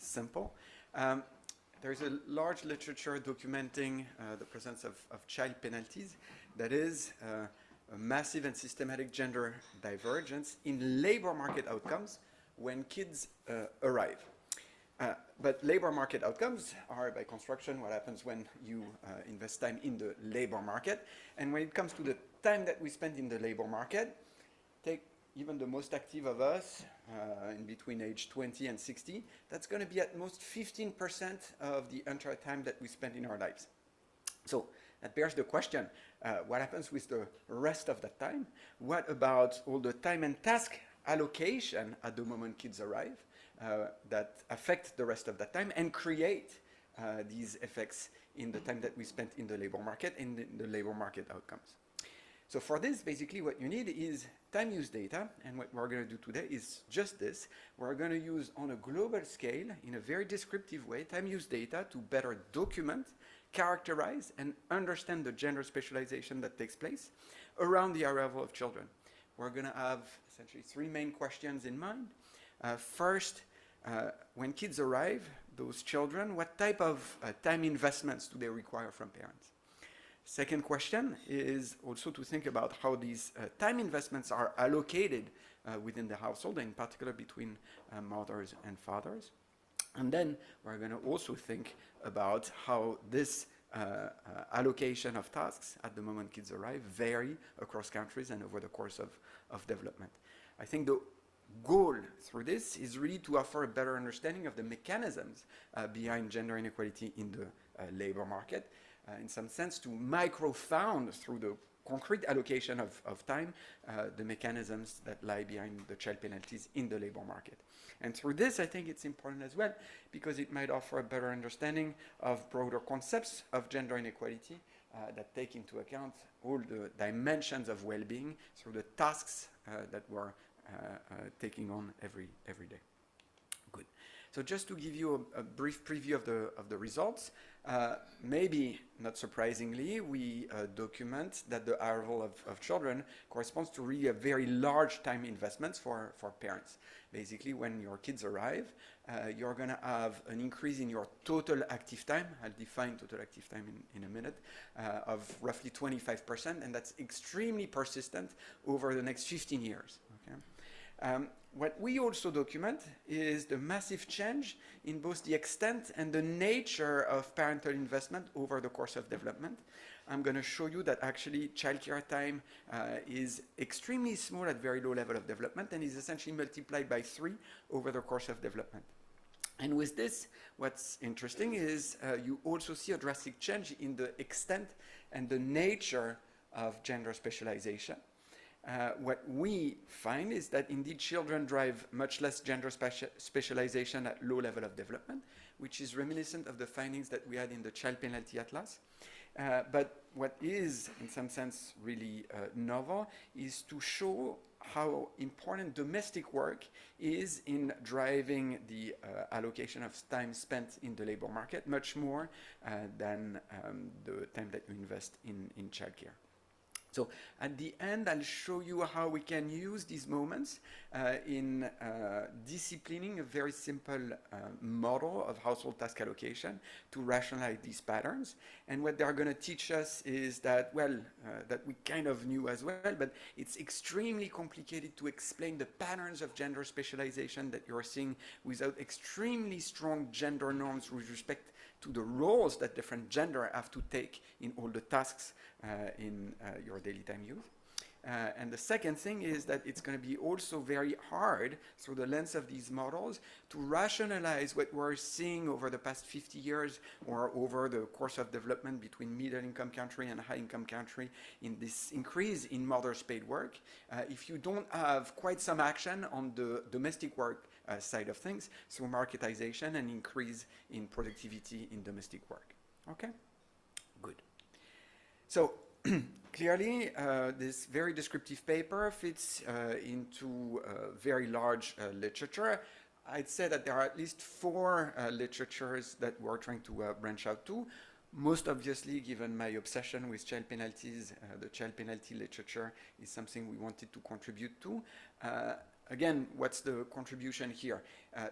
simple. There's a large literature documenting the presence of child penalties that is a massive and systematic gender divergence in labor market outcomes when kids arrive. But labor market outcomes are, by construction, what happens when you invest time in the labor market. And when it comes to the time that we spend in the labor market, take even the most active of us, in between age 20 and 60, that's going to be at most 15% of the entire time that we spend in our lives. So that bears the question, what happens with the rest of that time? What about all the time and task allocation at the moment kids arrive that affect the rest of that time and create these effects in the time that we spent in the labor market and in the labor market outcomes? So for this, basically what you need is time use data, and what we're going to do today is just this. We're going to use, on a global scale, in a very descriptive way, time use data to better document, characterize, and understand the gender specialization that takes place around the arrival of children. We're going to have essentially three main questions in mind. First, when kids arrive, those children, what type of time investments do they require from parents? Second question is also to think about how these time investments are allocated within the household, in particular between mothers and fathers. And then we're going to also think about how this allocation of tasks at the moment kids arrive vary across countries and over the course of development. I think the goal through this is really to offer a better understanding of the mechanisms behind gender inequality in the labor market, in some sense to micro-found through the concrete allocation of time the mechanisms that lie behind the child penalties in the labor market. And through this, I think it's important as well because it might offer a better understanding of broader concepts of gender inequality that take into account all the dimensions of well-being through the tasks that we're taking on every day. Good. So just to give you a brief preview of the results, maybe not surprisingly, we document that the arrival of children corresponds to really a very large time investments for parents. Basically, when your kids arrive, you're going to have an increase in your total active time. I'll define total active time in a minute, of roughly 25%, and that's extremely persistent over the next 15 years. Okay? What we also document is the massive change in both the extent and the nature of parental investment over the course of development. I'm going to show you that actually childcare time is extremely small at very low level of development and is essentially multiplied by 3 over the course of development. And with this, what's interesting is you also see a drastic change in the extent and the nature of gender specialization. What we find is that indeed children drive much less gender specialization at low level of development, which is reminiscent of the findings that we had in the Child Penalty Atlas. But what is, in some sense, really novel is to show how important domestic work is in driving the allocation of time spent in the labor market, much more than the time that you invest in childcare. So at the end, I'll show you how we can use these moments in disciplining a very simple model of household task allocation to rationalize these patterns. And what they're going to teach us is that, well, that we kind of knew as well, but it's extremely complicated to explain the patterns of gender specialization that you're seeing without extremely strong gender norms with respect to the roles that different gender have to take in all the tasks in your daily time use. And the second thing is that it's going to be also very hard through the lens of these models to rationalize what we're seeing over the past 50 years or over the course of development between middle-income country and high-income country in this increase in mothers' paid work if you don't have quite some action on the domestic work side of things through marketization and increase in productivity in domestic work. Okay? Good. So clearly, this very descriptive paper fits into very large literature. I'd say that there are at least 4 literatures that we're trying to branch out to. Most obviously, given my obsession with child penalties, the child penalty literature is something we wanted to contribute to. Again, what's the contribution here?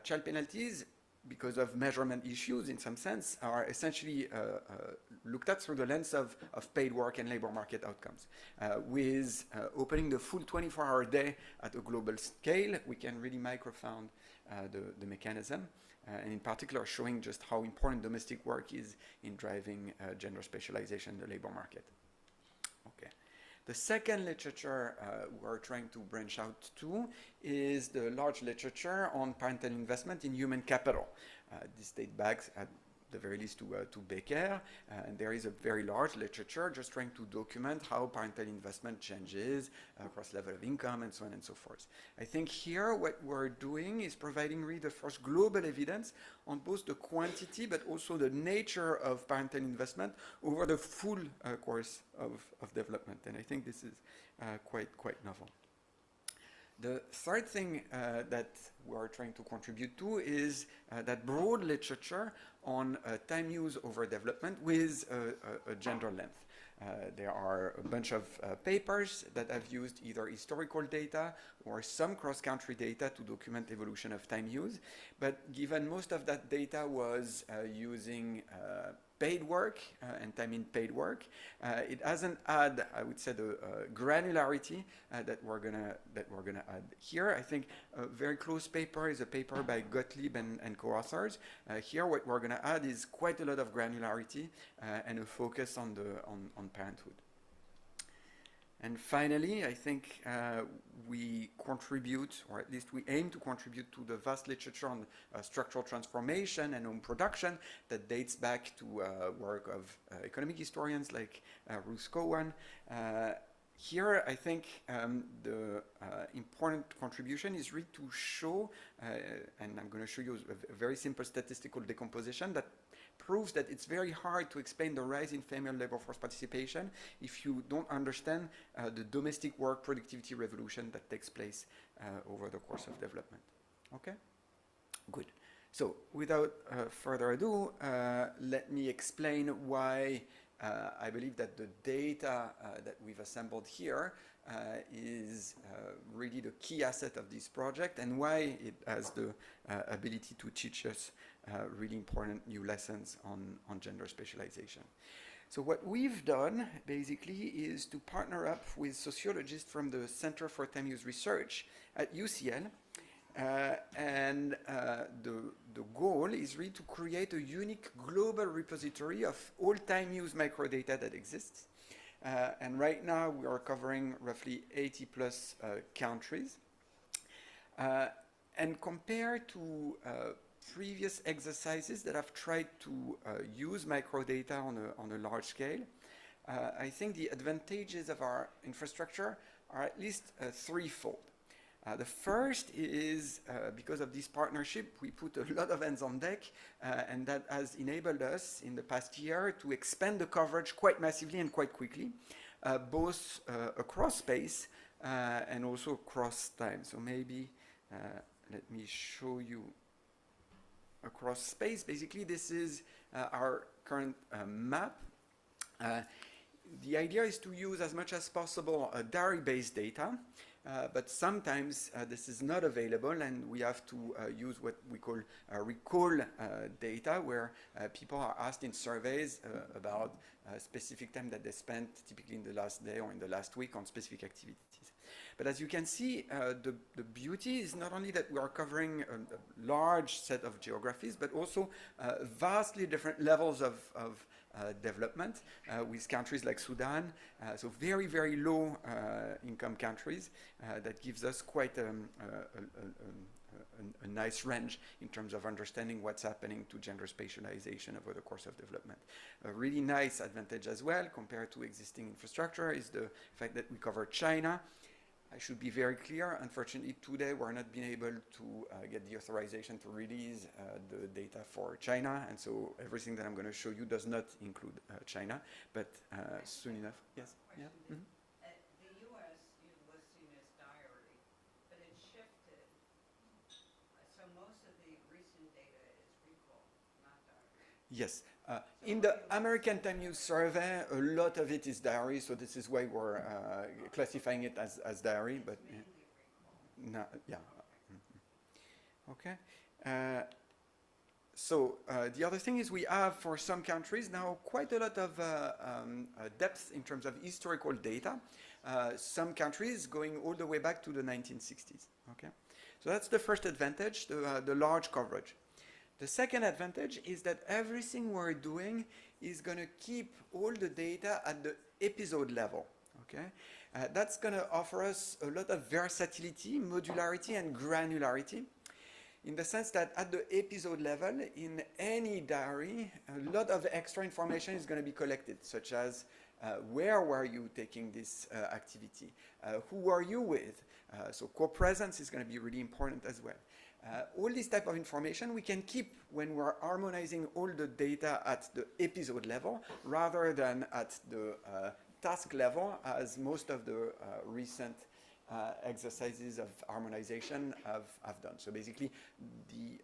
Child penalties because of measurement issues in some sense, are essentially looked at through the lens of paid work and labor market outcomes. With opening the full 24-hour day at a global scale, we can really microfound the mechanism, and in particular showing just how important domestic work is in driving gender specialization in the labor market. Okay. The second literature we're trying to branch out to is the large literature on parental investment in human capital. This dates back at the very least to Becker, and there is a very large literature just trying to document how parental investment changes across level of income and so on and so forth. I think here what we're doing is providing really the first global evidence on both the quantity but also the nature of parental investment over the full course of development, and I think this is quite novel. The third thing that we're trying to contribute to is that broad literature on time use over development with a gender length. There are a bunch of papers that have used either historical data or some cross-country data to document evolution of time use. But given most of that data was using paid work and time in paid work, it hasn't had, I would say, the granularity that we're gonna add here. I think a very close paper is a paper by Gottlieb and co-authors. Here, what we're gonna add is quite a lot of granularity and a focus on parenthood. And finally, I think we contribute, or at least we aim to contribute to the vast literature on structural transformation and home production that dates back to work of economic historians like Ruth Cowan. Here, I think the important contribution is really to show, and I'm going to show you a very simple statistical decomposition that proves that it's very hard to explain the rise in female labor force participation if you don't understand the domestic work productivity revolution that takes place over the course of development. Okay? Good. So without further ado, let me explain why I believe that the data that we've assembled here is really the key asset of this project and why it has the ability to teach us really important new lessons on gender specialization. So what we've done basically is to partner up with sociologists from the Center for Time Use Research at UCL. And the goal is really to create a unique global repository of all time use microdata that exists. And right now we are covering roughly 80 plus countries. And compared to previous exercises that have tried to use microdata on a large scale, I think the advantages of our infrastructure are at least threefold. The first is because of this partnership, we put a lot of hands on deck, and that has enabled us in the past year to expand the coverage quite massively and quite quickly, both across space and also across time. So maybe let me show you across space. Basically, this is our current map. The idea is to use as much as possible diary-based data, but sometimes this is not available and we have to use what we call recall data, where people are asked in surveys about a specific time that they spent, typically in the last day or in the last week, on specific activities. But as you can see, the beauty is not only that we are covering a large set of geographies, but also vastly different levels of development with countries like Sudan, so very, very low income countries. That gives us quite a nice range in terms of understanding what's happening to gender spatialization over the course of development. A really nice advantage as well compared to existing infrastructure is the fact that we cover China. I should be very clear, unfortunately today we're not being able to get the authorization to release the data for China, and so everything that I'm going to show you does not include China, but soon enough. Yes? Yeah? Mm-hmm. The US was seen as diary, but it shifted, so most of the recent data is recall, not diary. Yes. In the American Time Use Survey, a lot of it is diary, so this is why we're classifying it as diary. But no, yeah. Okay. So the other thing is we have for some countries now quite a lot of depth in terms of historical data. Some countries going all the way back to the 1960s. Okay, so that's the first advantage, the large coverage. The second advantage is that everything we're doing is going to keep all the data at the episode level. Okay, that's going to offer us a lot of versatility, modularity, and granularity, in the sense that at the episode level, in any diary, a lot of extra information is going to be collected, such as where were you taking this activity, who are you with, so co-presence is going to be really important as well. All this type of information we can keep when we're harmonizing all the data at the episode level rather than at the task level, as most of the recent exercises of harmonization have done. So basically, the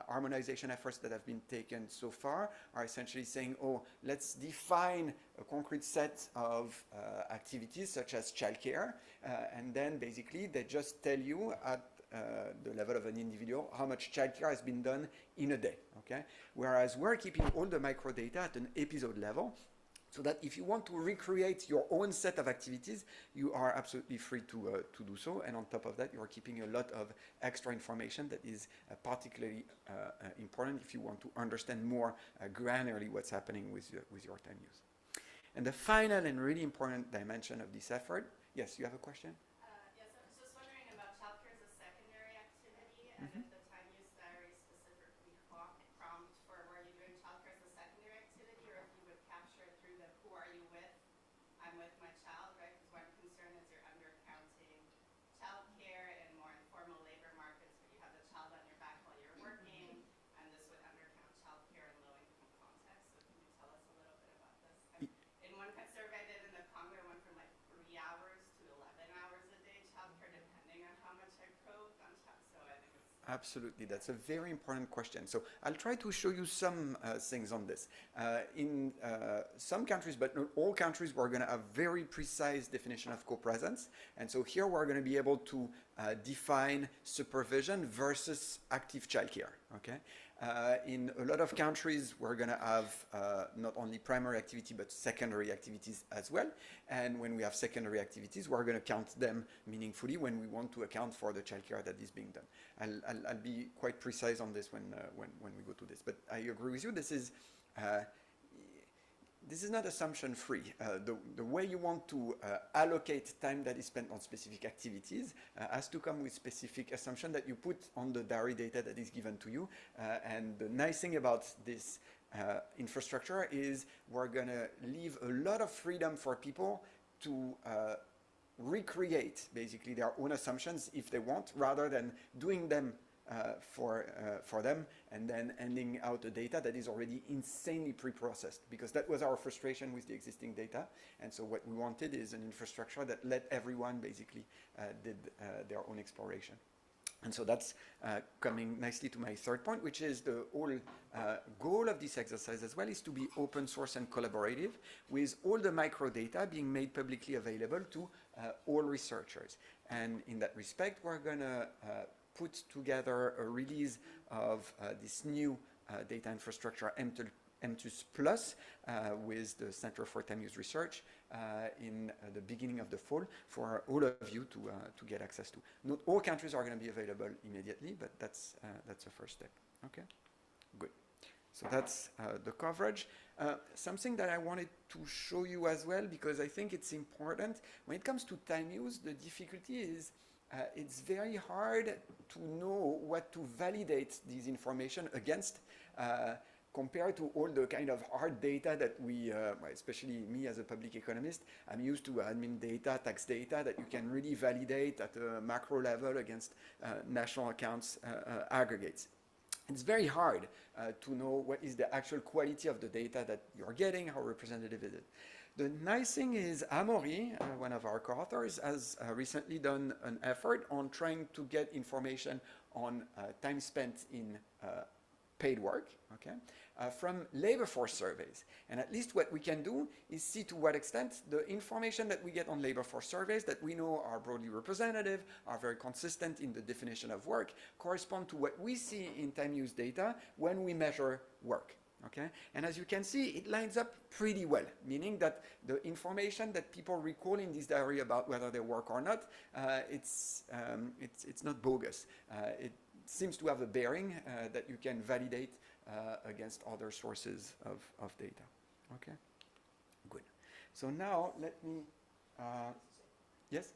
harmonization efforts that have been taken so far are essentially saying, oh, let's define a concrete set of activities such as childcare, and then basically they just tell you at the level of an individual how much childcare has been done in a day. Okay? Whereas we're keeping all the microdata at an episode level, so that if you want to recreate your own set of activities, you are absolutely free to do so. And on top of that, you are keeping a lot of extra information that is particularly important if you want to understand more granularly what's happening with your time use. And the final and really important dimension of this effort, yes, you have a question? Yes, I was just wondering about childcare as a secondary activity, and if the time use diary specifically prompt for where you're doing childcare as a secondary activity, or if you would capture it through the who are you with, I'm with my child, right? Because one concern is you're undercounting childcare in more informal labor markets where you have the child on your back while you're working, and this would undercount childcare in low-income contexts. So can you tell us a little bit about this? In one survey I did in the Congo, I went from like 3 hours to 11 hours a day childcare, depending on how much I probed on child. So I think it's Absolutely, that's a very important question. So I'll try to show you some things on this. In some countries, but not all countries, we're going to have very precise definition of co-presence. And so here we're going to be able to define supervision versus active childcare. Okay. In a lot of countries, we're going to have not only primary activity, but secondary activities as well. And when we have secondary activities, we're going to count them meaningfully when we want to account for the childcare that is being done. I'll be quite precise on this when we go to this. But I agree with you. This is not assumption free. The way you want to allocate time that is spent on specific activities has to come with specific assumption that you put on the diary data that is given to you. And the nice thing about this infrastructure is we're going to leave a lot of freedom for people to recreate basically their own assumptions if they want, rather than doing them for them and then handing out the data that is already insanely pre-processed, because that was our frustration with the existing data. And so what we wanted is an infrastructure that let everyone basically did their own exploration. And so that's coming nicely to my third point, which is the whole goal of this exercise as well is to be open source and collaborative, with all the microdata being made publicly available to all researchers. And in that respect, we're going to put together a release of this new data infrastructure, MTUS Plus, with the Center for Time Use Research in the beginning of the fall for all of you to get access to. Not all countries are going to be available immediately, but that's a first step. Okay, good. So that's the coverage. Something that I wanted to show you as well, because I think it's important. When it comes to time use, the difficulty is it's very hard to know what to validate these information against compared to all the kind of hard data that we, especially me as a public economist, I'm used to admin data, tax data that you can really validate at a macro level against national accounts aggregates. It's very hard to know what is the actual quality of the data that you're getting, how representative is it. The nice thing is Amaury, one of our co-authors, has recently done an effort on trying to get information on time spent in paid work, okay, from labor force surveys. And at least what we can do is see to what extent the information that we get on labor force surveys that we know are broadly representative, are very consistent in the definition of work, correspond to what we see in time use data when we measure work. Okay? And as you can see, it lines up pretty well, meaning that the information that people recall in this diary about whether they work or not, it's not bogus. It seems to have a bearing that you can validate against other sources of data. Okay? Good. So now let me, yes?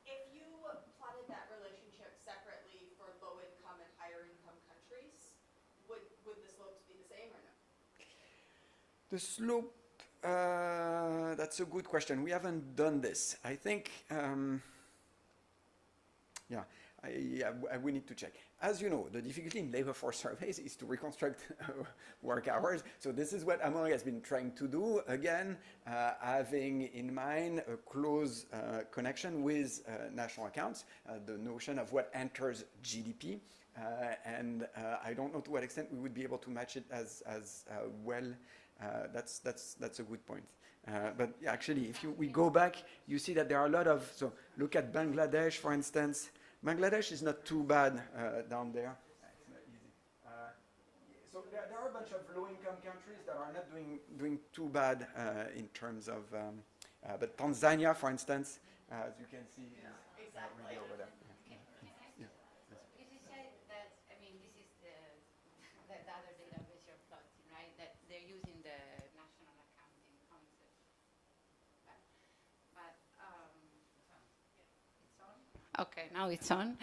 If you plotted that relationship separately for low income and higher income countries, would the slopes be the same or no? The slope, that's a good question. We haven't done this. I think, yeah, we need to check. As you know, the difficulty in labor force surveys is to reconstruct work hours. So this is what Amaury has been trying to do, again, having in mind a close connection with national accounts, the notion of what enters GDP. And I don't know to what extent we would be able to match it as well. That's a good point. But actually, if we go back, you see that there are a lot of, so look at Bangladesh, for instance. Bangladesh is not too bad down there. It's not easy. So there are a bunch of low-income countries that are not doing too bad in terms of, but Tanzania, for instance, as you can see, is really over there. You just said that, I mean, this is the other database you're plotting, right? That they're using the national accounting concept. But it's on? Okay, now it's on.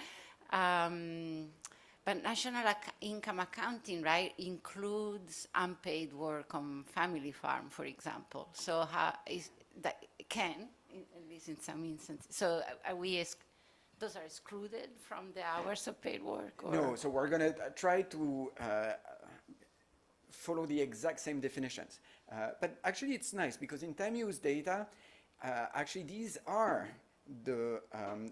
But national income accounting, right, includes unpaid work on family farm, for example. So how is that can, at least in some instances. So are we those are excluded from the hours of paid work? Or? No, so we're going to try to follow the exact same definitions. But actually it's nice because in time use data, actually these are the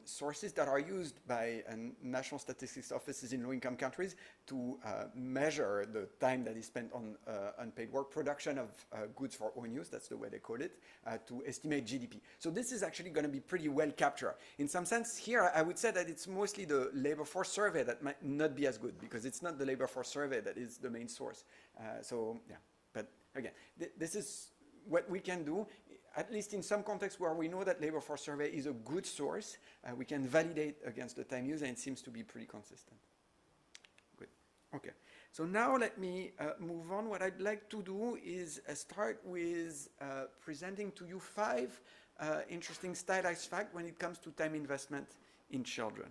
sources that are used by national statistics offices in low-income countries to measure the time that is spent on unpaid work, production of goods for own use, that's the way they call it, to estimate GDP. So this is actually going to be pretty well captured. In some sense, here I would say that it's mostly the labor force survey that might not be as good because it's not the labor force survey that is the main source. So yeah, but again, this is what we can do. At least in some contexts where we know that labor force survey is a good source, we can validate against the time use, and it seems to be pretty consistent. Good. Okay. So now let me move on. What I'd like to do is start with presenting to you 5 interesting stylized facts when it comes to time investment in children.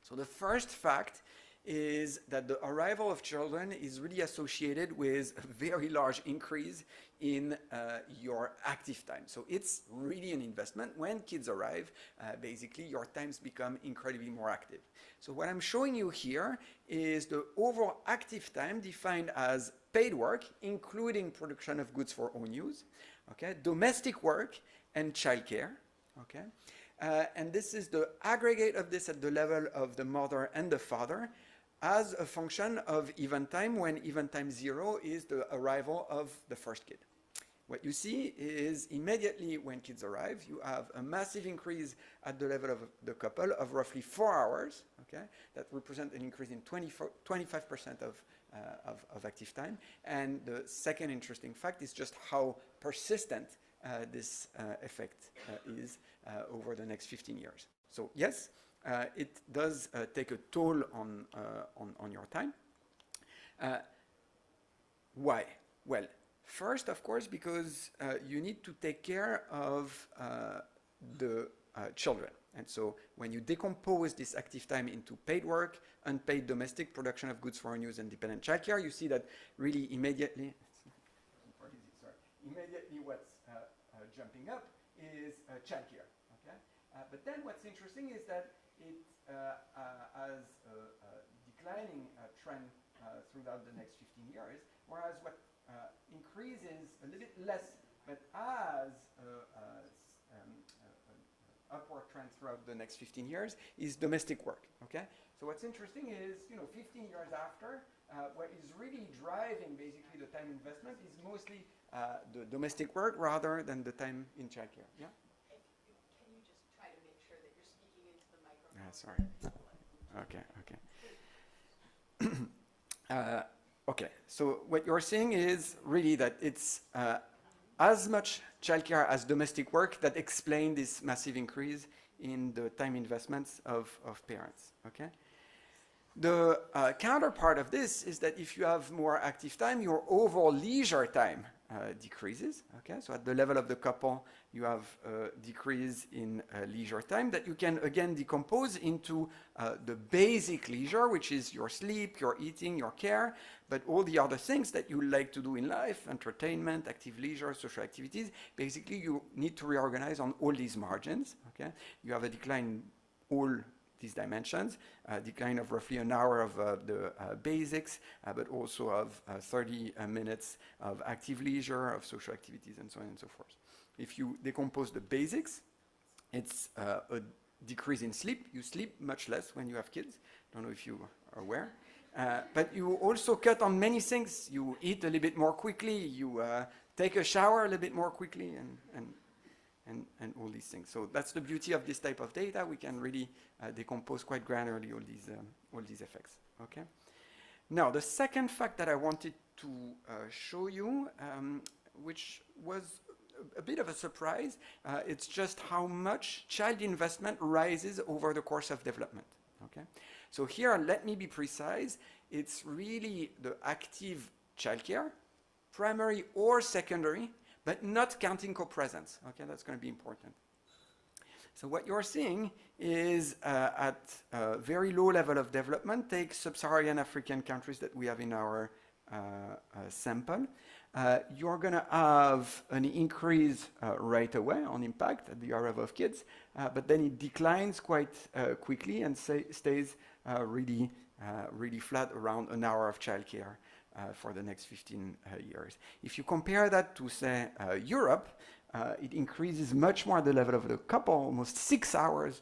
So the first fact is that the arrival of children is really associated with a very large increase in your active time. So it's really an investment. When kids arrive, basically your times become incredibly more active. So what I'm showing you here is the overall active time defined as paid work, including production of goods for own use, okay, domestic work, and childcare, okay. And this is the aggregate of this at the level of the mother and the father, as a function of event time, when event time 0 is the arrival of the first kid. What you see is immediately when kids arrive, you have a massive increase at the level of the couple of roughly 4 hours, okay, that represent an increase in 25% of active time. And the second interesting fact is just how persistent this effect is over the next 15 years. So yes, it does take a toll on your time. Why? Well, first, of course, because you need to take care of the children. And so when you decompose this active time into paid work, unpaid domestic, production of goods for own use, and dependent childcare, you see that really immediately what's jumping up is childcare. Okay? But then what's interesting is that it has a declining trend throughout the next 15 years, whereas what increases a little bit less, but has upward trend throughout the next 15 years is domestic work. Okay, so what's interesting is 15 years after, what is really driving basically the time investment is mostly the domestic work rather than the time in childcare. Yeah? Can you just try to make sure that you're speaking into the microphone? Sorry. Okay. Okay, so what you're saying is really that it's as much childcare as domestic work that explain this massive increase in the time investments of parents, okay? The counterpart of this is that if you have more active time, your overall leisure time decreases, okay? So at the level of the couple, you have a decrease in leisure time that you can again decompose into the basic leisure, which is your sleep, your eating, your care, but all the other things that you like to do in life, entertainment, active leisure, social activities, basically you need to reorganize on all these margins, okay? You have a decline in all these dimensions, decline of roughly an hour of the basics, but also of 30 minutes of active leisure, of social activities, and so on and so forth. If you decompose the basics, it's a decrease in sleep. You sleep much less when you have kids. Don't know if you are aware. But you also cut on many things. You eat a little bit more quickly. You take a shower a little bit more quickly, and all these things. So that's the beauty of this type of data. We can really decompose quite granularly all these effects. Okay. Now, the second fact that I wanted to show you, which was a bit of a surprise, it's just how much child investment rises over the course of development. Okay. So here, let me be precise. It's really the active childcare, primary or secondary, but not counting co-presence. Okay, that's going to be important. So what you're seeing is at a very low level of development, take sub-Saharan African countries that we have in our sample. You're going to have an increase right away on impact at the arrival of kids, but then it declines quite quickly and stays really flat around an hour of childcare for the next 15 years. If you compare that to, say, Europe, it increases much more at the level of the couple, almost 6 hours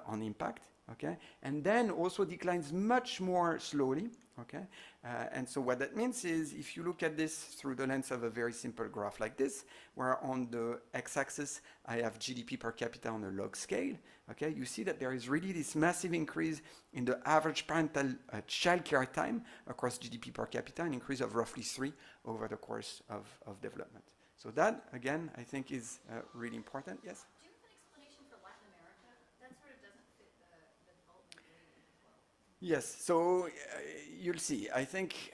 on impact, okay? And then also declines much more slowly, okay? And so what that means is if you look at this through the lens of a very simple graph like this, where on the x-axis I have GDP per capita on a log scale, okay? You see that there is really this massive increase in the average parental childcare time across GDP per capita, an increase of roughly 3 over the course of development. So that, again, I think is really important. Yes? Do you have an explanation for Latin America? That sort of doesn't fit the development rate as well. Yes, so you'll see. I think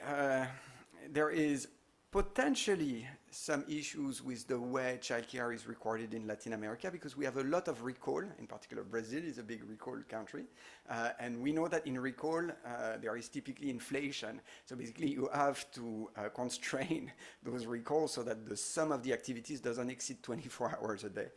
there is potentially some issues with the way childcare is recorded in Latin America because we have a lot of recall. In particular, Brazil is a big recall country. And we know that in recall, there is typically inflation. So basically, you have to constrain those recalls so that the sum of the activities doesn't exceed 24 hours a day.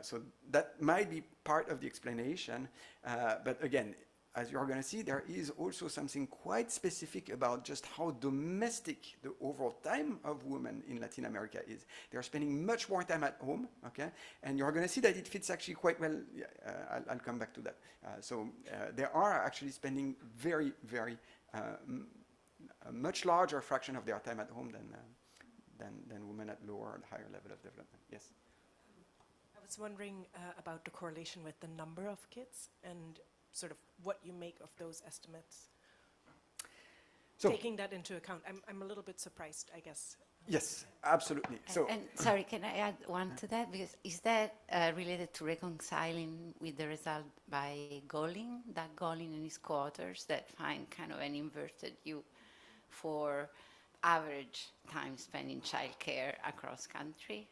So that might be part of the explanation. But again, as you're going to see, there is also something quite specific about just how domestic the overall time of women in Latin America is. They're spending much more time at home, okay? And you're going to see that it fits actually quite well. I'll come back to that. So they are actually spending very, very a much larger fraction of their time at home than women at lower and higher level of development. Yes? I was wondering about the correlation with the number of kids and sort of what you make of those estimates. So taking that into account, I'm a little bit surprised, I guess. Yes, absolutely. And sorry, can I add one to that? Because is that related to reconciling with the result by Golin, that Golin and his co-authors that find kind of an inverted U for average time spent in childcare across country?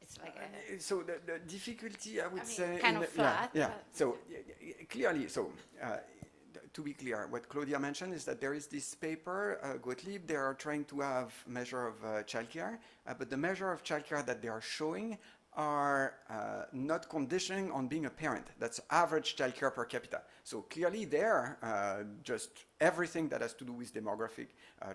It's like so the difficulty, I would say, kind of flat. Yeah. So clearly, so to be clear, what Claudia mentioned is that there is this paper, Gottlieb. They are trying to have measure of childcare, but the measure of childcare that they are showing are not conditioning on being a parent. That's average childcare per capita. So clearly there, just everything that has to do with demographic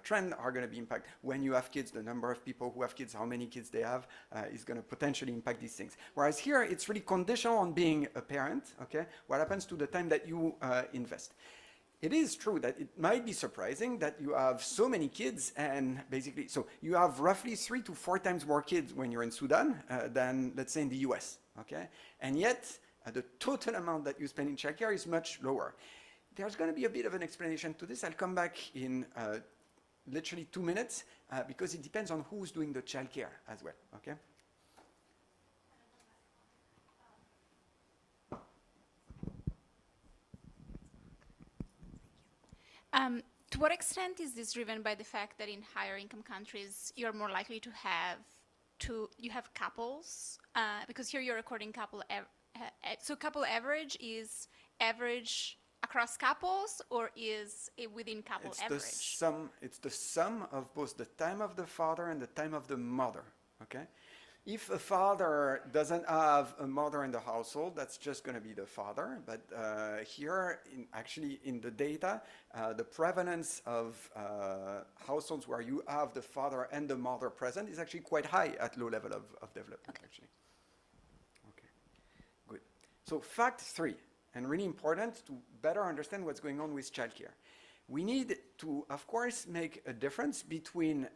trend are going to be impacted. When you have kids, the number of people who have kids, how many kids they have, is going to potentially impact these things. Whereas here, it's really conditional on being a parent, okay? What happens to the time that you invest? it is true that it might be surprising that you have so many kids, and basically, so you have roughly 3 to 4 times more kids when you're in Sudan than, let's say, in the US, okay? And yet, the total amount that you spend in childcare is much lower. There's going to be a bit of an explanation to this. I'll come back in literally 2 minutes because it depends on who's doing the childcare as well, okay? To what extent is this driven by the fact that in higher income countries you're more likely to have couples? Because here you're recording couple, so couple average is average across couples, or is it within couple average? It's the sum of both the time of the father and the time of the mother, okay? If a father doesn't have a mother in the household, that's just going to be the father. But here, actually in the data, the prevalence of households where you have the father and the mother present is actually quite high at low level of development, Okay. actually. Okay, good. So fact 3, and really important to better understand what's going on with childcare. We need to, of course, make a difference between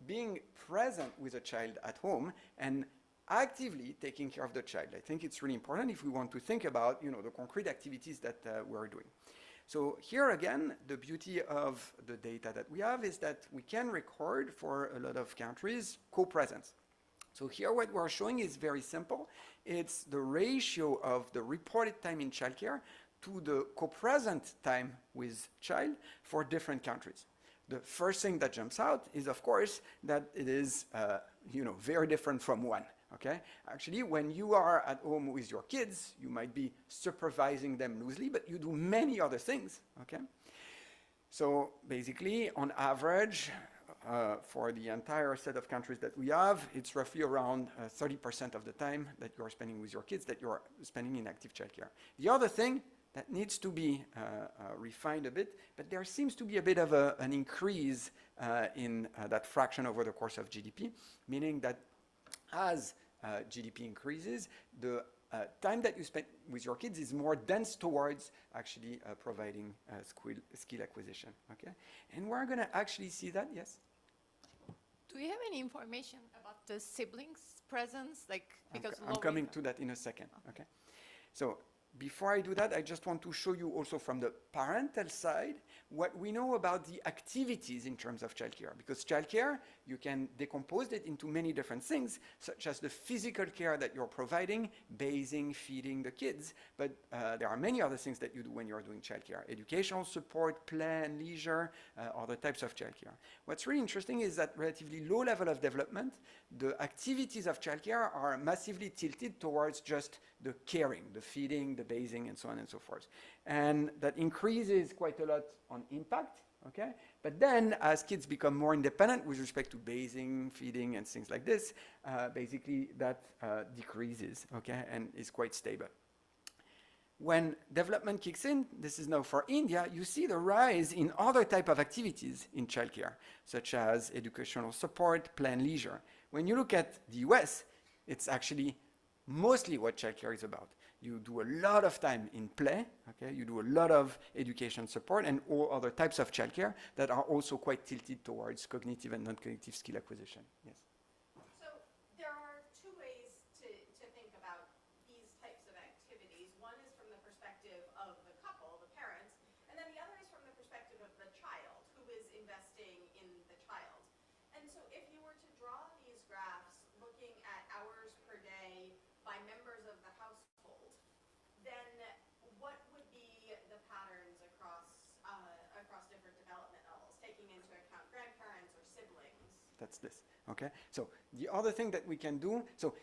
being present with a child at home and actively taking care of the child. I think it's really important if we want to think about, the concrete activities that we're doing. So here again, the beauty of the data that we have is that we can record for a lot of countries co-presence. So here what we're showing is very simple. It's the ratio of the reported time in childcare to the co-present time with child for different countries. The first thing that jumps out is, of course, that it is, very different from one, okay? Actually, when you are at home with your kids, you might be supervising them loosely, but you do many other things, okay? So basically, on average, for the entire set of countries that we have, it's roughly around 30% of the time that you're spending with your kids that you're spending in active childcare. The other thing that needs to be refined a bit, but there seems to be a bit of an increase in that fraction over the course of GDP, meaning that as GDP increases, the time that you spend with your kids is more dense towards actually providing skill acquisition, okay? And we're going to actually see that, yes? Do you have any information about the siblings' presence? I'm coming to that in a second, okay? So before I do that, I just want to show you also from the parental side what we know about the activities in terms of childcare. Because childcare, you can decompose it into many different things, such as the physical care that you're providing, bathing, feeding the kids. But there are many other things that you do when you're doing childcare. Educational support, play and leisure, other types of childcare. What's really interesting is that relatively low level of development, the activities of childcare are massively tilted towards just the caring, the feeding, the bathing, and so on and so forth. And that increases quite a lot on impact, okay? But then as kids become more independent with respect to bathing, feeding, and things like this, basically that decreases, okay, and is quite stable. When development kicks in, this is now for India, you see the rise in other type of activities in childcare, such as educational support, play and leisure. When you look at the US, it's actually mostly what childcare is about. You do a lot of time in play, okay? You do a lot of education support and all other types of childcare that are also quite tilted towards cognitive and non-cognitive skill acquisition. Yes. So there are two ways to think about these types of activities. One is from the perspective of the couple, the parents, and then the other is from the perspective of the child, who is investing in the child. And so if you were to draw these graphs looking at hours per day by members of the household, then what would be the patterns across different development levels, taking into account grandparents or siblings? That's this, okay? So the other thing that we can do, so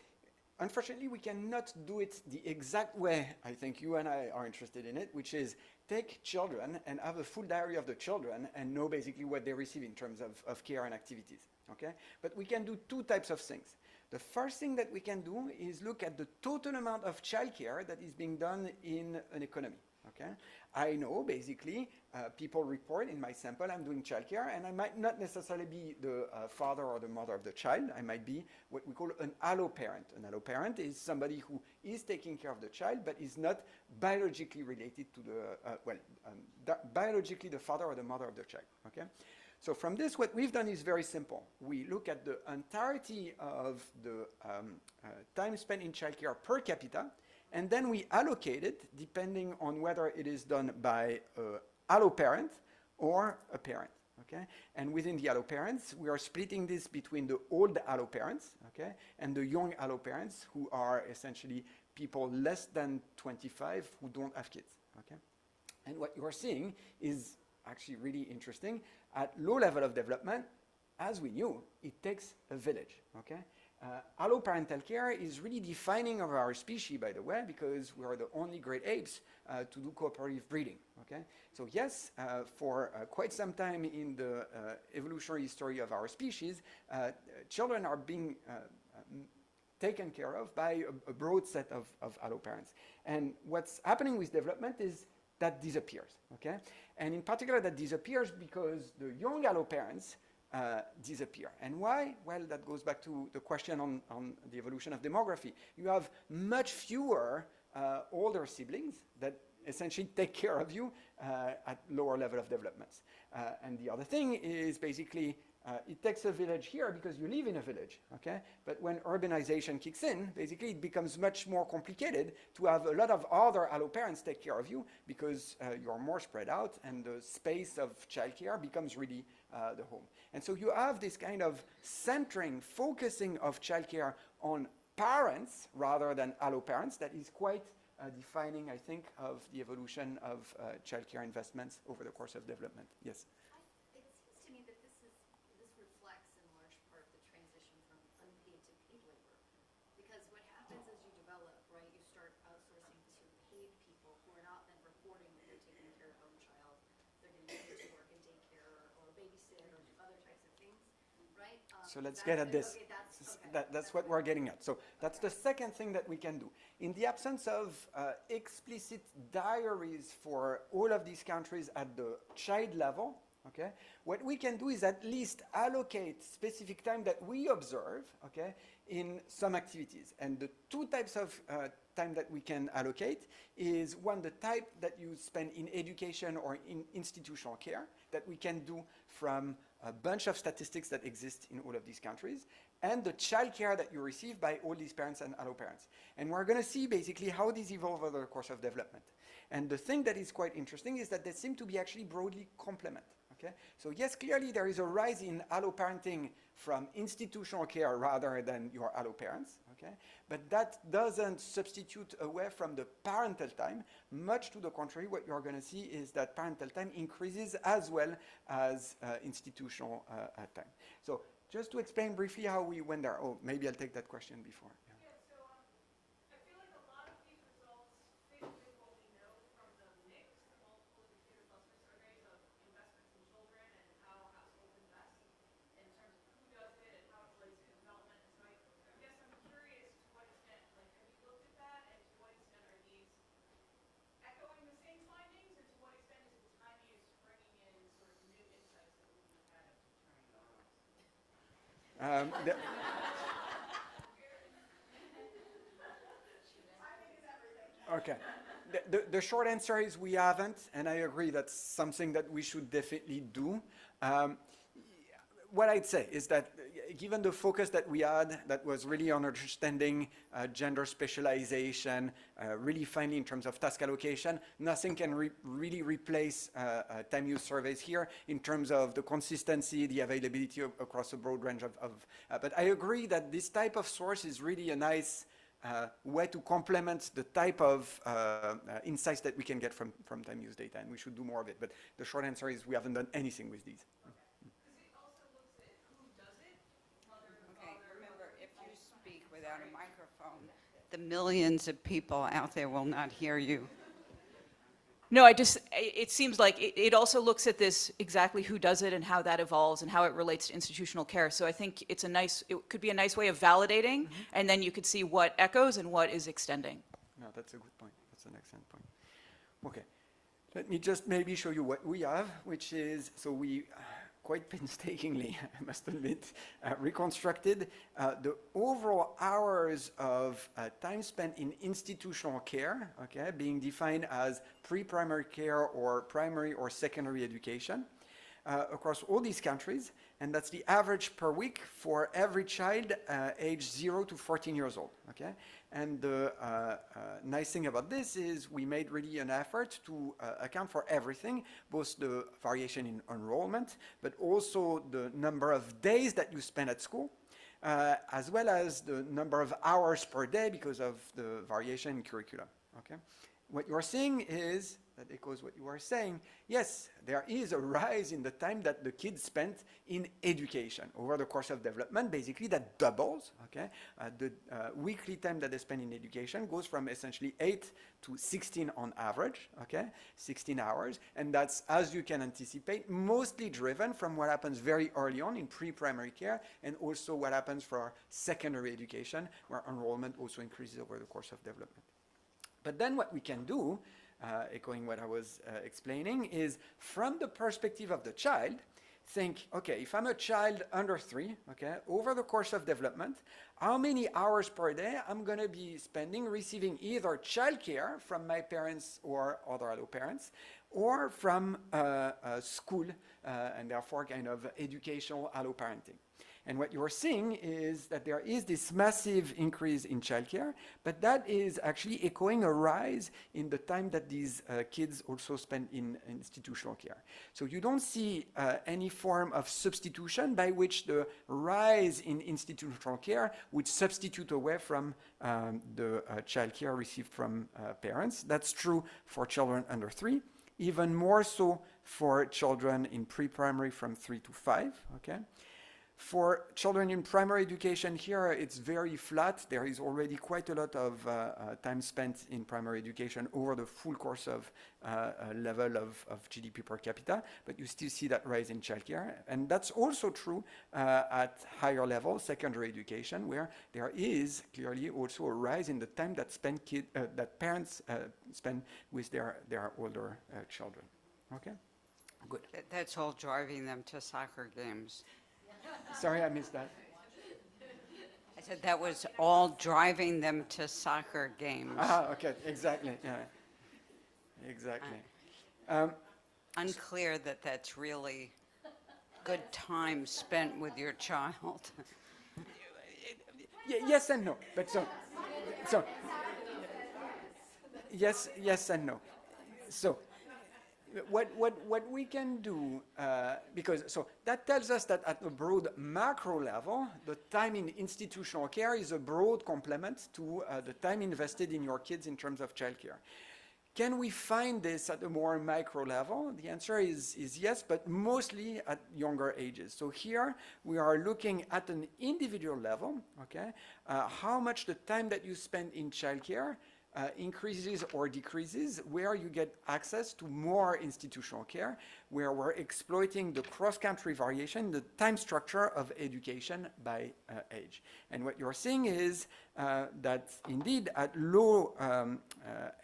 unfortunately we cannot do it the exact way I think you and I are interested in it, which is take children and have a full diary of the children and know basically what they receive in terms of care and activities, okay? But we can do two types of things. The first thing that we can do is look at the total amount of childcare that is being done in an economy, Okay, I know basically people report in my sample I'm doing childcare, and I might not necessarily be the father or the mother of the child. I might be what we call an alloparent. An alloparent is somebody who is taking care of the child but is not biologically related to the biologically the father or the mother of the child. Okay. So from this, what we've done is very simple. We look at the entirety of the time spent in childcare per capita, and then we allocate it depending on whether it is done by an alloparent or a parent. Okay? And within the alloparents, we are splitting this between the old alloparents, okay, and the young alloparents, who are essentially people less than 25 who don't have kids. Okay? And what you are seeing is actually really interesting. At low level of development, as we knew, it takes a village. Okay? Alloparental care is really defining of our species, by the way, because we are the only great apes to do cooperative breeding. Okay? So yes, for quite some time in the evolutionary history of our species, children are being taken care of by a broad set of alloparents. And what's happening with development is that disappears. Okay? And in particular, that disappears because the young alloparents disappear. And why? Well, that goes back to the question on the evolution of demography. You have much fewer older siblings that essentially take care of you at lower level of developments. And the other thing is basically it takes a village here because you live in a village, okay? But when urbanization kicks in, basically it becomes much more complicated to have a lot of other alloparents take care of you because you're more spread out and the space of childcare becomes really the home. And so you have this kind of centering, focusing of childcare on parents rather than alloparents that is quite defining, I think, of the evolution of childcare investments over the course of development. Yes? It seems to me that this reflects in large part the transition from unpaid to paid labor. Because what happens as you develop, right, you start outsourcing to paid people who are not then reporting that they're taking care of their own child. They're getting paid to work in daycare or babysit or do other types of things, right? So let's get at this. Okay, That's what we're getting at. So that's the second thing that we can do. In the absence of explicit diaries for all of these countries at the child level, okay, what we can do is at least allocate specific time that we observe, okay, in some activities. And the two types of time that we can allocate is one, the type that you spend in education or in institutional care that we can do from a bunch of statistics that exist in all of these countries, and the child care that you receive by all these parents and alloparents. And we're going to see basically how these evolve over the course of development. And the thing that is quite interesting is that they seem to be actually broadly complement. Okay? So yes, clearly there is a rise in alloparenting from institutional care rather than your alloparents. Okay? But that doesn't substitute away from the parental time. Much to the contrary, what you're going to see is that parental time increases as well as institutional time. So just to explain briefly how we went there. Oh, maybe I'll take that question before. Yeah. I feel like a lot of these results fit with what we know from the mix, the multiple indicator cluster surveys of investments in children and how households invest in terms of who does it and how it relates to development. And so I guess I'm curious to what extent, like, have you looked at that, and to what extent are these echoing the same findings, and to what extent is the time use bringing in sort of new insights that we wouldn't have had? Okay. The short answer is we haven't, and I agree that's something that we should definitely do. What I'd say is that given the focus that we had, that was really on understanding gender specialization, really finely in terms of task allocation, nothing can really replace time use surveys here in terms of the consistency, the availability across a broad range but I agree that this type of source is really a nice way to complement the type of insights that we can get from time use data, and we should do more of it. But the short answer is we haven't done anything with these. Remember, if you speak without a microphone, the millions of people out there will not hear you. No, it seems like it also looks at this exactly who does it and how that evolves and how it relates to institutional care. So I think it could be a nice way of validating, and then you could see what echoes and what is extending. No, that's a good point. That's an excellent point. Okay. let me just maybe show you what we have, which is, so we quite painstakingly, I must admit, reconstructed the overall hours of time spent in institutional care, okay, being defined as pre-primary care or primary or secondary education across all these countries, and that's the average per week for every child aged 0 to 14 years old, okay? And the nice thing about this is we made really an effort to account for everything, both the variation in enrollment, but also the number of days that you spend at school, as well as the number of hours per day because of the variation in curriculum, okay? What you're seeing is, that echoes what you are saying, yes, there is a rise in the time that the kids spent in education. Over the course of development, basically that doubles, okay? The weekly time that they spend in education goes from essentially 8 to 16 on average, okay? 16 hours, and that's, as you can anticipate, mostly driven from what happens very early on in pre-primary care and also what happens for secondary education, where enrollment also increases over the course of development. But then what we can do, echoing what I was explaining, is from the perspective of the child, think, okay, if I'm a child under 3, okay, over the course of development, how many hours per day I'm going to be spending receiving either childcare from my parents or other adult parents, or from school, and therefore kind of educational alloparenting. And what you're seeing is that there is this massive increase in childcare, but that is actually echoing a rise in the time that these kids also spend in institutional care. So you don't see any form of substitution by which the rise in institutional care would substitute away from the childcare received from parents. That's true for children under 3, even more so for children in pre-primary from 3 to 5, okay? For children in primary education here, it's very flat. There is already quite a lot of time spent in primary education over the full course of level of GDP per capita, but you still see that rise in childcare. And that's also true at higher level, secondary education, where there is clearly also a rise in the time that that parents spend with their older children. Okay? Good. That's all driving them to soccer games. Sorry, I missed that. I said that was all driving them to soccer games. Ah, okay, exactly, yeah. Exactly. Unclear that that's really good time spent with your child. Yes and no, but so yes and no. So what we can do, because so that tells us that at a broad macro level, the time in institutional care is a broad complement to the time invested in your kids in terms of childcare. Can we find this at a more micro level? The answer is yes, but mostly at younger ages. So here we are looking at an individual level, okay? How much the time that you spend in childcare increases or decreases, where you get access to more institutional care, where we're exploiting the cross-country variation, the time structure of education by age. And what you're seeing is that indeed at low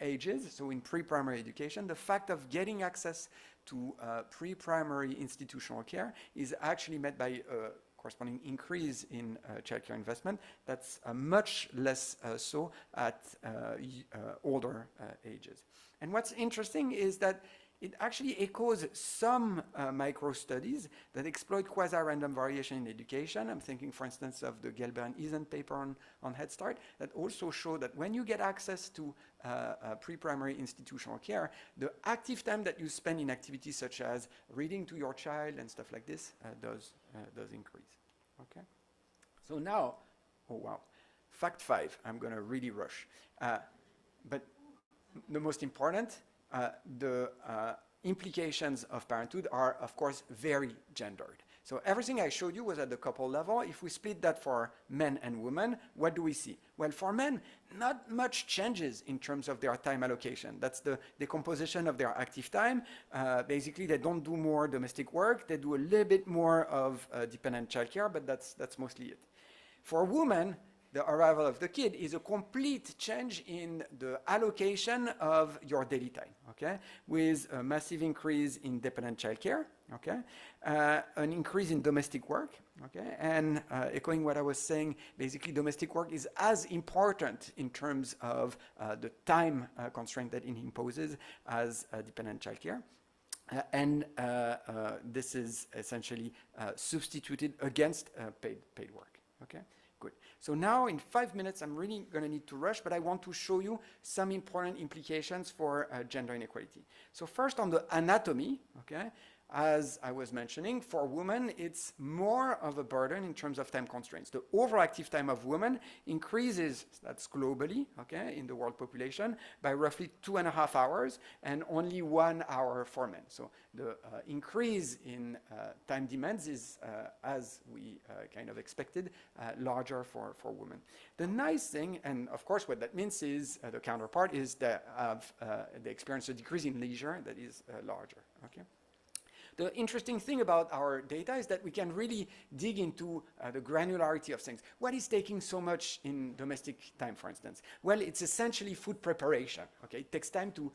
ages, so in pre-primary education, the fact of getting access to pre-primary institutional care is actually met by corresponding increase in childcare investment. That's much less so at older ages. And what's interesting is that it actually echoes some micro-studies that exploit quasi-random variation in education. I'm thinking, for instance, of the Gelber and Eason paper on Head Start that also show that when you get access to pre-primary institutional care, the active time that you spend in activities such as reading to your child and stuff like this does increase. Okay? So now, oh wow, fact 5, I'm going to really rush. But the most important, the implications of parenthood are, of course, very gendered. So everything I showed you was at the couple level. If we split that for men and women, what do we see? Well, for men, not much changes in terms of their time allocation. That's the decomposition of their active time. Basically, they don't do more domestic work. They do a little bit more of dependent childcare, but that's mostly it. For women, the arrival of the kid is a complete change in the allocation of your daily time, okay? With a massive increase in dependent childcare, okay? An increase in domestic work, okay? And echoing what I was saying, basically domestic work is as important in terms of the time constraint that it imposes as dependent childcare. This is essentially substituted against paid work, okay? Good. So now in 5 minutes, I'm really going to need to rush, but I want to show you some important implications for gender inequality. So first on the anatomy, okay, as I was mentioning, for women, it's more of a burden in terms of time constraints. The overactive time of women increases, that's globally, okay, in the world population, by roughly 2.5 hours, and only 1 hour for men. So the increase in time demands is, as we kind of expected, larger for women. The nice thing, and of course what that means is, the counterpart is that they experience a decrease in leisure that is larger, okay? The interesting thing about our data is that we can really dig into the granularity of things. What is taking so much in domestic time, for instance? Well, it's essentially food preparation, okay? It takes time to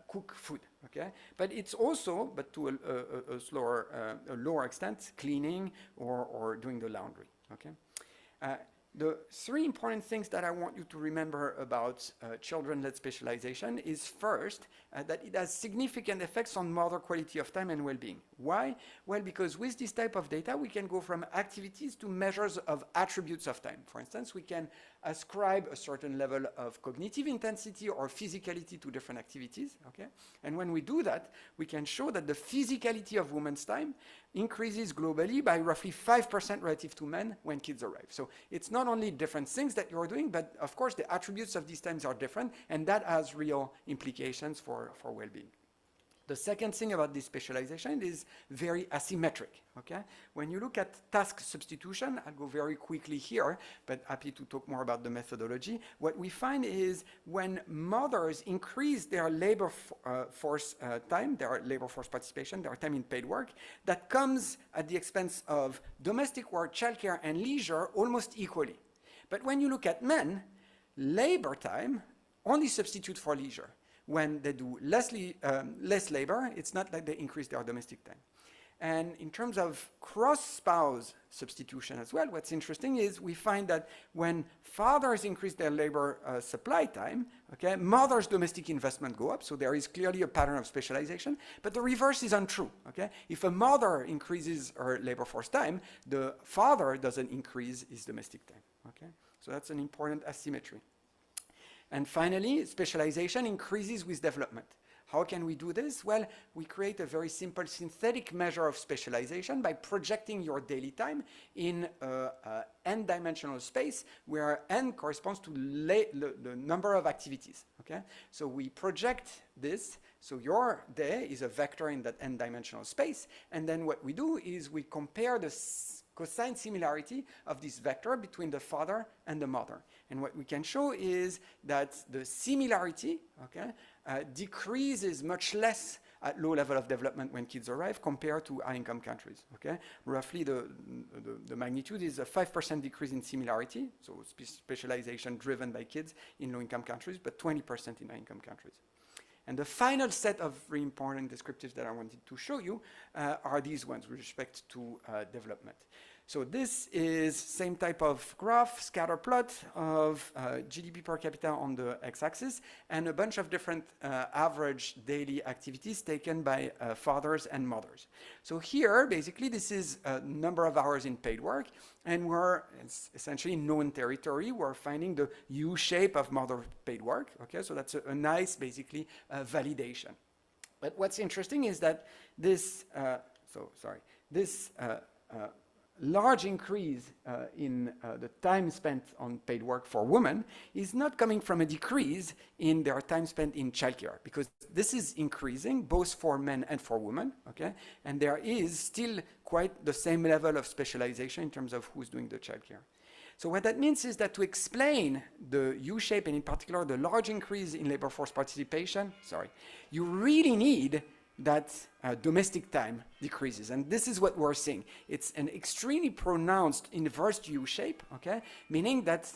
cook food, okay? But it's also, but to a lower extent, cleaning or doing the laundry, okay? The 3 important things that I want you to remember about children-led specialization is first, that it has significant effects on mother quality of time and well-being. Why? Well, because with this type of data, we can go from activities to measures of attributes of time. For instance, we can ascribe a certain level of cognitive intensity or physicality to different activities, okay? And when we do that, we can show that the physicality of women's time increases globally by roughly 5% relative to men when kids arrive. So it's not only different things that you're doing, but of course the attributes of these times are different, and that has real implications for well-being. The second thing about this specialization is very asymmetric, okay? When you look at task substitution, I'll go very quickly here, but happy to talk more about the methodology. What we find is when mothers increase their labor force time, their labor force participation, their time in paid work, that comes at the expense of domestic work, childcare, and leisure almost equally. But when you look at men, labor time only substitutes for leisure. When they do less labor, it's not like they increase their domestic time. And in terms of cross-spouse substitution as well, what's interesting is we find that when fathers increase their labor supply time, okay, mothers' domestic investment go up, so there is clearly a pattern of specialization, but the reverse is untrue, okay? If a mother increases her labor force time, the father doesn't increase his domestic time, okay? So that's an important asymmetry. And finally, specialization increases with development. How can we do this? Well, we create a very simple synthetic measure of specialization by projecting your daily time in an n-dimensional space where n corresponds to the number of activities, okay? So we project this, so your day is a vector in that n-dimensional space, and then what we do is we compare the cosine similarity of this vector between the father and the mother. And what we can show is that the similarity, okay, decreases much less at low level of development when kids arrive compared to high-income countries, okay? Roughly the magnitude is a 5% decrease in similarity, so specialization driven by kids in low-income countries, but 20% in high-income countries. And the final set of very important descriptives that I wanted to show you are these ones with respect to development. So this is same type of graph, scatter plot of GDP per capita on the x-axis, and a bunch of different average daily activities taken by fathers and mothers. So here, basically, this is a number of hours in paid work, and it's essentially known territory. We're finding the U shape of mother paid work, okay? So that's a nice, basically, validation. But what's interesting is that this, large increase in the time spent on paid work for women is not coming from a decrease in their time spent in childcare, because this is increasing both for men and for women, okay? And there is still quite the same level of specialization in terms of who's doing the childcare. So what that means is that to explain the U-shape, and in particular the large increase in labor force participation, you really need that domestic time decreases. And this is what we're seeing. It's an extremely pronounced inverse U shape, okay? Meaning that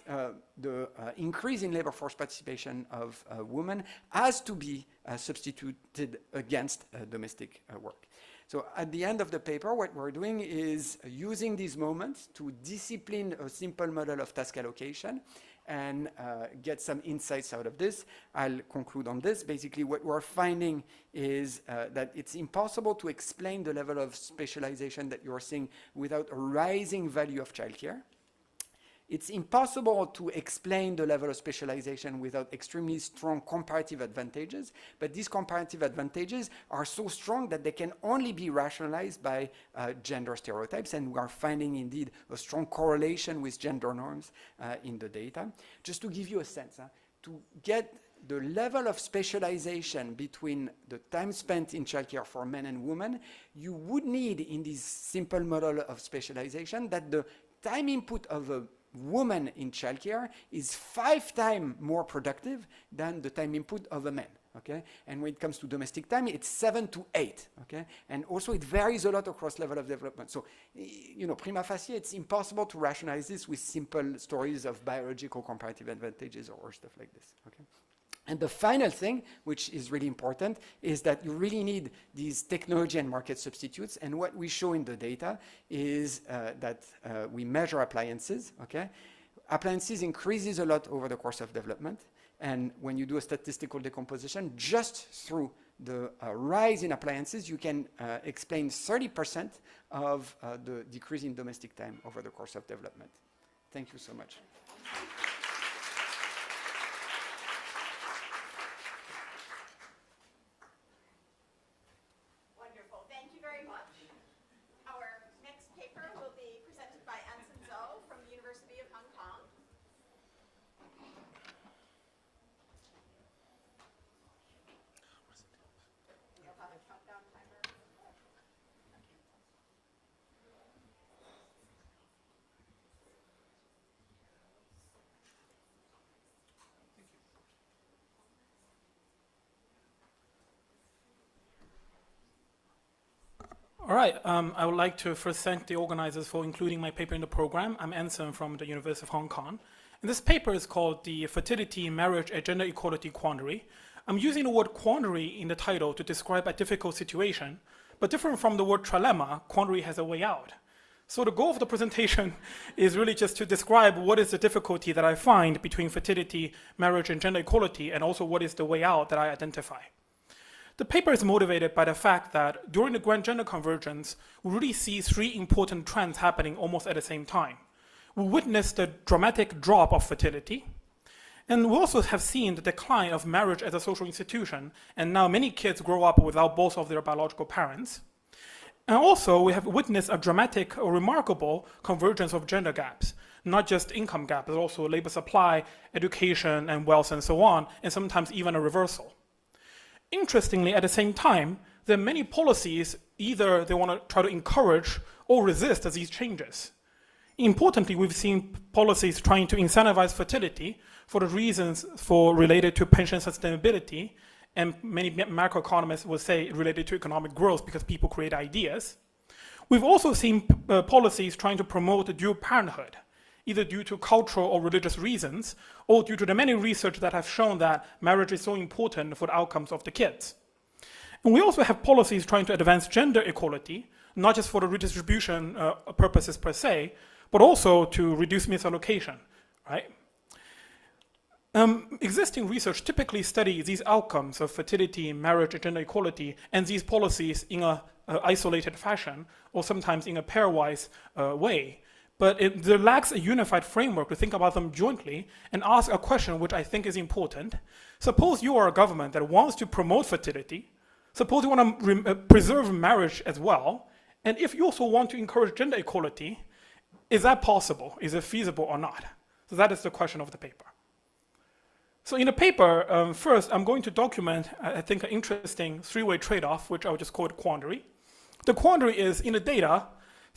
the increase in labor force participation of women has to be substituted against domestic work. So at the end of the paper, what we're doing is using these moments to discipline a simple model of task allocation and get some insights out of this. I'll conclude on this. Basically, what we're finding is that it's impossible to explain the level of specialization that you're seeing without a rising value of childcare. It's impossible to explain the level of specialization without extremely strong comparative advantages, but these comparative advantages are so strong that they can only be rationalized by gender stereotypes, and we are finding indeed a strong correlation with gender norms in the data. Just to give you a sense, to get the level of specialization between the time spent in childcare for men and women, you would need in this simple model of specialization that the time input of a woman in childcare is 5 times more productive than the time input of a man, okay? And when it comes to domestic time, it's 7 to 8, okay? And also it varies a lot across level of development. So, you know, prima facie, it's impossible to rationalize this with simple stories of biological comparative advantages or stuff like this, okay? And the final thing, which is really important, is that you really need these technology and market substitutes. And what we show in the data is that we measure appliances, okay? Appliances increases a lot over the course of development. And when you do a statistical decomposition, just through the rise in appliances, you can explain 30% of the decrease in domestic time over the course of development. Thank you so much. All right, I would like to first thank the organizers for including my paper in the program. I'm Anson from the University of Hong Kong. And this paper is called The Fertility, Marriage, and Gender Equality Quandary. I'm using the word quandary in the title to describe a difficult situation, but different from the word trilemma, quandary has a way out. So the goal of the presentation is really just to describe what is the difficulty that I find between fertility, marriage, and gender equality, and also what is the way out that I identify. The paper is motivated by the fact that during the grand gender convergence, we really see 3 important trends happening almost at the same time. We witness the dramatic drop of fertility, and we also have seen the decline of marriage as a social institution, and now many kids grow up without both of their biological parents. And also, we have witnessed a dramatic or remarkable convergence of gender gaps, not just income gap, but also labor supply, education, and wealth, and so on, and sometimes even a reversal. Interestingly, at the same time, there are many policies, either they want to try to encourage or resist these changes. Importantly, we've seen policies trying to incentivize fertility for the reasons related to pension sustainability, and many macroeconomists will say related to economic growth because people create ideas. We've also seen policies trying to promote dual parenthood, either due to cultural or religious reasons, or due to the many research that have shown that marriage is so important for the outcomes of the kids. And we also have policies trying to advance gender equality, not just for the redistribution purposes per se, but also to reduce misallocation, right? Existing research typically studies these outcomes of fertility, marriage, and gender equality, and these policies in an isolated fashion, or sometimes in a pairwise way. But there lacks a unified framework to think about them jointly and ask a question which I think is important. Suppose you are a government that wants to promote fertility. Suppose you want to preserve marriage as well. And if you also want to encourage gender equality, is that possible? Is it feasible or not? So that is the question of the paper. So in the paper, first, I'm going to document, I think, an interesting 3-way trade-off, which I will just call it quandary. The quandary is, in the data,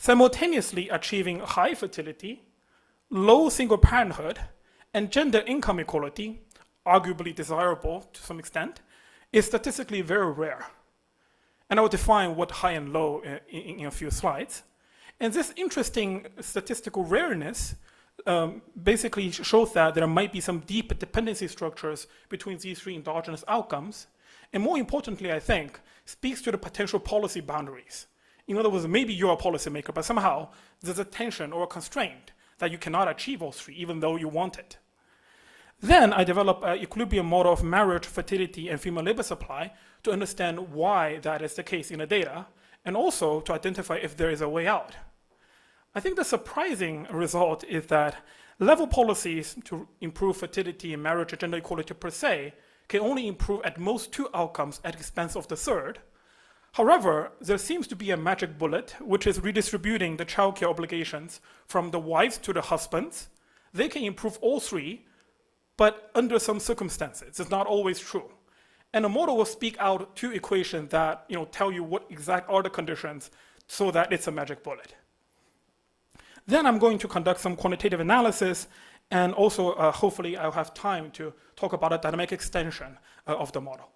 simultaneously achieving high fertility, low single parenthood, and gender income equality, arguably desirable to some extent, is statistically very rare. And I will define what high and low in a few slides. And this interesting statistical rareness basically shows that there might be some deep dependency structures between these three endogenous outcomes. And more importantly, I think, speaks to the potential policy boundaries. In other words, maybe you're a policymaker, but somehow there's a tension or a constraint that you cannot achieve all three, even though you want it. Then I developed an equilibrium model of marriage, fertility, and female labor supply to understand why that is the case in the data, and also to identify if there is a way out. I think the surprising result is that level policies to improve fertility and marriage and gender equality per se can only improve at most two outcomes at the expense of the third. However, there seems to be a magic bullet, which is redistributing the childcare obligations from the wives to the husbands. They can improve all three, but under some circumstances. It's not always true. And the model will speak out two equations that tell you what exact are the conditions so that it's a magic bullet. Then I'm going to conduct some quantitative analysis, and also hopefully I'll have time to talk about a dynamic extension of the model.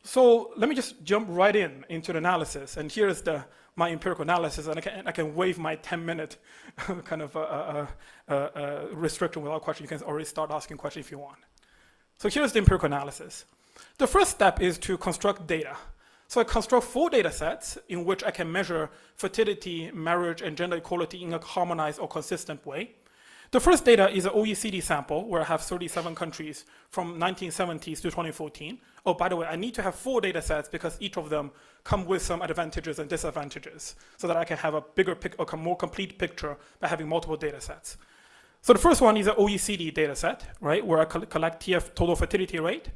So let me just jump right into the analysis, and here's my empirical analysis, and I can waive my 10-minute kind of restriction without question. You can already start asking questions if you want. So here's the empirical analysis. The first step is to construct data. So I construct 4 data sets in which I can measure fertility, marriage, and gender equality in a harmonized or consistent way. The first data is an OECD sample where I have 37 countries from 1970s to 2014. Oh, by the way, I need to have 4 data sets because each of them come with some advantages and disadvantages so that I can have a bigger, a more complete picture by having multiple data sets. So the first one is an OECD data set, right, where I collect TF, total fertility rate,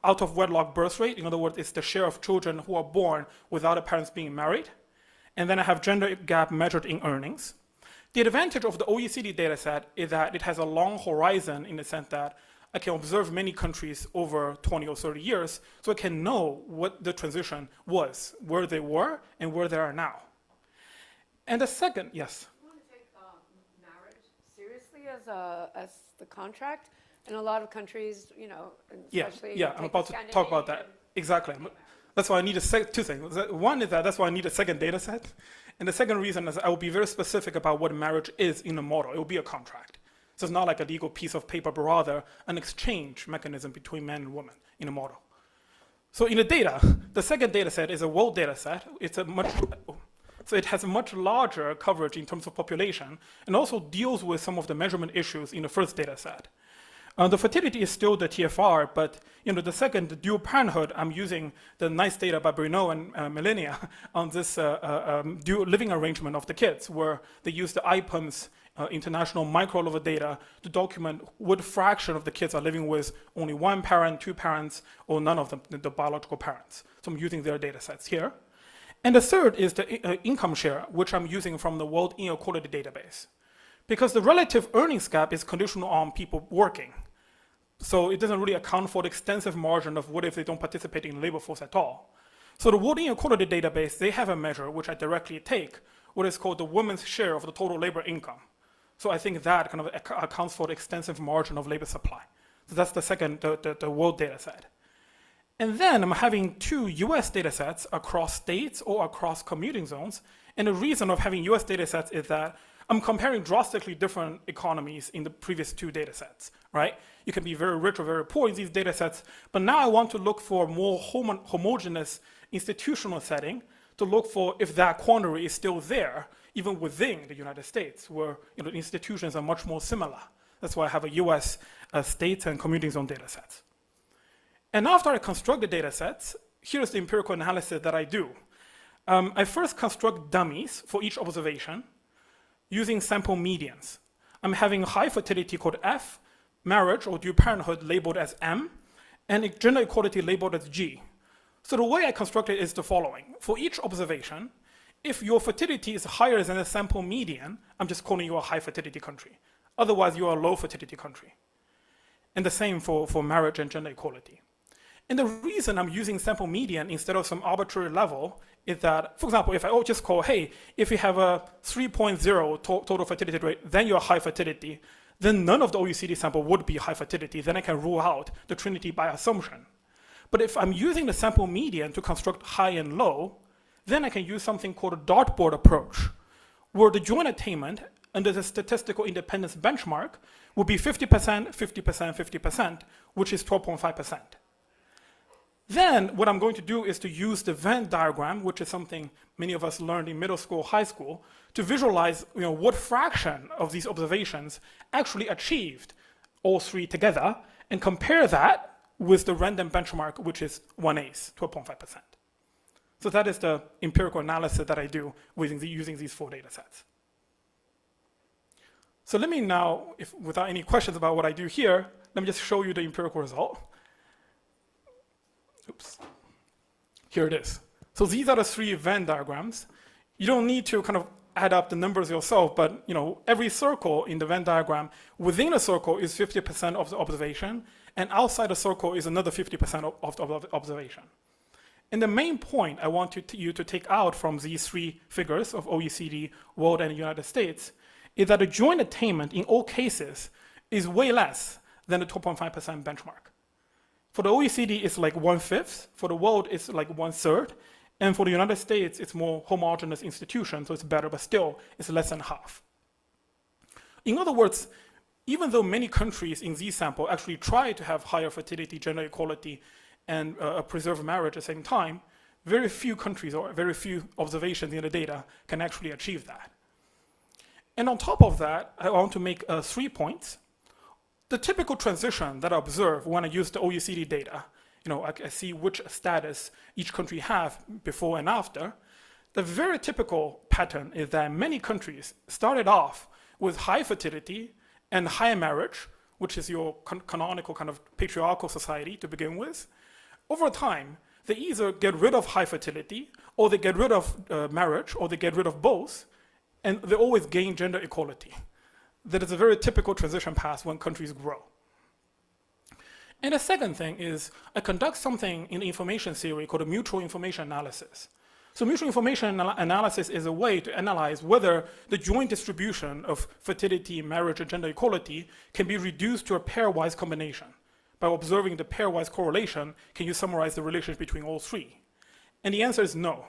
out of wedlock birth rate. In other words, it's the share of children who are born without the parents being married. And then I have gender gap measured in earnings. The advantage of the OECD data set is that it has a long horizon in the sense that I can observe many countries over 20 or 30 years, so I can know what the transition was, where they were, and where they are now. And the second, yes? I want to take marriage seriously as the contract. In a lot of countries, especially I'm about to talk about that. Exactly. That's why I need two things. One is that's why I need a second data set. And the second reason is I will be very specific about what marriage is in the model. It will be a contract. So it's not like a legal piece of paper, but rather an exchange mechanism between men and women in a model. So in the data, the second data set is a world data set. So it has a much larger coverage in terms of population and also deals with some of the measurement issues in the first data set. The fertility is still the TFR, but the second, the dual parenthood, I'm using the nice data by Bruno and Melania on this dual living arrangement of the kids, where they use the IPEMS international micro-level data to document what fraction of the kids are living with only one parent, 2 parents, or none of them, the biological parents. So I'm using their data sets here. And the third is the income share, which I'm using from the World Inequality Database. Because the relative earnings gap is conditional on people working. So it doesn't really account for the extensive margin of what if they don't participate in the labor force at all. So the World Inequality Database, they have a measure which I directly take, what is called the women's share of the total labor income. So I think that kind of accounts for the extensive margin of labor supply. So that's the second, the world data set. And then I'm having 2 US data sets across states or across commuting zones. And the reason of having US data sets is that I'm comparing drastically different economies in the previous 2 data sets, right? You can be very rich or very poor in these data sets, but now I want to look for a more homogeneous institutional setting to look for if that quandary is still there, even within the United States, where the institutions are much more similar. That's why I have a US states and commuting zone data sets. And after I construct the data sets, here's the empirical analysis that I do. I first construct dummies for each observation, using sample medians. I'm having high fertility called F, marriage or dual parenthood labeled as M, and gender equality labeled as G. So the way I construct it is the following. For each observation, if your fertility is higher than the sample median, I'm just calling you a high fertility country. Otherwise, you are a low fertility country. And the same for marriage and gender equality. And the reason I'm using sample median instead of some arbitrary level is that, for example, if I just call, hey, if you have a 3.0 total fertility rate, then you're high fertility, then none of the OECD sample would be high fertility. Then I can rule out the trinity by assumption. But if I'm using the sample median to construct high and low, then I can use something called a dartboard approach, where the joint attainment under the statistical independence benchmark would be 50%, 50%, 50%, which is 12.5%. Then what I'm going to do is to use the Venn diagram, which is something many of us learned in middle school, high school, to visualize what fraction of these observations actually achieved all three together, and compare that with the random benchmark, which is 1/8, 12.5%. So that is the empirical analysis that I do using these 4 data sets. So let me now, without any questions about what I do here, let me just show you the empirical result. Oops. Here it is. So these are the 3 Venn diagrams. You don't need to kind of add up the numbers yourself, but every circle in the Venn diagram, within a circle is 50% of the observation, and outside the circle is another 50% of the observation. And the main point I want you to take out from these 3 figures of OECD, world, and United States is that the joint attainment in all cases is way less than the 12.5% benchmark. For the OECD, it's like 1/5. For the world, it's like 1/3. And for the United States, it's more homogeneous institution, so it's better, but still, it's less than half. In other words, even though many countries in these samples actually try to have higher fertility, gender equality, and preserve marriage at the same time, very few countries or very few observations in the data can actually achieve that. And on top of that, I want to make 3 points. The typical transition that I observe when I use the OECD data, I see which status each country have before and after. The very typical pattern is that many countries started off with high fertility and high marriage, which is your canonical kind of patriarchal society to begin with. Over time, they either get rid of high fertility, or they get rid of marriage, or they get rid of both, and they always gain gender equality. That is a very typical transition path when countries grow. And the second thing is I conduct something in information theory called a mutual information analysis. So mutual information analysis is a way to analyze whether the joint distribution of fertility, marriage, and gender equality can be reduced to a pairwise combination. By observing the pairwise correlation, can you summarize the relationship between all 3? And the answer is no.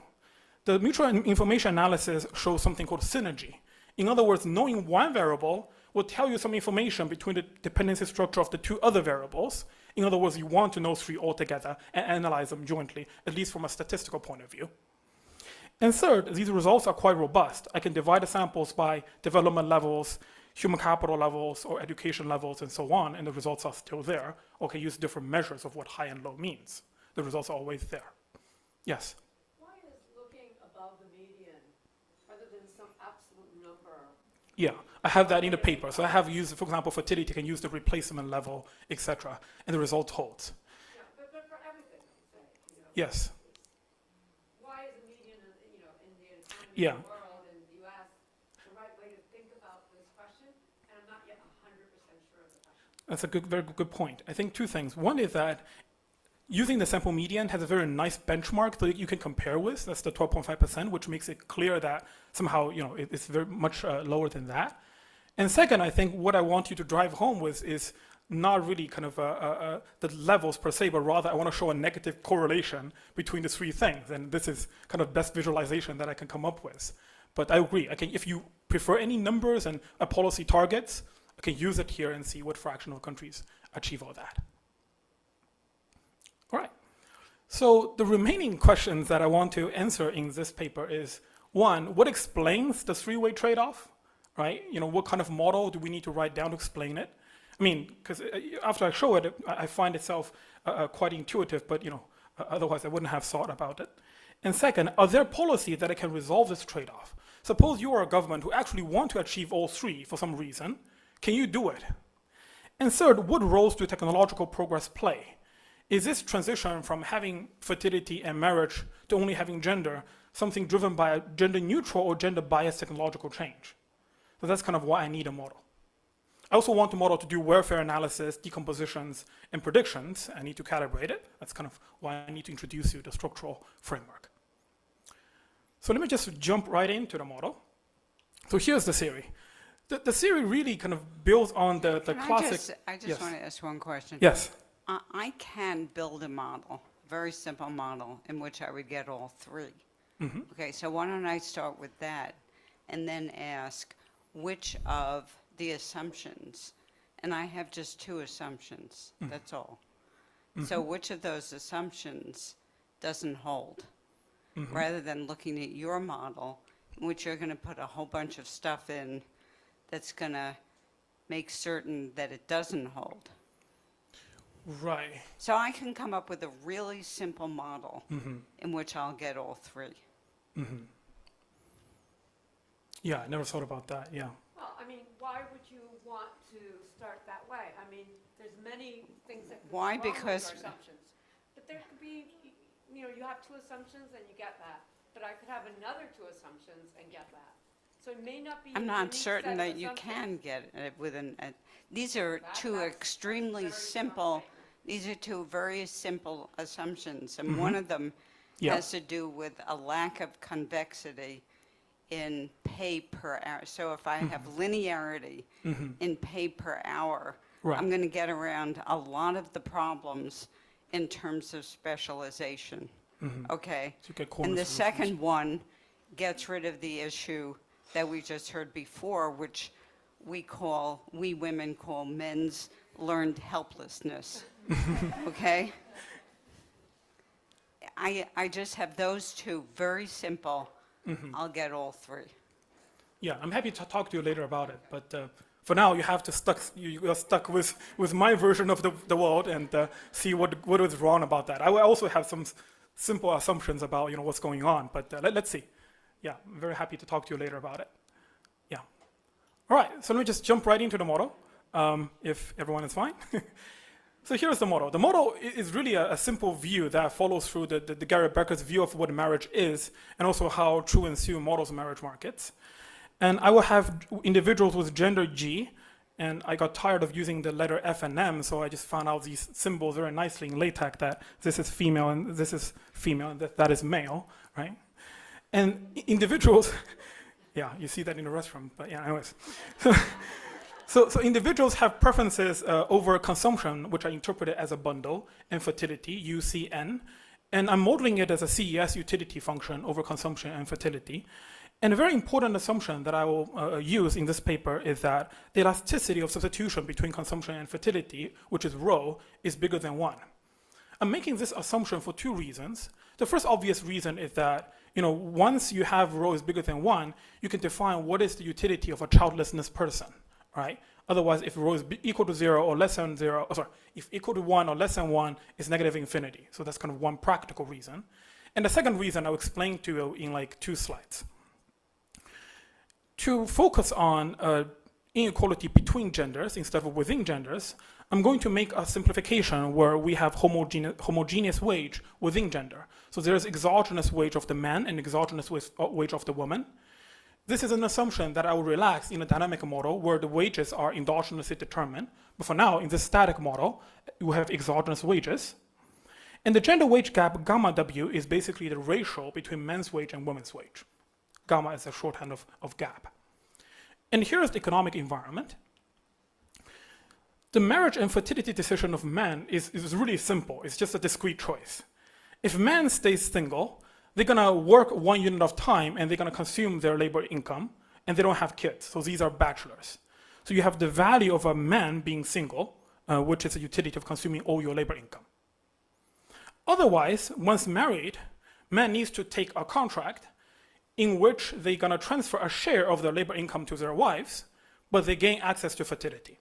The mutual information analysis shows something called synergy. In other words, knowing one variable will tell you some information between the dependency structure of the 2 other variables. In other words, you want to know 3 altogether and analyze them jointly, at least from a statistical point of view. And third, these results are quite robust. I can divide the samples by development levels, human capital levels, or education levels, and so on, and the results are still there, or can use different measures of what high and low means. The results are always there. Yes? Why is looking above the median rather than some absolute number? Yeah, I have that in the paper. So I have used, for example, fertility can use the replacement level, etc., and the result holds. Yeah, but for everything, I'm saying. Yes. Why is the median, in the economy, Yeah. the world, and the U.S. the right way to think about this question? And I'm not yet 100% sure of the question. That's a very good point. I think 2 things. One is that using the sample median has a very nice benchmark that you can compare with. That's the 12.5%, which makes it clear that somehow it's very much lower than that. And second, I think what I want you to drive home with is not really kind of the levels per se, but rather I want to show a negative correlation between the 3 things. And this is kind of best visualization that I can come up with. But I agree. If you prefer any numbers and policy targets, I can use it here and see what fraction of countries achieve all that. All right. So the remaining questions that I want to answer in this paper is, 1, what explains the 3-way trade-off? Right? What kind of model do we need to write down to explain it? I mean, because after I show it, I find itself quite intuitive, but otherwise I wouldn't have thought about it. And second, are there policies that can resolve this trade-off? Suppose you are a government who actually want to achieve all 3 for some reason. Can you do it? And third, what roles do technological progress play? Is this transition from having fertility and marriage to only having gender something driven by a gender-neutral or gender-biased technological change? So that's kind of why I need a model. I also want the model to do welfare analysis, decompositions, and predictions. I need to calibrate it. That's kind of why I need to introduce you to the structural framework. So let me just jump right into the model. So here's the theory. The theory really kind of builds on the classic... I just yes. want to ask one question. Yes. I can build a model, very simple model, in which I would get all three. Okay, so why don't I start with that and then ask which of the assumptions, and I have just two assumptions, that's all. So which of those assumptions doesn't hold? Rather than looking at your model, in which you're going to put a whole bunch of stuff in that's going to make certain that it doesn't hold. Right. So I can come up with a really simple model in which I'll get all three. Yeah, I never thought about that, yeah. Well, I mean, why would you want to start that way? I mean, there's many things that could be Why? wrong with Because- your assumptions. But there could be, you know, you have two assumptions and you get that. But I could have another two assumptions and get that. So it may not be. I'm a not unique certain set that of you assumptions. can get it within, these are two That's extremely very strong simple, statement. these are two very simple assumptions. And one of them Yeah. has to do with a lack of convexity in pay per hour. So if I have linearity in pay per hour, Right. I'm going to get around a lot of the problems in terms of specialization. Okay? So you get corner And the solutions. second one gets rid of the issue that we just heard before, which we women call men's learned helplessness. Okay? I just have those two, very simple. I'll get all three. Yeah, I'm happy to talk to you later about it, but for now you are stuck with my version of the world and see what is wrong about that. I will also have some simple assumptions about what's going on, but let's see. Yeah, I'm very happy to talk to you later about it. Yeah. All right, so let me just jump right into the model, if everyone is fine. So here's the model. The model is really a simple view that follows through the Gary Becker's view of what marriage is, and also how True and Sue models marriage markets. And I will have individuals with gender G, and I got tired of using the letter F and M, so I just found out these symbols very nicely in LaTeX that this is female and this is female and that is male, right? And individuals, yeah, you see that in the restroom, but yeah, anyways. So individuals have preferences over consumption, which I interpreted as a bundle, and fertility, UCN, and I'm modeling it as a CES utility function over consumption and fertility. And a very important assumption that I will use in this paper is that the elasticity of substitution between consumption and fertility, which is rho, is bigger than 1. I'm making this assumption for two reasons. The first obvious reason is that once you have rho is bigger than 1, you can define what is the utility of a childlessness person. Right? Otherwise, if rho is equal to 0 or less than 0, if equal to 1 or less than 1, it's negative infinity. So that's kind of one practical reason. And the second reason I'll explain to you in like 2 slides. To focus on inequality between genders instead of within genders, I'm going to make a simplification where we have homogeneous wage within gender. So there's exogenous wage of the man and exogenous wage of the woman. This is an assumption that I will relax in a dynamic model where the wages are endogenously determined. But for now, in this static model, you have exogenous wages. And the gender wage gap, gamma W, is basically the ratio between men's wage and women's wage. Gamma is a shorthand of gap. And here's the economic environment. The marriage and fertility decision of men is really simple. It's just a discrete choice. If man stays single, they're going to work 1 unit of time and they're going to consume their labor income, and they don't have kids. So these are bachelors. So you have the value of a man being single, which is a utility of consuming all your labor income. Otherwise, once married, man needs to take a contract in which they're going to transfer a share of their labor income to their wives, but they gain access to fertility.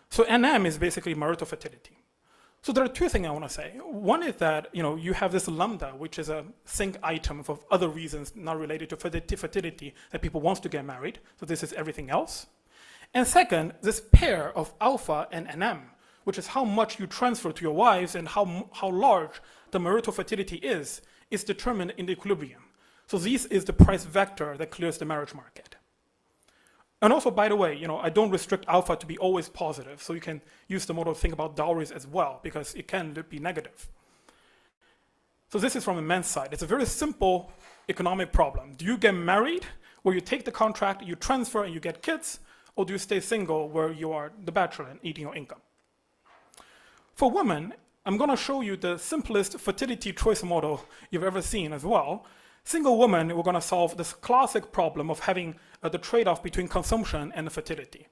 So NM is basically marital fertility. So there are 2 things I want to say. One is that you have this lambda, which is a sync item for other reasons not related to fertility that people want to get married. So this is everything else. And second, this pair of alpha and NM, which is how much you transfer to your wives and how large the marital fertility is determined in the equilibrium. So this is the price vector that clears the marriage market. And also, by the way, I don't restrict alpha to be always positive, so you can use the model to think about dowries as well, because it can be negative. So this is from the men's side. It's a very simple economic problem. Do you get married, where you take the contract, you transfer, and you get kids, or do you stay single, where you are the bachelor and eating your income? For women, I'm going to show you the simplest fertility choice model you've ever seen as well. Single women, we're going to solve this classic problem of having the trade-off between consumption and fertility.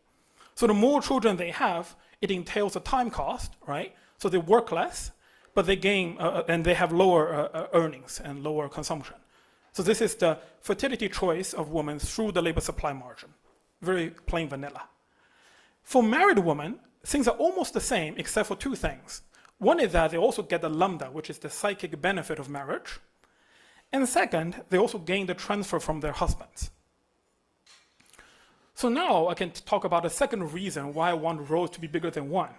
So the more children they have, it entails a time cost, right? So they work less, but they gain, and they have lower earnings and lower consumption. So this is the fertility choice of women through the labor supply margin. Very plain vanilla. For married women, things are almost the same except for two things. One is that they also get the lambda, which is the psychic benefit of marriage. And second, they also gain the transfer from their husbands. So now I can talk about the second reason why I want rows to be bigger than one.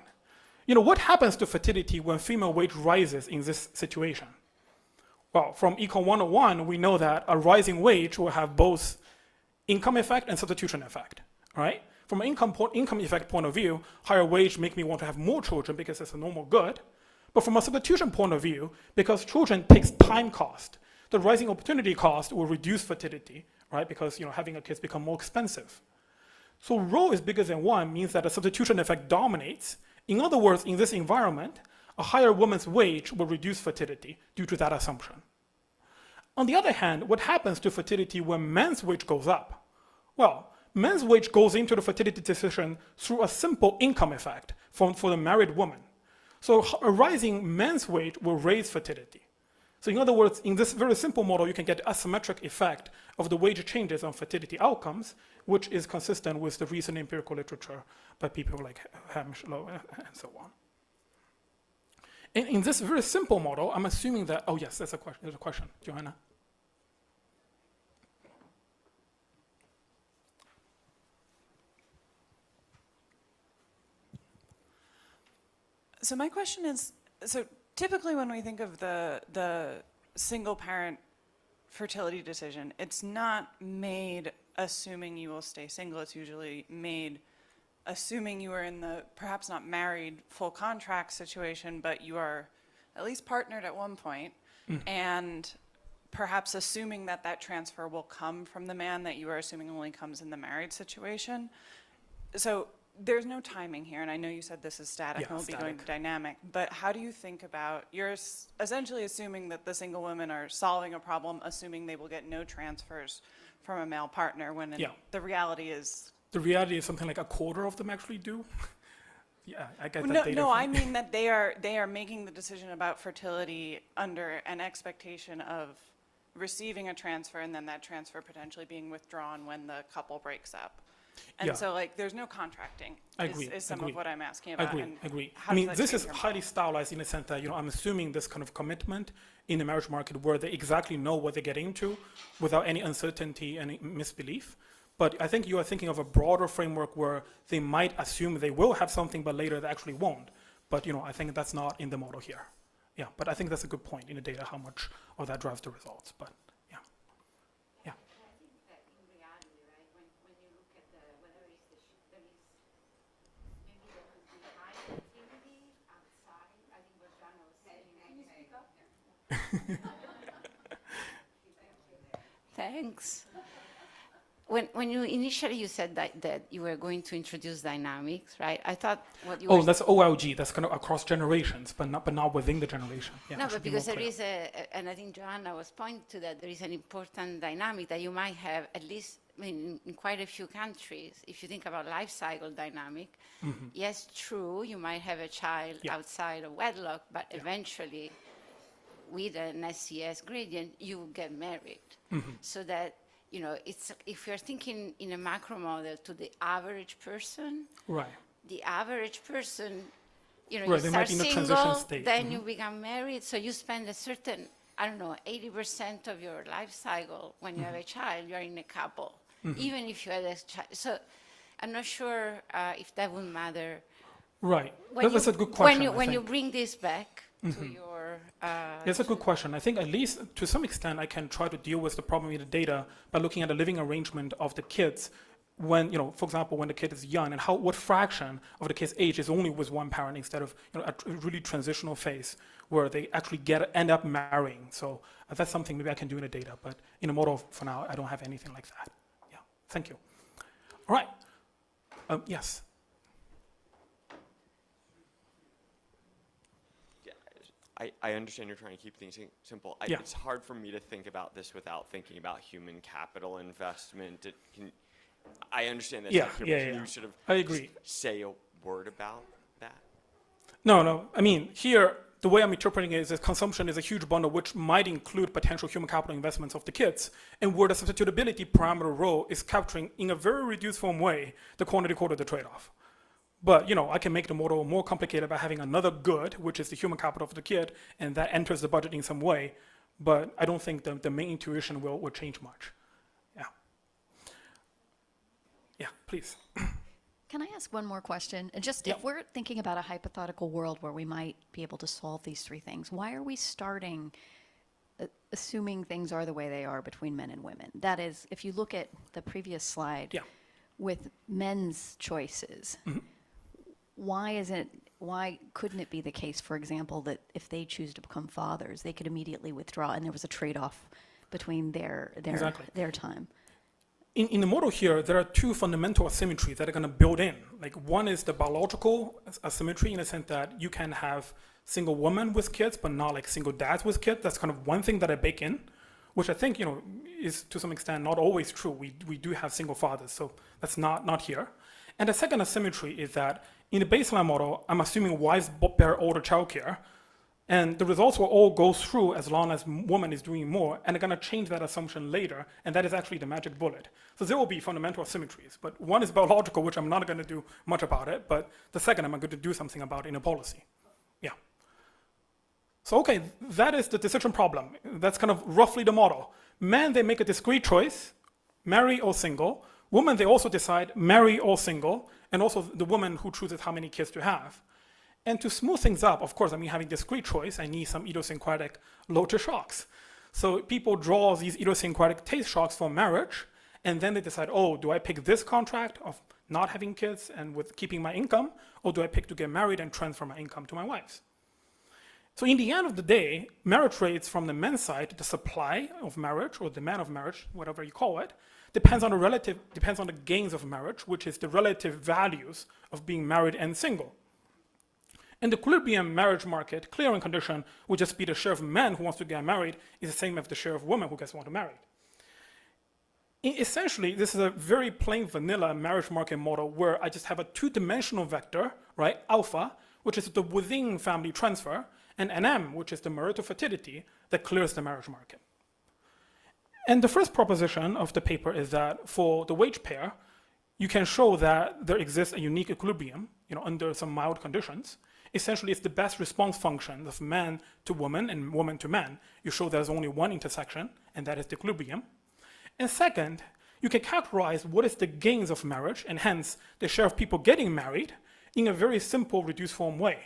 You know, what happens to fertility when female wage rises in this situation? Well, from Econ 101, we know that a rising wage will have both income effect and substitution effect, right? From an income effect point of view, higher wage make me want to have more children because it's a normal good. But from a substitution point of view, because children takes time cost, the rising opportunity cost will reduce fertility, right? Because having a kid become more expensive. So rho is bigger than one means that the substitution effect dominates. In other words, in this environment, a higher woman's wage will reduce fertility due to that assumption. On the other hand, what happens to fertility when men's wage goes up? Well, men's wage goes into the fertility decision through a simple income effect for the married woman. So a rising men's wage will raise fertility. So in other words, in this very simple model, you can get asymmetric effect of the wage changes on fertility outcomes, which is consistent with the recent empirical literature by people like Hamshlow and so on. And in this very simple model, I'm assuming that, oh yes, there's a question, Johanna. So my question is, so typically when we think of the single parent fertility decision, it's not made assuming you will stay single. It's usually made assuming you are in the perhaps not married full contract situation, but you are at least partnered at one point, and perhaps assuming that that transfer will come from the man that you are assuming only comes in the married situation. So there's no timing here, and I know you said this is static and will be going dynamic, but how do you think about, you're essentially assuming that the single women are solving a problem, assuming they will get no transfers from a male partner, when the reality is... The reality is something like a quarter of them actually do. Yeah, I get that data. No, I mean that they are making the decision about fertility under an expectation of receiving a transfer and then that transfer potentially being withdrawn when the couple breaks up. And so, like, there's no contracting. Is some of what I'm asking about. Agree. I mean, this is highly stylized in the sense that, I'm assuming this kind of commitment in the marriage market where they exactly know what they get into without any uncertainty and misbelief. But I think you are thinking of a broader framework where they might assume they will have something, but later they actually won't. But, I think that's not in the model here. Yeah, but I think that's a good point in the data, how much of that drives the results. But Thanks. When you initially you said that you were going to introduce dynamics, right? I thought what you were... Oh, that's OLG. That's kind of across generations, but not within the generation. Yeah, no, but because there is and I think Joanna was pointing to that, there is an important dynamic that you might have at least in quite a few countries. If you think about life cycle dynamic, yes, true, you might have a child outside of wedlock, but eventually with an SES gradient, you get married. So that, it's, if you're thinking in a macro model to the average person, the average person, you start single, then you become married, so you spend a certain, 80% of your life cycle when you have a child, you're in a couple, even if you had a child. So I'm not sure if that would matter. Right. That's a good question. When you bring this back to your... That's a good question. I think at least to some extent I can try to deal with the problem in the data by looking at the living arrangement of the kids when, for example, when the kid is young and what fraction of the kid's age is only with one parent instead of a really transitional phase where they actually end up marrying. So that's something maybe I can do in the data, but in a model for now, I don't have anything like that. Yeah, thank you. All right. Yes. I understand you're trying to keep things simple. Yeah. It's hard for me to think about this without thinking about human capital investment. I understand that's not here, but can you sort of I agree. say a word about that? No. I mean, here, the way I'm interpreting it is that consumption is a huge bundle which might include potential human capital investments of the kids, and where the substitutability parameter rho is capturing in a very reduced form way the quantity quota the trade-off. But, I can make the model more complicated by having another good, which is the human capital of the kid, and that enters the budget in some way. But I don't think the main intuition will change much. Yeah. Yeah, please. Can I ask one more question? And just if we're thinking about a hypothetical world where we might be able to solve these three things, why are we starting assuming things are the way they are between men and women? That is, if you look at the previous slide with men's choices, why couldn't it be the case, for example, that if they choose to become fathers, they could immediately withdraw and there was a trade-off between their time? In the model here, there are two fundamental asymmetries that are going to build in. Like, one is the biological asymmetry in the sense that you can have single women with kids, but not like single dads with kids. That's kind of one thing that I bake in, which I think, is to some extent not always true. We do have single fathers, so that's not here. And the second asymmetry is that in the baseline model, I'm assuming wives bear all the childcare, and the results will all go through as long as woman is doing more, and they're going to change that assumption later, and that is actually the magic bullet. So there will be fundamental asymmetries, but one is biological, which I'm not going to do much about it, but the second I'm going to do something about in a policy. Yeah. So okay, that is the decision problem. That's kind of roughly the model. Men, they make a discrete choice, marry or single. Women, they also decide marry or single, and also the woman who chooses how many kids to have. And to smooth things up, of course, having discrete choice, I need some idiosyncratic lotus shocks. So people draw these idiosyncratic taste shocks for marriage, and then they decide, do I pick this contract of not having kids and with keeping my income, or do I pick to get married and transfer my income to my wives? So in the end of the day, marriage rates from the men's side, the supply of marriage or demand of marriage, whatever you call it, depends on the gains of marriage, which is the relative values of being married and single. In the equilibrium marriage market, clearing condition would just be the share of men who wants to get married is the same as the share of women who just want to marry. Essentially, this is a very plain vanilla marriage market model where I just have a two-dimensional vector, right, alpha, which is the within family transfer, and NM, which is the marital fertility that clears the marriage market. And the first proposition of the paper is that for the wage pair, you can show that there exists a unique equilibrium, under some mild conditions. Essentially, it's the best response function of man to woman and woman to man. You show there's only one intersection, and that is the equilibrium. And second, you can characterize what is the gains of marriage, and hence the share of people getting married, in a very simple reduced form way.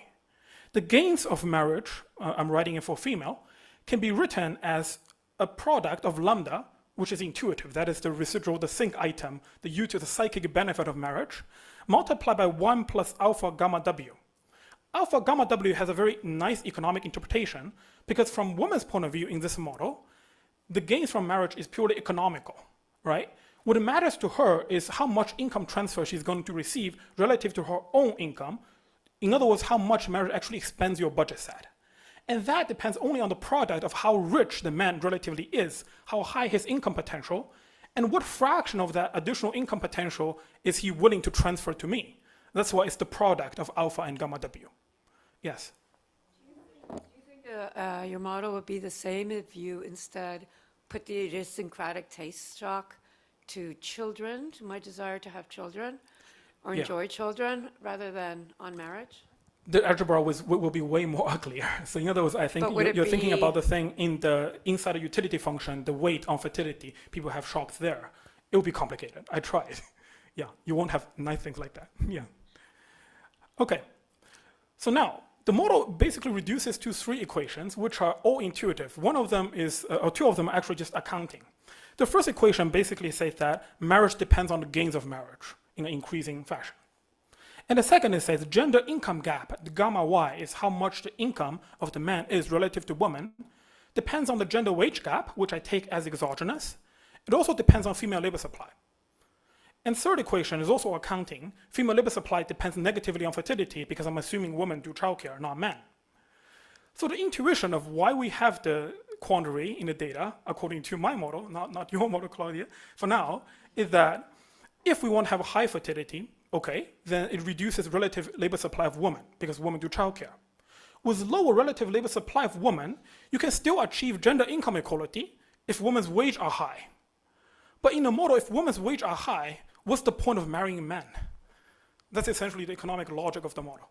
The gains of marriage, I'm writing it for female, can be written as a product of lambda, which is intuitive. That is the residual, the sink item, the U to the psychic benefit of marriage, multiplied by 1 plus alpha gamma W. Alpha gamma W has a very nice economic interpretation because from women's point of view in this model, the gains from marriage is purely economical, right? What matters to her is how much income transfer she's going to receive relative to her own income. In other words, how much marriage actually expands your budget set. And that depends only on the product of how rich the man relatively is, how high his income potential, and what fraction of that additional income potential is he willing to transfer to me. That's why it's the product of alpha and gamma W. Yes? Do you think your model would be the same if you instead put the idiosyncratic taste shock to children, to my desire to have children, or enjoy children, rather than on marriage? The algebra will be way more uglier. So in other words, I think you're thinking about the thing inside a utility function, the weight on fertility. People have shocks there. It will be complicated. I tried. Yeah, you won't have nice things like that. Yeah. Okay. So now, the model basically reduces to three equations, which are all intuitive. One of them is, or two of them are actually just accounting. The first equation basically says that marriage depends on the gains of marriage in an increasing fashion. And the second, it says gender income gap, the gamma Y, is how much the income of the man is relative to woman, depends on the gender wage gap, which I take as exogenous. It also depends on female labor supply. And third equation is also accounting. Female labor supply depends negatively on fertility because I'm assuming women do childcare, not men. So the intuition of why we have the quandary in the data, according to my model, not your model, Claudia, for now, is that if we want to have a high fertility, okay, then it reduces relative labor supply of women because women do childcare. With lower relative labor supply of women, you can still achieve gender income equality if women's wages are high. But in the model, if women's wages are high, what's the point of marrying men? That's essentially the economic logic of the model.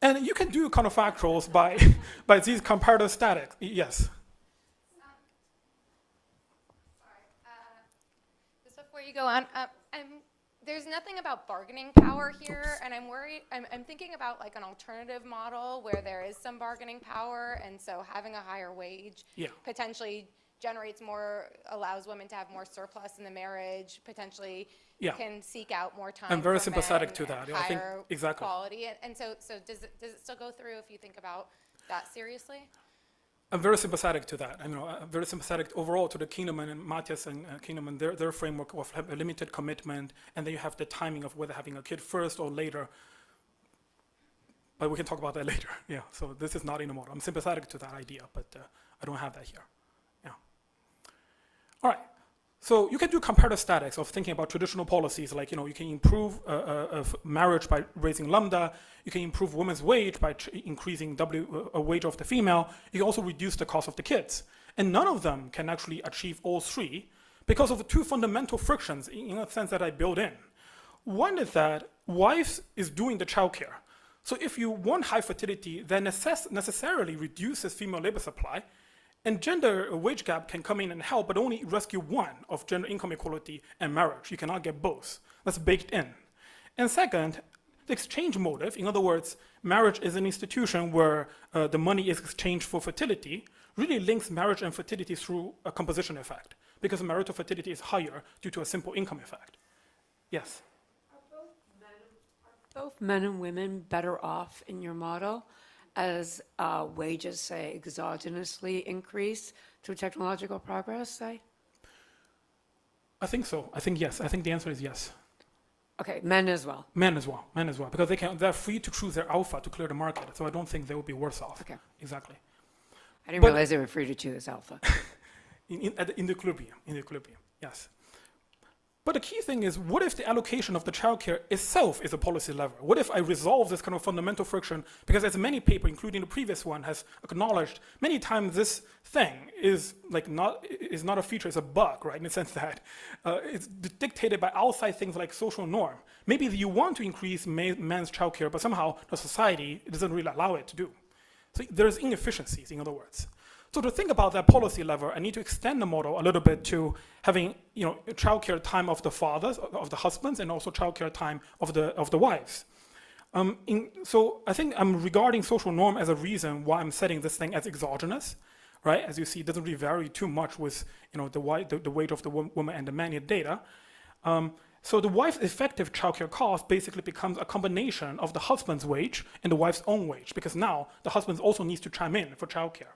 And you can do counterfactuals by these comparative statics. Yes? Just before you go on, there's nothing about bargaining power here, and I'm worried. I'm thinking about like an alternative model where there is some bargaining power, and so having a higher wage potentially generates more, allows women to have more surplus in the marriage, potentially can seek out more time. I'm very for sympathetic men to that. and I think higher exactly. quality, and so does it still go through if you think about that seriously? I'm very sympathetic to that. I'm very sympathetic overall to the Kingdom and Matthias and Kingdom and their framework of a limited commitment, and then you have the timing of whether having a kid first or later. But we can talk about that later. Yeah. So this is not in the model. I'm sympathetic to that idea, but I don't have that here. Yeah. All right. So you can do comparative statics of thinking about traditional policies, like you can improve marriage by raising lambda. You can improve women's wage by increasing wage of the female. You can also reduce the cost of the kids. And none of them can actually achieve all three because of the two fundamental frictions in a sense that I built in. One is that wives is doing the childcare. So if you want high fertility, then necessarily reduces female labor supply. And gender wage gap can come in and help, but only rescue one of gender income equality and marriage. You cannot get both. That's baked in. And second, the exchange motive, in other words, marriage is an institution where the money is exchanged for fertility, really links marriage and fertility through a composition effect, because marital fertility is higher due to a simple income effect. Yes? Are both men and women better off in your model as wages, say, exogenously increase through technological progress, say? I think so. I think yes. I think the answer is yes. Okay, men as well. Men as well, because they're free to choose their alpha to clear the market. So I don't think they will be worse off. Okay. Exactly. I didn't realize they were free to choose alpha. in the equilibrium, yes. But the key thing is, what if the allocation of the childcare itself is a policy lever? What if I resolve this kind of fundamental friction? Because as many papers, including the previous one, has acknowledged, many times this thing is not a feature, it's a bug, right? In the sense that it's dictated by outside things like social norm. Maybe you want to increase men's childcare, but somehow the society doesn't really allow it to do. So there's inefficiencies, in other words. So to think about that policy lever, I need to extend the model a little bit to having, childcare time of the fathers, of the husbands, and also childcare time of the wives. So I think I'm regarding social norm as a reason why I'm setting this thing as exogenous, right? As you see, it doesn't really vary too much with, the weight of the woman and the man in data. So the wife's effective childcare cost basically becomes a combination of the husband's wage and the wife's own wage, because now the husband also needs to chime in for childcare.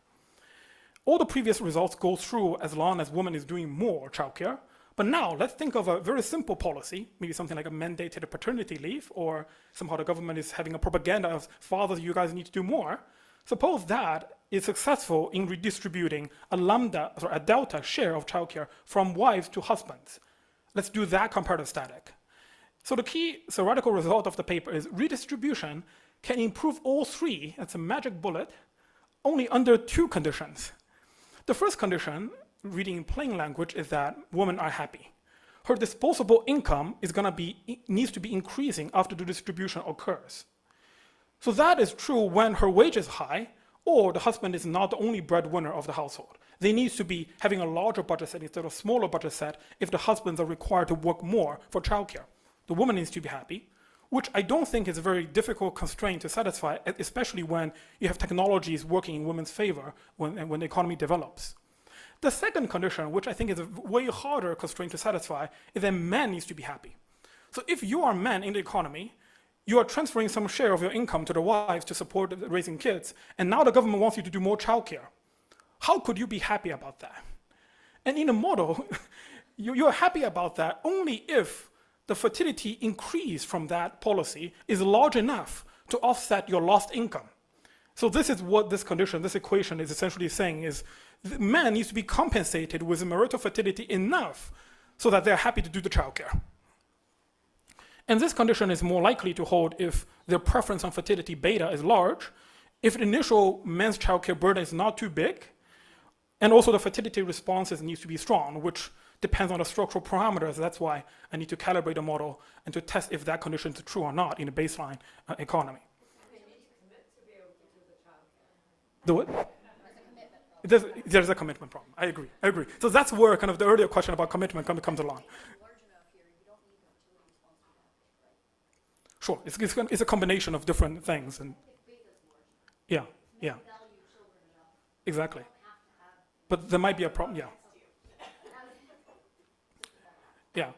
All the previous results go through as long as woman is doing more childcare. But now let's think of a very simple policy, maybe something like a mandated paternity leave, or somehow the government is having a propaganda of fathers, you guys need to do more. Suppose that is successful in redistributing a delta share of childcare from wives to husbands. Let's do that comparative static. So the key theoretical result of the paper is redistribution can improve all three, that's a magic bullet, only under two conditions. The first condition, reading in plain language, is that women are happy. Her disposable income needs to be increasing after the distribution occurs. So that is true when her wage is high, or the husband is not the only breadwinner of the household. They need to be having a larger budget set instead of a smaller budget set if the husbands are required to work more for childcare. The woman needs to be happy, which I don't think is a very difficult constraint to satisfy, especially when you have technologies working in women's favor when the economy develops. The second condition, which I think is a way harder constraint to satisfy, is that men needs to be happy. So if you are men in the economy, you are transferring some share of your income to the wives to support raising kids, and now the government wants you to do more childcare. How could you be happy about that? And in a model, you're happy about that only if the fertility increase from that policy is large enough to offset your lost income. So this is what this condition, this equation is essentially saying is the man needs to be compensated with marital fertility enough so that they're happy to do the childcare. And this condition is more likely to hold if their preference on fertility beta is large, if the initial men's childcare burden is not too big, and also the fertility responses needs to be strong, which depends on the structural parameters. That's why I need to calibrate the model and to test if that condition is true or not in a baseline economy. The what? There's a commitment problem. I agree. So that's where kind of the earlier question about commitment comes along. Sure, it's a combination of different things, and yeah, exactly. But there might be a problem. Yeah.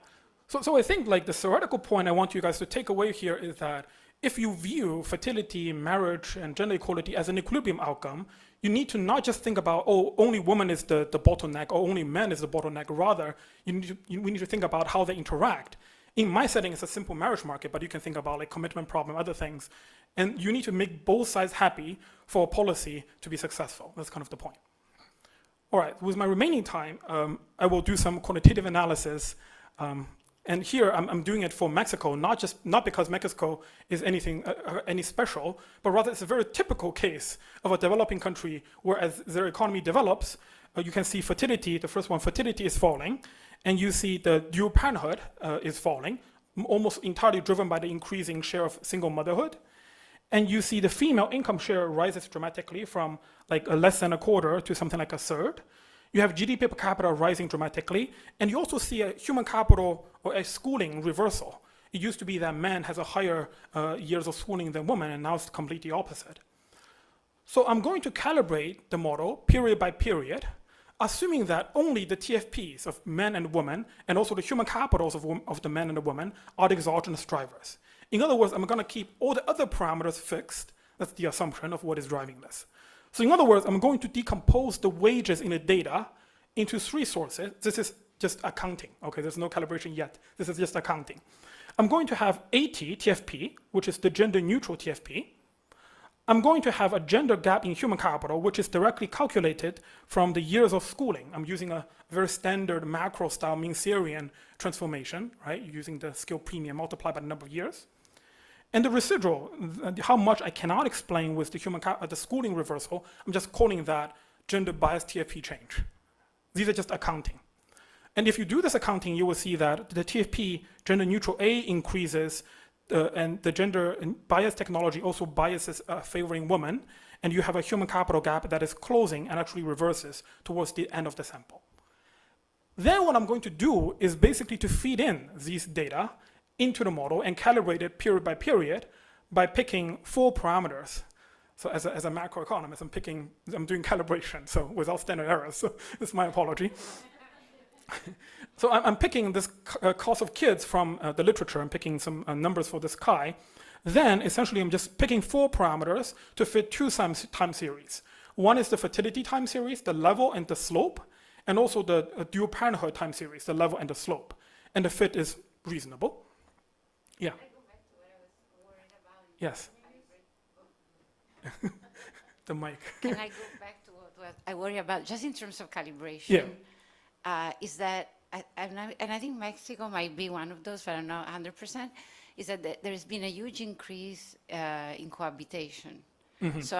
So I think like the theoretical point I want you guys to take away here is that if you view fertility, marriage, and gender equality as an equilibrium outcome, you need to not just think about, oh, only woman is the bottleneck or only man is the bottleneck. Rather, we need to think about how they interact. In my setting, it's a simple marriage market, but you can think about like commitment problem, other things. And you need to make both sides happy for a policy to be successful. That's kind of the point. All right, with my remaining time, I will do some quantitative analysis. And here I'm doing it for Mexico, not because Mexico is anything any special, but rather it's a very typical case of a developing country where as their economy develops, you can see fertility, the first one, fertility is falling, and you see the dual parenthood is falling, almost entirely driven by the increasing share of single motherhood. And you see the female income share rises dramatically from like less than a quarter to something like a third. You have GDP per capita rising dramatically, and you also see a human capital or a schooling reversal. It used to be that man has a higher years of schooling than women, and now it's completely opposite. So I'm going to calibrate the model period by period, assuming that only the TFPs of men and women, and also the human capitals of the men and the women, are the exogenous drivers. In other words, I'm going to keep all the other parameters fixed. That's the assumption of what is driving this. So in other words, I'm going to decompose the wages in the data into three sources. This is just accounting. Okay, there's no calibration yet. This is just accounting. I'm going to have 80 TFP, which is the gender neutral TFP. I'm going to have a gender gap in human capital, which is directly calculated from the years of schooling. I'm using a very standard macro style Mincerian transformation, right? Using the skill premium multiplied by the number of years. And the residual, how much I cannot explain with the schooling reversal, I'm just calling that gender biased TFP change. These are just accounting. And if you do this accounting, you will see that the TFP gender neutral A increases, and the gender bias technology also biases favoring women, and you have a human capital gap that is closing and actually reverses towards the end of the sample. Then what I'm going to do is basically to feed in these data into the model and calibrate it period by period by picking 4 parameters. So as a macroeconomist, I'm doing calibration, so without standard errors, so it's my apology. So I'm picking this cost of kids from the literature. I'm picking some numbers for this chi. Then essentially I'm just picking 4 parameters to fit 2 time series. One is the fertility time series, the level and the slope, and also the dual parenthood time series, the level and the slope. And the fit is reasonable. Yeah. Can I go back to what I was worried about? Yes. The mic. Can I go back to what I worry about, just in terms of calibration? Yeah. Is that, and I think Mexico might be one of those, but I'm not 100%, is that there's been a huge increase in cohabitation. Mm-hmm. So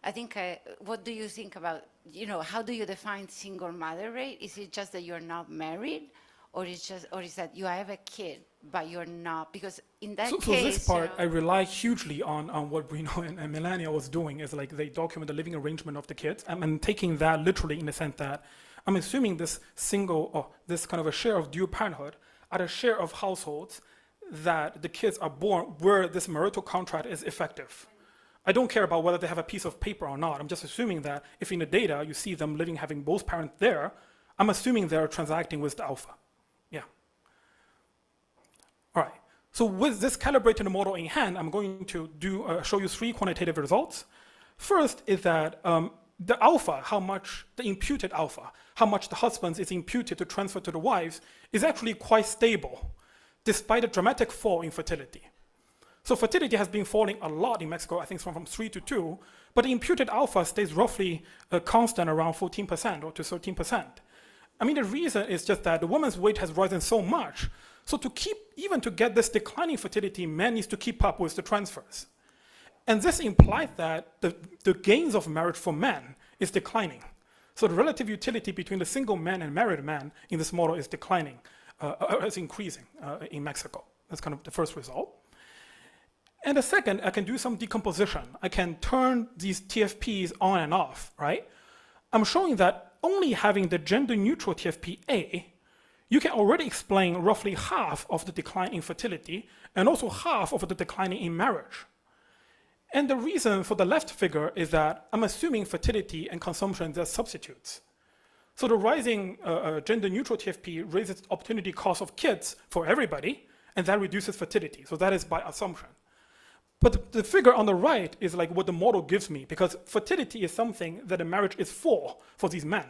I think, what do you think about, how do you define single mother rate? Is it just that you're not married? Or is that you have a kid, but you're not? Because in that case... So this part, I rely hugely on what Bruno and Melania was doing, is like they document the living arrangement of the kids. I'm taking that literally in the sense that I'm assuming this this kind of a share of dual parenthood at a share of households that the kids are born where this marital contract is effective. I don't care about whether they have a piece of paper or not. I'm just assuming that if in the data you see them having both parents there, I'm assuming they're transacting with the alpha. Yeah. All right. So with this calibrated model in hand, I'm going to show you 3 quantitative results. First is that the alpha, how much the imputed alpha, how much the husband's is imputed to transfer to the wives, is actually quite stable, despite a dramatic fall in fertility. So fertility has been falling a lot in Mexico, I think from 3 to 2, but the imputed alpha stays roughly constant around 14% or to 13%. I mean, the reason is just that the woman's weight has risen so much, so even to get this declining fertility, man needs to keep up with the transfers. And this implies that the gains of marriage for men is declining. So the relative utility between the single man and married man in this model is declining, is increasing in Mexico. That's kind of the first result. And the second, I can do some decomposition. I can turn these TFPs on and off, right? I'm showing that only having the gender-neutral TFP A, you can already explain roughly half of the decline in fertility and also half of the decline in marriage. And the reason for the left figure is that I'm assuming fertility and consumption are substitutes. So the rising gender-neutral TFP raises the opportunity cost of kids for everybody, and that reduces fertility. So that is by assumption. But the figure on the right is like what the model gives me, because fertility is something that a marriage is for these men.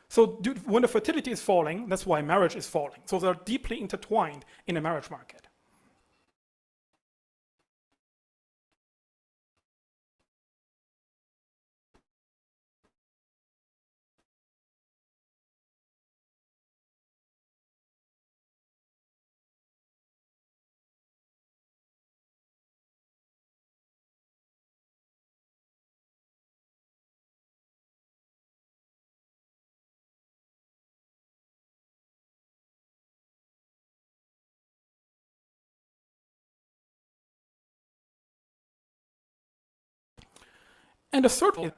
So when the fertility is falling, that's why marriage is falling. So they're deeply intertwined in the marriage market. And the third is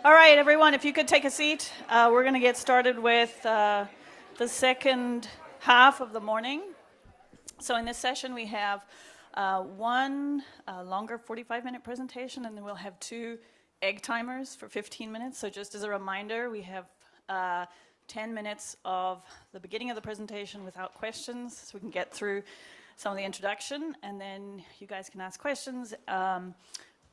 All right, everyone, if you could take a seat. We're going to get started with the second half of the morning. So in this session, we have one longer 45-minute presentation, and then we'll have 2 egg timers for 15 minutes. So just as a reminder, we have 10 minutes of the beginning of the presentation without questions, so we can get through some of the introduction, and then you guys can ask questions.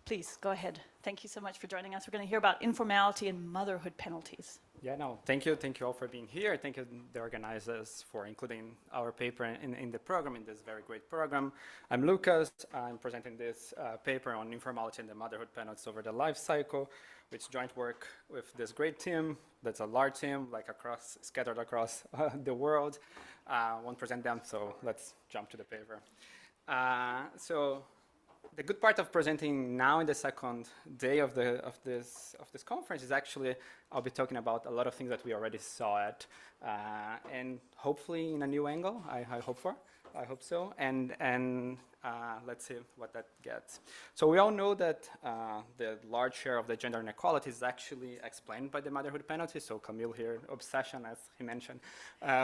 Please, go ahead. Thank you so much for joining us. We're going to hear about informality and motherhood penalties. Yeah, no, thank you. Thank you all for being here. Thank you, the organizers, for including our paper in the program, in this very great program. I'm Lucas. I'm presenting this paper on informality and the motherhood penalties over the life cycle, which joint work with this great team. That's a large team, like scattered across the world. Won't present them, so let's jump to the paper. So the good part of presenting now in the second day of this conference is actually I'll be talking about a lot of things that we already saw and hopefully in a new angle. I hope so. And let's see what that gets. So we all know that the large share of the gender inequality is actually explained by the motherhood penalty. So Camille here, obsession, as he mentioned,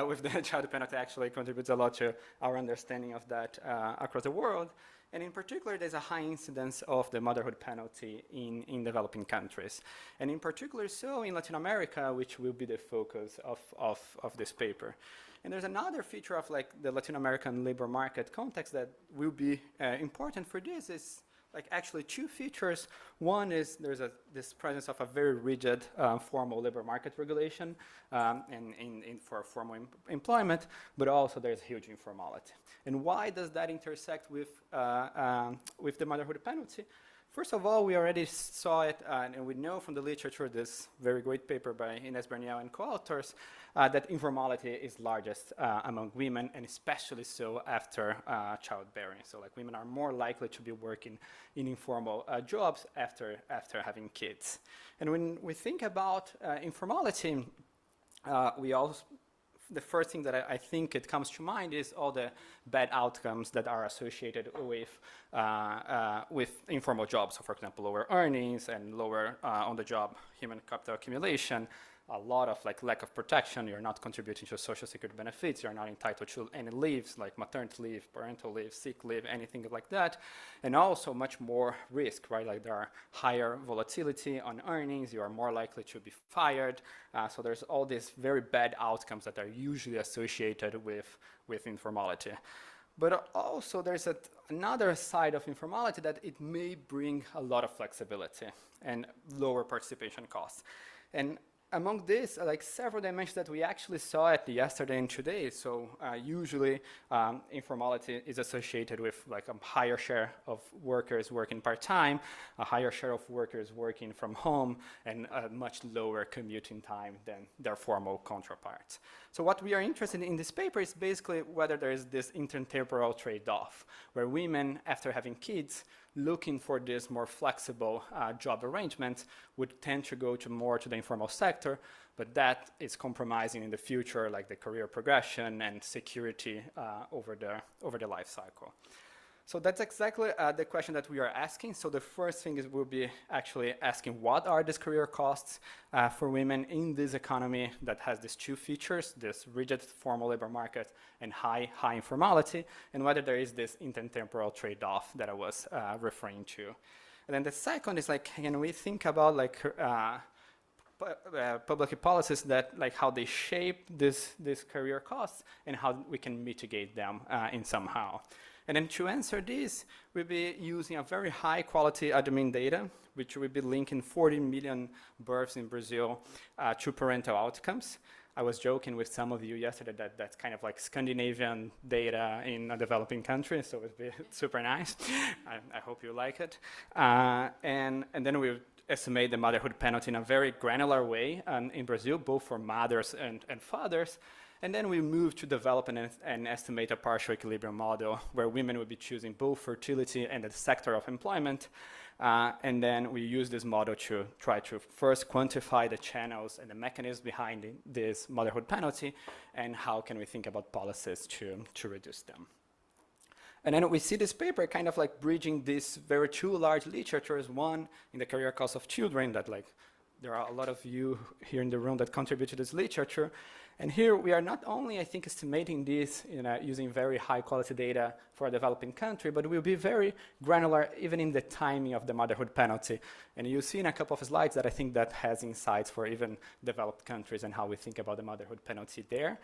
with the child penalty actually contributes a lot to our understanding of that across the world. And in particular, there's a high incidence of the motherhood penalty in developing countries. And in particular, so in Latin America, which will be the focus of this paper. And there's another feature of like the Latin American labor market context that will be important for this is like actually 2 features. One is there's this presence of a very rigid formal labor market regulation for formal employment, but also there's huge informality. And why does that intersect with the motherhood penalty? First of all, we already saw it, and we know from the literature, this very great paper by Ines Berniel and co-authors, that informality is largest among women, and especially so after childbearing. So like women are more likely to be working in informal jobs after having kids. And when we think about informality, the first thing that I think it comes to mind is all the bad outcomes that are associated with informal jobs. So for example, lower earnings and lower on-the-job human capital accumulation, a lot of like lack of protection. You're not contributing to social security benefits. You're not entitled to any leaves like maternity leave, parental leave, sick leave, anything like that. And also much more risk, right? Like there are higher volatility on earnings. You are more likely to be fired. So there's all these very bad outcomes that are usually associated with informality. But also there's another side of informality that it may bring a lot of flexibility and lower participation costs. And among this, like several dimensions that we actually saw it yesterday and today. So usually informality is associated with like a higher share of workers working part-time, a higher share of workers working from home, and a much lower commuting time than their formal counterparts. So what we are interested in this paper is basically whether there is this intertemporal trade-off, where women, after having kids, looking for this more flexible job arrangement would tend to go more to the informal sector, but that is compromising in the future, like the career progression and security over the life cycle. So that's exactly the question that we are asking. So the first thing is we'll be actually asking what are these career costs for women in this economy that has these 2 features, this rigid formal labor market and high informality, and whether there is this intertemporal trade-off that I was referring to. And then the second is like, can we think about like public policies that like how they shape this career costs and how we can mitigate them in somehow. And then to answer this, we'll be using a very high quality admin data, which will be linking 40 million births in Brazil to parental outcomes. I was joking with some of you yesterday that that's kind of like Scandinavian data in a developing country, so it'd be super nice. I hope you like it. And then we'll estimate the motherhood penalty in a very granular way in Brazil, both for mothers and fathers. And then we move to develop and estimate a partial equilibrium model where women will be choosing both fertility and the sector of employment. And then we use this model to try to first quantify the channels and the mechanisms behind this motherhood penalty and how can we think about policies to reduce them. And then we see this paper kind of like bridging these very 2 large literatures, one in the career costs of children that like there are a lot of you here in the room that contribute to this literature. And here we are not only, I think, estimating this using very high quality data for a developing country, but we'll be very granular even in the timing of the motherhood penalty. And you'll see in a couple of slides that I think that has insights for even developed countries and how we think about the motherhood penalty there.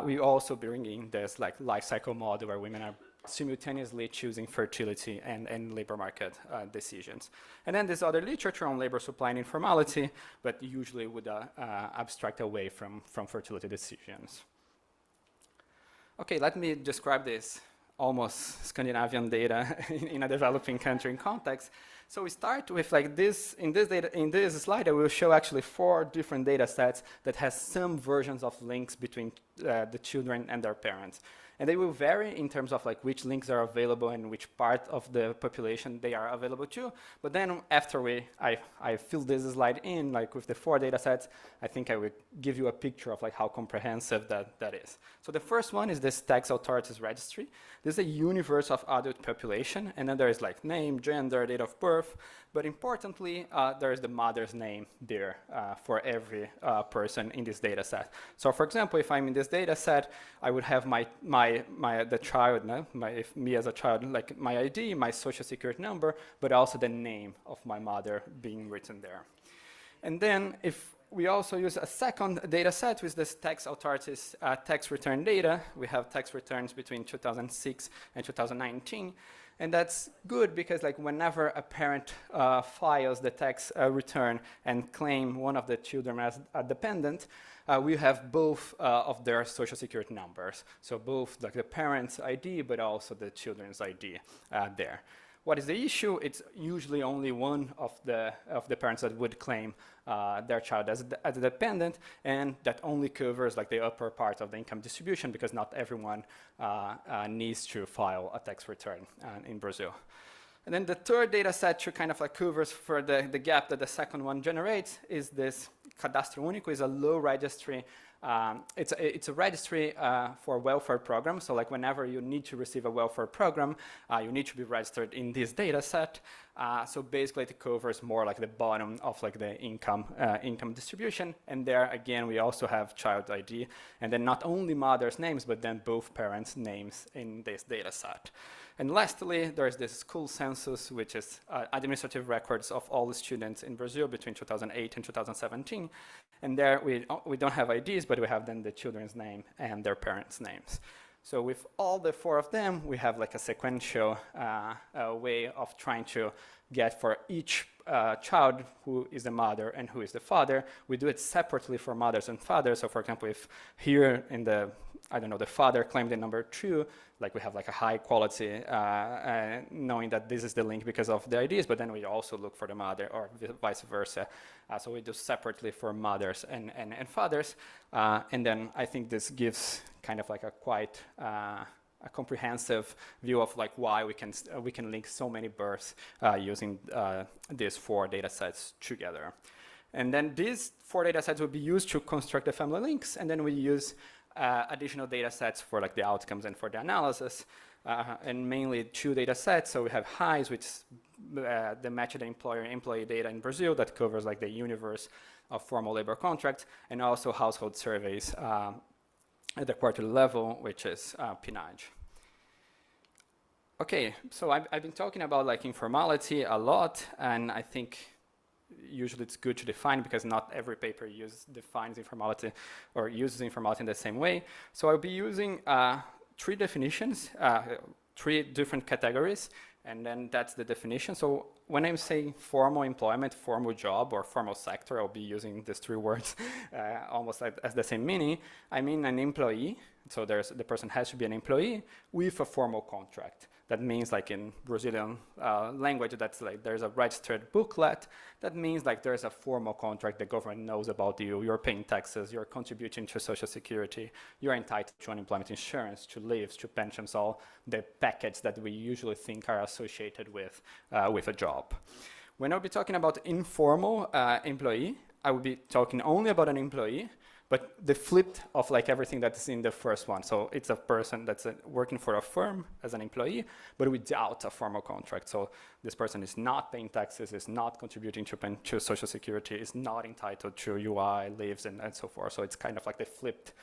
We also bring in this life cycle model where women are simultaneously choosing fertility and labor market decisions. And then there's other literature on labor supply and informality, but usually would abstract away from fertility decisions. Okay, let me describe this almost Scandinavian data in a developing country in context. So we start with this, in this slide, I will show actually 4 different data sets that has some versions of links between the children and their parents. And they will vary in terms of which links are available and which part of the population they are available to. But then after I fill this slide in, with the 4 data sets, I think I would give you a picture of how comprehensive that is. So the first one is this tax authorities registry. This is a universe of adult population, and then there is name, gender, date of birth, but importantly, there is the mother's name there for every person in this data set. So for example, if I'm in this data set, I would have the child, if me as a child, my ID, my social security number, but also the name of my mother being written there. And then if we also use a second data set with this tax authorities tax return data, we have tax returns between 2006 and 2019. And that's good because whenever a parent files the tax return and claim one of the children as a dependent, we have both of their social security numbers. So both the parent's ID, but also the children's ID there. What is the issue? It's usually only one of the parents that would claim their child as a dependent, and that only covers the upper part of the income distribution because not everyone needs to file a tax return in Brazil. And then the third data set to kind of covers for the gap that the second one generates is this Cadastro Único. Is a low registry. It's a registry for welfare programs. So whenever you need to receive a welfare program, you need to be registered in this data set. So basically it covers more the bottom of the income distribution. And there again, we also have child ID. And then not only mother's names, but then both parents' names in this data set. And lastly, there's this school census, which is administrative records of all the students in Brazil between 2008 and 2017. And there we don't have IDs, but we have then the children's name and their parents' names. So with all the 4 of them, we have a sequential way of trying to get for each child who is the mother and who is the father. We do it separately for mothers and fathers. So for example, if here in the father claimed the number 2, we have a high quality, knowing that this is the link because of the IDs, but then we also look for the mother or vice versa. So we do separately for mothers and fathers. And then I think this gives kind of a quite a comprehensive view of why we can link so many births using these 4 data sets together. And then these 4 data sets will be used to construct the family links, and then we use additional data sets for the outcomes and for the analysis, and mainly 2 data sets. So we have HIES, which is the matched employer-employee data in Brazil that covers the universe of formal labor contracts, and also household surveys at the quarterly level, which is PNAD. Okay, so I've been talking about informality a lot, and I think usually it's good to define because not every paper defines informality or uses informality in the same way. So I'll be using 3 definitions, 3 different categories, and then that's the definition. So when I'm saying formal employment, formal job, or formal sector, I'll be using these 3 words almost as the same meaning. I mean an employee, so the person has to be an employee with a formal contract. That means in Brazilian language, that's there's a registered booklet. That means there's a formal contract, the government knows about you, you're paying taxes, you're contributing to social security, you're entitled to unemployment insurance, to leaves, to pensions, all the package that we usually think are associated with a job. When I'll be talking about informal employee, I will be talking only about an employee but the flip of like everything that's in the first one. So it's a person that's working for a firm as an employee, but without a formal contract. So this person is not paying taxes, is not contributing to Social Security, is not entitled to UI, leaves, and so forth. So it's kind of like the flipped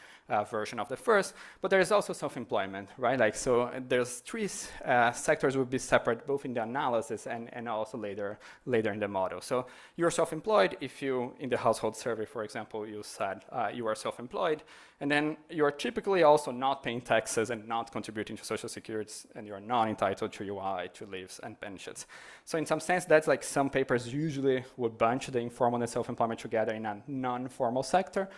version of the first. But there is also self-employment, right? Like, so there's three sectors would be separate, both in the analysis and also later in the model. So you're self-employed if you, in the household survey, for example, you said you are self-employed, and then you're typically also not paying taxes and not contributing to Social Security, and you're not entitled to UI, to leaves, and pensions. So in some sense, that's like some papers usually would bunch the informal and self-employment together in a non-formal sector.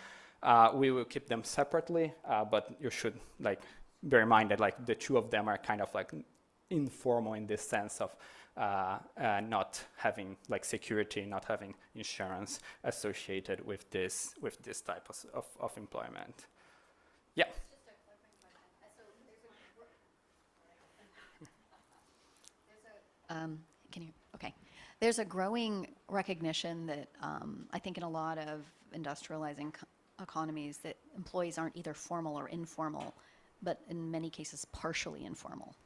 We will keep them separately, but you should like bear in mind that like the two of them are kind of like informal in this sense of not having like security, not having insurance associated with this type of employment. Yeah. Can you? Okay. There's a growing recognition that I think in a lot of industrializing economies that employees aren't either formal or informal, but in many cases partially informal.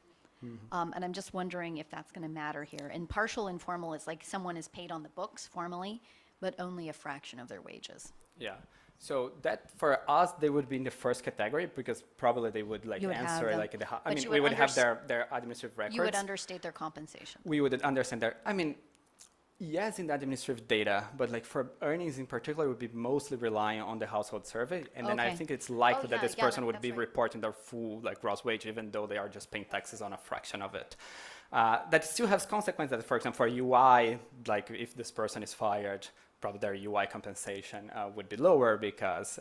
And I'm just wondering if that's going to matter here. And partial informal is like someone is paid on the books formally, but only a fraction of their wages. Yeah. So that for us, they would be in the first category because probably they would like answer like the. I mean, we would have their administrative records. You would understate their compensation. We would understand their. I mean, yes, in the administrative data, but like for earnings in particular, would be mostly relying on the household survey, and then I think it's likely that this person would be reporting their full like gross wage, even though they are just paying taxes on a fraction of it. That still has consequences. For example, for UI, like if this person is fired, probably their UI compensation would be lower because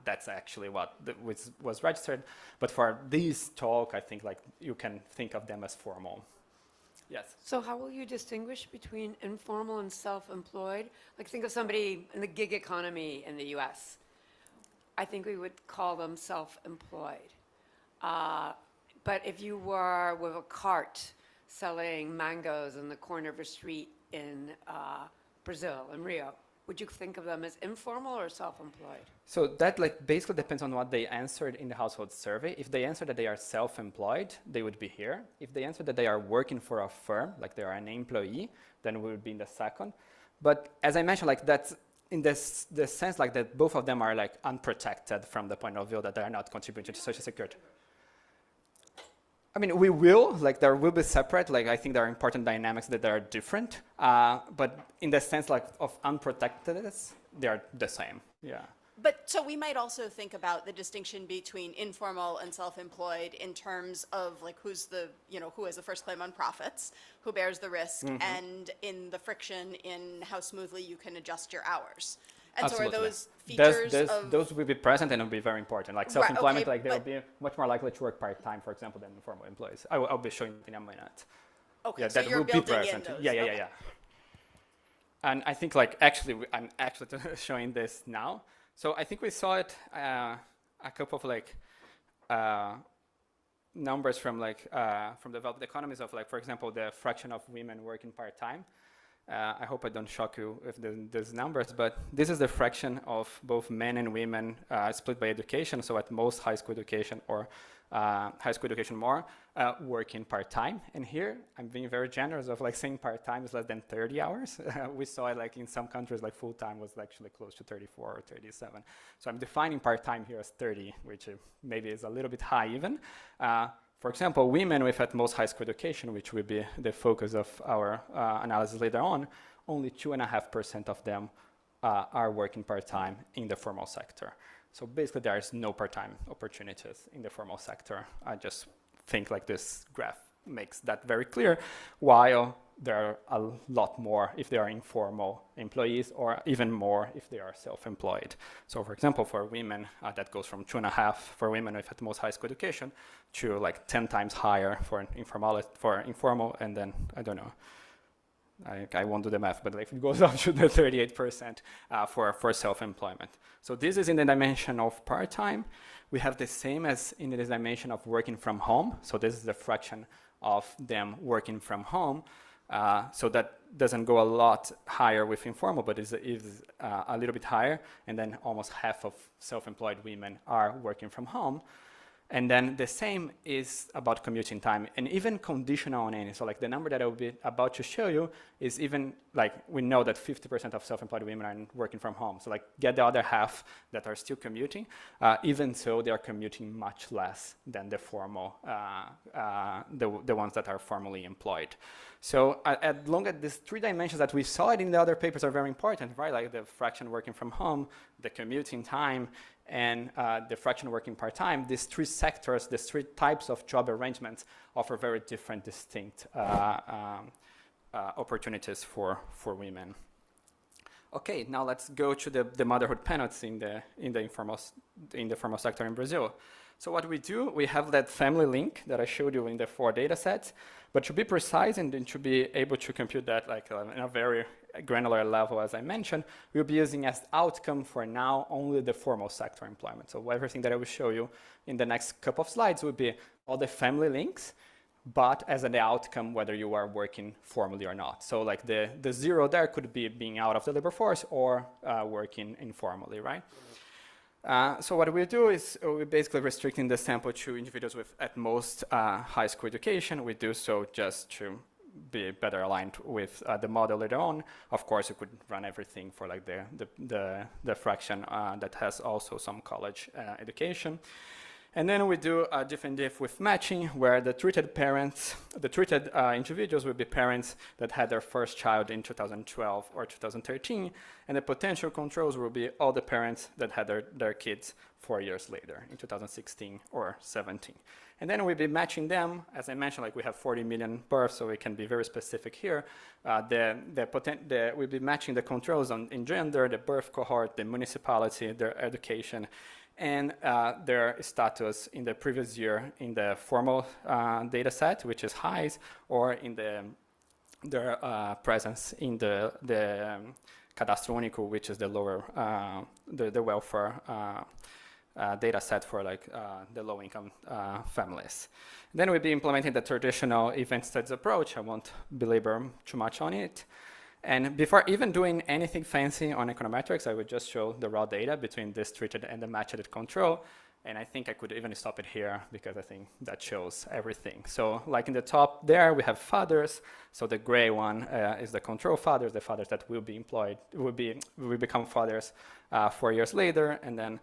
that's actually what was registered. But for this talk, I think like you can think of them as formal. Yes. So how will you distinguish between informal and self-employed? Like think of somebody in the gig economy in the US. I think we would call them self-employed. But if you were with a cart selling mangoes on the corner of a street in Brazil, in Rio, would you think of them as informal or self-employed? So that like basically depends on what they answered in the household survey. If they answered that they are self-employed, they would be here. If they answered that they are working for a firm, like they are an employee, then we would be in the second. But as I mentioned, like that's in the sense like that both of them are like unprotected from the point of view that they are not contributing to Social Security. I mean, we will, like there will be separate, like I think there are important dynamics that are different, but in the sense like of unprotectedness, they are the same, yeah. But so we might also think about the distinction between informal and self-employed in terms of like who has the first claim on profits, who bears the risk, and in the friction in how smoothly you can adjust your hours. And Absolutely. so are those features those will be present and will be very important. Like self-employment, like they will be much more likely to work part-time, for example, than informal employees. I'll be showing in a minute. Okay, yeah, so that you're will be building present. in those. Yeah. And I think like actually, I'm actually showing this now. So I think we saw it a couple of like numbers from like from developed economies of like, for example, the fraction of women working part-time. I hope I don't shock you with these numbers, but this is the fraction of both men and women split by education. So at most high school education or high school education more, working part-time. And here I'm being very generous of like saying part-time is less than 30 hours. We saw it like in some countries like full-time was actually close to 34 or 37. So I'm defining part-time here as 30, which maybe is a little bit high even. For example, women with at most high school education, which will be the focus of our analysis later on, only 2.5% of them are working part-time in the formal sector. So basically there is no part-time opportunities in the formal sector. I just think like this graph makes that very clear, while there are a lot more if they are informal employees or even more if they are self-employed. So for example, for women, that goes from 2.5 for women with at most high school education to like 10 times higher for informal, and then, I don't know, I won't do the math, but like it goes up to the 38% for self-employment. So this is in the dimension of part-time. We have the same as in the dimension of working from home. So this is the fraction of them working from home. So that doesn't go a lot higher with informal, but is a little bit higher. And then almost half of self-employed women are working from home. And then the same is about commuting time, and even conditional on any. So like the number that I will be about to show you is even like, we know that 50% of self-employed women are working from home. So like get the other half that are still commuting, even so they are commuting much less than the formal, the ones that are formally employed. So as long as these 3 dimensions that we saw it in the other papers are very important, right? Like the fraction working from home, the commuting time, and the fraction working part-time, these 3 sectors, these 3 types of job arrangements offer very different, distinct opportunities for women. Okay, now let's go to the motherhood penalties in the formal sector in Brazil. So what we do, we have that family link that I showed you in the 4 data sets, but to be precise and to be able to compute that like in a very granular level, as I mentioned, we'll be using as outcome for now only the formal sector employment. So everything that I will show you in the next couple of slides will be all the family links, but as an outcome whether you are working formally or not. So like the 0 there could be being out of the labor force or working informally, right? So what we do is we're basically restricting the sample to individuals with at most high school education. We do so just to be better aligned with the model later on. Of course, you could run everything for like the fraction that has also some college education. And then we do a different diff with matching, where the treated parents, the treated individuals will be parents that had their first child in 2012 or 2013, and the potential controls will be all the parents that had their kids 4 years later, in 2016 or 17. And then we'll be matching them. As I mentioned, like we have 40 million births, so we can be very specific here. We'll be matching the controls in gender, the birth cohort, the municipality, their education, and their status in the previous year in the formal data set, which is highs, or in their presence in the Cadastro Único, which is the lower, the welfare data set for like the low-income families. Then we'll be implementing the traditional event studies approach. I won't belabor too much on it. And before even doing anything fancy on econometrics, I would just show the raw data between this treated and the matched control. And I think I could even stop it here because I think that shows everything. So like in the top there, we have fathers. So the gray one is the control fathers, the fathers that will be employed, will become fathers 4 years later. And then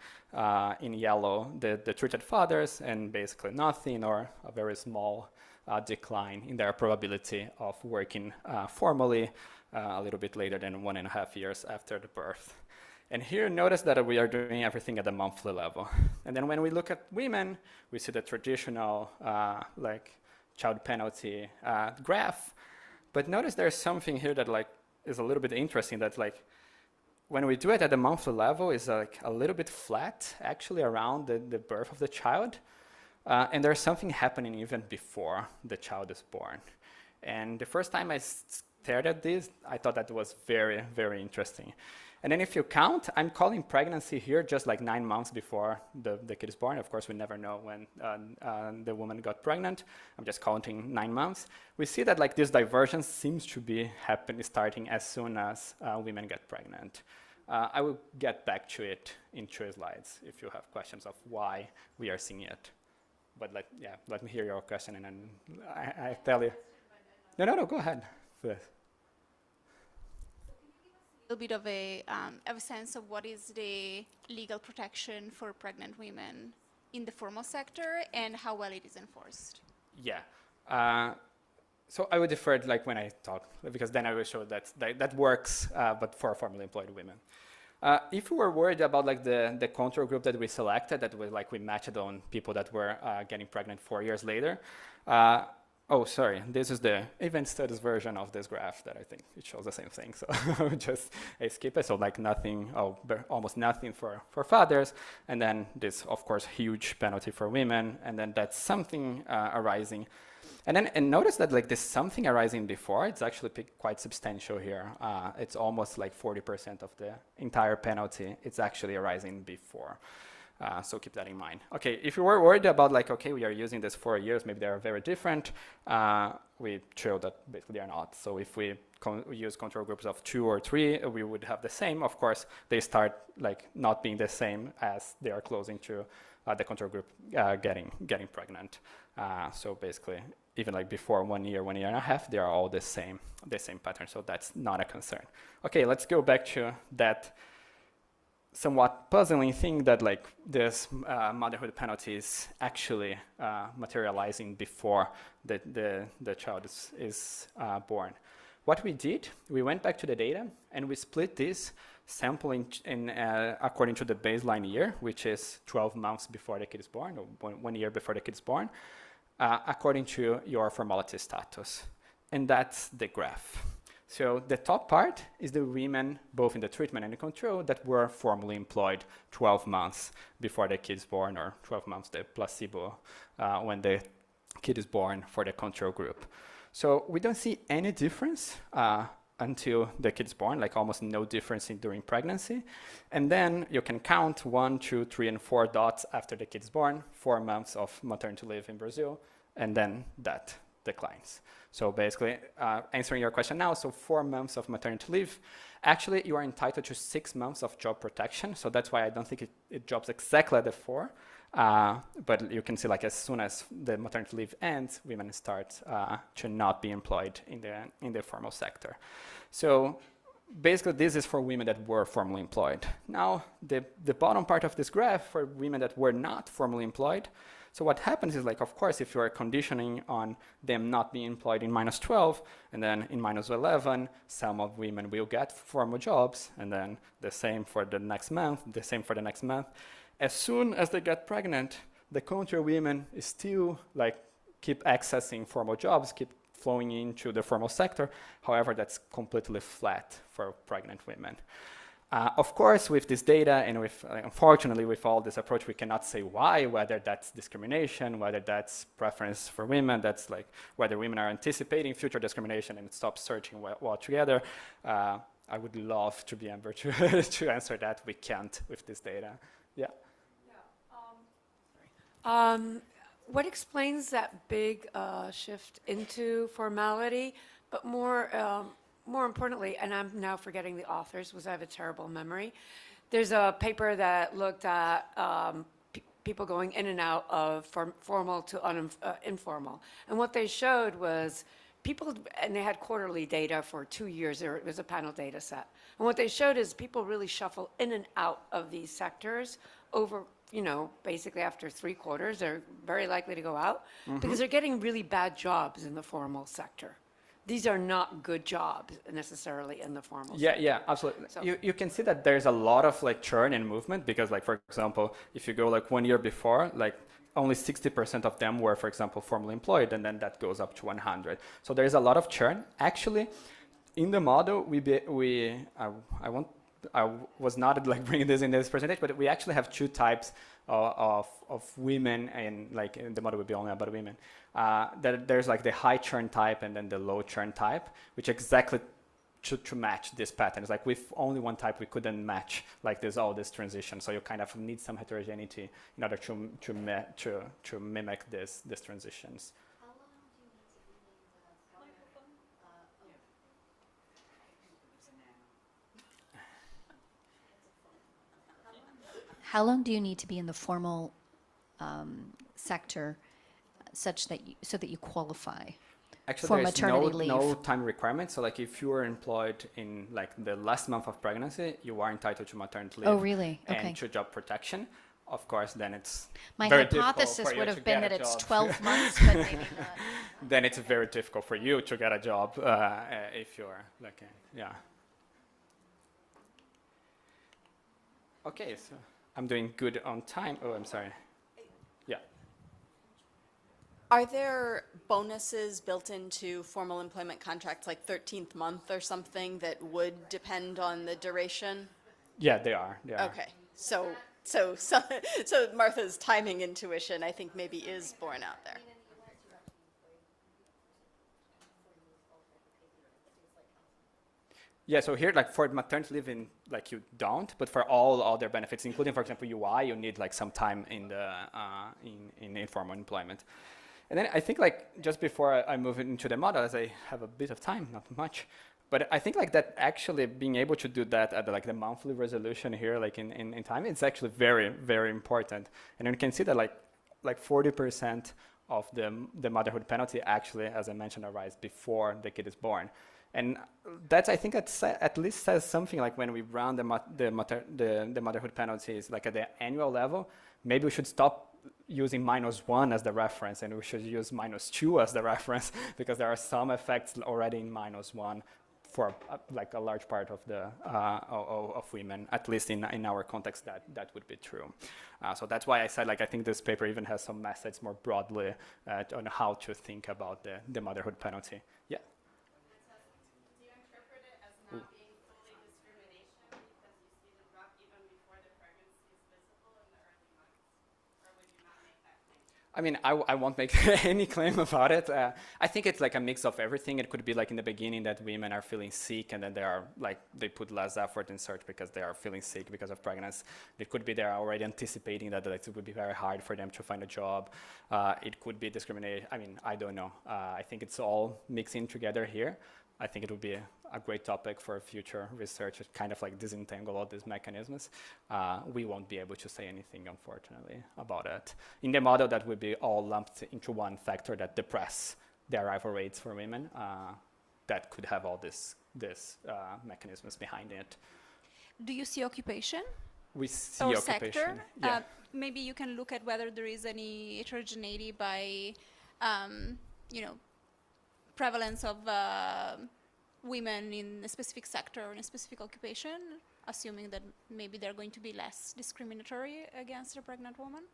in yellow, the treated fathers, and basically nothing or a very small decline in their probability of working formally a little bit later than 1.5 years after the birth. And here, notice that we are doing everything at the monthly level. And then when we look at women, we see the traditional like child penalty graph. But notice there's something here that like is a little bit interesting. That like when we do it at the monthly level, is like a little bit flat actually around the birth of the child. And there's something happening even before the child is born. And the first time I stared at this, I thought that was very, very interesting. And then if you count, I'm calling pregnancy here just like 9 months before the kid is born. Of course, we never know when the woman got pregnant. I'm just counting 9 months. We see that like this divergence seems to be starting as soon as women get pregnant. I will get back to it in 2 slides if you have questions of why we are seeing it. But let me hear your question and then I tell you. No, go ahead. Please. A little bit of a sense of what is the legal protection for pregnant women in the formal sector and how well it is enforced. Yeah. So I would defer it like when I talk, because then I will show that works, but for formally employed women. If we were worried about like the control group that we selected, that was like we matched on people that were getting pregnant 4 years later. Oh, sorry, this is the event studies version of this graph that I think it shows the same thing. So I skip it. So like nothing, almost nothing for fathers. And then this, of course, huge penalty for women. And then that's something arising. And notice that like this something arising before, it's actually quite substantial here. It's almost like 40% of the entire penalty. It's actually arising before. So keep that in mind. Okay, if you were worried about like, okay, we are using this for years, maybe they are very different, we showed that basically they are not. So if we use control groups of 2 or 3, we would have the same. Of course, they start like not being the same as they are closing to the control group getting pregnant. So basically, even like before 1 year, 1 year and a half, they are all the same pattern. So that's not a concern. Okay, let's go back to that somewhat puzzling thing that like this motherhood penalty is actually materializing before the child is born. What we did, we went back to the data and we split this sample in according to the baseline year, which is 12 months before the kid is born, or 1 year before the kid is born, according to your formality status. And that's the graph. So the top part is the women, both in the treatment and the control, that were formally employed 12 months before the kid is born, or 12 months the placebo when the kid is born for the control group. So we don't see any difference until the kid is born, like almost no difference during pregnancy. And then you can count 1, 2, 3, and 4 dots after the kid is born, 4 months of maternity leave in Brazil, and then that declines. So basically, answering your question now, so 4 months of maternity leave, actually you are entitled to 6 months of job protection. So that's why I don't think it drops exactly at the 4. But you can see like as soon as the maternity leave ends, women start to not be employed in the formal sector. So basically this is for women that were formally employed. Now the bottom part of this graph for women that were not formally employed. So what happens is like, of course, if you are conditioning on them not being employed in -12 and then in -11, some of women will get formal jobs, and then the same for the next month, the same for the next month. As soon as they get pregnant, the control women still like keep accessing formal jobs, keep flowing into the formal sector. However, that's completely flat for pregnant women. Of course, with this data and with, unfortunately, with all this approach, we cannot say why, whether that's discrimination, whether that's preference for women, that's like whether women are anticipating future discrimination and stop searching altogether. I would love to be able to answer that. We can't with this data. Yeah. What explains that big shift into formality, but more importantly, and I'm now forgetting the authors because I have a terrible memory, there's a paper that looked at people going in and out of formal to informal. And what they showed was people, and they had quarterly data for 2 years, it was a panel data set. And what they showed is people really shuffle in and out of these sectors over, basically after 3 quarters, they're very likely to go out because they're getting really bad jobs in the formal sector. These are not good jobs necessarily in the formal sector. Yeah, absolutely. So You can see that there's a lot of like churn and movement because like, for example, if you go like 1 year before, like only 60% of them were, for example, formally employed, and then that goes up to 100. So there's a lot of churn. Actually, in the model, I was not like bringing this in this presentation, but we actually have 2 types of women, and like in the model would be only about women. There's like the high churn type and then the low churn type, which exactly to match this pattern. It's like with only one type we couldn't match like all this transition. So you kind of need some heterogeneity in order to mimic these transitions. How long do you need to be in the formal sector so that you qualify Actually, for there's maternity leave? no time requirement. So like if you are employed in like the last month of pregnancy, you are entitled to maternity leave. Oh, really? Okay. And to job protection. Of course, then it's My very hypothesis difficult for would you have to been get that a it's job. 12 months, but maybe not. Then it's very difficult for you to get a job if you're like, yeah. Okay, so I'm doing good on time. Oh, I'm sorry. Yeah. Are there bonuses built into formal employment contracts, like 13th month or something, that would depend on the duration? Yeah, they are. Okay, so Martha's timing intuition, I think, maybe is borne out there. Yeah, so here, like for maternity leave, like you don't, but for all other benefits, including, for example, UI, you need like some time in the in informal employment. And then I think like just before I move into the model, as I have a bit of time, not much, but I think like that actually being able to do that at like the monthly resolution here, like in time, it's actually very, very important. And you can see that like 40% of the motherhood penalty actually, as I mentioned, arises before the kid is born. And that's, I think, at least says something like when we run the motherhood penalties, like at the annual level, maybe we should stop using -1 as the reference, and we should use -2 as the reference, because there are some effects already in -1 for like a large part of the of women, at least in our context, that would be true. So that's why I said, like, I think this paper even has some message more broadly on how to think about the motherhood penalty. Yeah. Do you interpret it as not being fully discrimination because you see the drop even before the pregnancy is visible in the early months? Or would you not make that claim? I mean, I won't make any claim about it. I think it's like a mix of everything. It could be like in the beginning that women are feeling sick, and then they put less effort in search because they are feeling sick because of pregnancy. It could be they're already anticipating that it would be very hard for them to find a job. It could be discrimination. I mean, I don't know. I think it's all mixing together here. I think it would be a great topic for future research, to kind of like disentangle all these mechanisms. We won't be able to say anything, unfortunately, about it. In the model, that would be all lumped into one factor that depress the arrival rates for women. That could have all these mechanisms behind it. Do you see occupation? We see or occupation. Sector? Yeah. Maybe you can look at whether there is any heterogeneity by, prevalence of women in a specific sector or in a specific occupation, assuming that maybe they're going to be less discriminatory against a pregnant woman?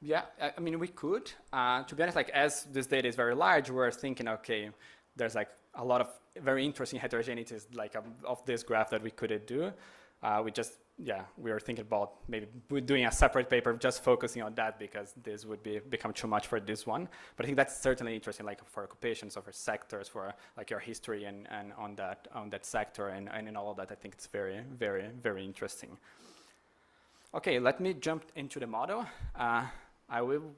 Yeah, I mean, we could. To be honest, like, as this data is very large, we're thinking, okay, there's like a lot of very interesting heterogeneities like of this graph that we could do. We were thinking about maybe doing a separate paper just focusing on that, because this would become too much for this one. But I think that's certainly interesting, like for occupations or for sectors, for like your history and on that sector and in all of that. I think it's very, very, very interesting. Okay, let me jump into the model. I will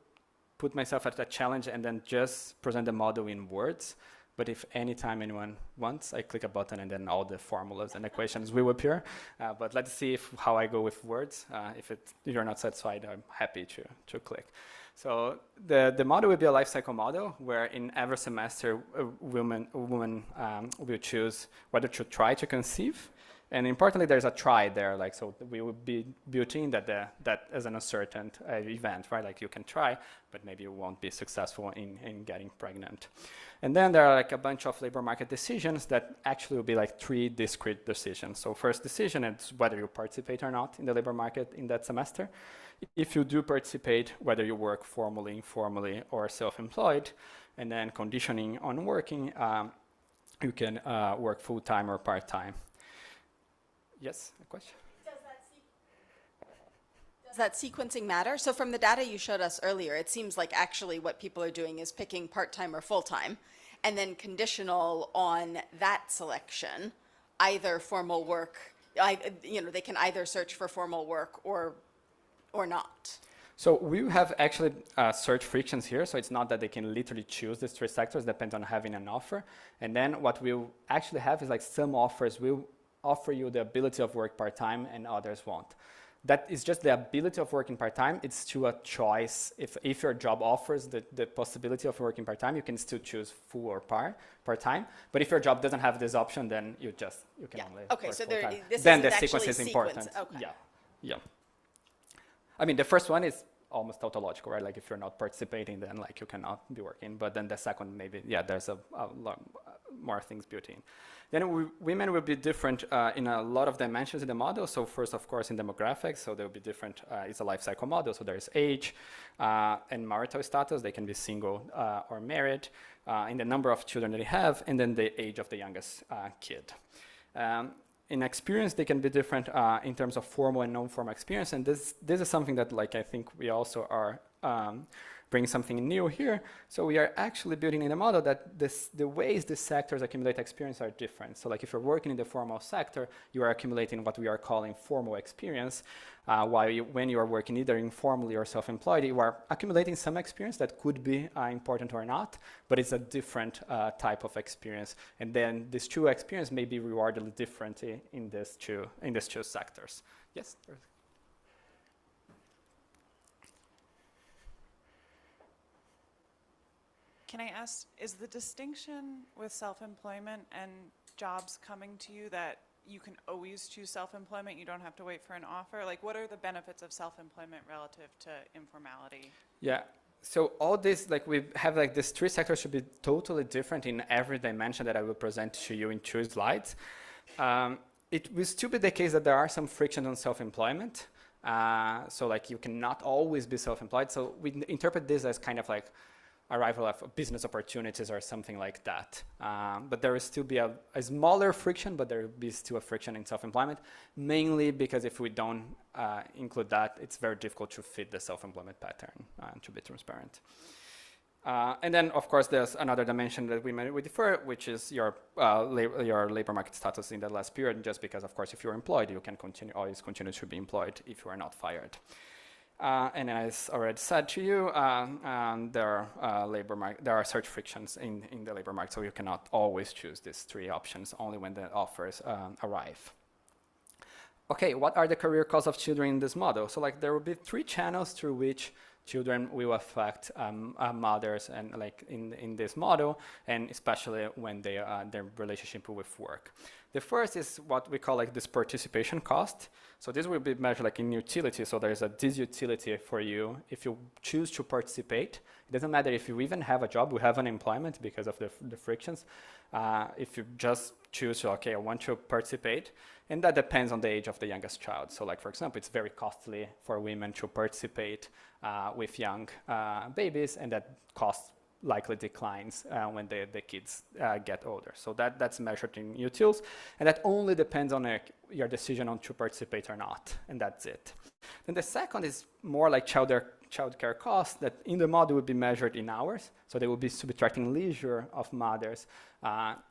put myself at that challenge and then just present the model in words. But if anytime anyone wants, I click a button and then all the formulas and equations will appear. But let's see how I go with words. If you're not satisfied, I'm happy to click. So the model will be a life cycle model where in every semester, a woman will choose whether to try to conceive. And importantly, there's a try there, like, so we will be built in that as an uncertain event, right? Like, you can try, but maybe you won't be successful in getting pregnant. And then there are like a bunch of labor market decisions that actually will be like 3 discrete decisions. So first decision is whether you participate or not in the labor market in that semester. If you do participate, whether you work formally, informally, or self-employed. And then conditioning on working, you can work full-time or part-time. Yes, a question? Does that sequencing matter? So from the data you showed us earlier, it seems like actually what people are doing is picking part-time or full-time, and then conditional on that selection, either formal work, they can either search for formal work or not. So we have actually search frictions here. So it's not that they can literally choose these 3 sectors, depends on having an offer. And then what we'll actually have is like some offers will offer you the ability of work part-time and others won't. That is just the ability of working part-time. It's still a choice. If your job offers the possibility of working part-time, you can still choose full or part-time. But if your job doesn't have this option, then you can only Okay, work so full-time. this Then isn't the sequence actually is important. Okay. Yeah. I mean, the first one is almost tautological, right? Like, if you're not participating, then like you cannot be working. But then the second, maybe, there's a lot more things built in. Then women will be different in a lot of dimensions in the model. So first, of course, in demographics, so they'll be different. It's a life cycle model, so there's age and marital status. They can be single or married, in the number of children that they have, and then the age of the youngest kid. In experience, they can be different in terms of formal and non-formal experience. And this is something that, like, I think we also are bring something new here. So we are actually building in a model that the ways the sectors accumulate experience are different. So like if you're working in the formal sector, you are accumulating what we are calling formal experience, while when you are working either informally or self-employed, you are accumulating some experience that could be important or not, but it's a different type of experience. And then these two experiences may be rewarded differently in these two sectors. Yes? Can I ask, is the distinction with self-employment and jobs coming to you that you can always choose self-employment, you don't have to wait for an offer? Like, what are the benefits of self-employment relative to informality? Yeah. So all this, like we have like these three sectors should be totally different in every dimension that I will present to you in 2 slides. It will still be the case that there are some friction on self-employment. So like you cannot always be self-employed. So we interpret this as kind of like arrival of business opportunities or something like that. But there will still be a smaller friction, but there will be still a friction in self-employment, mainly because if we don't include that, it's very difficult to fit the self-employment pattern, to be transparent. And then, of course, there's another dimension that we may differ, which is your labor market status in the last period, just because, of course, if you're employed, you can always continue to be employed if you are not fired. And as already said to you, there are such frictions in the labor market, so you cannot always choose these 3 options, only when the offers arrive. Okay, what are the career costs of children in this model? So like there will be 3 channels through which children will affect mothers and like in this model, and especially when they their relationship with work. The first is what we call like this participation cost. So this will be measured like in utility. So there's a disutility for you if you choose to participate. It doesn't matter if you even have a job, we have unemployment because of the frictions. If you just choose, okay, I want to participate, and that depends on the age of the youngest child. So like, for example, it's very costly for women to participate with young babies, and that cost likely declines when the kids get older. So that's measured in utils, and that only depends on your decision on to participate or not, and that's it. Then the second is more like childcare costs that in the model would be measured in hours. So they will be subtracting leisure of mothers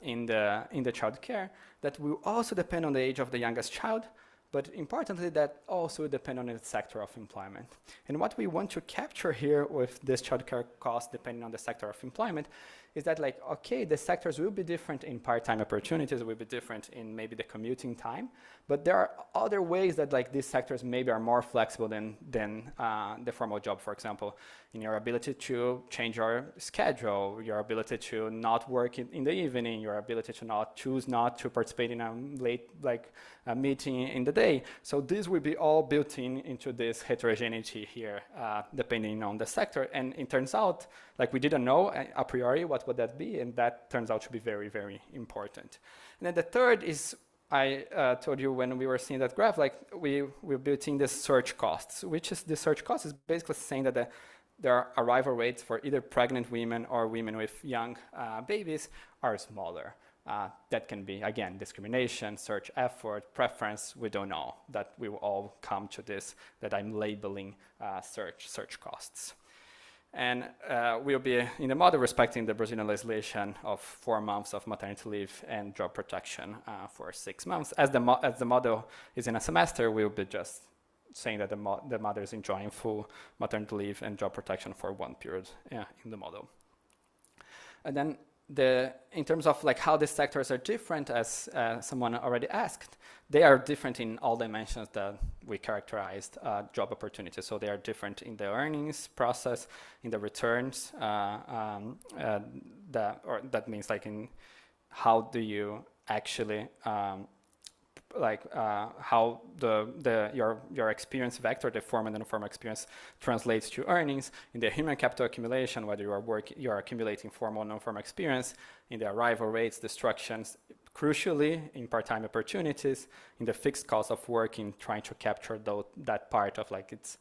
in the childcare. That will also depend on the age of the youngest child, but importantly, that also depend on the sector of employment. And what we want to capture here with this childcare cost, depending on the sector of employment, is that like, okay, the sectors will be different in part-time opportunities, will be different in maybe the commuting time, but there are other ways that like these sectors maybe are more flexible than the formal job, for example, in your ability to change your schedule, your ability to not work in the evening, your ability to choose not to participate in a late meeting in the day. So these will be all built into this heterogeneity here, depending on the sector. And it turns out, like we didn't know a priori what would that be, and that turns out to be very, very important. And then the third is, I told you when we were seeing that graph, like we're building this search costs, which is the search cost is basically saying that their arrival rates for either pregnant women or women with young babies are smaller. That can be, again, discrimination, search effort, preference, we don't know. That we will all come to this, that I'm labeling search costs. And we'll be in the model respecting the Brazilian legislation of 4 months of maternity leave and job protection for 6 months. As the model is in a semester, we'll be just saying that the mother is enjoying full maternity leave and job protection for 1 period in the model. And then in terms of like how the sectors are different, as someone already asked, they are different in all dimensions that we characterized job opportunities. So they are different in the earnings process, in the returns. That means like in how do you actually how your experience vector, the formal and informal experience, translates to earnings in the human capital accumulation, whether you are accumulating formal and non-formal experience, in the arrival rates, destructions, crucially in part-time opportunities, in the fixed cost of working, trying to capture that part of like it's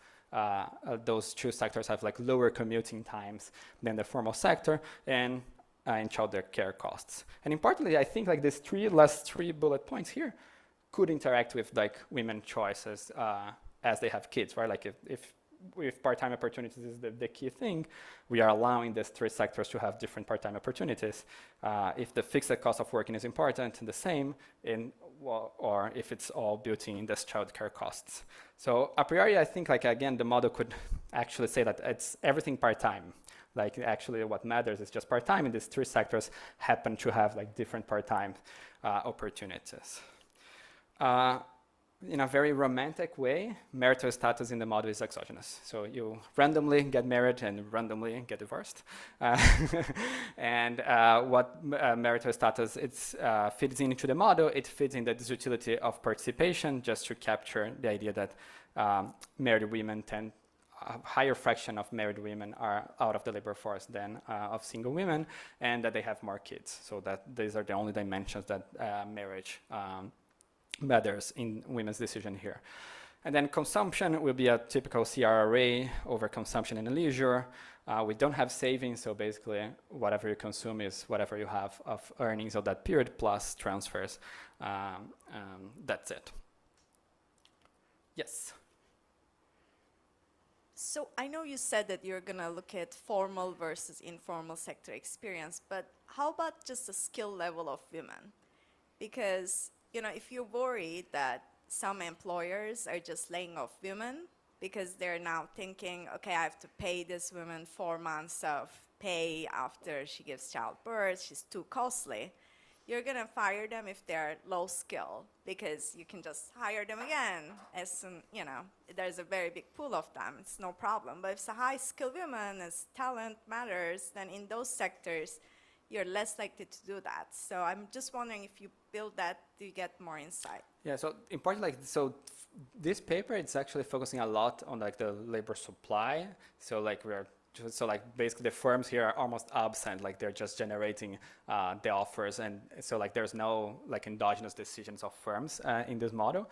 those 2 sectors have like lower commuting times than the formal sector, and in child care costs. And importantly, I think like these last 3 bullet points here could interact with like women choices as they have kids, right? Like if with part-time opportunities is the key thing. We are allowing these three sectors to have different part-time opportunities. If the fixed cost of working is important, the same, or if it's all built in this childcare costs. So a priori, I think, like, again, the model could actually say that it's everything part-time. Like, actually what matters is just part-time, and these three sectors happen to have like different part-time opportunities. In a very romantic way, marital status in the model is exogenous. So you randomly get married and randomly get divorced. And what marital status fits into the model, it fits in this utility of participation, just to capture the idea that married women tend, a higher fraction of married women are out of the labor force than of single women, and that they have more kids. So that these are the only dimensions that marriage matters in women's decision here. And then consumption will be a typical CR array over consumption and leisure. We don't have savings, so basically whatever you consume is whatever you have of earnings of that period plus transfers. That's it. Yes. So I know you said that you're going to look at formal versus informal sector experience, but how about just the skill level of women? Because, you know, if you're worried that some employers are just laying off women because they're now thinking, okay, I have to pay this woman 4 months of pay after she gives childbirth, she's too costly, you're going to fire them if they're low skill, because you can just hire them again as soon, you know, there's a very big pool of them, it's no problem. But if it's a high skilled woman, as talent matters, then in those sectors, you're less likely to do that. So I'm just wondering, if you build that, do you get more insight? Yeah, so important, like, so this paper, it's actually focusing a lot on like the labor supply. So like basically the firms here are almost absent, like they're just generating the offers, and so like there's no like endogenous decisions of firms in this model.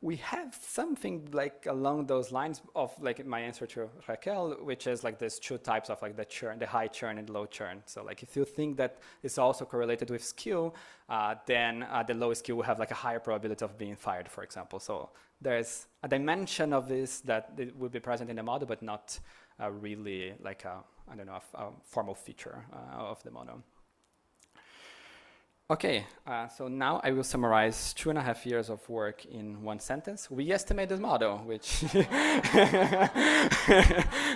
We have something like along those lines of like my answer to Raquel, which is like there's two types of like the churn, the high churn and low churn. So like if you think that it's also correlated with skill, then the low skill will have like a higher probability of being fired, for example. So there's a dimension of this that it will be present in the model, but not really like a formal feature of the model. Okay, so now I will summarize 2.5 years of work in one sentence. We estimate this model, which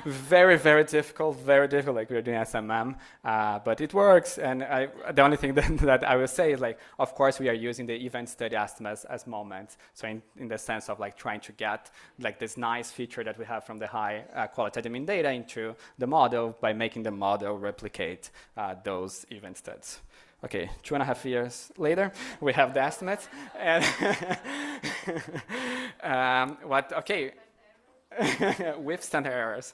very, very difficult, like we're doing SMM, but it works. And the only thing that I will say is, like, of course, we are using the event study estimates as moments. So in the sense of like trying to get like this nice feature that we have from the high qualitative mean data into the model by making the model replicate those event studies. Okay, 2.5 years later, we have the estimates. And with standard errors.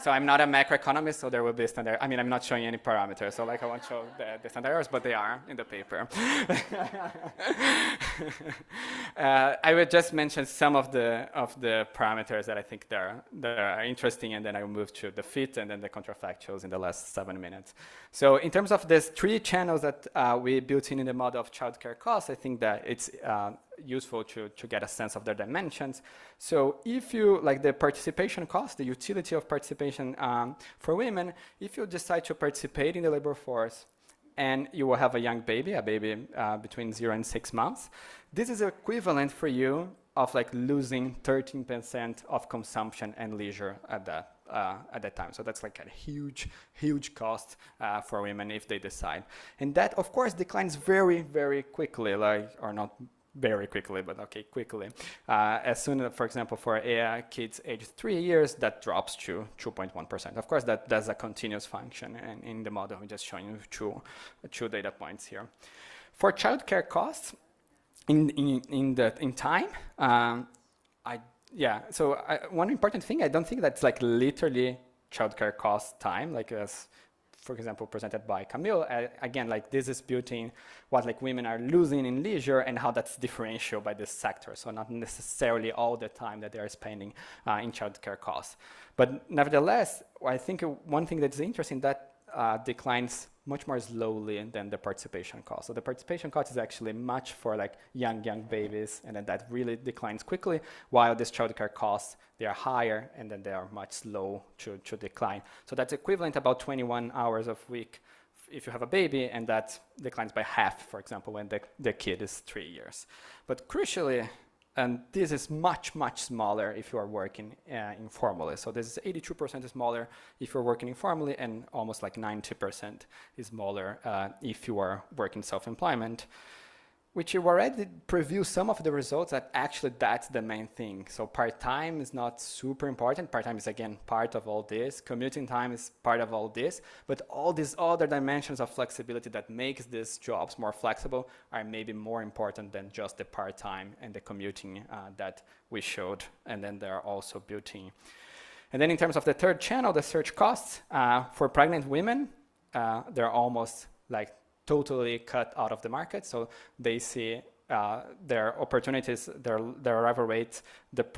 So I'm not a macroeconomist, so there will be standard. I mean, I'm not showing any parameters, so like I won't show the standard errors, but they are in the paper. I would just mention some of the parameters that I think that are interesting, and then I will move to the fit and then the counterfactuals in the last 7 minutes. So in terms of these 3 channels that we built in the model of childcare costs, I think that it's useful to get a sense of their dimensions. So if you, like the participation cost, the utility of participation for women, if you decide to participate in the labor force and you will have a young baby, between 0 and 6 months, this is equivalent for you of like losing 13% of consumption and leisure at that time. So that's like a huge, huge cost for women if they decide. And that, of course, declines very, very quickly, or not very quickly, but okay, quickly. As soon as, for example, for kids aged 3 years, that drops to 2.1%. Of course, that's a continuous function, and in the model, I'm just showing you two data points here. For childcare costs, in time, one important thing, I don't think that's like literally childcare cost time, like as, for example, presented by Camille. Again, like this is built in what like women are losing in leisure and how that's differential by this sector. So not necessarily all the time that they are spending in childcare costs. But nevertheless, I think one thing that's interesting that declines much more slowly than the participation cost. So the participation cost is actually much for like young babies, and then that really declines quickly, while these childcare costs, they are higher, and then they are much slow to decline. So that's equivalent about 21 hours a week if you have a baby, and that declines by half, for example, when the kid is 3 years. But crucially, and this is much smaller if you are working informally. So this is 82% smaller if you're working informally, and almost like 90% is smaller if you are working self-employment, which you already preview some of the results that actually that's the main thing. So part-time is not super important. Part-time is, again, part of all this. Commuting time is part of all this. But all these other dimensions of flexibility that makes these jobs more flexible are maybe more important than just the part-time and the commuting that we showed. And then they're also built in. And then in terms of the third channel, the search costs, for pregnant women, they're almost like totally cut out of the market. So they see their opportunities, their arrival rates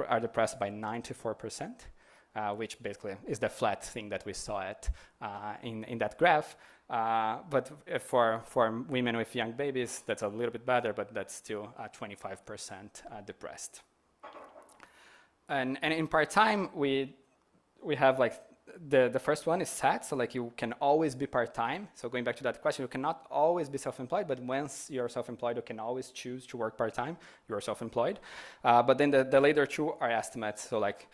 are depressed by 94%, which basically is the flat thing that we saw in that graph. But for women with young babies, that's a little bit better, but that's still 25% depressed. And in part-time, we have like the first one is SAT, so like you can always be part-time. So going back to that question, you cannot always be self-employed, but once you're self-employed, you can always choose to work part-time. You're self-employed. But then the later two are estimates. So like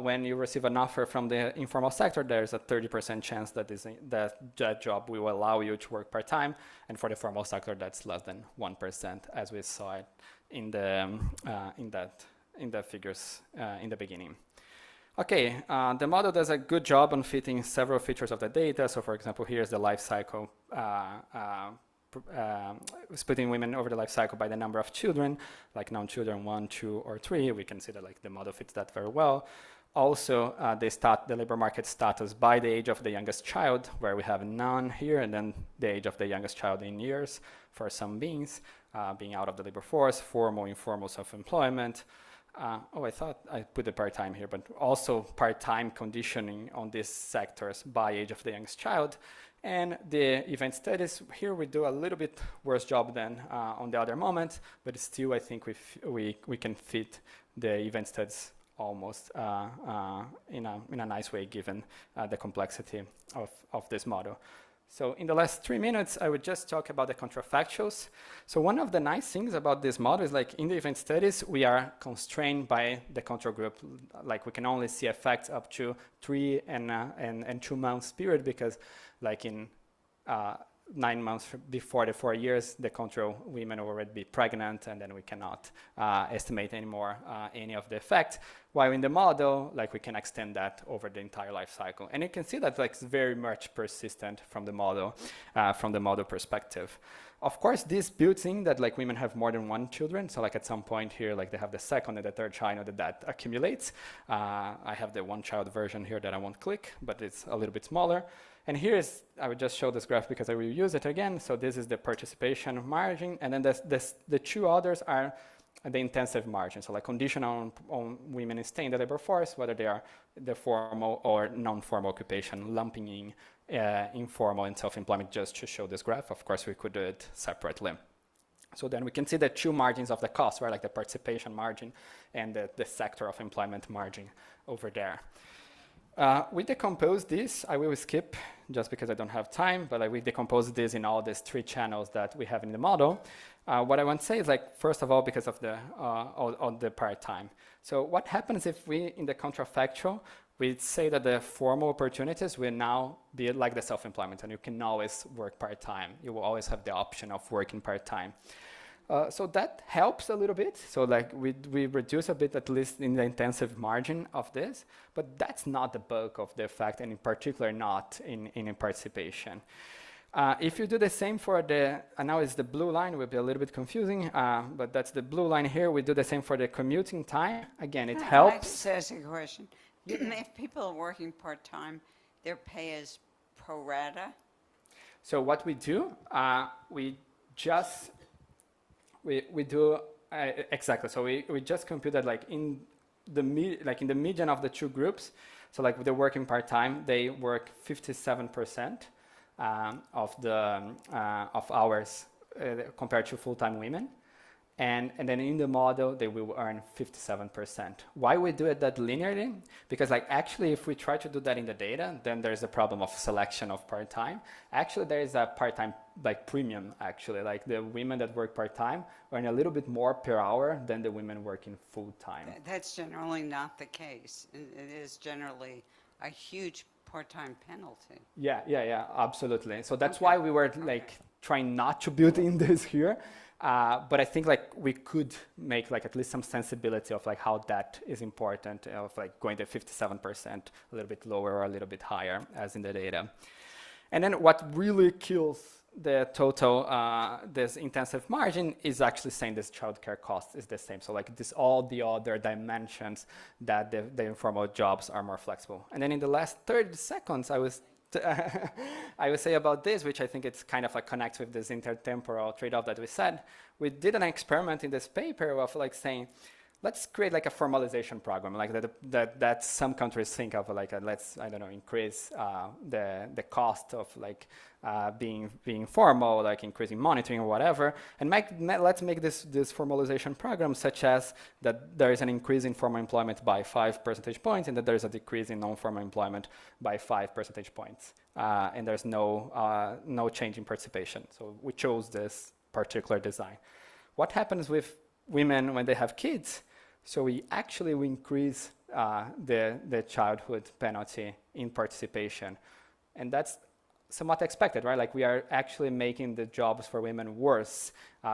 when you receive an offer from the informal sector, there's a 30% chance that job will allow you to work part-time. And for the formal sector, that's less than 1%, as we saw it in the figures in the beginning. Okay, the model does a good job on fitting several features of the data. So for example, here's the life cycle, splitting women over the life cycle by the number of children, like non-children 1, 2, or 3. We can see that like the model fits that very well. Also, the labor market status by the age of the youngest child, where we have none here, and then the age of the youngest child in years for some beings, being out of the labor force, formal, informal self-employment. I thought I put the part-time here, but also part-time conditioning on these sectors by age of the youngest child. And the event studies, here we do a little bit worse job than on the other moment, but still I think we can fit the event studies almost in a nice way given the complexity of this model. So in the last 3 minutes, I would just talk about the contrafactuals. So one of the nice things about this model is like in the event studies, we are constrained by the control group. Like we can only see effects up to 3 and 2 months period, because like in 9 months before the 4 years, the control women will already be pregnant, and then we cannot estimate anymore any of the effect. While in the model, like we can extend that over the entire life cycle. And you can see that like it's very much persistent from the model perspective. Of course, this builds in that like women have more than 1 children. So like at some point here, like they have the second and the third child that accumulates. I have the 1-child version here that I won't click, but it's a little bit smaller. And I would just show this graph because I will use it again. So this is the participation margin, and then the 2 others are the intensive margin. So like conditional on women staying in the labor force, whether they are the formal or non-formal occupation, lumping in informal and self-employment just to show this graph. Of course, we could do it separately. So then we can see the 2 margins of the cost, right? Like the participation margin and the sector of employment margin over there. We decompose this. I will skip just because I don't have time, but we decompose this in all these 3 channels that we have in the model. What I want to say is like, first of all, because of the part-time. So what happens if we, in the contrafactual, we say that the formal opportunities will now be like the self-employment, and you can always work part-time. You will always have the option of working part-time. So that helps a little bit. So like we reduce a bit, at least in the intensive margin of this, but that's not the bulk of the effect, and in particular not in participation. If you do the same for now it's the blue line, will be a little bit confusing, but that's the blue line here. We do the same for the commuting time. Again, it helps. Can I just ask a question? If people are working part-time, their pay is pro rata? So what we do, we do exactly. So we just compute that like in the median of the 2 groups. So like with the working part-time, they work 57%. of hours compared to full-time women. And then in the model, they will earn 57%. Why we do it that linearly? Because like actually, if we try to do that in the data, then there's a problem of selection of part-time. Actually, there is a part-time like premium, actually. Like the women that work part-time earn a little bit more per hour than the women working full-time. That's generally not the case. It is generally a huge part-time penalty. Yeah, absolutely. So that's why we were like trying not to build in this here. But I think like we could make like at least some sensibility of like how that is important of like going to 57%, a little bit lower or a little bit higher as in the data. And then what really kills the total, this intensive margin is actually saying this childcare cost is the same. So like this, all the other dimensions that the informal jobs are more flexible. And then in the last 30 seconds, I would say about this, which I think it's kind of like connects with this intertemporal trade-off that we said. We did an experiment in this paper of like saying, let's create like a formalization program, like that some countries think of like let's, I don't know, increase the cost of like being formal, like increasing monitoring or whatever, and let's make this formalization program such as that there is an increase in formal employment by 5 percentage points and that there is a decrease in non-formal employment by 5 percentage points. And there's no change in participation. So we chose this particular design. What happens with women when they have kids? So we increase the childhood penalty in participation. And that's somewhat expected, right? Like we are actually making the jobs for women worse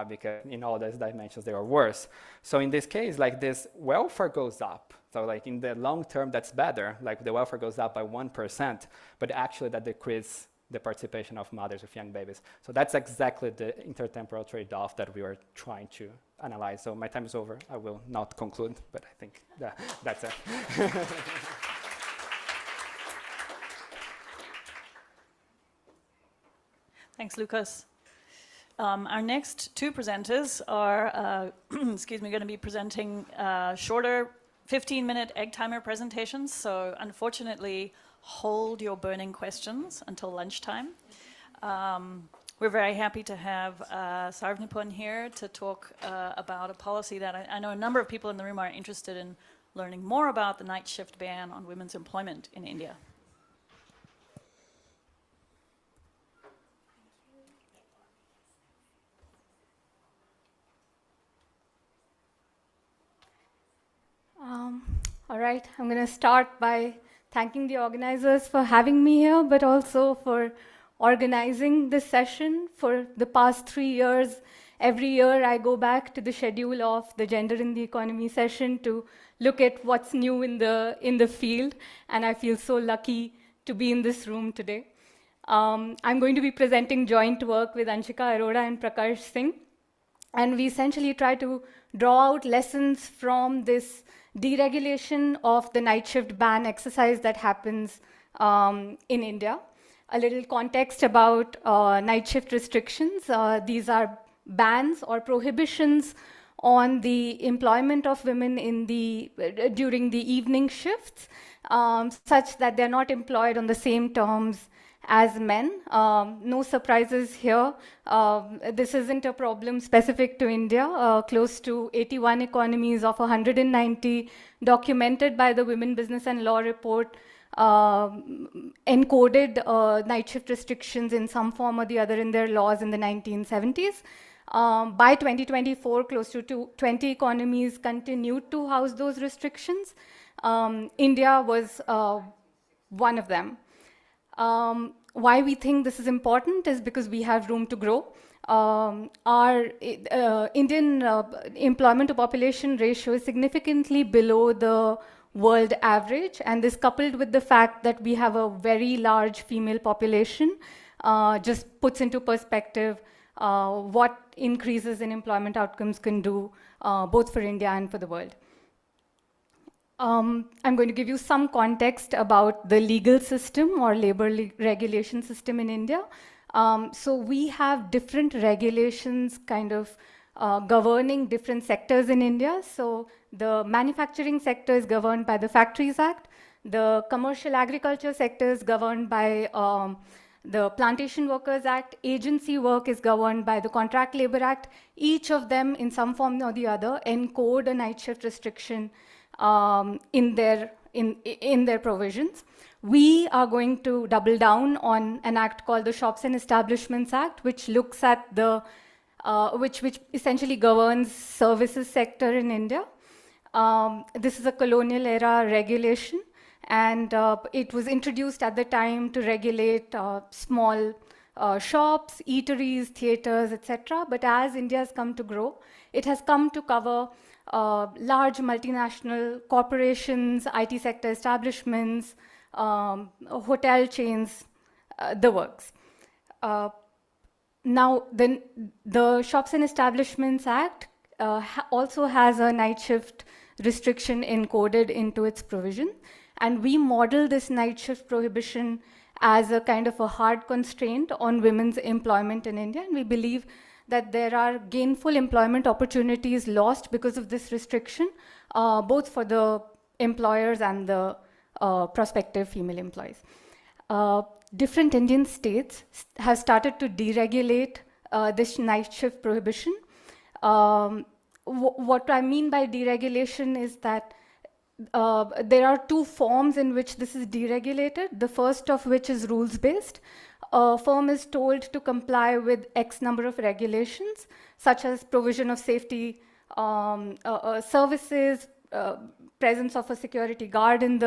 because in all those dimensions they are worse. So in this case, like this welfare goes up. So like in the long term, that's better. Like the welfare goes up by 1%, but actually that decreases the participation of mothers with young babies. So that's exactly the intertemporal trade-off that we were trying to analyze. So my time is over. I will not conclude, but I think that's it. Thanks, Lucas. Our next two presenters are, going to be presenting shorter 15-minute egg timer presentations. So unfortunately, hold your burning questions until lunchtime. We're very happy to have Sarvnipun here to talk about a policy that I know a number of people in the room are interested in learning more about, the night shift ban on women's employment in India. All right, I'm going to start by thanking the organizers for having me here, but also for organizing this session. For the past 3 years, every year I go back to the schedule of the Gender in the Economy session to look at what's new in the field, and I feel so lucky to be in this room today. I'm going to be presenting joint work with Anshika Arora and Prakash Singh, and we essentially try to draw out lessons from this deregulation of the night shift ban exercise that happens in India. A little context about night shift restrictions. These are bans or prohibitions on the employment of women during the evening shifts, such that they're not employed on the same terms as men. No surprises here. This isn't a problem specific to India. Close to 81 economies of 190 documented by the Women, Business and Law report encoded night shift restrictions in some form or the other in their laws in the 1970s. By 2024, close to 20 economies continued to house those restrictions. India was one of them. Why we think this is important is because we have room to grow. Our Indian employment to population ratio is significantly below the world average, and this coupled with the fact that we have a very large female population just puts into perspective what increases in employment outcomes can do both for India and for the world. I'm going to give you some context about the legal system or labor regulation system in India. So we have different regulations kind of governing different sectors in India. So the manufacturing sector is governed by the Factories Act. The commercial agriculture sector is governed by the Plantation Workers Act. Agency work is governed by the Contract Labor Act. Each of them, in some form or the other, encode a night shift restriction in their provisions. We are going to double down on an act called the Shops and Establishments Act, which looks at the which essentially governs services sector in India. This is a colonial era regulation, and it was introduced at the time to regulate small shops, eateries, theaters, etc. But as India has come to grow, it has come to cover large multinational corporations, IT sector establishments, hotel chains, the works. Now, the Shops and Establishments Act also has a night shift restriction encoded into its provision, and we model this night shift prohibition as a kind of a hard constraint on women's employment in India, and we believe that there are gainful employment opportunities lost because of this restriction, both for the employers and the prospective female employees. Different Indian states have started to deregulate this night shift prohibition. What I mean by deregulation is that there are two forms in which this is deregulated, the first of which is rules-based. A firm is told to comply with X number of regulations, such as provision of safety services, presence of a security guard on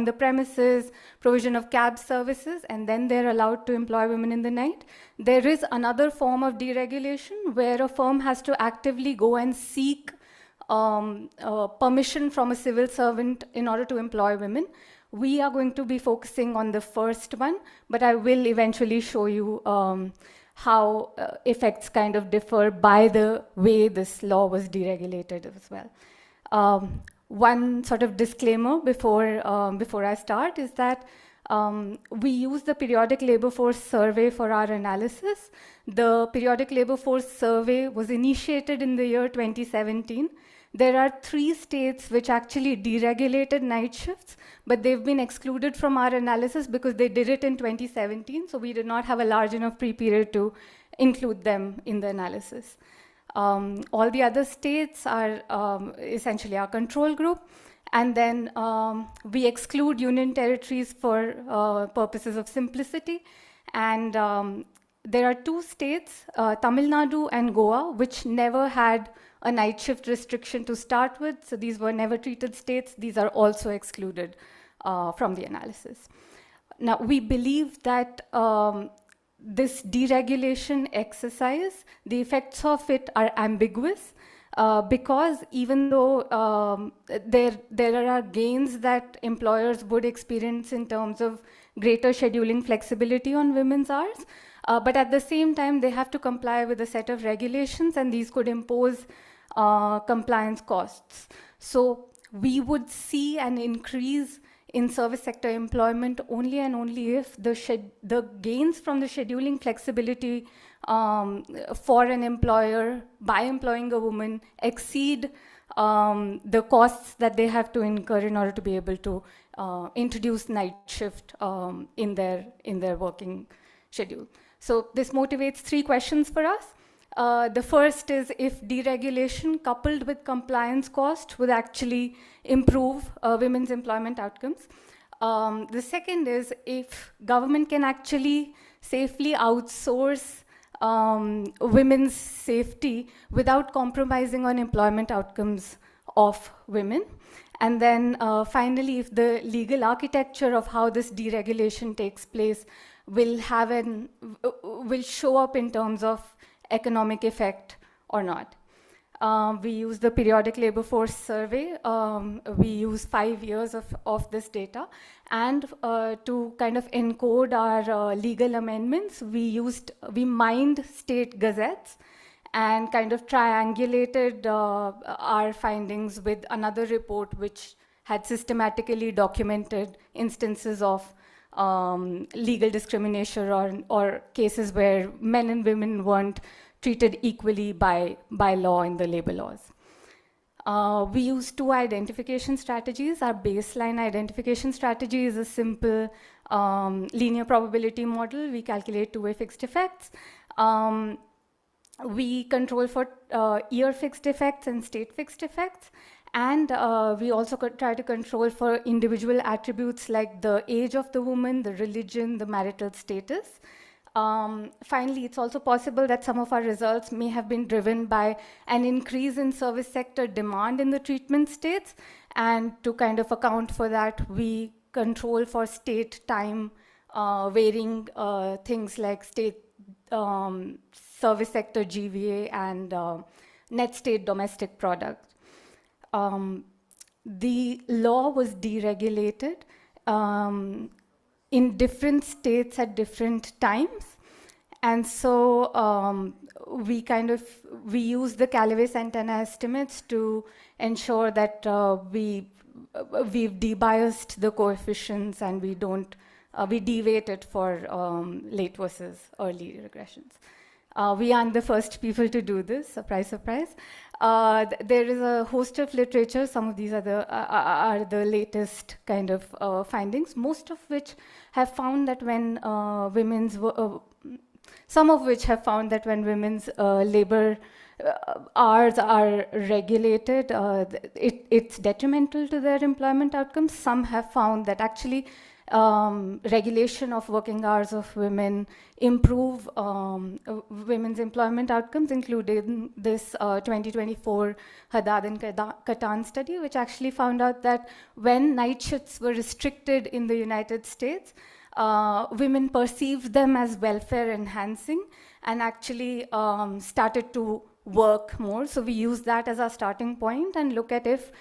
the premises, provision of cab services, and then they're allowed to employ women in the night. There is another form of deregulation where a firm has to actively go and seek permission from a civil servant in order to employ women. We are going to be focusing on the first one, but I will eventually show you how effects kind of differ by the way this law was deregulated as well. One sort of disclaimer before I start is that we use the Periodic Labor Force Survey for our analysis. The Periodic Labor Force Survey was initiated in the year 2017. There are 3 states which actually deregulated night shifts, but they've been excluded from our analysis because they did it in 2017, so we did not have a large enough pre-period to include them in the analysis. All the other states are essentially our control group, and then we exclude union territories for purposes of simplicity. And there are 2 states, Tamil Nadu and Goa, which never had a night shift restriction to start with, so these were never treated states. These are also excluded from the analysis. Now, we believe that this deregulation exercise, the effects of it are ambiguous because even though there are gains that employers would experience in terms of greater scheduling flexibility on women's hours, but at the same time they have to comply with a set of regulations, and these could impose compliance costs. So we would see an increase in service sector employment only and only if the gains from the scheduling flexibility for an employer by employing a woman exceed the costs that they have to incur in order to be able to introduce night shift in their working schedule. So this motivates 3 questions for us. The first is if deregulation coupled with compliance cost would actually improve women's employment outcomes. The second is if government can actually safely outsource women's safety without compromising on employment outcomes of women. And then finally, if the legal architecture of how this deregulation takes place will show up in terms of economic effect or not. We use the Periodic Labor Force Survey. We use 5 years of this data. And to kind of encode our legal amendments, we mined state gazettes and kind of triangulated our findings with another report which had systematically documented instances of legal discrimination or cases where men and women weren't treated equally by law in the labor laws. We use 2 identification strategies. Our baseline identification strategy is a simple linear probability model, we calculate two-way fixed effects. We control for year fixed effects and state fixed effects. And we also try to control for individual attributes like the age of the woman, the religion, the marital status. Finally, it's also possible that some of our results may have been driven by an increase in service sector demand in the treatment states. And to kind of account for that, we control for state time varying things like state service sector GVA and net state domestic product. The law was deregulated in different states at different times. And so we use the Calaves-Santana estimates to ensure that we've debiased the coefficients and we deviate it for late versus early regressions. We aren't the first people to do this, surprise, surprise. There is a host of literature. Some of these are the latest kind of findings, most of which have found that when some of which have found that when women's labor hours are regulated, it's detrimental to their employment outcomes. Some have found that actually regulation of working hours of women improve women's employment outcomes, including this 2024 Haddad and Katan study, which actually found out that when night shifts were restricted in the United States, women perceived them as welfare enhancing and actually started to work more. So we use that as our starting point and look at if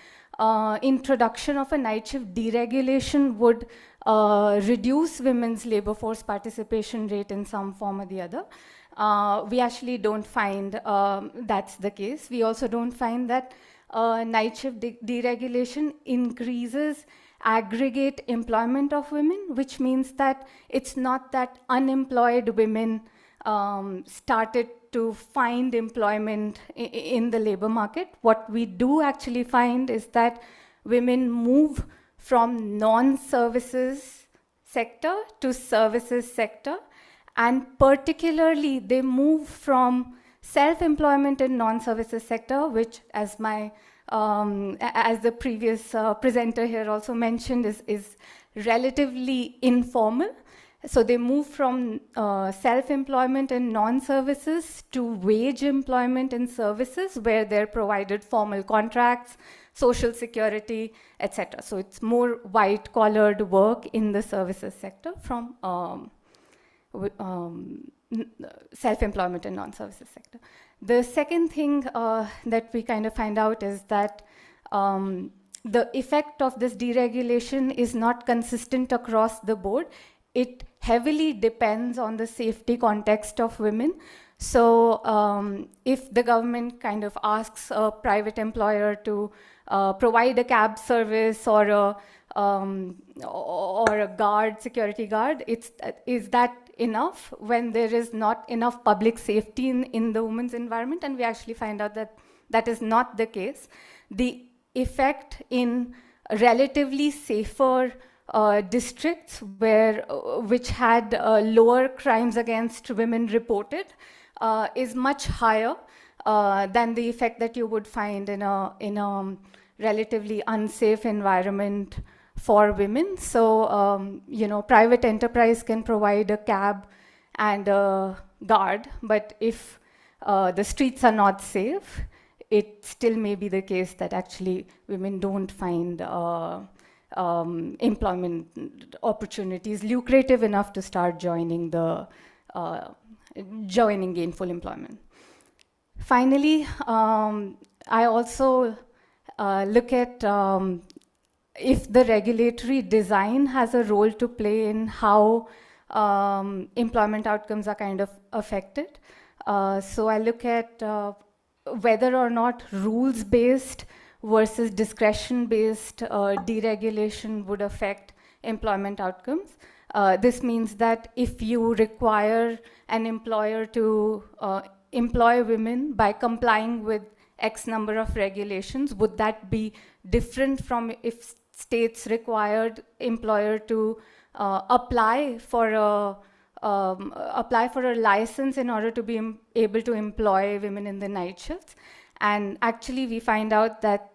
introduction of a night shift deregulation would reduce women's labor force participation rate in some form or the other. We actually don't find that's the case. We also don't find that night shift deregulation increases aggregate employment of women, which means that it's not that unemployed women started to find employment in the labor market. What we do actually find is that women move from non-services sector to services sector, and particularly they move from self-employment in non-services sector, which as the previous presenter here also mentioned is relatively informal. So they move from self-employment in non-services to wage employment in services where they're provided formal contracts, social security, etc. So it's more white-collared work in the services sector from self-employment in non-services sector. The second thing that we kind of find out is that the effect of this deregulation is not consistent across the board. It heavily depends on the safety context of women. So if the government kind of asks a private employer to provide a cab service or a guard, security guard, is that enough when there is not enough public safety in the women's environment? And we actually find out that that is not the case. The effect in relatively safer districts which had lower crimes against women reported is much higher than the effect that you would find in a relatively unsafe environment for women. So, private enterprise can provide a cab and a guard, but if the streets are not safe, it still may be the case that actually women don't find employment opportunities lucrative enough to start joining gainful employment. Finally, I also look at if the regulatory design has a role to play in how employment outcomes are kind of affected. So I look at whether or not rules-based versus discretion-based deregulation would affect employment outcomes. This means that if you require an employer to employ women by complying with X number of regulations, would that be different from if states required employer to apply for a license in order to be able to employ women in the night shifts. And actually, we find out that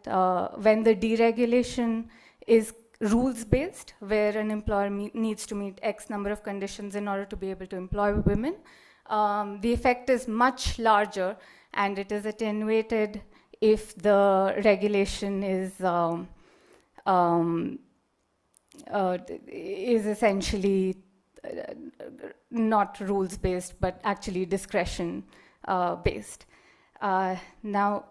when the deregulation is rules-based, where an employer needs to meet X number of conditions in order to be able to employ women, the effect is much larger, and it is attenuated if the regulation is essentially not rules-based, but actually discretion-based. Now,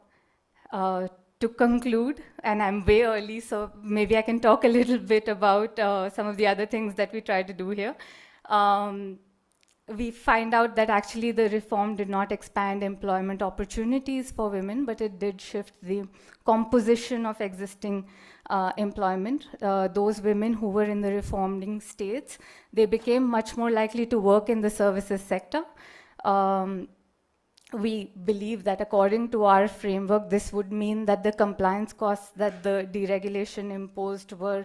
to conclude, and I'm way early, so maybe I can talk a little bit about some of the other things that we try to do here. We find out that actually the reform did not expand employment opportunities for women, but it did shift the composition of existing employment. Those women who were in the reforming states, they became much more likely to work in the services sector. We believe that according to our framework, this would mean that the compliance costs that the deregulation imposed were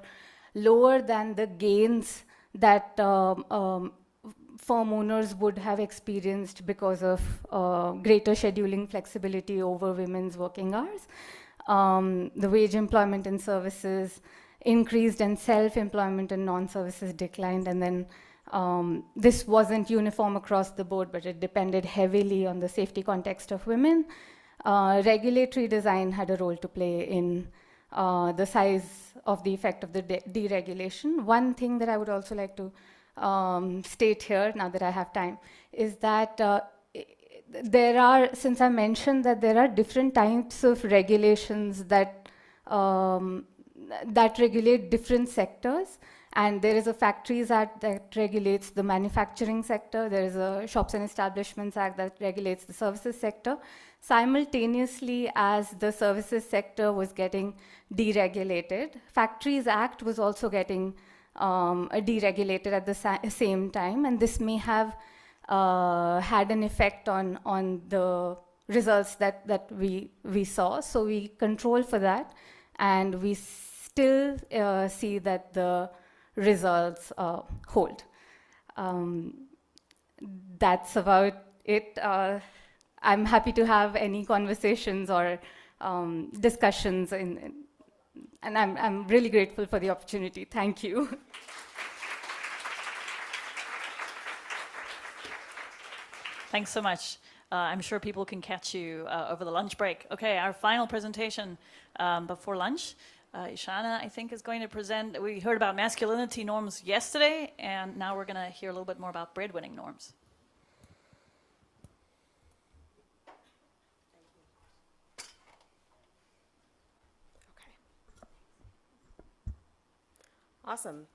lower than the gains that firm owners would have experienced because of greater scheduling flexibility over women's working hours. The wage employment in services increased and self-employment in non-services declined, and then this wasn't uniform across the board, but it depended heavily on the safety context of women. Regulatory design had a role to play in the size of the effect of the deregulation. One thing that I would also like to state here, now that I have time, is that there are, since I mentioned that there are different types of regulations that that regulate different sectors, and there is a Factories Act that regulates the manufacturing sector, there is a Shops and Establishments Act that regulates the services sector. Simultaneously, as the services sector was getting deregulated, Factories Act was also getting deregulated at the same time, and this may have had an effect on the results that we saw. So we control for that, and we still see that the results hold. That's about it. I'm happy to have any conversations or discussions, and I'm really grateful for the opportunity. Thank you. Thanks so much. I'm sure people can catch you over the lunch break. Okay, our final presentation before lunch. Ishana, I think, is going to present. We heard about masculinity norms yesterday, and now we're going to hear a little bit more about breadwinning norms. Awesome.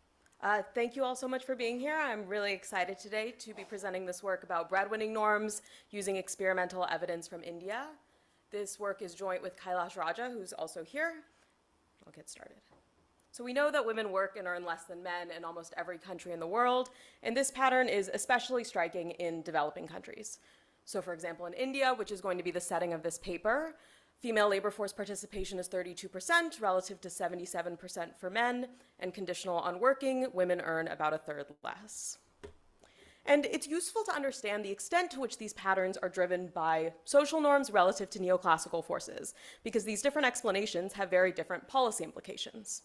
Thank you all so much for being here. I'm really excited today to be presenting this work about breadwinning norms using experimental evidence from India. This work is joint with Kailash Raja, who's also here. I'll get started. So we know that women work and earn less than men in almost every country in the world, and this pattern is especially striking in developing countries. So for example, in India, which is going to be the setting of this paper, female labor force participation is 32% relative to 77% for men, and conditional on working, women earn about a third less. And it's useful to understand the extent to which these patterns are driven by social norms relative to neoclassical forces, because these different explanations have very different policy implications.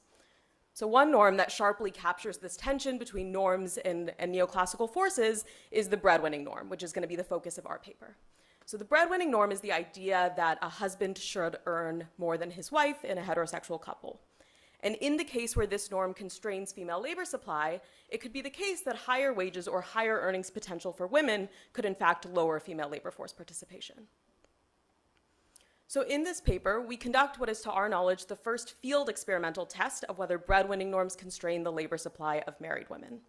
So one norm that sharply captures this tension between norms and neoclassical forces is the breadwinning norm, which is going to be the focus of our paper. So the breadwinning norm is the idea that a husband should earn more than his wife in a heterosexual couple. And in the case where this norm constrains female labor supply, it could be the case that higher wages or higher earnings potential for women could in fact lower female labor force participation. So in this paper, we conduct what is to our knowledge the first field experimental test of whether breadwinning norms constrain the labor supply of married women.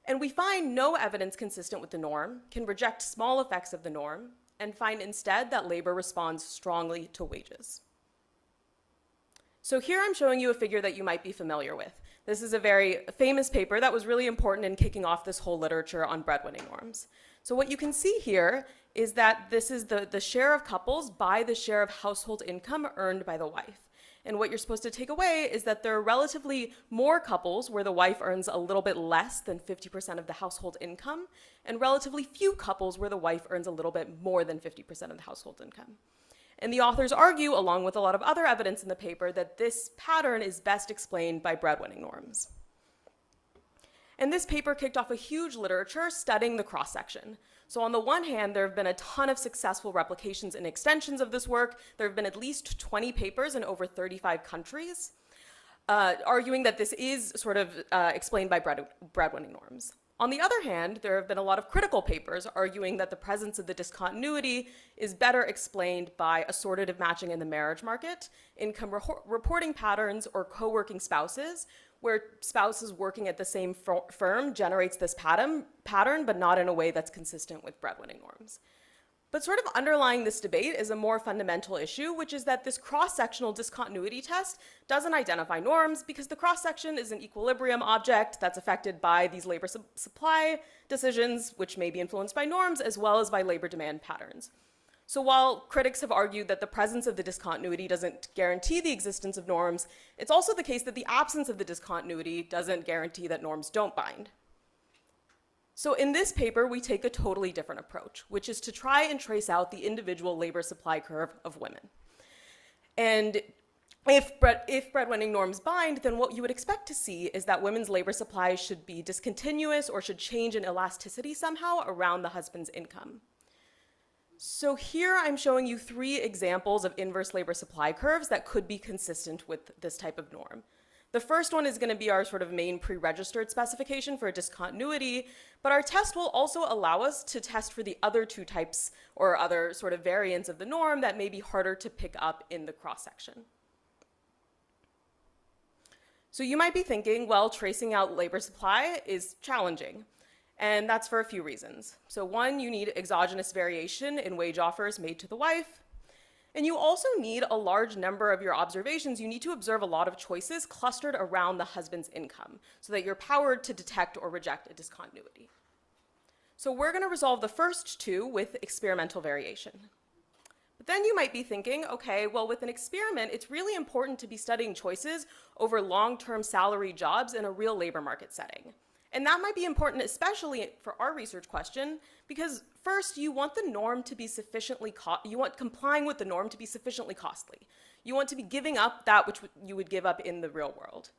And we find no evidence consistent with the norm, can reject small effects of the norm, and find instead that labor responds strongly to wages. So here I'm showing you a figure that you might be familiar with. This is a very famous paper that was really important in kicking off this whole literature on breadwinning norms. So what you can see here is that this is the share of couples by the share of household income earned by the wife. And what you're supposed to take away is that there are relatively more couples where the wife earns a little bit less than 50% of the household income, and relatively few couples where the wife earns a little bit more than 50% of the household income. And the authors argue, along with a lot of other evidence in the paper, that this pattern is best explained by breadwinning norms. And this paper kicked off a huge literature studying the cross-section. So on the one hand, there have been a ton of successful replications and extensions of this work. There have been at least 20 papers in over 35 countries, arguing that this is sort of explained by breadwinning norms. On the other hand, there have been a lot of critical papers arguing that the presence of the discontinuity is better explained by assortative matching in the marriage market, income reporting patterns, or co-working spouses, where spouses working at the same firm generates this pattern, but not in a way that's consistent with breadwinning norms. But sort of underlying this debate is a more fundamental issue, which is that this cross-sectional discontinuity test doesn't identify norms because the cross-section is an equilibrium object that's affected by these labor supply decisions, which may be influenced by norms as well as by labor demand patterns. So while critics have argued that the presence of the discontinuity doesn't guarantee the existence of norms, it's also the case that the absence of the discontinuity doesn't guarantee that norms don't bind. So in this paper, we take a totally different approach, which is to try and trace out the individual labor supply curve of women. And if breadwinning norms bind, then what you would expect to see is that women's labor supply should be discontinuous or should change in elasticity somehow around the husband's income. So here I'm showing you 3 examples of inverse labor supply curves that could be consistent with this type of norm. The first one is going to be our sort of main pre-registered specification for a discontinuity, but our test will also allow us to test for the other 2 types or other sort of variants of the norm that may be harder to pick up in the cross-section. So you might be thinking, well, tracing out labor supply is challenging. And that's for a few reasons. So 1, you need exogenous variation in wage offers made to the wife. And you also need a large number of your observations. You need to observe a lot of choices clustered around the husband's income so that you're powered to detect or reject a discontinuity. So we're going to resolve the first 2 with experimental variation. But then you might be thinking, okay, well, with an experiment, it's really important to be studying choices over long-term salary jobs in a real labor market setting. And that might be important, especially for our research question, because first, you want the norm to be complying with the norm to be sufficiently costly. You want to be giving up that which you would give up in the real world.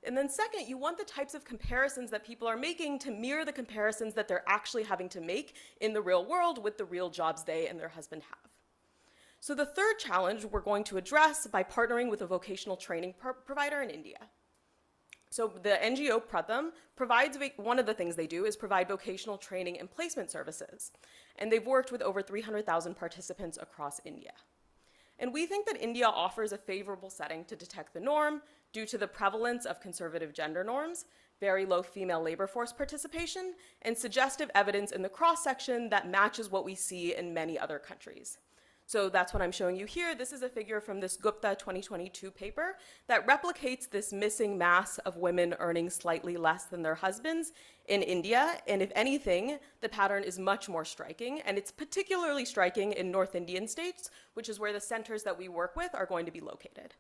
And then second, you want the types of comparisons that people are making to mirror the comparisons that they're actually having to make in the real world with the real jobs they and their husband have. So the third challenge we're going to address by partnering with a vocational training provider in India. So the NGO Pratham provides, one of the things they do is provide vocational training and placement services. And they've worked with over 300,000 participants across India. And we think that India offers a favorable setting to detect the norm due to the prevalence of conservative gender norms, very low female labor force participation, and suggestive evidence in the cross-section that matches what we see in many other countries. So that's what I'm showing you here. This is a figure from this Gupta 2022 paper that replicates this missing mass of women earning slightly less than their husbands in India. And if anything, the pattern is much more striking. And it's particularly striking in North Indian states, which is where the centers that we work with are going to be located.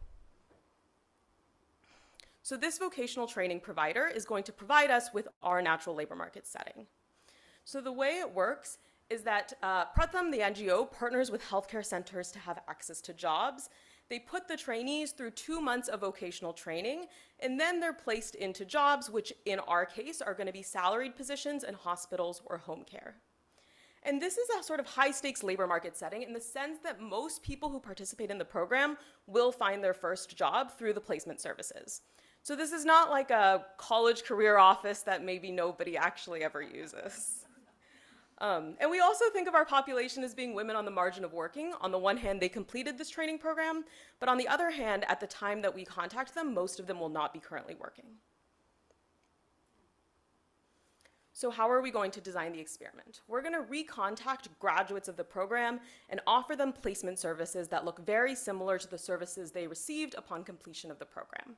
So this vocational training provider is going to provide us with our natural labor market setting. So the way it works is that Pratham, the NGO, partners with healthcare centers to have access to jobs. They put the trainees through 2 months of vocational training, and then they're placed into jobs, which in our case are going to be salaried positions in hospitals or home care. And this is a sort of high-stakes labor market setting in the sense that most people who participate in the program will find their first job through the placement services. So this is not like a college career office that maybe nobody actually ever uses. And we also think of our population as being women on the margin of working. On the one hand, they completed this training program, but on the other hand, at the time that we contact them, most of them will not be currently working. So how are we going to design the experiment? We're going to recontact graduates of the program and offer them placement services that look very similar to the services they received upon completion of the program.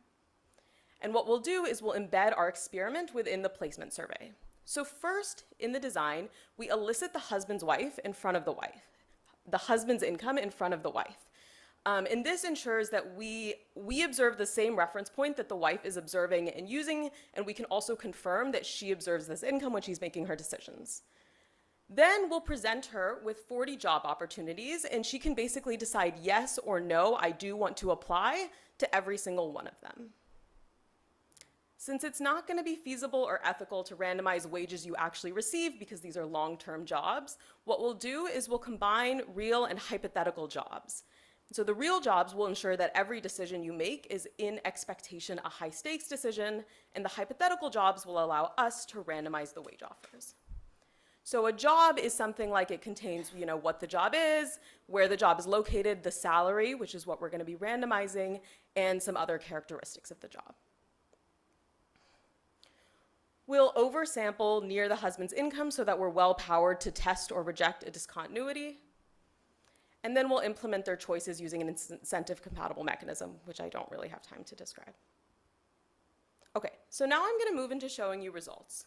And what we'll do is we'll embed our experiment within the placement survey. So first, in the design, we elicit the husband's wife in front of the wife, the husband's income in front of the wife. And this ensures that we observe the same reference point that the wife is observing and using, and we can also confirm that she observes this income when she's making her decisions. Then we'll present her with 40 job opportunities, and she can basically decide yes or no, I do want to apply to every single one of them. Since it's not going to be feasible or ethical to randomize wages you actually receive because these are long-term jobs, what we'll do is we'll combine real and hypothetical jobs. So the real jobs will ensure that every decision you make is in expectation a high-stakes decision, and the hypothetical jobs will allow us to randomize the wage offers. So a job is something like it contains, what the job is, where the job is located, the salary, which is what we're going to be randomizing, and some other characteristics of the job. We'll oversample near the husband's income so that we're well-powered to test or reject a discontinuity. And then we'll implement their choices using an incentive-compatible mechanism, which I don't really have time to describe. Okay, so now I'm going to move into showing you results.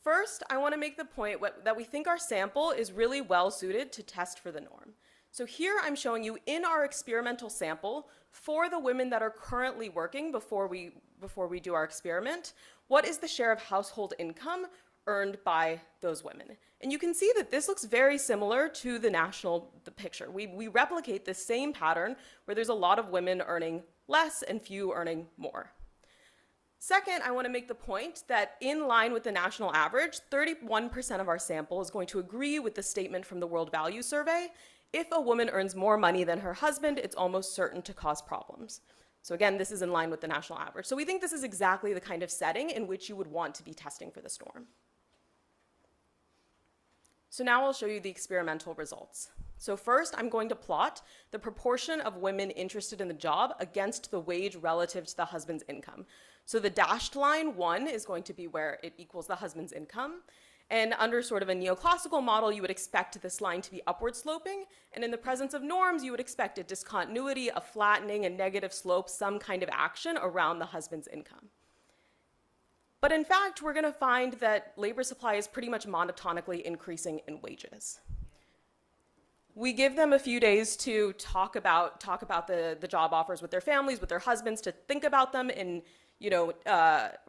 First, I want to make the point that we think our sample is really well-suited to test for the norm. So here I'm showing you in our experimental sample, for the women that are currently working before we do our experiment, what is the share of household income earned by those women? And you can see that this looks very similar to the picture. We replicate this same pattern where there's a lot of women earning less and few earning more. Second, I want to make the point that in line with the national average, 31% of our sample is going to agree with the statement from the World Value Survey. If a woman earns more money than her husband, it's almost certain to cause problems. So again, this is in line with the national average. So we think this is exactly the kind of setting in which you would want to be testing for this norm. So now I'll show you the experimental results. So first, I'm going to plot the proportion of women interested in the job against the wage relative to the husband's income. So the dashed line 1 is going to be where it equals the husband's income. And under sort of a neoclassical model, you would expect this line to be upward sloping. And in the presence of norms, you would expect a discontinuity, a flattening, a negative slope, some kind of action around the husband's income. But in fact, we're going to find that labor supply is pretty much monotonically increasing in wages. We give them a few days to talk about the job offers with their families, with their husbands, to think about them and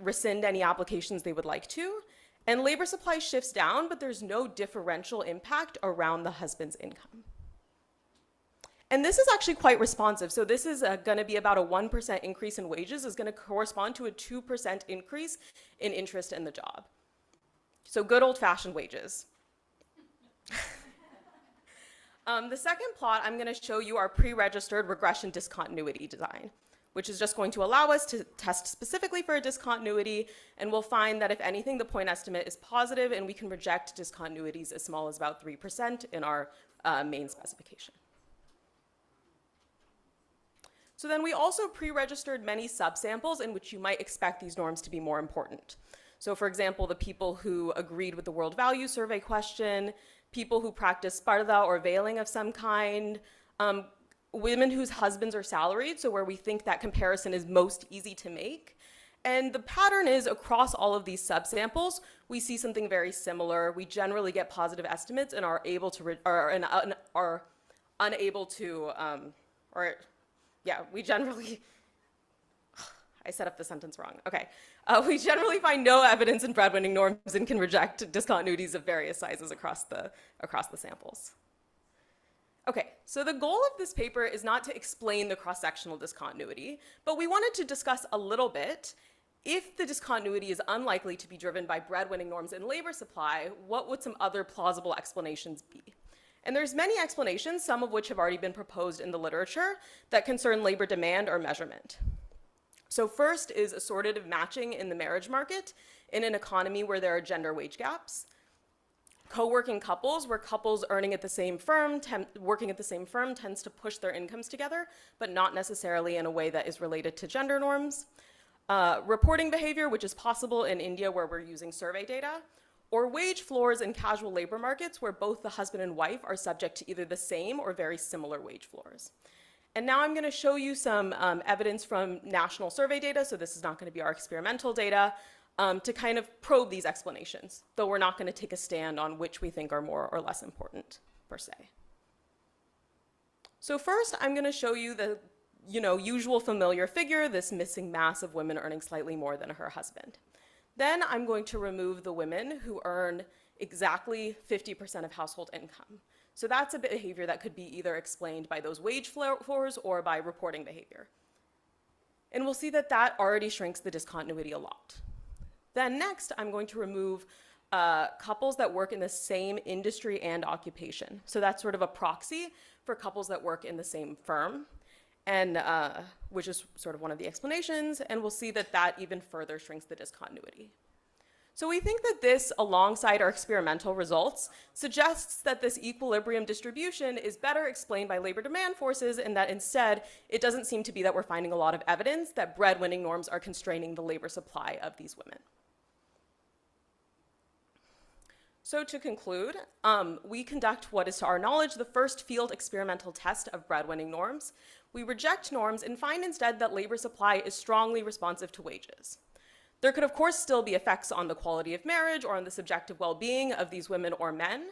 rescind any applications they would like to. And labor supply shifts down, but there's no differential impact around the husband's income. And this is actually quite responsive. So this is going to be about a 1% increase in wages is going to correspond to a 2% increase in interest in the job. So good old-fashioned wages. The second plot, I'm going to show you our pre-registered regression discontinuity design, which is just going to allow us to test specifically for a discontinuity, and we'll find that if anything, the point estimate is positive, and we can reject discontinuities as small as about 3% in our main specification. So then we also pre-registered many subsamples in which you might expect these norms to be more important. So for example, the people who agreed with the World Value Survey question, people who practice sparda or veiling of some kind, women whose husbands are salaried, so where we think that comparison is most easy to make. And the pattern is across all of these subsamples, we see something very similar. We generally get positive estimates and are able to, we generally, I set up the sentence wrong. Okay. We generally find no evidence in breadwinning norms and can reject discontinuities of various sizes across the samples. Okay, so the goal of this paper is not to explain the cross-sectional discontinuity, but we wanted to discuss a little bit, if the discontinuity is unlikely to be driven by breadwinning norms in labor supply, what would some other plausible explanations be? And there's many explanations, some of which have already been proposed in the literature, that concern labor demand or measurement. So first is assortative matching in the marriage market in an economy where there are gender wage gaps. Co-working couples, where couples earning at the same firm, working at the same firm tends to push their incomes together, but not necessarily in a way that is related to gender norms. Reporting behavior, which is possible in India where we're using survey data, or wage floors in casual labor markets where both the husband and wife are subject to either the same or very similar wage floors. And now I'm going to show you some evidence from national survey data, so this is not going to be our experimental data, to kind of probe these explanations, though we're not going to take a stand on which we think are more or less important, per se. So first, I'm going to show you the usual familiar figure, this missing mass of women earning slightly more than her husband. Then I'm going to remove the women who earn exactly 50% of household income. So that's a behavior that could be either explained by those wage floors or by reporting behavior. And we'll see that that already shrinks the discontinuity a lot. Then next, I'm going to remove couples that work in the same industry and occupation. So that's sort of a proxy for couples that work in the same firm, and which is sort of one of the explanations, and we'll see that that even further shrinks the discontinuity. So we think that this, alongside our experimental results, suggests that this equilibrium distribution is better explained by labor demand forces, and that instead, it doesn't seem to be that we're finding a lot of evidence that breadwinning norms are constraining the labor supply of these women. So to conclude, we conduct what is, to our knowledge, the first field experimental test of breadwinning norms. We reject norms and find instead that labor supply is strongly responsive to wages. There could, of course, still be effects on the quality of marriage or on the subjective well-being of these women or men,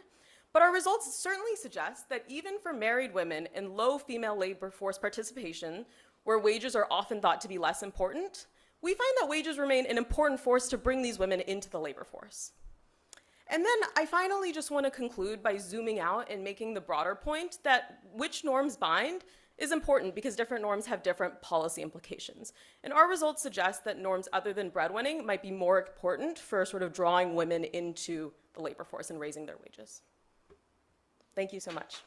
but our results certainly suggest that even for married women in low female labor force participation, where wages are often thought to be less important, we find that wages remain an important force to bring these women into the labor force. And then I finally just want to conclude by zooming out and making the broader point that which norms bind is important because different norms have different policy implications. And our results suggest that norms other than breadwinning might be more important for sort of drawing women into the labor force and raising their wages. Thank you so much.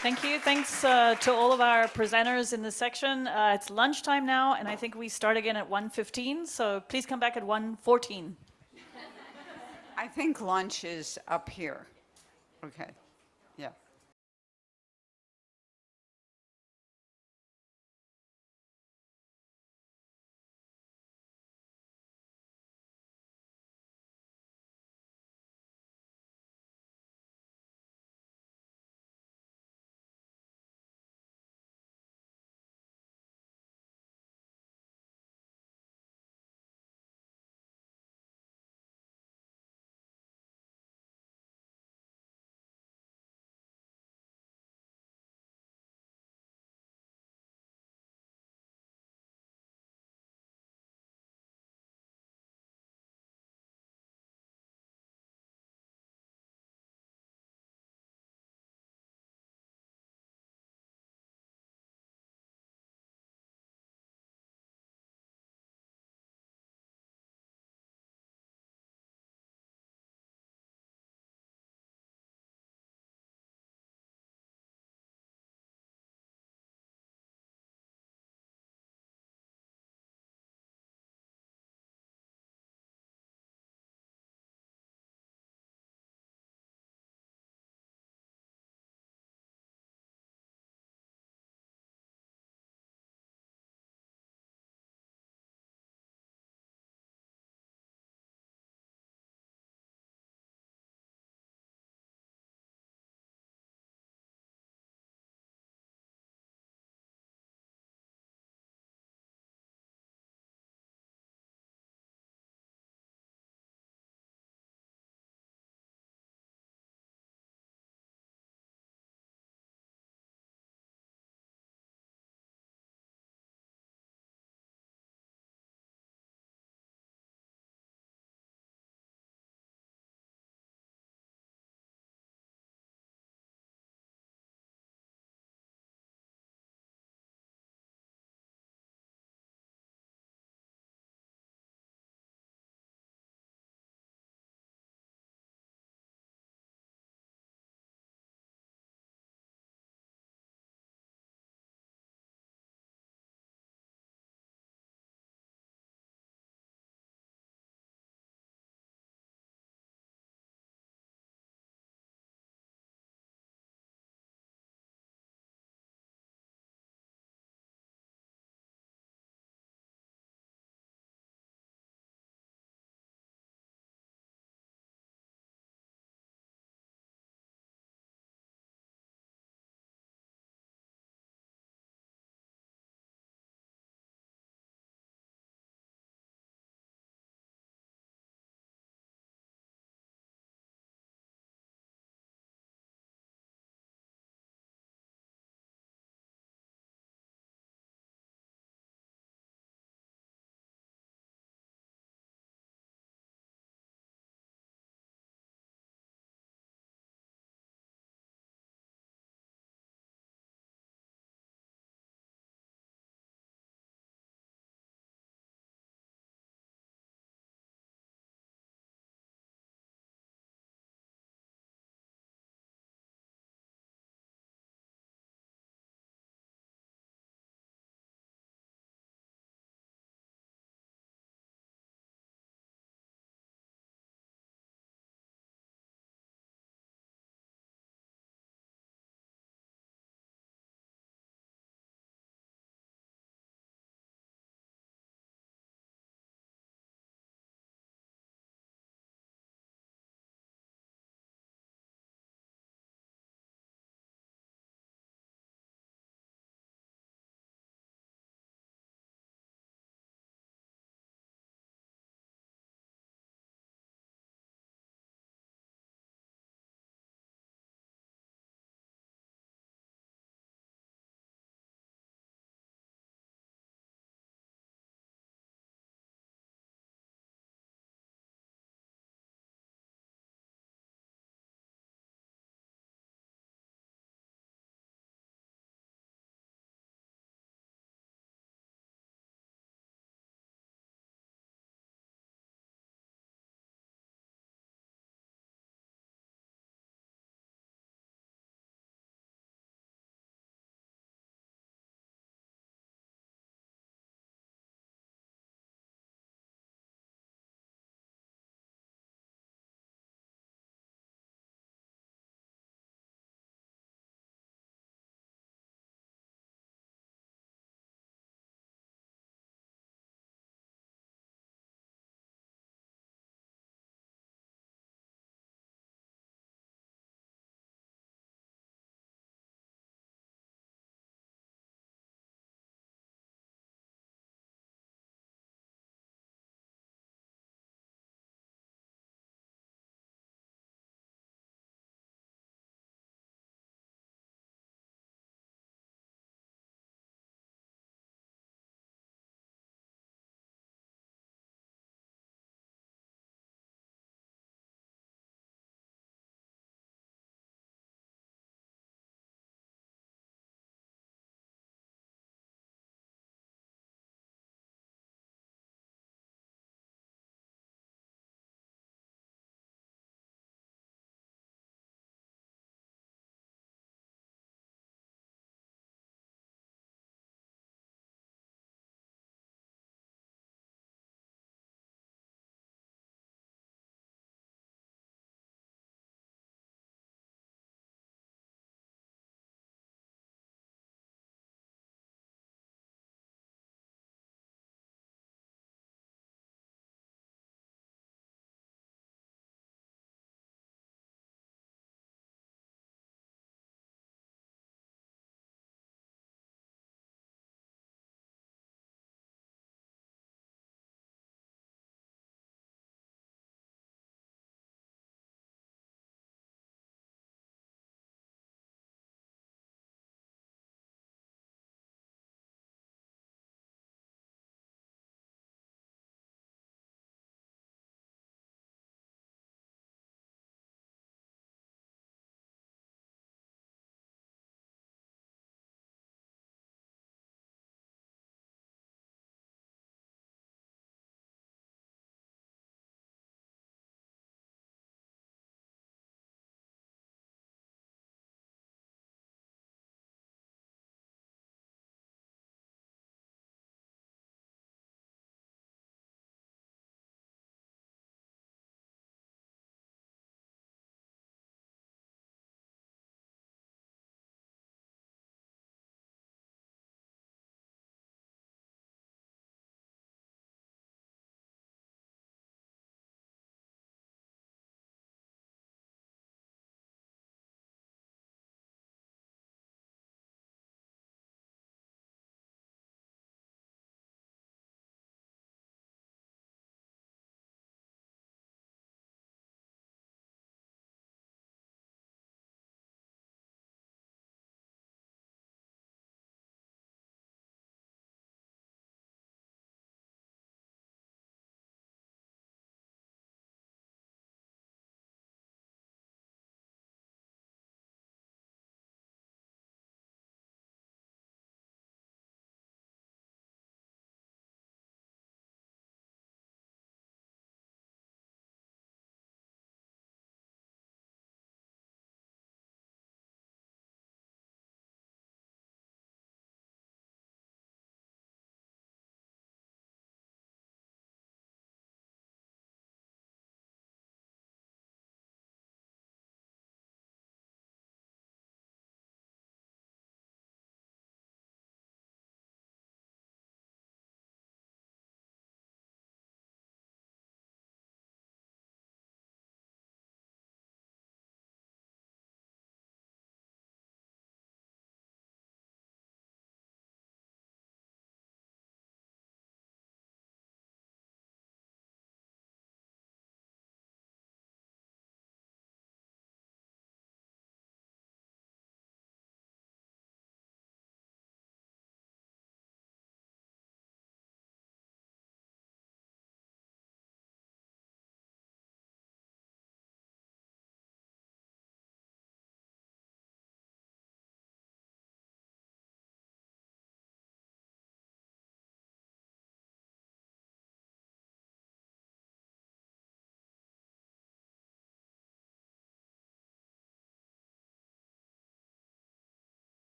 Thank you. Thanks to all of our presenters in this section. It's lunchtime now, and I think we start again at 1:15, so please come back at 1:14. I think lunch is up here. Okay, yeah.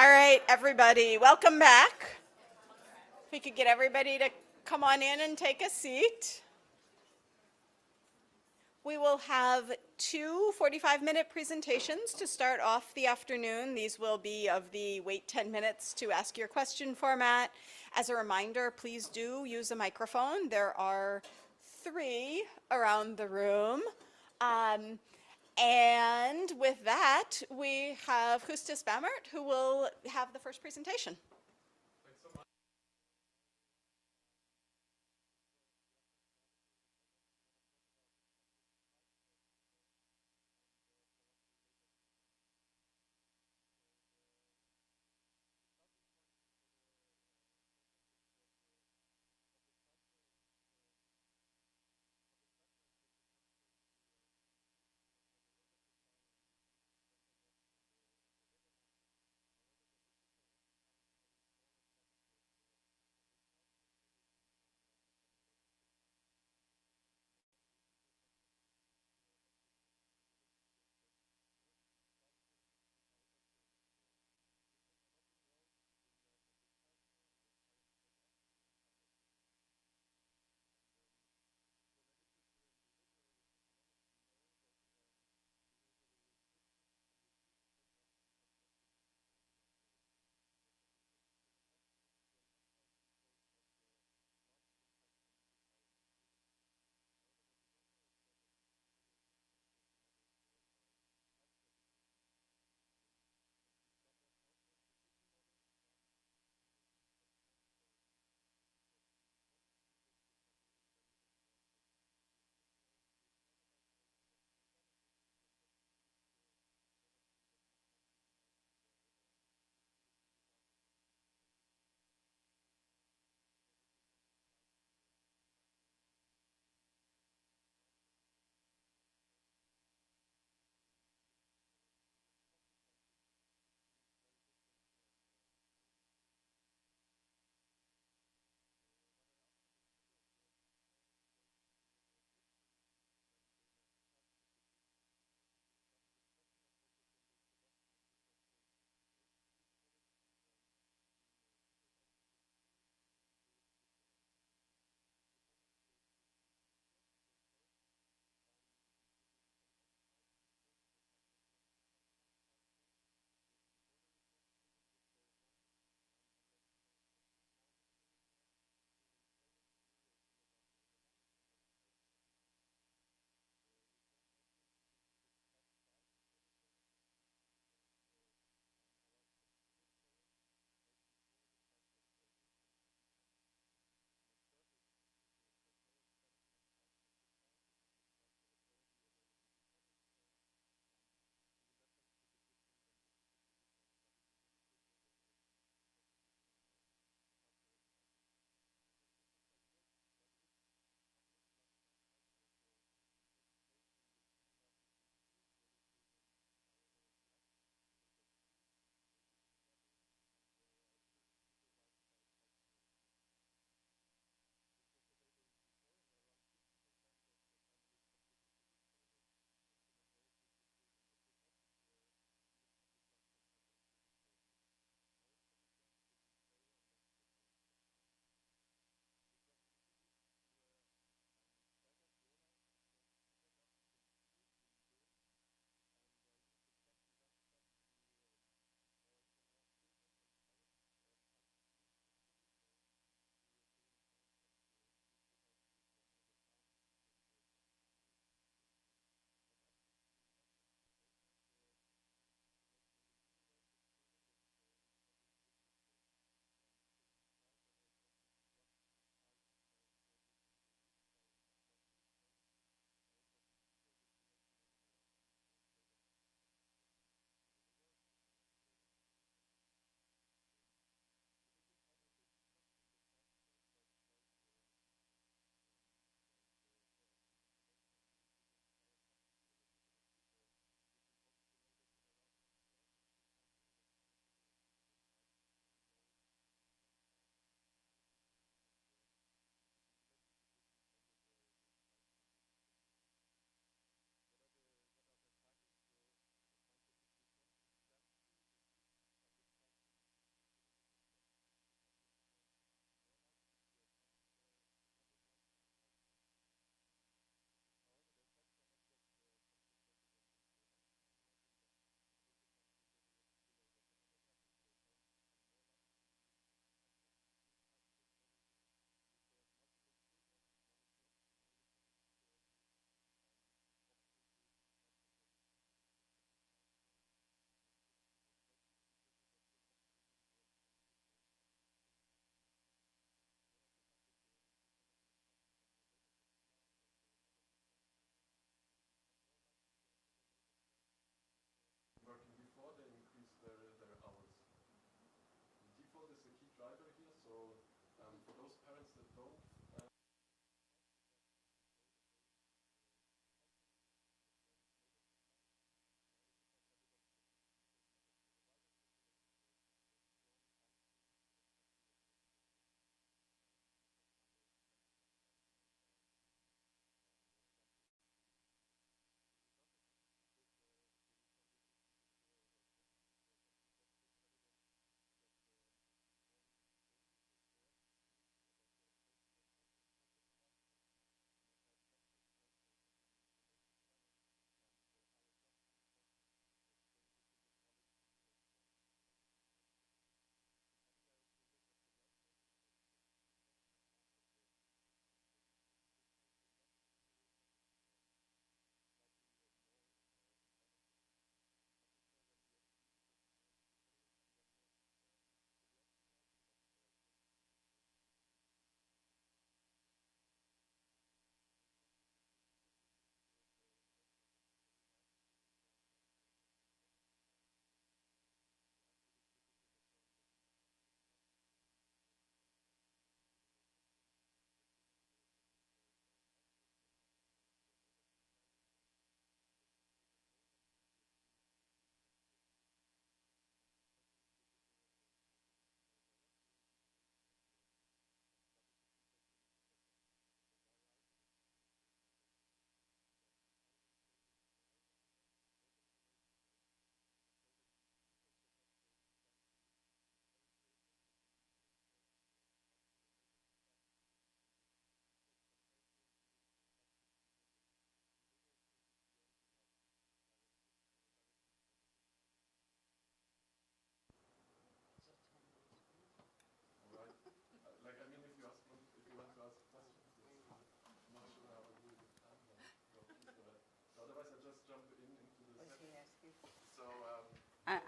All right, everybody, welcome back. If we could get everybody to come on in and take a seat. We will have two 45-minute presentations to start off the afternoon. These will be of the wait 10 minutes to ask your question format. As a reminder, please do use a microphone. There are 3 around the room. And with that, we have Justus Bammert, who will have the first presentation.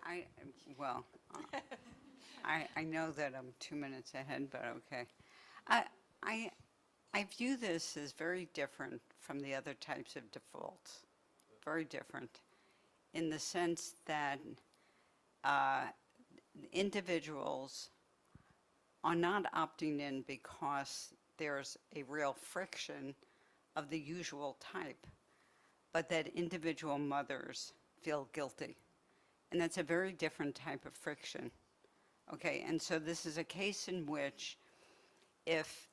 I well, I know that I'm 2 minutes ahead, but okay. I, I, I view this as very different from the other types of defaults. Very different in the sense that uh, individuals are not opting in because there's a real friction of the usual type, but that individual mothers feel guilty. And that's a very different type of friction. Okay, and so this is a case in which if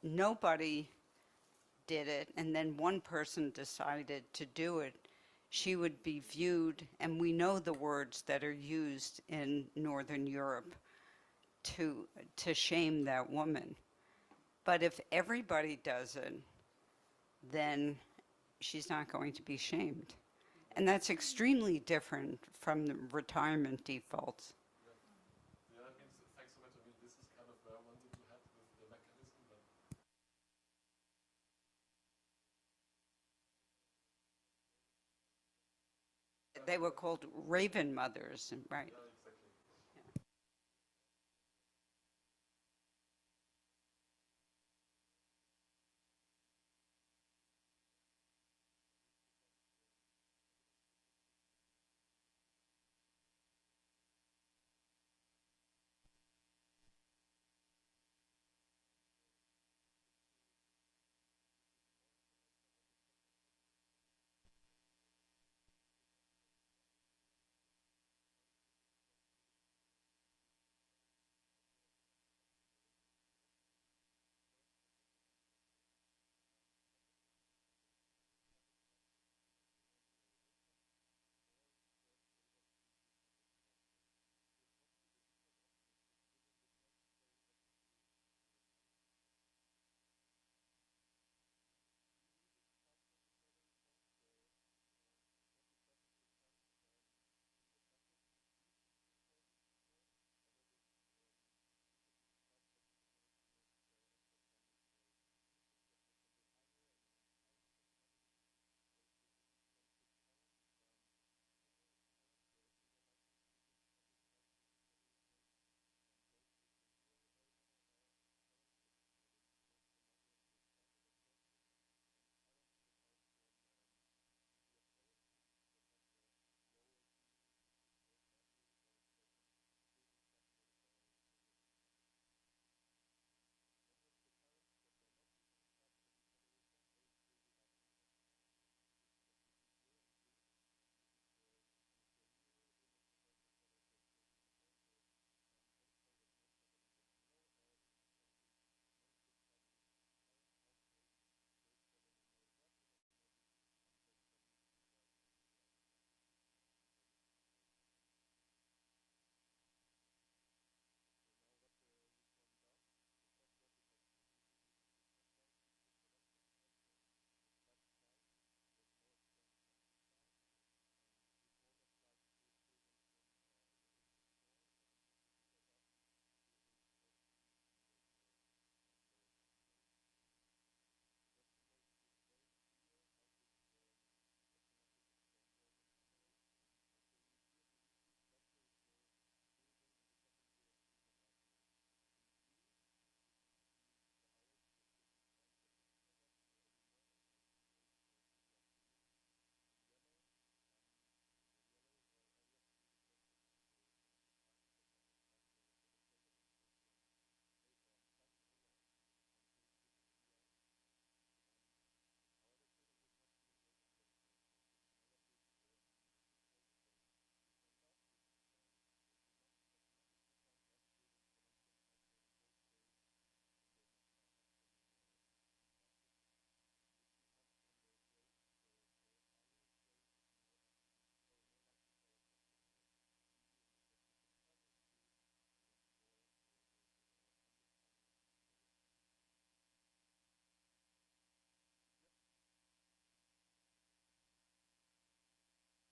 nobody did it and then one person decided to do it, she would be viewed, and we know the words that are used in Northern Europe to shame that woman. But if everybody does it, then she's not going to be shamed. And that's extremely different from the retirement defaults. Yeah, I mean, thanks so much. I mean, this is kind of where I wanted to head with the mechanism, but They were called raven mothers, right? yeah, exactly.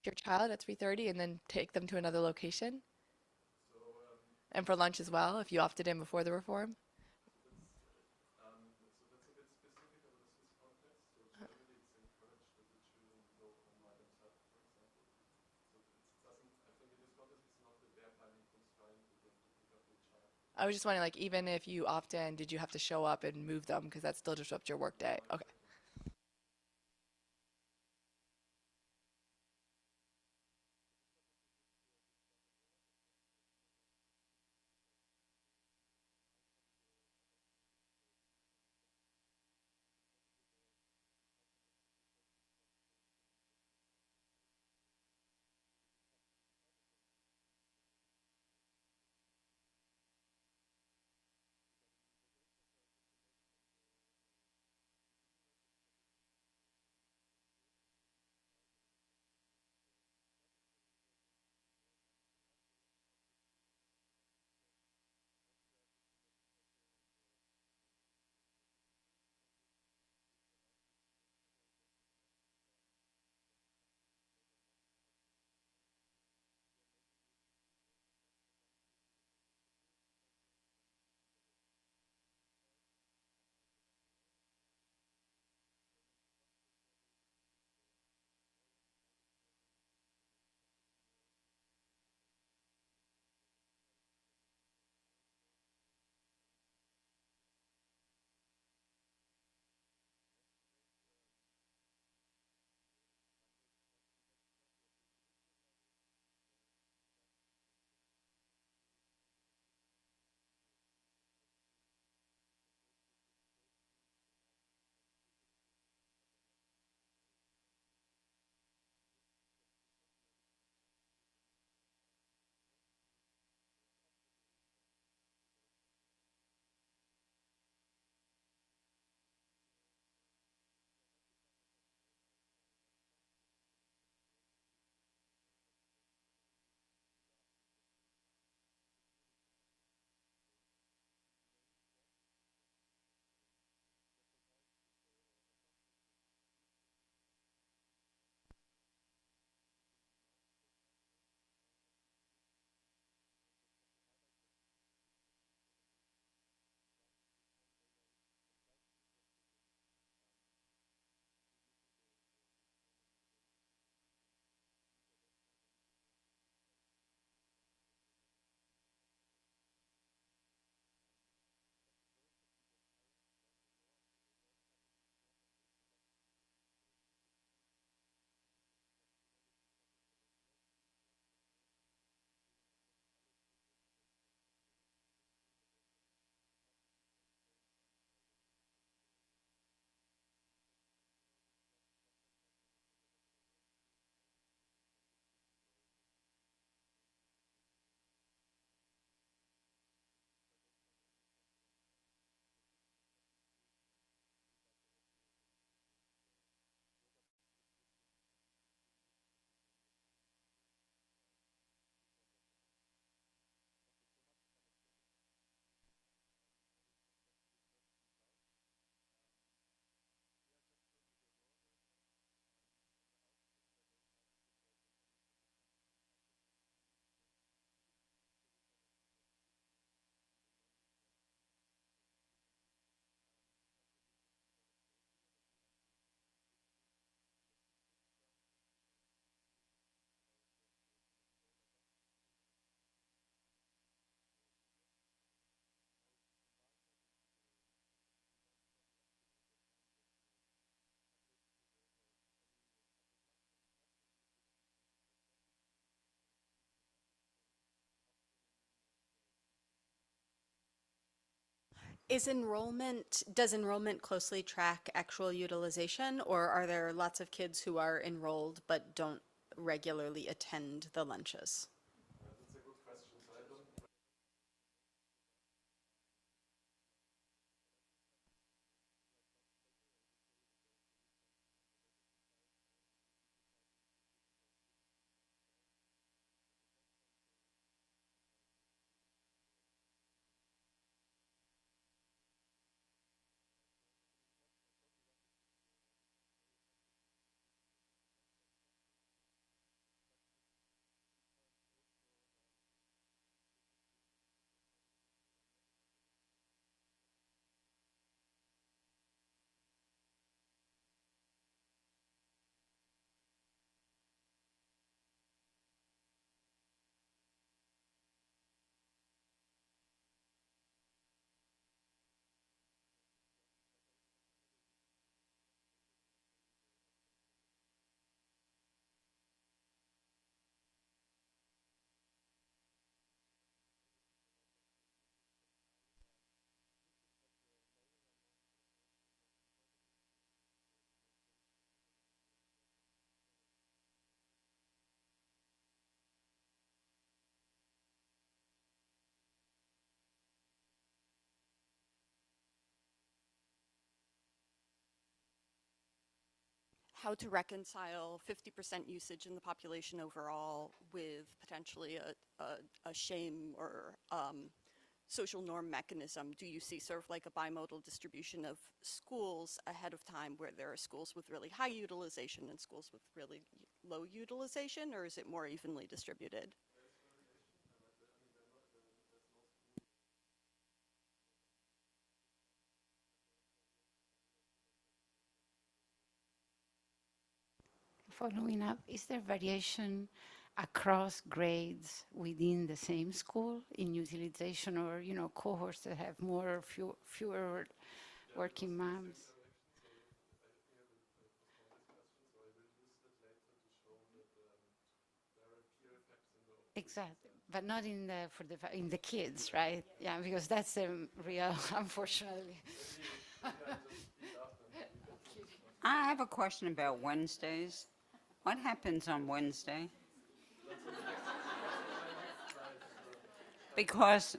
Your child at 3:30 and then take them to another location? And for lunch as well, if you opted in before the reform? So that's a bit specific over the Swiss context. So generally, it's encouraged that the children go home by themselves, for example. I was just wondering, like, even if you opt in, did you have to show up and move them? Because that still disrupts your workday. Okay. Does enrollment closely track actual utilization, or are there lots of kids who are enrolled but don't regularly attend the lunches? That's a good question. So I don't. how to reconcile 50% usage in the population overall with potentially a shame or social norm mechanism. Do you see sort of like a bimodal distribution of schools ahead of time where there are schools with really high utilization and schools with really low utilization, or is it more evenly distributed? Following up, is there variation across grades within the same school in utilization, or cohorts that have more or fewer working moms? Exactly, but not in the in the kids, right? Yeah, because that's the real, unfortunately. I have a question about Wednesdays. What happens on Wednesday? Because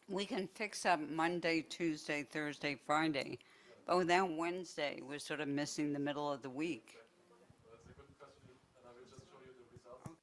we can fix up Monday, Tuesday, Thursday, Friday, but without Wednesday, we're sort of missing the middle of the week. That's a good question, and I will just show you the results.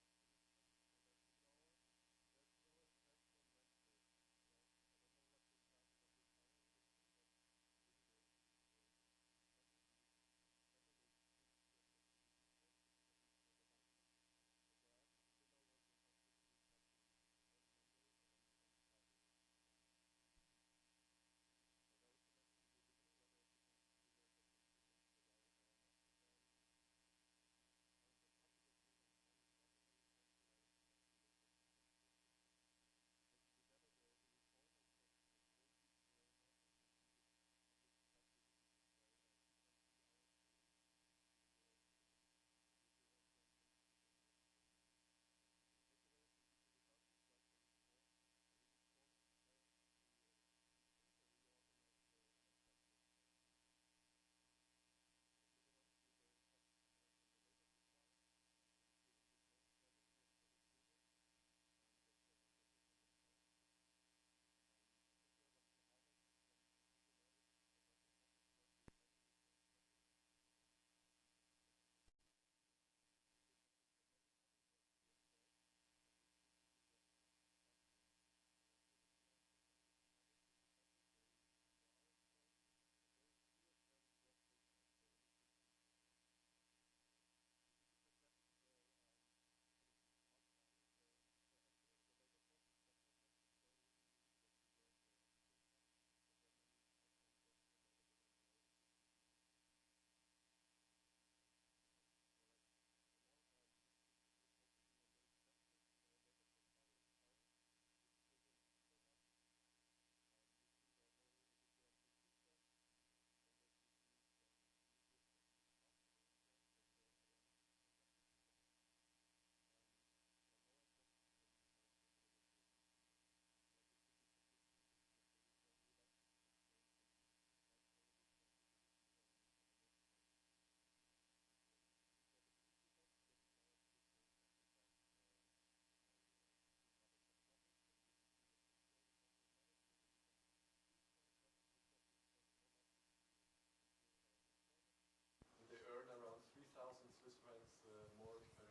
They earn around 3,000 Swiss francs more per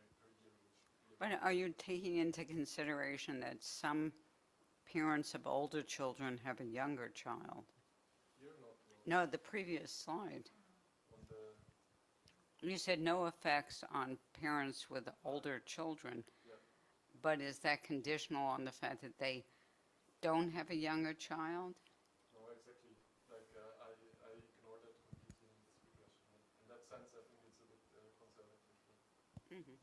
year, But are you taking into consideration that some parents of older children have a younger child? Here, no. No, the previous slide. On the, You said no effects on parents with older children, yeah. but is that conditional on the fact that they don't have a younger child? No, exactly. Like I ignore that completely in this regression. In that sense, I think it's a bit conservative. Mm-hmm.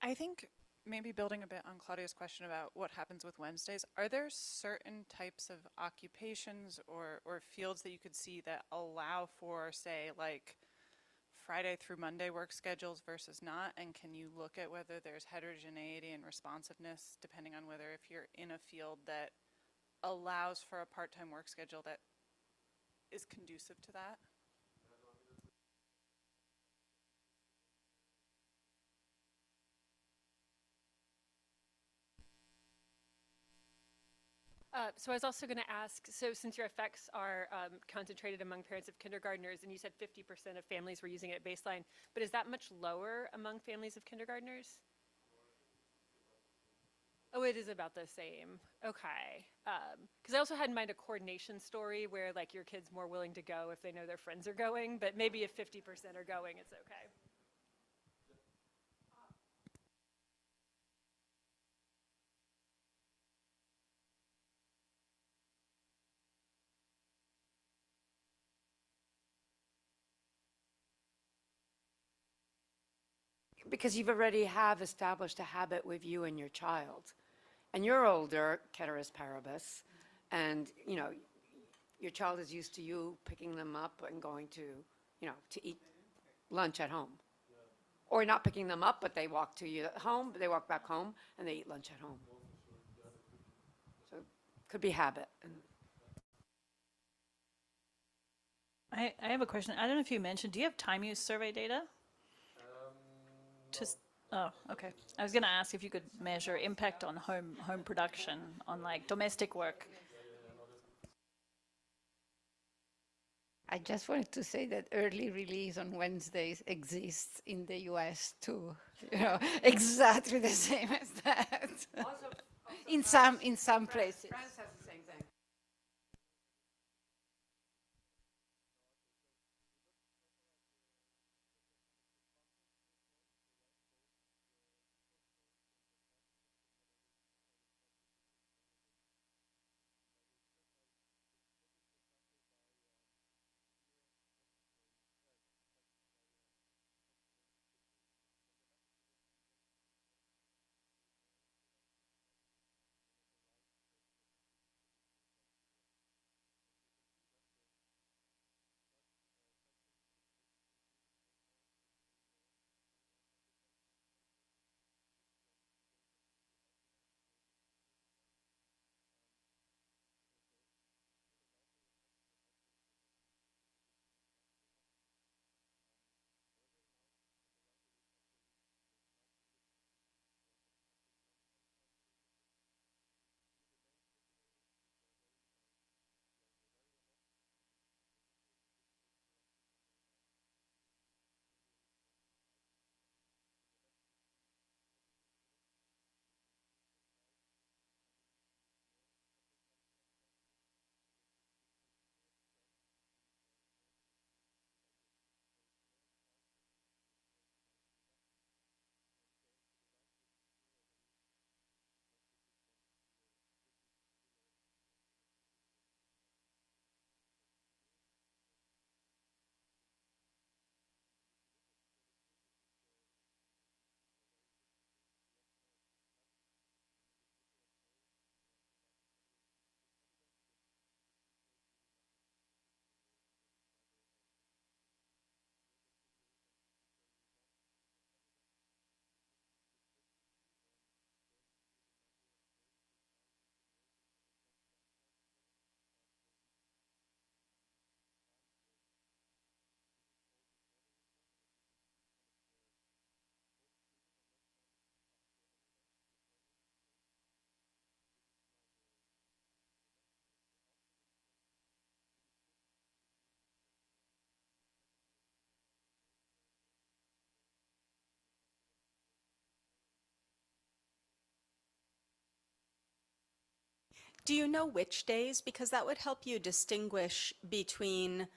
I think maybe building a bit on Claudia's question about what happens with Wednesdays, are there certain types of occupations or fields that you could see that allow for, say, like Friday through Monday work schedules versus not? And can you look at whether there's heterogeneity and responsiveness depending on whether if you're in a field that allows for a part-time work schedule that is conducive to that? So I was also going to ask, so since your effects are concentrated among parents of kindergartners, and you said 50% of families were using it at baseline, but is that much lower among families of kindergartners? Oh, it is about the same. Okay. Because I also had in mind a coordination story where like your kid's more willing to go if they know their friends are going, but maybe if 50% are going, it's okay. Because you've already have established a habit with you and your child. And you're older, ceteris paribus, and, you know, your child is used to you picking them up and going to, you know, to eat lunch at home. Or not picking them up, but they walk to you at home, they walk back home, and they eat lunch at home. So it could be habit. I have a question. I don't know if you mentioned, do you have time use survey data? Just, oh, okay. I was going to ask if you could measure impact on home production, on like domestic work. I just wanted to say that early release on Wednesdays exists in the US too. You know, exactly the same as that. In some places. France has the same thing. Do you know which days? Because that would help you distinguish between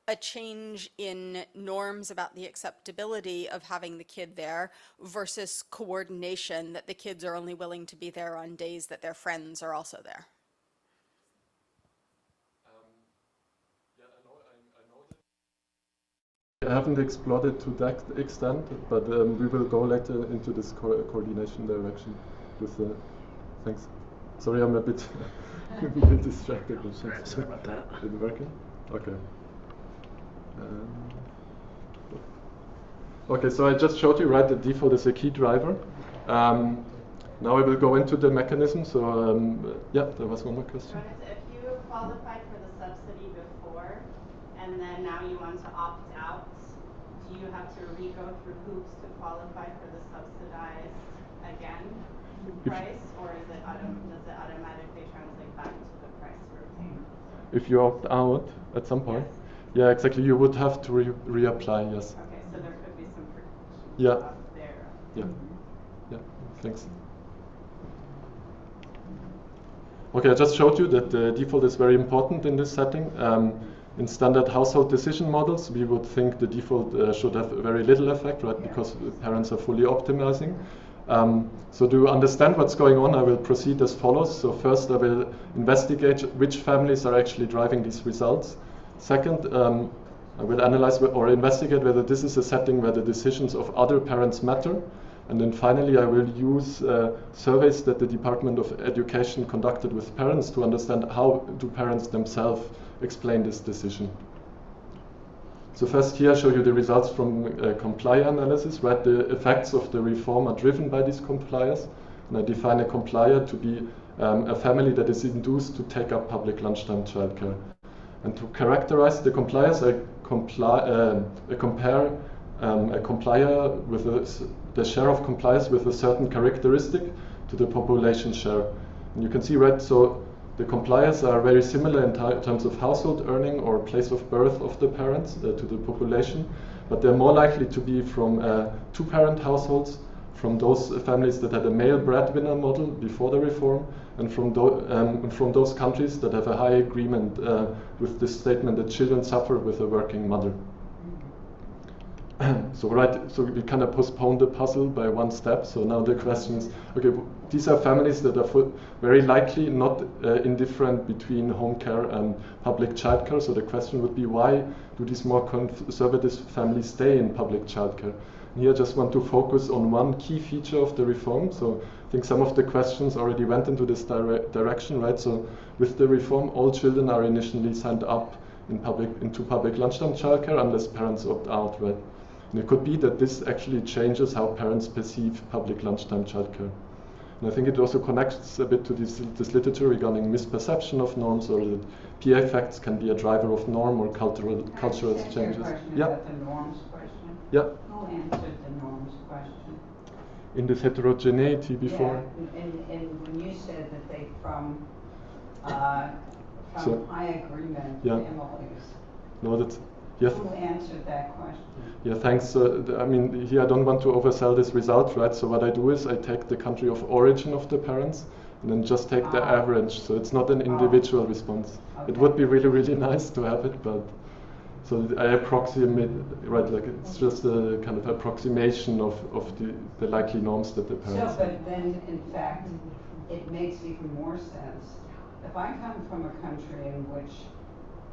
a change in norms about the acceptability of having the kid there versus coordination that the kids are only willing to be there on days that their friends are also there. haven't explored it to that extent, but we will go later into this coordination direction with the. Thanks. Sorry, I'm a bit, a bit distracted. Sorry about that. Is it working? Okay. Okay, so I just showed you, right, the default is a key driver. Now I will go into the mechanism. So yeah, there was one more question. If you qualified for the subsidy before, and then now you want to opt out, do you have to re-go through hoops to qualify for the subsidized again price, or is it does it automatically translate back to the price you're paying? If you opt out at some point, yeah, exactly, you would have to reapply. Yes. Okay, so there could be some friction Yeah. up there. Yeah. Yeah. Thanks. Okay, I just showed you that the default is very important in this setting. In standard household decision models, we would think the default should have very little effect, right? Because the parents are fully optimizing. So to understand what's going on, I will proceed as follows. So first, I will investigate which families are actually driving these results. Second, I will analyze or investigate whether this is a setting where the decisions of other parents matter. And then finally, I will use surveys that the Department of Education conducted with parents to understand how do parents themselves explain this decision. So first here I show you the results from complier analysis, right? The effects of the reform are driven by these compliers. And I define a complier to be a family that is induced to take up public lunchtime childcare. And to characterize the compliers, I compare a complier with the share of compliers with a certain characteristic to the population share. And you can see, right, so the compliers are very similar in terms of household earning or place of birth of the parents to the population, but they're more likely to be from two-parent households, from those families that had a male breadwinner model before the reform, and from those countries that have a high agreement with this statement that children suffer with a working mother. So we kind of postponed the puzzle by one step. So now the question is, okay, these are families that are very likely not indifferent between home care and public childcare. So the question would be, why do these more conservative families stay in public childcare? And here I just want to focus on one key feature of the reform. So I think some of the questions already went into this direction, right? So with the reform, all children are initially signed up into public lunchtime childcare unless parents opt out, right? And it could be that this actually changes how parents perceive public lunchtime childcare. And I think it also connects a bit to this literature regarding misperception of norms, or that peer effects can be a driver of norm or cultural changes. Yeah. About the norms question? Yeah. Who answered the norms question? In this heterogeneity before. Yeah, and when you said that they from So, high agreement yeah. families. No, that's yes. Who answered that question? Yeah, thanks. I mean, here I don't want to oversell this result, right? So what I do is I take the country of origin of the parents and then just take the average. So it's not an individual response. Okay. It would be really, really nice to have it, but so I approximate, right? Like it's just a kind of approximation of the likely norms that the parents. So, but then in fact, it makes even more sense. If I come from a country in which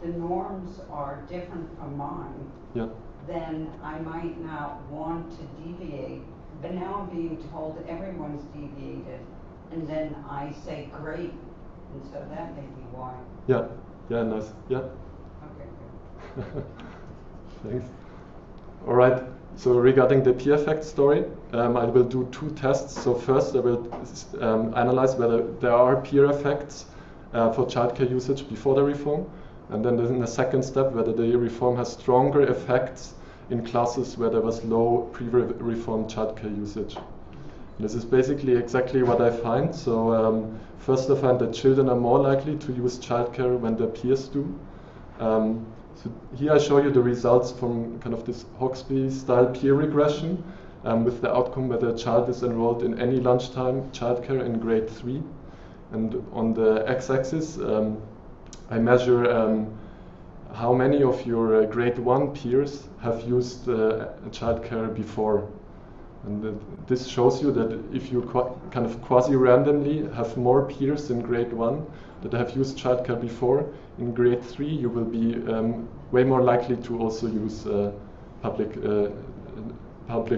the norms are different from mine, yeah. then I might not want to deviate. But now I'm being told everyone's deviated, and then I say great, and so that may be why. Yeah, yeah, nice, yeah. Okay, good. Thanks. All right. So regarding the peer effect story, I will do two tests. So first, I will analyze whether there are peer effects for childcare usage before the reform. And then in the second step, whether the reform has stronger effects in classes where there was low pre-reform childcare usage. And this is basically exactly what I find. So first I find that children are more likely to use childcare when their peers do. So here I show you the results from kind of this Hawksby-style peer regression with the outcome whether a child is enrolled in any lunchtime childcare in grade 3. And on the x-axis, I measure how many of your grade 1 peers have used childcare before. And this shows you that if you kind of quasi-randomly have more peers in grade 1 that have used childcare before, in grade 3 you will be way more likely to also use public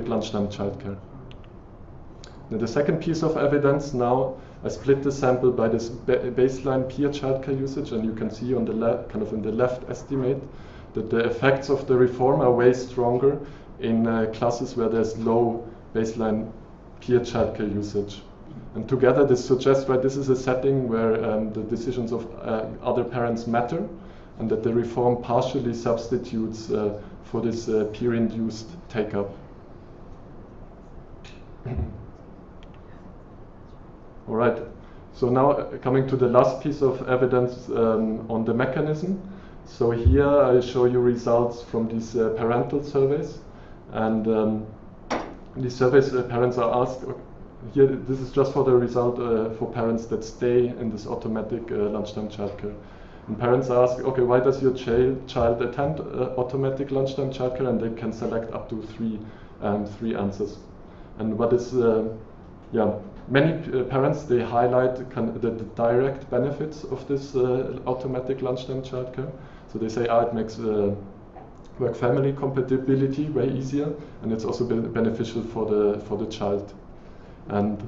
lunchtime childcare. Now the second piece of evidence, now I split the sample by this baseline peer childcare usage, and you can see on the kind of in the left estimate that the effects of the reform are way stronger in classes where there's low baseline peer childcare usage. And together this suggests, right, this is a setting where the decisions of other parents matter, and that the reform partially substitutes for this peer-induced take-up. All right, so now coming to the last piece of evidence on the mechanism. So here I show you results from these parental surveys, and these surveys parents are asked, here this is just for the result for parents that stay in this automatic lunchtime childcare. And parents ask, okay, why does your child attend automatic lunchtime childcare? And they can select up to three answers. And what is, many parents, they highlight the direct benefits of this automatic lunchtime childcare. So they say, it makes work-family compatibility way easier, and it's also beneficial for the child. And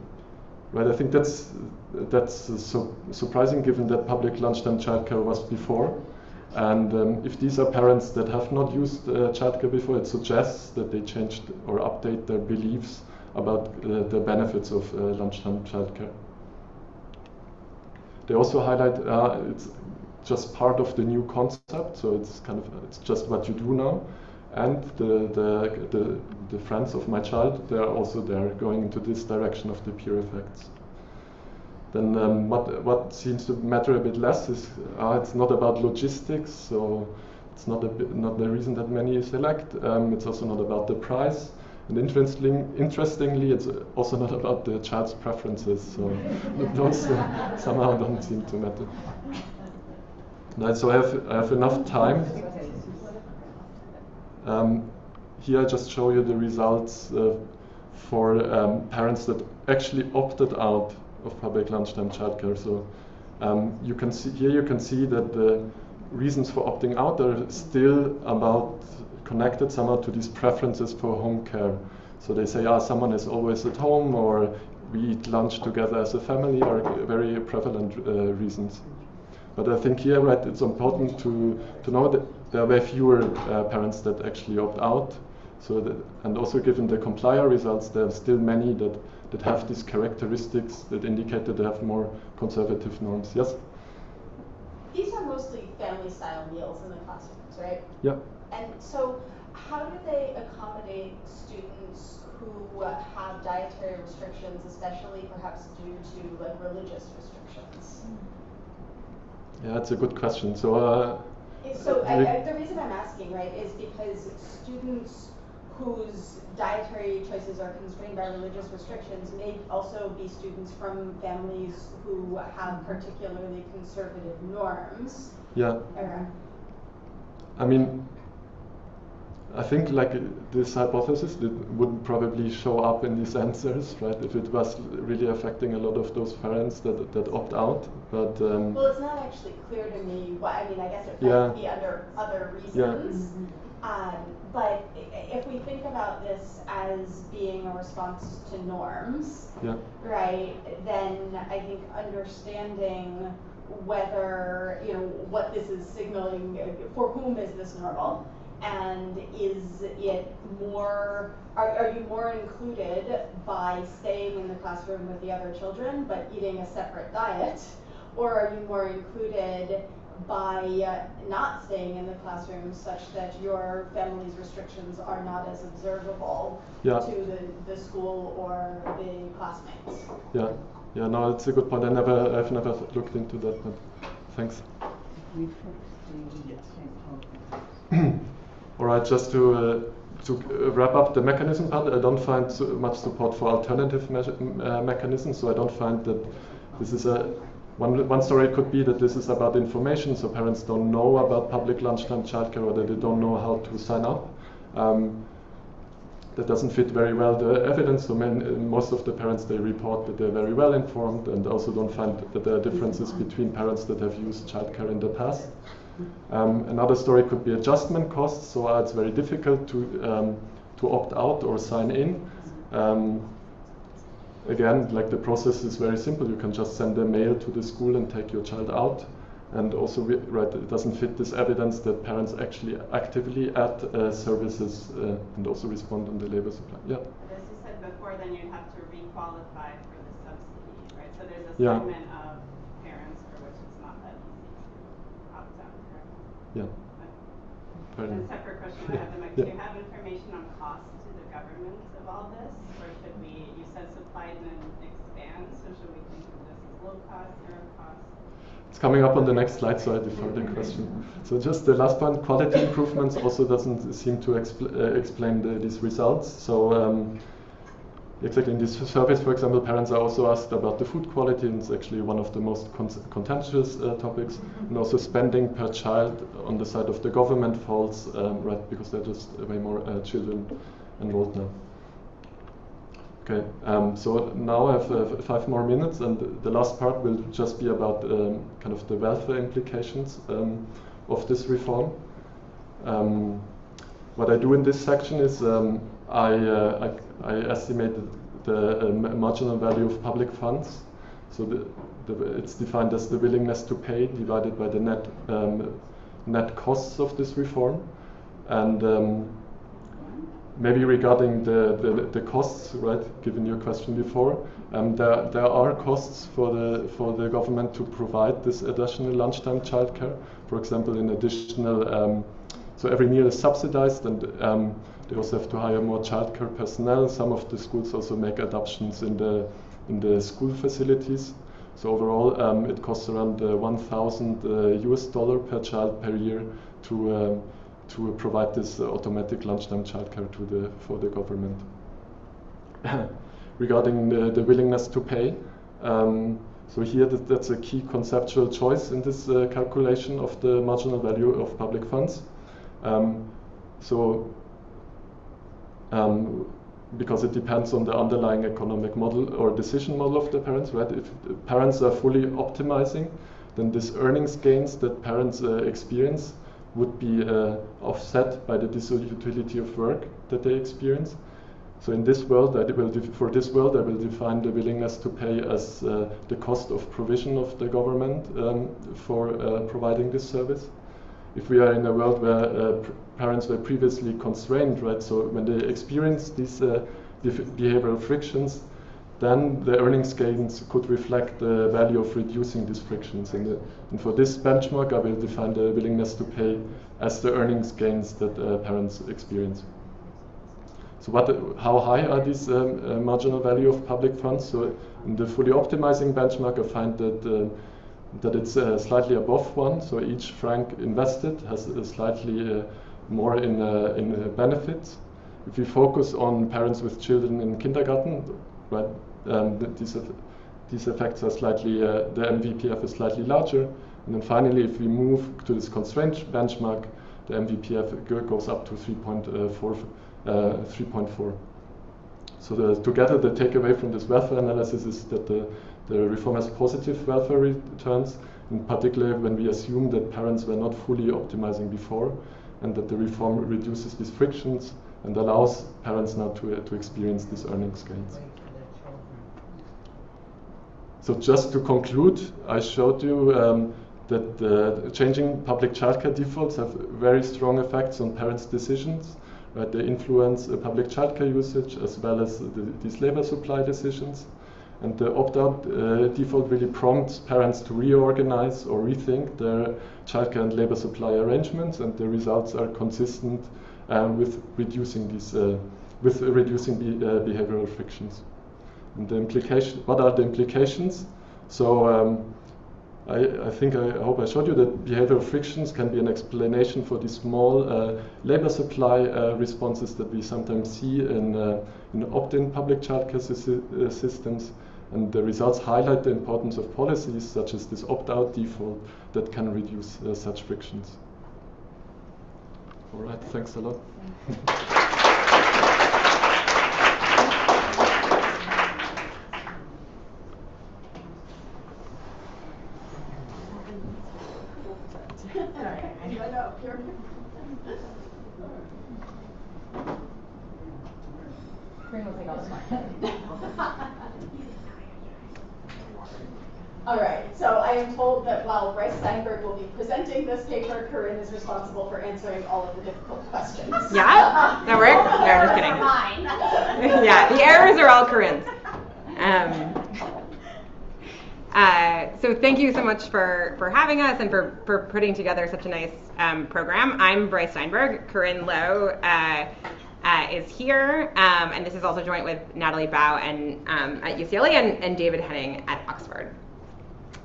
right, I think that's so surprising, given that public lunchtime childcare was before. And if these are parents that have not used childcare before, it suggests that they changed or update their beliefs about the benefits of lunchtime childcare. They also highlight it's just part of the new concept, so it's just what you do now. And the friends of my child, they are also there going into this direction of the peer effects. Then what seems to matter a bit less is it's not about logistics, so it's not the reason that many select. It's also not about the price. And interestingly, it's also not about the child's preferences, so those somehow don't seem to matter. Right, so I have enough time. Here I just show you the results for parents that actually opted out of public lunchtime childcare. So you can see that the reasons for opting out are still connected somehow to these preferences for home care. So they say, someone is always at home, or we eat lunch together as a family, are very prevalent reasons. But I think here, right, it's important to know that there are very fewer parents that actually opt out. So and also given the complier results, there are still many that have these characteristics that indicate that they have more conservative norms. Yes? These are mostly family-style meals in the classrooms, right? Yeah. And so how do they accommodate students who have dietary restrictions, especially perhaps due to like religious restrictions? Yeah, that's a good question. So, the reason I'm asking, right, is because students whose dietary choices are constrained by religious restrictions may also be students from families who have particularly conservative norms. Yeah. I mean, I think like this hypothesis would probably show up in these answers, right? If it was really affecting a lot of those parents that opt out, but well, it's not actually clear to me. I mean, I guess it might be under other reasons. Yeah. But if we think about this as being a response to norms, right? Then I think understanding whether what this is signaling, for whom is this normal? And is it more, are you more included by staying in the classroom with the other children but eating a separate diet? Or are you more included by not staying in the classroom such that your family's restrictions are not as observable to the school or the classmates? Yeah, no, it's a good point. I've never looked into that, but thanks. All right, just to wrap up the mechanism part, I don't find so much support for alternative mechanisms, so I don't find that this is one story could be that this is about information, so parents don't know about public lunchtime childcare, or that they don't know how to sign up. That doesn't fit very well the evidence, so most of the parents, they report that they're very well informed, and also don't find that there are differences between parents that have used childcare in the past. Another story could be adjustment costs. So it's very difficult to opt out or sign in. Again, like the process is very simple. You can just send a mail to the school and take your child out. And also, right, it doesn't fit this evidence that parents actually actively add services and also respond on the labor supply. Yeah. But as you said before, then you'd have to requalify for the subsidy, right? So there's a Yeah. segment of parents for which it's not that easy to opt out, correct? Yeah. And a separate question I have, do you have information on cost to the government of all this? Or should we, you said supply didn't expand, so should we think of this as low cost, zero cost? It's coming up on the next slide, so I defer the question. So just the last point, quality improvements also doesn't seem to explain these results. So exactly in these surveys, for example, parents are also asked about the food quality, and it's actually one of the most contentious topics. And also spending per child on the side of the government falls, right, because there are just way more children enrolled now. Okay, so now I have 5 more minutes, and the last part will just be about kind of the welfare implications of this reform. What I do in this section is I estimate the marginal value of public funds. So it's defined as the willingness to pay divided by the net costs of this reform. And maybe regarding the costs, right, given your question before, there are costs for the government to provide this additional lunchtime childcare. For example, in additional, so every meal is subsidized, and they also have to hire more childcare personnel. Some of the schools also make adoptions in the school facilities. So overall, it costs around $1,000 per child per year to provide this automatic lunchtime childcare for the government. Regarding the willingness to pay, so here that's a key conceptual choice in this calculation of the marginal value of public funds. Because it depends on the underlying economic model or decision model of the parents, right? If the parents are fully optimizing, then these earnings gains that parents experience would be offset by the disutility of work that they experience. So in this world, for this world, I will define the willingness to pay as the cost of provision of the government for providing this service. If we are in a world where parents were previously constrained, right? So when they experience these behavioral frictions, then the earnings gains could reflect the value of reducing these frictions. And for this benchmark, I will define the willingness to pay as the earnings gains that parents experience. So how high are these marginal value of public funds? So in the fully optimizing benchmark, I find that it's slightly above 1. So each franc invested has slightly more in benefits. If we focus on parents with children in kindergarten, right, these effects are slightly, the MVPF is slightly larger. And then finally, if we move to this constraint benchmark, the MVPF goes up to 3.4. So together, the takeaway from this welfare analysis is that the reform has positive welfare returns, in particular when we assume that parents were not fully optimizing before, and that the reform reduces these frictions and allows parents now to experience these earnings gains. So just to conclude, I showed you that changing public childcare defaults have very strong effects on parents' decisions. Right? They influence public childcare usage as well as these labor supply decisions. And the opt-out default really prompts parents to reorganize or rethink their childcare and labor supply arrangements, and the results are consistent with reducing behavioral frictions. And what are the implications? So I hope I showed you that behavioral frictions can be an explanation for these small labor supply responses that we sometimes see in opt-in public childcare systems. And the results highlight the importance of policies such as this opt-out default that can reduce such frictions. All right, thanks a lot. All right, so I am told that while Bryce Steinberg will be presenting this paper, Corinne is responsible for answering all of the difficult questions. Yeah? That work? No, I'm just kidding. Mine. Yeah, the errors are all Corinne's. So thank you so much for having us and for putting together such a nice program. I'm Bryce Steinberg. Corinne Lowe is here, and this is also joint with Natalie Bao at UCLA and David Henning at Oxford.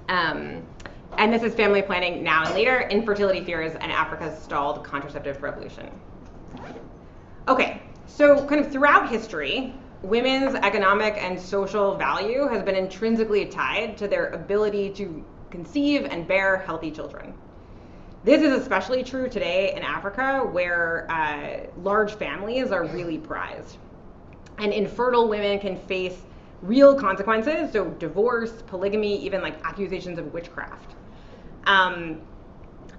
And this is Family Planning Now and Later, Infertility Fears and Africa's Stalled Contraceptive Revolution. Okay, so kind of throughout history, women's economic and social value has been intrinsically tied to their ability to conceive and bear healthy children. This is especially true today in Africa, where large families are really prized. And infertile women can face real consequences, so divorce, polygamy, even like accusations of witchcraft.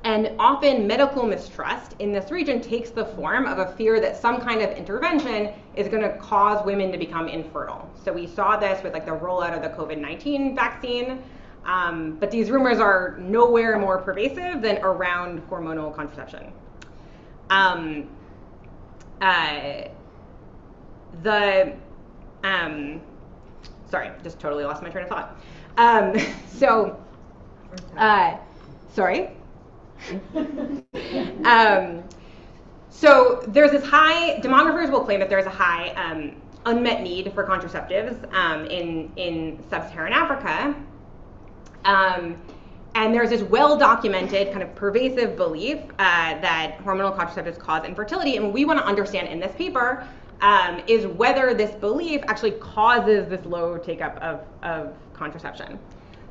And often medical mistrust in this region takes the form of a fear that some kind of intervention is going to cause women to become infertile. So we saw this with like the rollout of the COVID-19 vaccine, but these rumors are nowhere more pervasive than around hormonal contraception. Sorry, just totally lost my train of thought. Sorry. So there's this high, demographers will claim that there's a high unmet need for contraceptives in sub-Saharan Africa. And there's this well-documented kind of pervasive belief that hormonal contraceptives cause infertility. And what we want to understand in this paper is whether this belief actually causes this low take-up of contraception.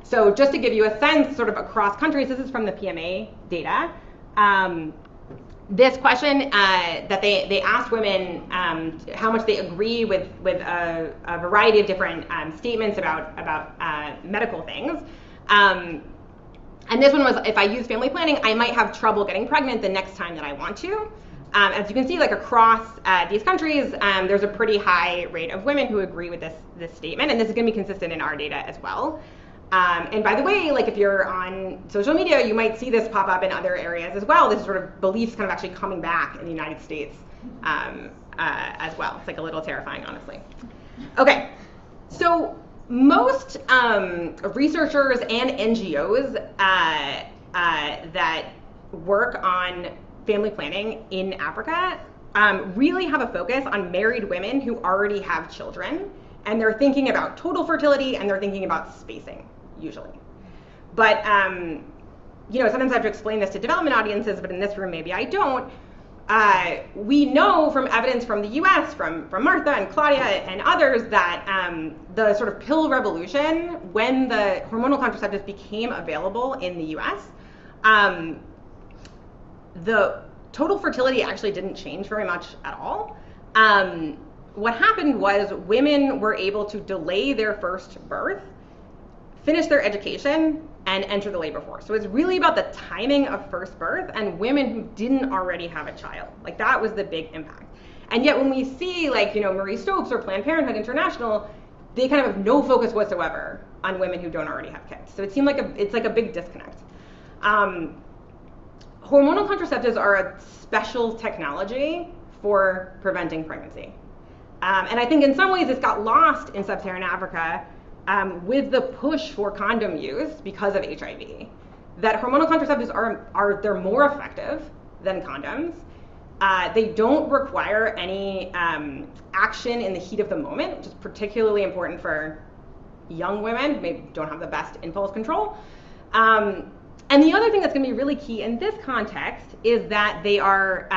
So just to give you a sense sort of across countries, this is from the PMA data. This question that they asked women how much they agree with a variety of different statements about medical things. And this one was, if I use family planning, I might have trouble getting pregnant the next time that I want to. As you can see, like across these countries, there's a pretty high rate of women who agree with this statement, and this is going to be consistent in our data as well. And by the way, like if you're on social media, you might see this pop up in other areas as well. This sort of beliefs kind of actually coming back in the United States as well. It's like a little terrifying, honestly. Okay, so most researchers and NGOs that work on family planning in Africa really have a focus on married women who already have children, and they're thinking about total fertility and they're thinking about spacing, usually. But you know, sometimes I have to explain this to development audiences, but in this room maybe I don't. We know from evidence from the US, from Martha and Claudia and others, that the sort of pill revolution, when the hormonal contraceptives became available in the US, the total fertility actually didn't change very much at all. What happened was women were able to delay their first birth, finish their education, and enter the labor force. So it's really about the timing of first birth and women who didn't already have a child. Like that was the big impact. And yet when we see like, you know, Marie Stopes or Planned Parenthood International, they kind of have no focus whatsoever on women who don't already have kids. So it seemed like it's like a big disconnect. Hormonal contraceptives are a special technology for preventing pregnancy. And I think in some ways this got lost in sub-Saharan Africa with the push for condom use because of HIV. That hormonal contraceptives they're more effective than condoms. They don't require any action in the heat of the moment, which is particularly important for young women who maybe don't have the best impulse control. And the other thing that's going to be really key in this context is that they're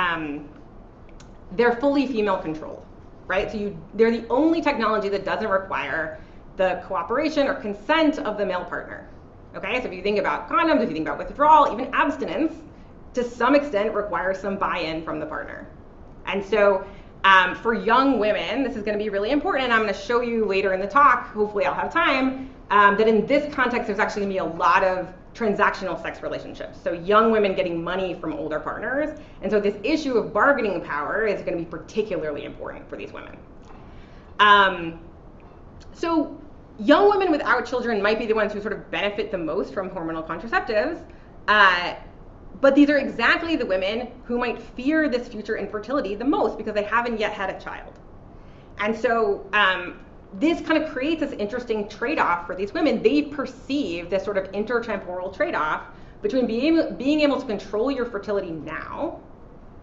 fully female controlled, right? So they're the only technology that doesn't require the cooperation or consent of the male partner. Okay, so if you think about condoms, if you think about withdrawal, even abstinence, to some extent requires some buy-in from the partner. And so for young women, this is going to be really important, and I'm going to show you later in the talk, hopefully I'll have time, that in this context there's actually going to be a lot of transactional sex relationships. So young women getting money from older partners. And so this issue of bargaining power is going to be particularly important for these women. So young women without children might be the ones who sort of benefit the most from hormonal contraceptives. But these are exactly the women who might fear this future infertility the most because they haven't yet had a child. And so this kind of creates this interesting trade-off for these women. They perceive this sort of intertemporal trade-off between being able to control your fertility now,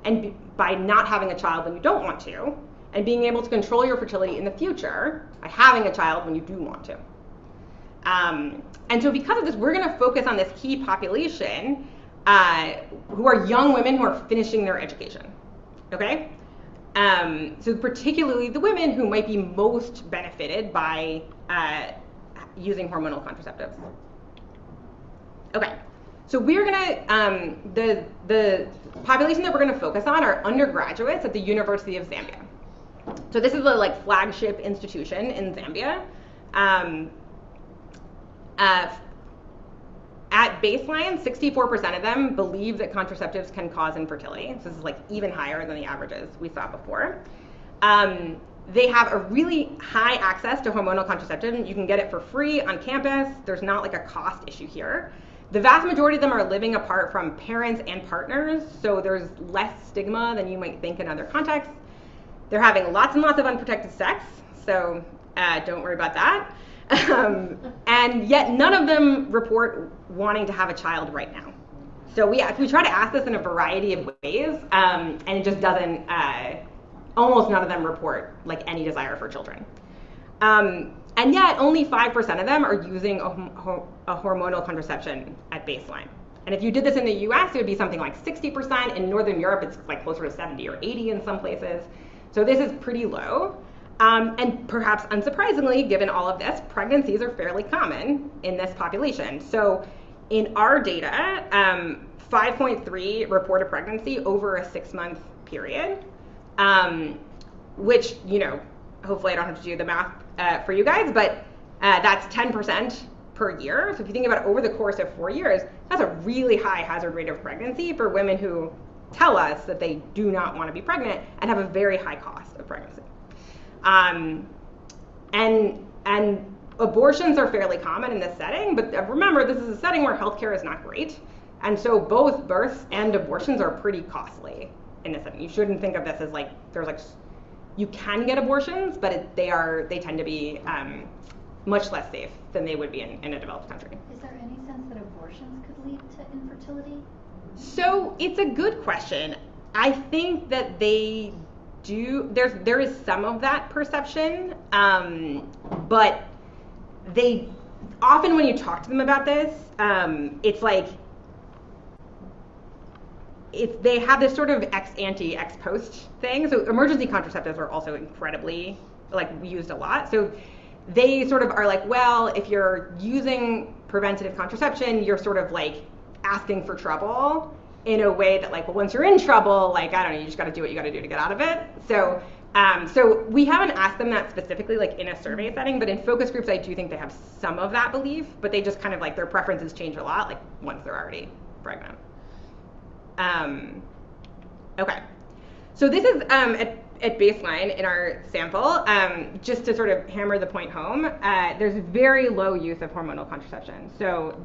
and by not having a child when you don't want to, and being able to control your fertility in the future by having a child when you do want to. And so because of this, we're going to focus on this key population who are young women who are finishing their education, okay? So particularly the women who might be most benefited by using hormonal contraceptives. Okay, so we're gonna, the population that we're gonna focus on are undergraduates at the University of Zambia. So this is the like flagship institution in Zambia. At baseline, 64% of them believe that contraceptives can cause infertility. So this is like even higher than the averages we saw before. They have a really high access to hormonal contraception. You can get it for free on campus. There's not like a cost issue here. The vast majority of them are living apart from parents and partners, so there's less stigma than you might think in other contexts. They're having lots and lots of unprotected sex, so don't worry about that. And yet none of them report wanting to have a child right now. So we try to ask this in a variety of ways, and it just doesn't, almost none of them report like any desire for children. And yet only 5% of them are using a hormonal contraception at baseline. And if you did this in the US, it would be something like 60%. In Northern Europe, it's like closer to 70 or 80 in some places. So this is pretty low. And perhaps unsurprisingly, given all of this, pregnancies are fairly common in this population. So in our data, 5.3 report a pregnancy over a 6-month period, which, you know, hopefully I don't have to do the math for you guys, but that's 10% per year. So if you think about it over the course of 4 years, that's a really high hazard rate of pregnancy for women who tell us that they do not want to be pregnant and have a very high cost of pregnancy. And abortions are fairly common in this setting, but remember, this is a setting where healthcare is not great. And so both births and abortions are pretty costly in this setting. You shouldn't think of this as like, there's like, you can get abortions, but they tend to be much less safe than they would be in a developed country. Is there any sense that abortions could lead to infertility? So it's a good question. I think that they do, there is some of that perception, but they, often when you talk to them about this, it's like, they have this sort of ex ante, ex post thing. So emergency contraceptives are also incredibly like used a lot. So they sort of are like, well, if you're using preventative contraception, you're sort of like asking for trouble in a way that like, well, once you're in trouble, like, I don't know, you just got to do what you got to do to get out of it. So, so we haven't asked them that specifically, like in a survey setting, but in focus groups, I do think they have some of that belief, but they just kind of like, their preferences change a lot, like once they're already pregnant. Okay, so this is at baseline in our sample, just to sort of hammer the point home, there's very low use of hormonal contraception. So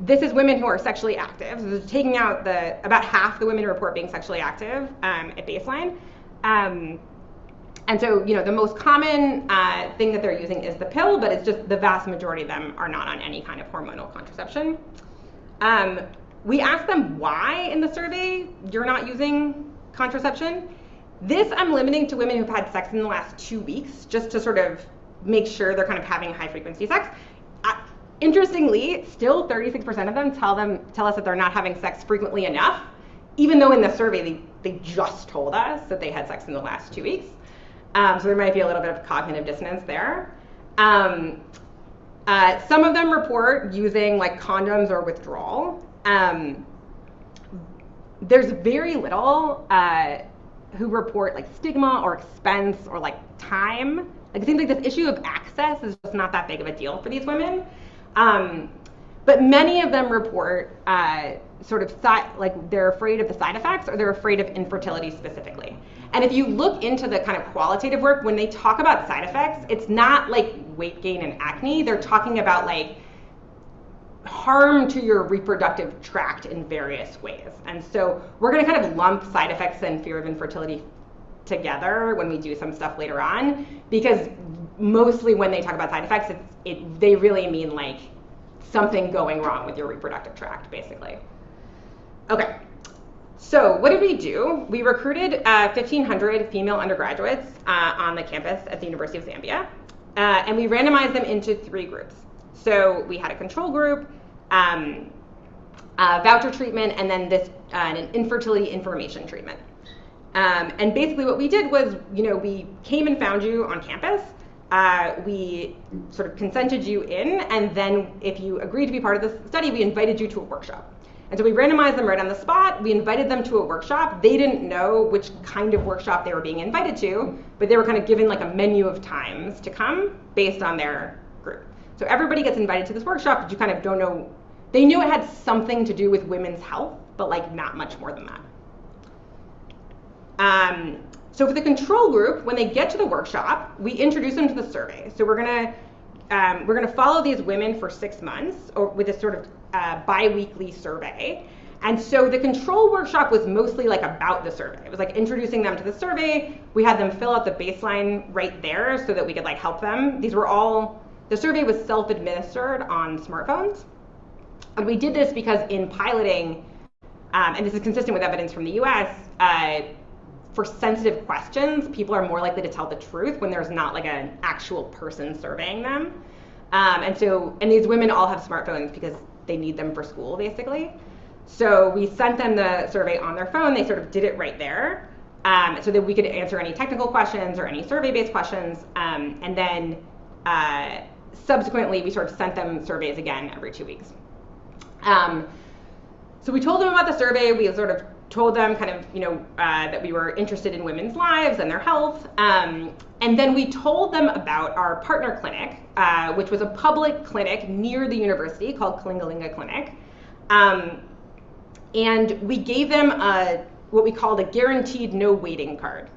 this is women who are sexually active. So this is taking out about half the women report being sexually active at baseline. And so, you know, the most common thing that they're using is the pill, but it's just the vast majority of them are not on any kind of hormonal contraception. We asked them why in the survey you're not using contraception. This I'm limiting to women who've had sex in the last 2 weeks, just to sort of make sure they're kind of having high frequency sex. Interestingly, still 36% of them tell us that they're not having sex frequently enough, even though in the survey they just told us that they had sex in the last 2 weeks. So there might be a little bit of cognitive dissonance there. Some of them report using like condoms or withdrawal. There's very little who report like stigma or expense or like time. Like it seems like this issue of access is just not that big of a deal for these women. But many of them report sort of like they're afraid of the side effects or they're afraid of infertility specifically. And if you look into the kind of qualitative work, when they talk about side effects, it's not like weight gain and acne. They're talking about like harm to your reproductive tract in various ways. And so we're going to kind of lump side effects and fear of infertility together when we do some stuff later on, because mostly when they talk about side effects, they really mean like something going wrong with your reproductive tract, basically. Okay, so what did we do? We recruited 1,500 female undergraduates on the campus at the University of Zambia, and we randomized them into 3 groups. So we had a control group, voucher treatment, and then an infertility information treatment. And basically what we did was, we came and found you on campus. We sort of consented you in, and then if you agreed to be part of the study, we invited you to a workshop. And so we randomized them right on the spot. We invited them to a workshop. They didn't know which kind of workshop they were being invited to, but they were kind of given like a menu of times to come based on their group. So everybody gets invited to this workshop, but you kind of don't know. They knew it had something to do with women's health, but like not much more than that. So for the control group, when they get to the workshop, we introduce them to the survey. So we're gonna follow these women for 6 months with this sort of bi-weekly survey. And so the control workshop was mostly like about the survey. It was like introducing them to the survey. We had them fill out the baseline right there so that we could like help them. The survey was self-administered on smartphones. And we did this because in piloting, and this is consistent with evidence from the US, for sensitive questions, people are more likely to tell the truth when there's not like an actual person surveying them. And these women all have smartphones because they need them for school, basically. So we sent them the survey on their phone. They sort of did it right there so that we could answer any technical questions or any survey-based questions. And then subsequently, we sort of sent them surveys again every 2 weeks. So we told them about the survey. We sort of told them kind of, that we were interested in women's lives and their health. And then we told them about our partner clinic, which was a public clinic near the university called Kalingalinga Clinic. And we gave them what we called a guaranteed no waiting card.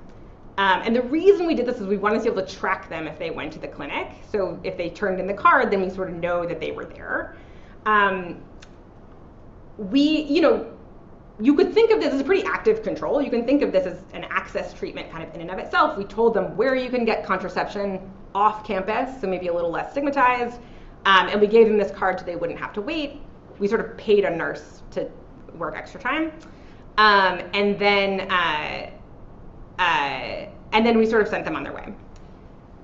And the reason we did this is we wanted to be able to track them if they went to the clinic. So if they turned in the card, then we sort of know that they were there. You could think of this as a pretty active control. You can think of this as an access treatment kind of in and of itself. We told them where you can get contraception off campus, so maybe a little less stigmatized. And we gave them this card so they wouldn't have to wait. We sort of paid a nurse to work extra time. And then we sort of sent them on their way.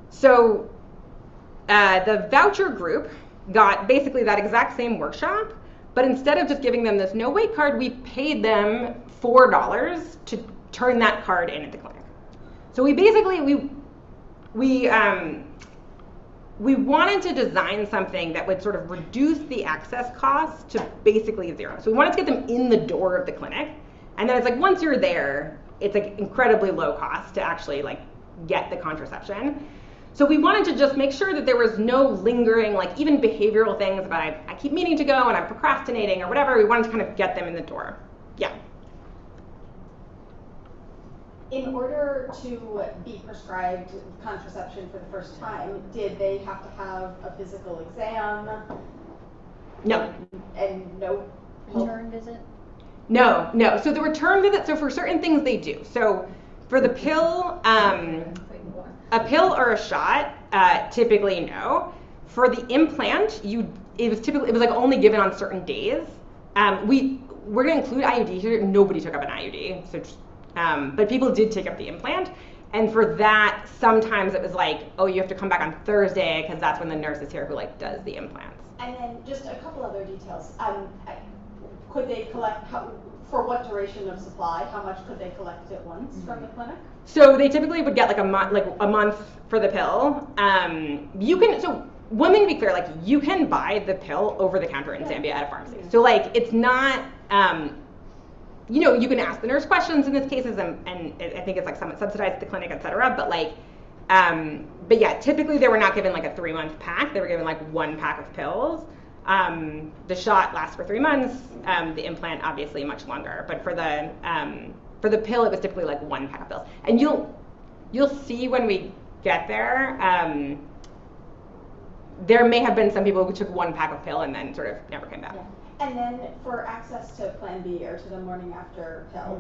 So the voucher group got basically that exact same workshop, but instead of just giving them this no wait card, we paid them $4 to turn that card in at the clinic. So we basically, we wanted to design something that would sort of reduce the access costs to basically zero. So we wanted to get them in the door of the clinic. And then it's like, once you're there, it's like incredibly low cost to actually like get the contraception. So we wanted to just make sure that there was no lingering, like even behavioral things about I keep meaning to go and I'm procrastinating or whatever. We wanted to kind of get them in the door. Yeah. In order to be prescribed contraception for the first time, did they have to have a physical exam? No. And no Return visit? No. So the return visit, so for certain things they do. So for the pill, a pill or a shot, typically no. For the implant, it was like only given on certain days. We're gonna include IUD here. Nobody took up an IUD, so but people did take up the implant. And for that, sometimes it was like, oh, you have to come back on Thursday because that's when the nurse is here who like does the implants. And then just a couple other details. Could they collect, for what duration of supply, how much could they collect at once from the clinic? So they typically would get like a month for the pill. So women, to be clear, like you can buy the pill over the counter in Zambia at a pharmacy. So like it's not, you can ask the nurse questions in these cases, and I think it's like somewhat subsidized at the clinic, et cetera. But like But yeah, typically they were not given like a 3-month pack. They were given like 1 pack of pills. The shot lasts for 3 months. The implant obviously much longer. But for the pill, it was typically like 1 pack of pills. And you'll see when we get there. There may have been some people who took 1 pack of pill and then sort of never came back. Yeah. And then for access to Plan B or to the morning after pill,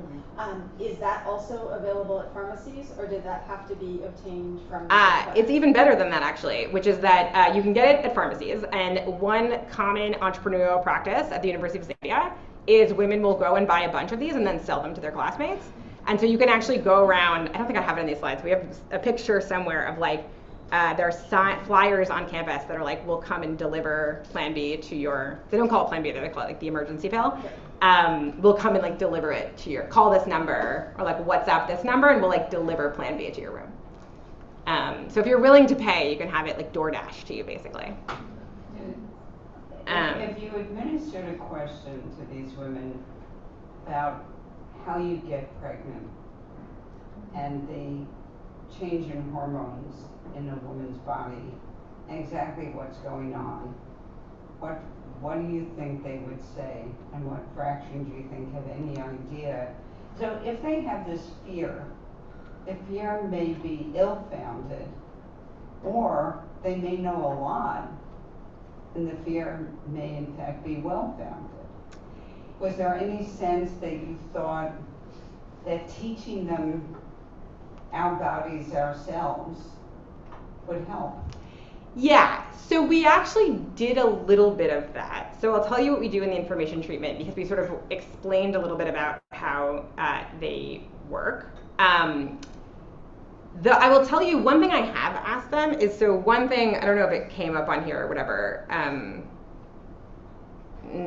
is that also available at pharmacies, or did that have to be obtained from? It's even better than that, actually, which is that you can get it at pharmacies. And one common entrepreneurial practice at the University of Zambia is women will go and buy a bunch of these and then sell them to their classmates. And so you can actually go around. I don't think I have it in these slides. We have a picture somewhere of like there are flyers on campus that are like, we'll come and deliver Plan B to your, they don't call it Plan B, they call it like the emergency pill. We'll come and like deliver it to your, call this number or like WhatsApp this number and we'll like deliver Plan B to your room. So if you're willing to pay, you can have it like DoorDash to you basically. If you administered a question to these women about how you get pregnant and the change in hormones in a woman's body, exactly what's going on, what do you think they would say, and what fraction do you think have any idea? So if they have this fear, the fear may be ill-founded, or they may know a lot, and the fear may in fact be well-founded. Was there any sense that you thought that teaching them our bodies ourselves would help? Yeah, so we actually did a little bit of that. So I'll tell you what we do in the information treatment because we sort of explained a little bit about how they work. I will tell you one thing I have asked them is, so one thing, I don't know if it came up on here or whatever,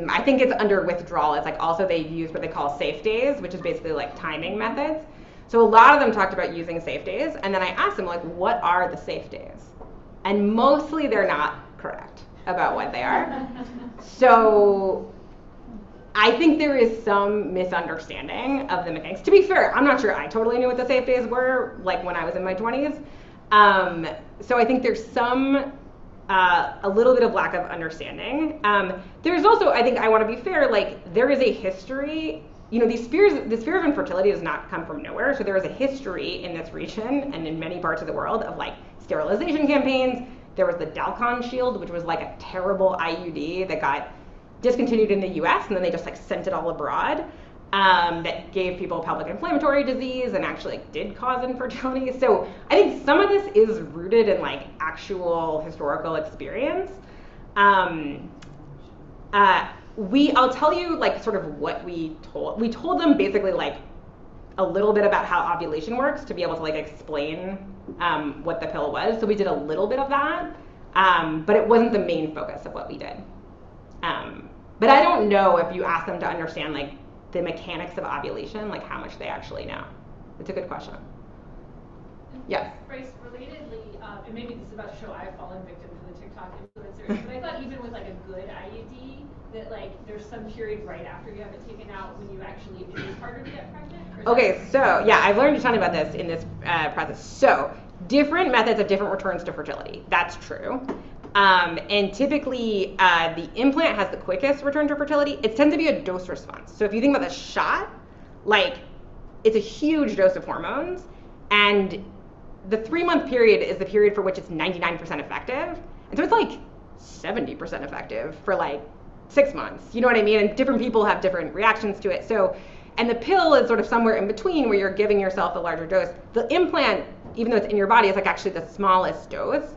I think it's under withdrawal. It's like also they use what they call safe days, which is basically like timing methods. So a lot of them talked about using safe days, and then I asked them like, what are the safe days? And mostly they're not correct about what they are. So I think there is some misunderstanding of the mechanics. To be fair, I'm not sure I totally knew what the safe days were, like when I was in my 20s. So I think there's some, a little bit of lack of understanding. There's also, I think I want to be fair, like there is a history, you know, this fear of infertility does not come from nowhere. So there is a history in this region and in many parts of the world of like sterilization campaigns. There was the Dalcon shield, which was like a terrible IUD that got discontinued in the US and then they just like sent it all abroad, that gave people pelvic inflammatory disease and actually like, did cause infertility. So I think some of this is rooted in like actual historical experience. I'll tell you like sort of what we told them basically like a little bit about how ovulation works to be able to like explain what the pill was. So we did a little bit of that, but it wasn't the main focus of what we did. But I don't know if you ask them to understand like the mechanics of ovulation, like how much they actually know. It's a good question. Yes. Bryce, relatedly, and maybe this is about to show I've fallen victim to the TikTok influencers, but I thought even with like a good IUD, that like there's some period right after you have it taken out when you actually, it is harder to get pregnant? Okay, so yeah, I've learned a ton about this in this process. So different methods have different returns to fertility. That's true. And typically the implant has the quickest return to fertility. It tends to be a dose response. So if you think about the shot, like it's a huge dose of hormones, and the 3-month period is the period for which it's 99% effective. And so it's like 70% effective for like 6 months. You know what I mean? And different people have different reactions to it. So, and the pill is sort of somewhere in between where you're giving yourself a larger dose. The implant, even though it's in your body, is like actually the smallest dose.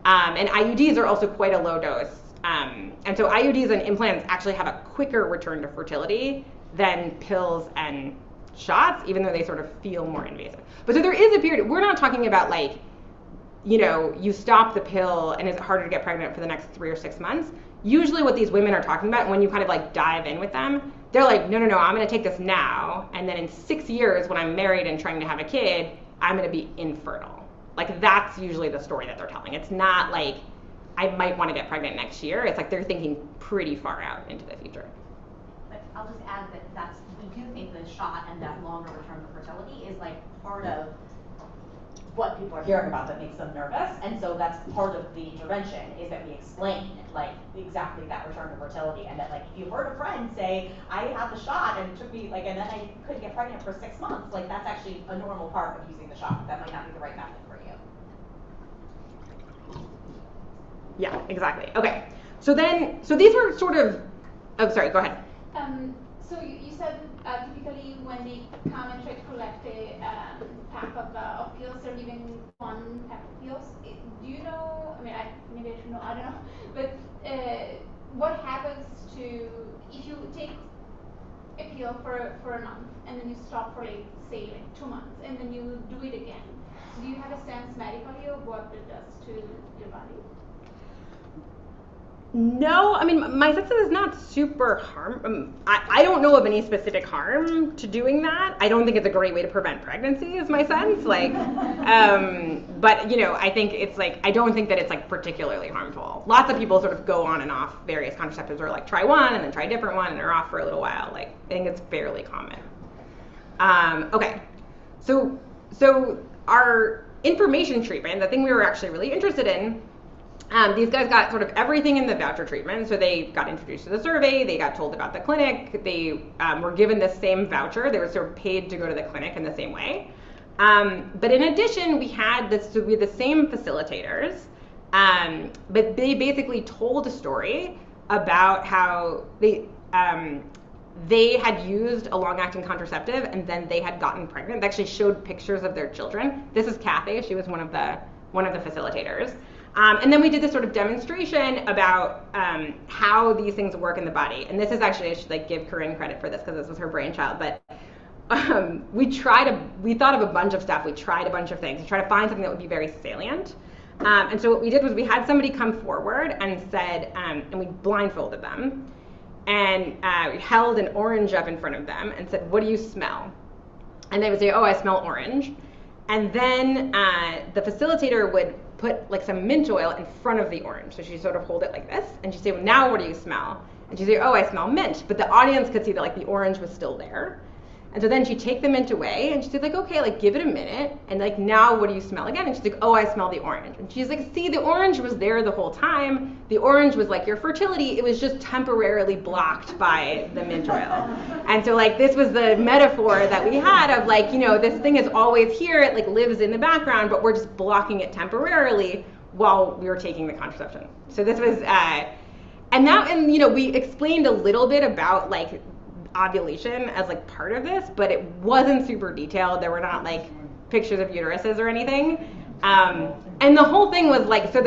And IUDs are also quite a low dose. And so IUDs and implants actually have a quicker return to fertility than pills and shots, even though they sort of feel more invasive. But so there is a period, we're not talking about like, you know, you stop the pill and it's harder to get pregnant for the next 3 or 6 months. Usually what these women are talking about, when you kind of like dive in with them, they're like, no, I'm gonna take this now, and then in 6 years when I'm married and trying to have a kid, I'm gonna be infertile. Like that's usually the story that they're telling. It's not like, I might wanna get pregnant next year. It's like they're thinking pretty far out into the future. But I'll just add that we do think the shot and that longer return to fertility is like part of what people are hearing about that makes them nervous. And so that's part of the intervention, is that we explain like exactly that return to fertility, and that like if you heard a friend say, I had the shot and it took me like, and then I couldn't get pregnant for 6 months, like that's actually a normal part of using the shot. That might not be the right method for you. Yeah, exactly. Okay. So these were sort of, oh, sorry, go ahead. So you said typically when they come and try to collect a pack of pills, they're giving one pack of pills. Do you know, I mean, maybe I should know, I don't know, but what happens to, if you take a pill for a month and then you stop for like, say like 2 months and then you do it again, do you have a sense medically of what it does to your body? No, I mean, my sense is not super I don't know of any specific harm to doing that. I don't think it's a great way to prevent pregnancy, is my sense. Like, but, you know, I think it's like, I don't think that it's like particularly harmful. Lots of people sort of go on and off various contraceptives, or like try one and then try a different one and they're off for a little while. Like, I think it's fairly common. Okay, so our information treatment, the thing we were actually really interested in, these guys got sort of everything in the voucher treatment. So they got introduced to the survey, they got told about the clinic, they were given the same voucher, they were sort of paid to go to the clinic in the same way. But in addition, we had the same facilitators, but they basically told a story about how they had used a long-acting contraceptive and then they had gotten pregnant. They actually showed pictures of their children. This is Kathy, she was one of the facilitators. And then we did this sort of demonstration about how these things work in the body. And this is actually, I should like give Corinne credit for this because this was her brainchild, but we thought of a bunch of stuff. We tried a bunch of things to try to find something that would be very salient. And so what we did was we had somebody come forward and said, and we blindfolded them, and we held an orange up in front of them and said, what do you smell? And they would say, oh, I smell orange. And then the facilitator would put like some mint oil in front of the orange. So she'd sort of hold it like this, and she'd say, well, now what do you smell? And she'd say, oh, I smell mint. But the audience could see that like the orange was still there. And so then she'd take the mint away, and she'd say like, okay, like give it a minute, and like now what do you smell again? And she's like, oh, I smell the orange. And she's like, see, the orange was there the whole time. The orange was like your fertility. It was just temporarily blocked by the mint oil. And so like this was the metaphor that we had of like, you know, this thing is always here, it like lives in the background, but we're just blocking it temporarily while we were taking the contraception. So this was, and you know, we explained a little bit about like ovulation as like part of this, but it wasn't super detailed. There were not like pictures of uteruses or anything. And the whole thing was like, so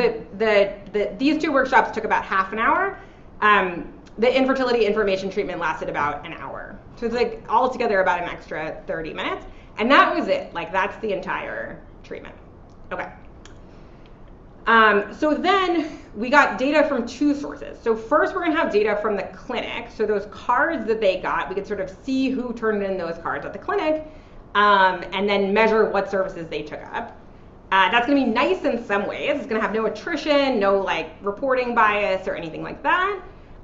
these two workshops took about half an hour. The infertility information treatment lasted about an hour. So it's like altogether about an extra 30 minutes. And that was it. Like that's the entire treatment. Okay. So then we got data from two sources. So first we're gonna have data from the clinic. So those cards that they got, we could sort of see who turned in those cards at the clinic, and then measure what services they took up. That's gonna be nice in some ways. It's gonna have no attrition, no like reporting bias or anything like that.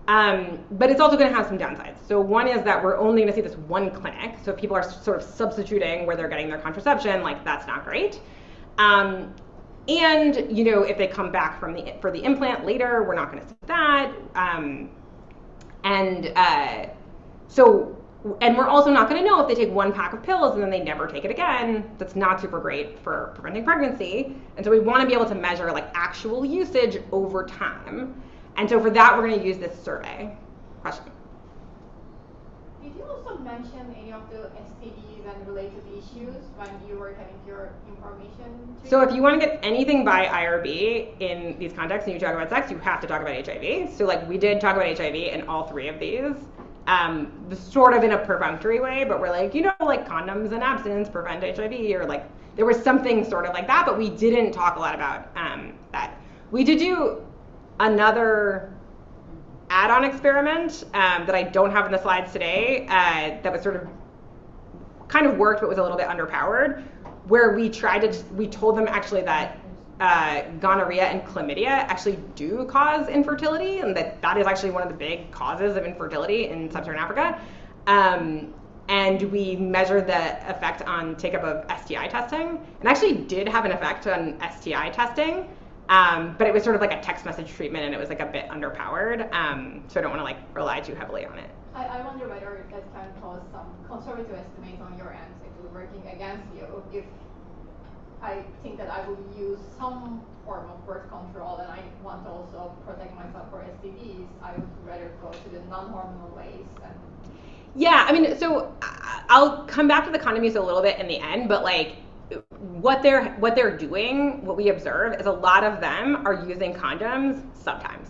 But it's also gonna have some downsides. So one is that we're only gonna see this one clinic. So if people are sort of substituting where they're getting their contraception, like that's not great. And you know, if they come back for the implant later, we're not going to see that. And we're also not going to know if they take one pack of pills and then they never take it again. That's not super great for preventing pregnancy. And so we want to be able to measure like actual usage over time. And so for that, we're going to use this survey. Question? Did you also mention any of the STDs and related issues when you were having your information? So if you want to get anything by IRB in these contexts and you talk about sex, you have to talk about HIV. So like we did talk about HIV in all three of these, sort of in a perfunctory way, but we're like, you know, like condoms and abstinence prevent HIV, or like there was something sort of like that, but we didn't talk a lot about that. We did do another add-on experiment that I don't have in the slides today that was sort of kind of worked but was a little bit underpowered, where we told them actually that gonorrhea and chlamydia actually do cause infertility, and that is actually one of the big causes of infertility in sub-Saharan Africa. and we measured the effect on take-up of STI testing. And actually did have an effect on STI testing, but it was sort of like a text message treatment, and it was like a bit underpowered. So I don't want to like rely too heavily on it. I wonder whether that can cause some conservative estimates on your end, actually working against you. If I think that I will use some form of birth control and I want to also protect myself for STDs, I would rather go to the non-hormonal ways. Yeah, I mean, so I'll come back to the condom use a little bit in the end, but like what they're doing, what we observe is a lot of them are using condoms sometimes.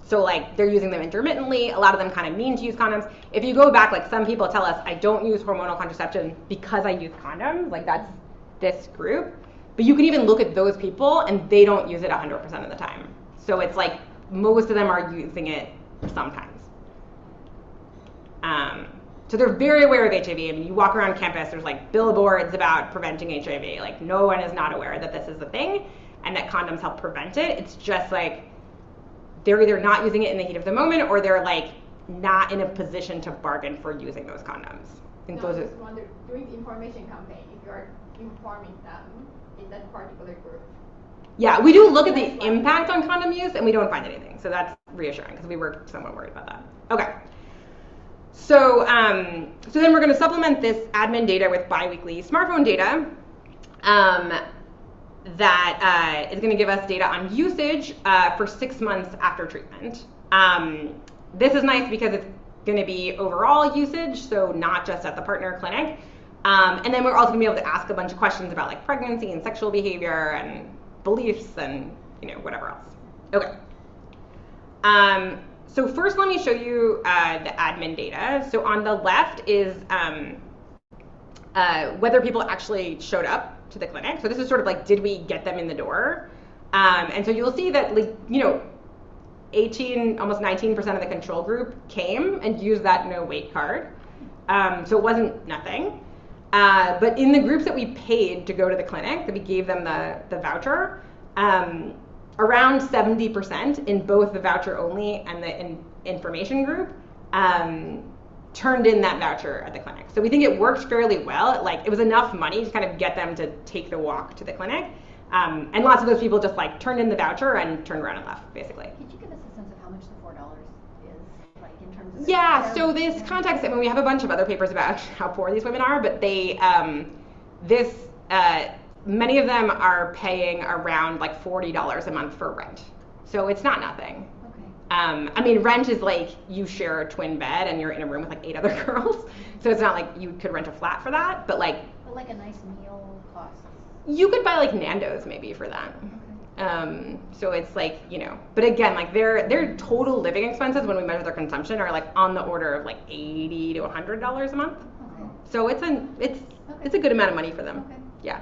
So like they're using them intermittently. A lot of them kind of mean to use condoms. If you go back, like some people tell us, I don't use hormonal contraception because I use condoms. Like that's this group. But you can even look at those people and they don't use it 100% of the time. So it's like most of them are using it sometimes. So they're very aware of HIV. I mean, you walk around campus, there's like billboards about preventing HIV. Like no one is not aware that this is a thing and that condoms help prevent it. It's just like they're either not using it in the heat of the moment or they're like not in a position to bargain for using those condoms. I just wonder, during the information campaign, if you're informing them in that particular group. Yeah, we do look at the impact on condom use and we don't find anything. So that's reassuring because we were somewhat worried about that. Okay. So, so then we're going to supplement this admin data with biweekly smartphone data that is going to give us data on usage for 6 months after treatment. This is nice because it's going to be overall usage, so not just at the partner clinic. And then we're also going to be able to ask a bunch of questions about like pregnancy and sexual behavior and beliefs and whatever else. Okay. So first, let me show you the admin data. So on the left is whether people actually showed up to the clinic. So this is sort of like, did we get them in the door? And so you'll see that, like, 18, almost 19% of the control group came and used that no wait card. So it wasn't nothing. But in the groups that we paid to go to the clinic, that we gave them the voucher, around 70% in both the voucher only and the information group turned in that voucher at the clinic. So we think it worked fairly well. It was enough money to kind of get them to take the walk to the clinic. And lots of those people just like turned in the voucher and turned around and left, basically. Could you give us a sense of how much the $4 is, like in terms of? Yeah, so this context, I mean, we have a bunch of other papers about how poor these women are, but they, many of them are paying around like $40 a month for rent. So it's not nothing. Okay. I mean, rent is like you share a twin bed and you're in a room with like 8 other girls. So it's not like you could rent a flat for that, but like. But like a nice meal costs. You could buy like Nando's maybe for that. Okay. So it's like, but again, like their total living expenses when we measure their consumption are like on the order of like $80 to $100 a month. Okay. So it's a good amount of money for them. Okay. Yeah.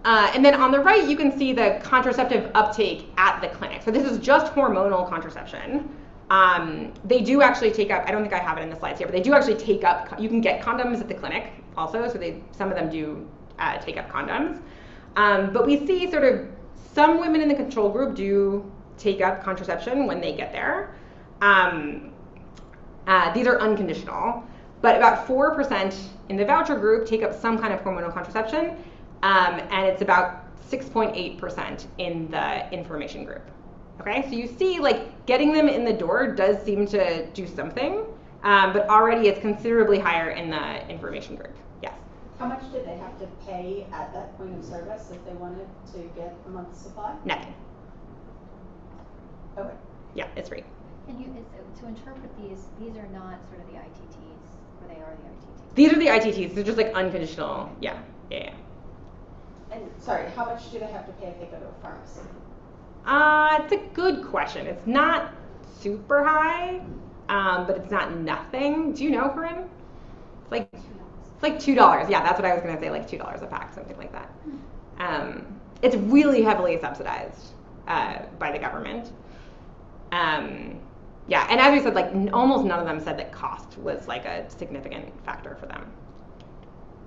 And then on the right, you can see the contraceptive uptake at the clinic. So this is just hormonal contraception. They do actually take up, I don't think I have it in the slides here, but they do actually take up, you can get condoms at the clinic also, so some of them do take up condoms. But we see sort of some women in the control group do take up contraception when they get there. These are unconditional, but about 4% in the voucher group take up some kind of hormonal contraception, and it's about 6.8% in the information group. Okay, so you see, like, getting them in the door does seem to do something, but already it's considerably higher in the information group. Yes? How much did they have to pay at that point of service if they wanted to get a month's supply? Nothing. Okay. Yeah, it's free. And to interpret these are not sort of the ITTs, or they are the ITTs? These are the ITTs. They're just like unconditional. Yeah. And sorry, how much do they have to pay if they go to a pharmacy? It's a good question. It's not super high, but it's not nothing. Do you know, Corinne? It's like $2. Yeah, that's what I was gonna say, like $2 a pack, something like that. It's really heavily subsidized by the government. Yeah, and as we said, like almost none of them said that cost was like a significant factor for them.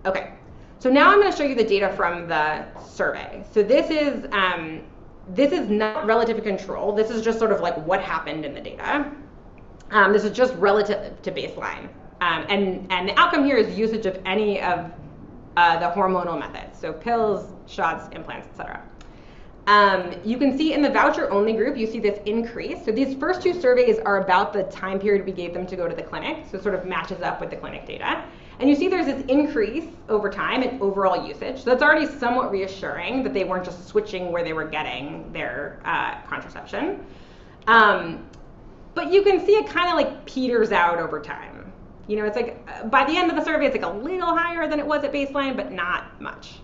Okay, so now I'm gonna show you the data from the survey. So this is not relative control. This is just sort of like what happened in the data. This is just relative to baseline. And the outcome here is usage of any of the hormonal methods, so pills, shots, implants, etc. You can see in the voucher-only group, you see this increase. So these first two surveys are about the time period we gave them to go to the clinic, so it sort of matches up with the clinic data. And you see there's this increase over time in overall usage. So that's already somewhat reassuring that they weren't just switching where they were getting their contraception. But you can see it kind of like peters out over time. You know, it's like by the end of the survey, it's like a little higher than it was at baseline, but not much.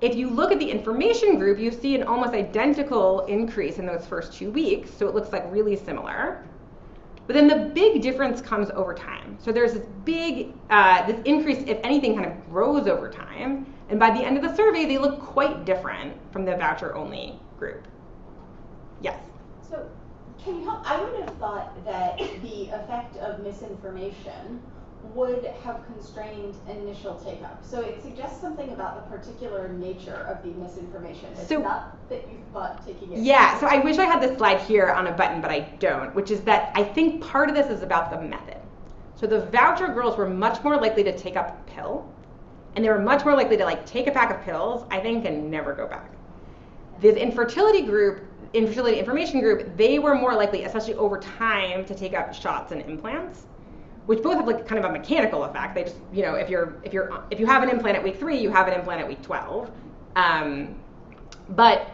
If you look at the information group, you see an almost identical increase in those first 2 weeks, so it looks like really similar. But then the big difference comes over time. So there's this big, this increase, if anything, kind of grows over time. And by the end of the survey, they look quite different from the voucher-only group. Yes? So, can you help? I would have thought that the effect of misinformation would have constrained initial take-up. So it suggests something about the particular nature of the misinformation. It's not that you thought taking it. Yeah, so I wish I had this slide here on a button, but I don't, which is that I think part of this is about the method. So the voucher girls were much more likely to take up a pill, and they were much more likely to like take a pack of pills, I think, and never go back. This infertility information group, they were more likely, especially over time, to take up shots and implants, which both have like kind of a mechanical effect. They just, you know, if you have an implant at week 3, you have an implant at week 12. But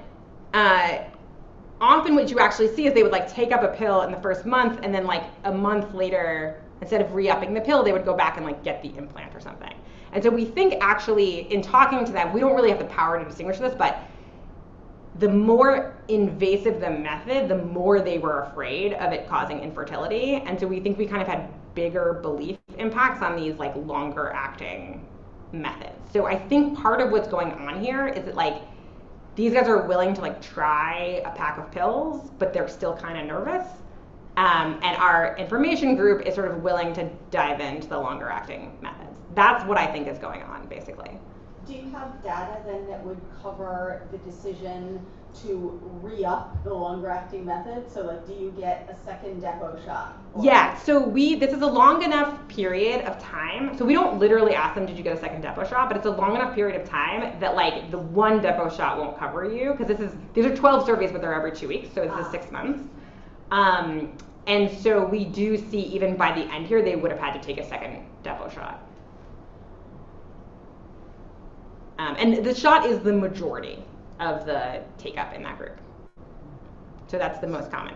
often what you actually see is they would like take up a pill in the first month, and then like a month later, instead of re-upping the pill, they would go back and like get the implant or something. And so we think actually in talking to them, we don't really have the power to distinguish this, but the more invasive the method, the more they were afraid of it causing infertility. And so we think we kind of had bigger belief impacts on these like longer acting methods. So I think part of what's going on here is that like these guys are willing to like try a pack of pills, but they're still kind of nervous. And our information group is sort of willing to dive into the longer acting methods. That's what I think is going on, basically. Do you have data then that would cover the decision to re-up the longer acting method? So like, do you get a second depot shot? Yeah, so this is a long enough period of time. So we don't literally ask them, did you get a second depot shot? But it's a long enough period of time that like the one depot shot won't cover you, because these are 12 surveys, but they're every 2 weeks, so this is 6 months. And so we do see even by the end here, they would have had to take a second depot shot. And the shot is the majority of the take-up in that group. So that's the most common.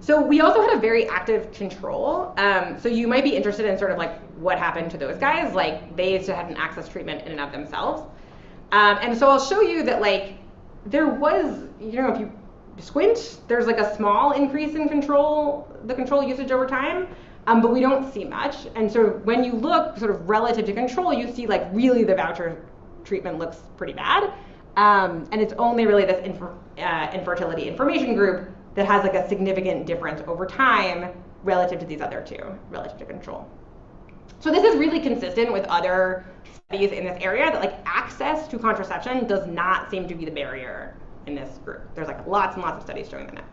So we also had a very active control. So you might be interested in sort of like what happened to those guys. Like they used to have an access treatment in and of themselves. And so I'll show you that like there was, you know, if you squint, there's like a small increase in the control usage over time. But we don't see much. And so when you look sort of relative to control, you see like really the voucher treatment looks pretty bad. And it's only really this infertility information group that has like a significant difference over time relative to these other two, relative to control. So this is really consistent with other studies in this area that like access to contraception does not seem to be the barrier in this group. There's like lots and lots of studies showing that.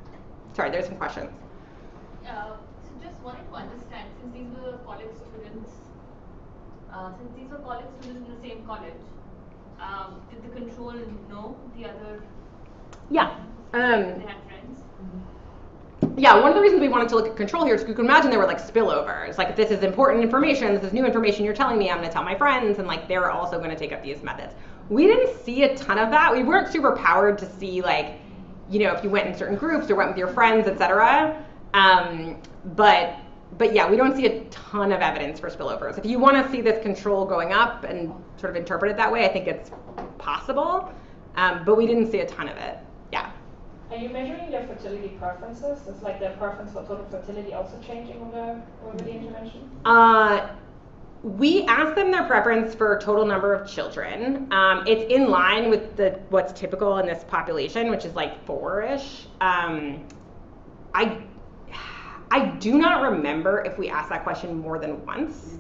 Sorry, there's some questions. Wanted to understand, since these were college students, in the same college, did the control know the other? Yeah. They had friends. Yeah, one of the reasons we wanted to look at control here is you can imagine there were like spillovers. Like if this is important information, this is new information you're telling me, I'm going to tell my friends, and like they're also going to take up these methods. We didn't see a ton of that. We weren't super powered to see like, you know, if you went in certain groups or went with your friends, etc. But yeah, we don't see a ton of evidence for spillovers. If you want to see this control going up and sort of interpret it that way, I think it's possible. But we didn't see a ton of it. Yeah. Are you measuring their fertility preferences? Is like their preference for total fertility also changing over the intervention? We asked them their preference for total number of children. It's in line with what's typical in this population, which is like 4-ish. I do not remember if we asked that question more than once.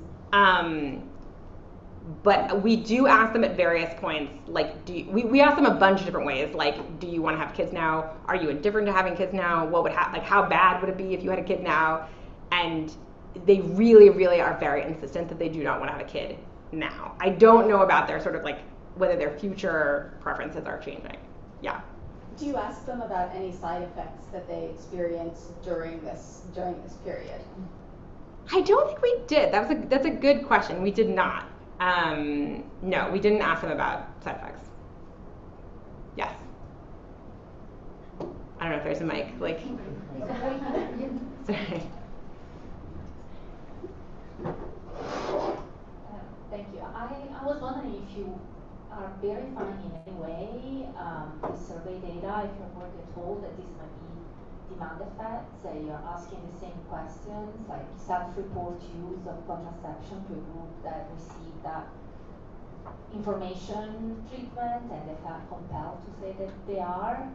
But we do ask them at various points, like, we ask them a bunch of different ways, like, do you want to have kids now? Are you indifferent to having kids now? What would like, how bad would it be if you had a kid now? And they really, really are very insistent that they do not want to have a kid now. I don't know about their sort of like, whether their future preferences are changing. Yeah. Do you ask them about any side effects that they experience during this period? I don't think we did. That's a good question. We did not. No, we didn't ask them about side effects. Yes. I don't know if there's a mic. Like, sorry. Thank you. I was wondering if you are verifying in any way the survey data, if you were told that this might be demand effects, you're asking the same questions, like self-report use of contraception to a group that received that information treatment and they felt compelled to say that they are.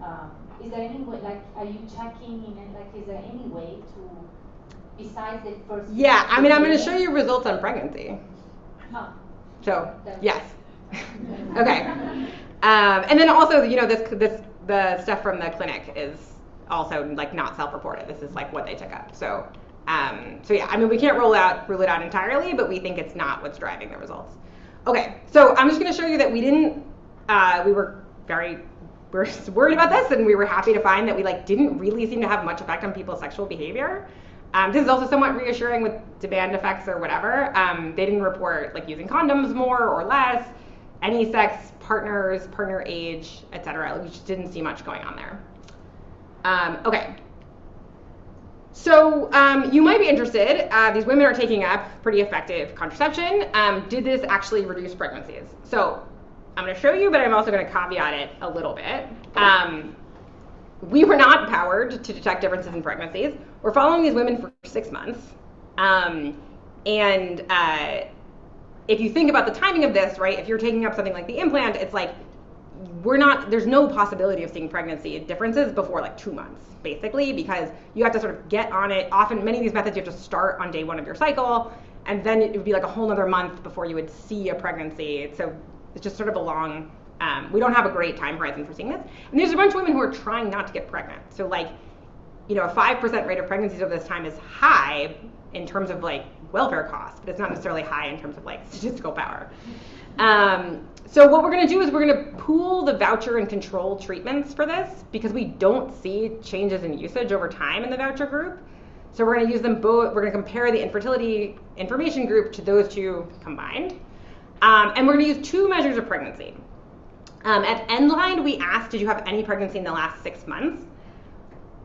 Is there any way, like, are you checking in, like, is there any way to, besides the first? Yeah, I mean, I'm going to show you results on pregnancy. Huh. So, yes. Okay. And then also, you know, the stuff from the clinic is also like not self-reported. This is like what they took up. So, so yeah, I mean, we can't rule it out entirely, but we think it's not what's driving the results. Okay, so I'm just going to show you that we didn't. We were worried about this, and we were happy to find that we like didn't really seem to have much effect on people's sexual behavior. This is also somewhat reassuring with demand effects or whatever. They didn't report like using condoms more or less, any sex, partners, partner age, etc. We just didn't see much going on there. Okay. So you might be interested. These women are taking up pretty effective contraception. Did this actually reduce pregnancies? So I'm going to show you, but I'm also going to caveat it a little bit. We were not powered to detect differences in pregnancies. We're following these women for 6 months. If you think about the timing of this, right, if you're taking up something like the implant, it's like, there's no possibility of seeing pregnancy differences before like 2 months, basically, because you have to sort of get on it. Often, many of these methods, you have to start on day 1 of your cycle, and then it would be like a whole other month before you would see a pregnancy. So it's just sort of a long, we don't have a great time horizon for seeing this. And there's a bunch of women who are trying not to get pregnant. So like, you know, a 5% rate of pregnancies over this time is high in terms of like welfare costs, but it's not necessarily high in terms of like statistical power. So what we're going to do is we're going to pool the voucher and control treatments for this because we don't see changes in usage over time in the voucher group. So we're going to use them both. We're going to compare the infertility information group to those two combined. And we're going to use 2 measures of pregnancy. At Endline, we asked, did you have any pregnancy in the last 6 months?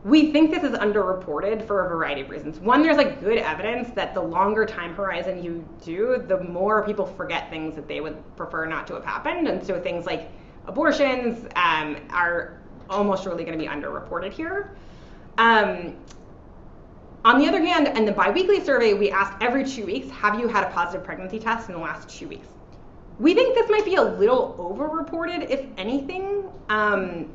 We think this is underreported for a variety of reasons. One, there's like good evidence that the longer time horizon you do, the more people forget things that they would prefer not to have happened. And so things like abortions are almost surely going to be underreported here. On the other hand, in the biweekly survey, we asked every 2 weeks, have you had a positive pregnancy test in the last 2 weeks? We think this might be a little overreported, if anything.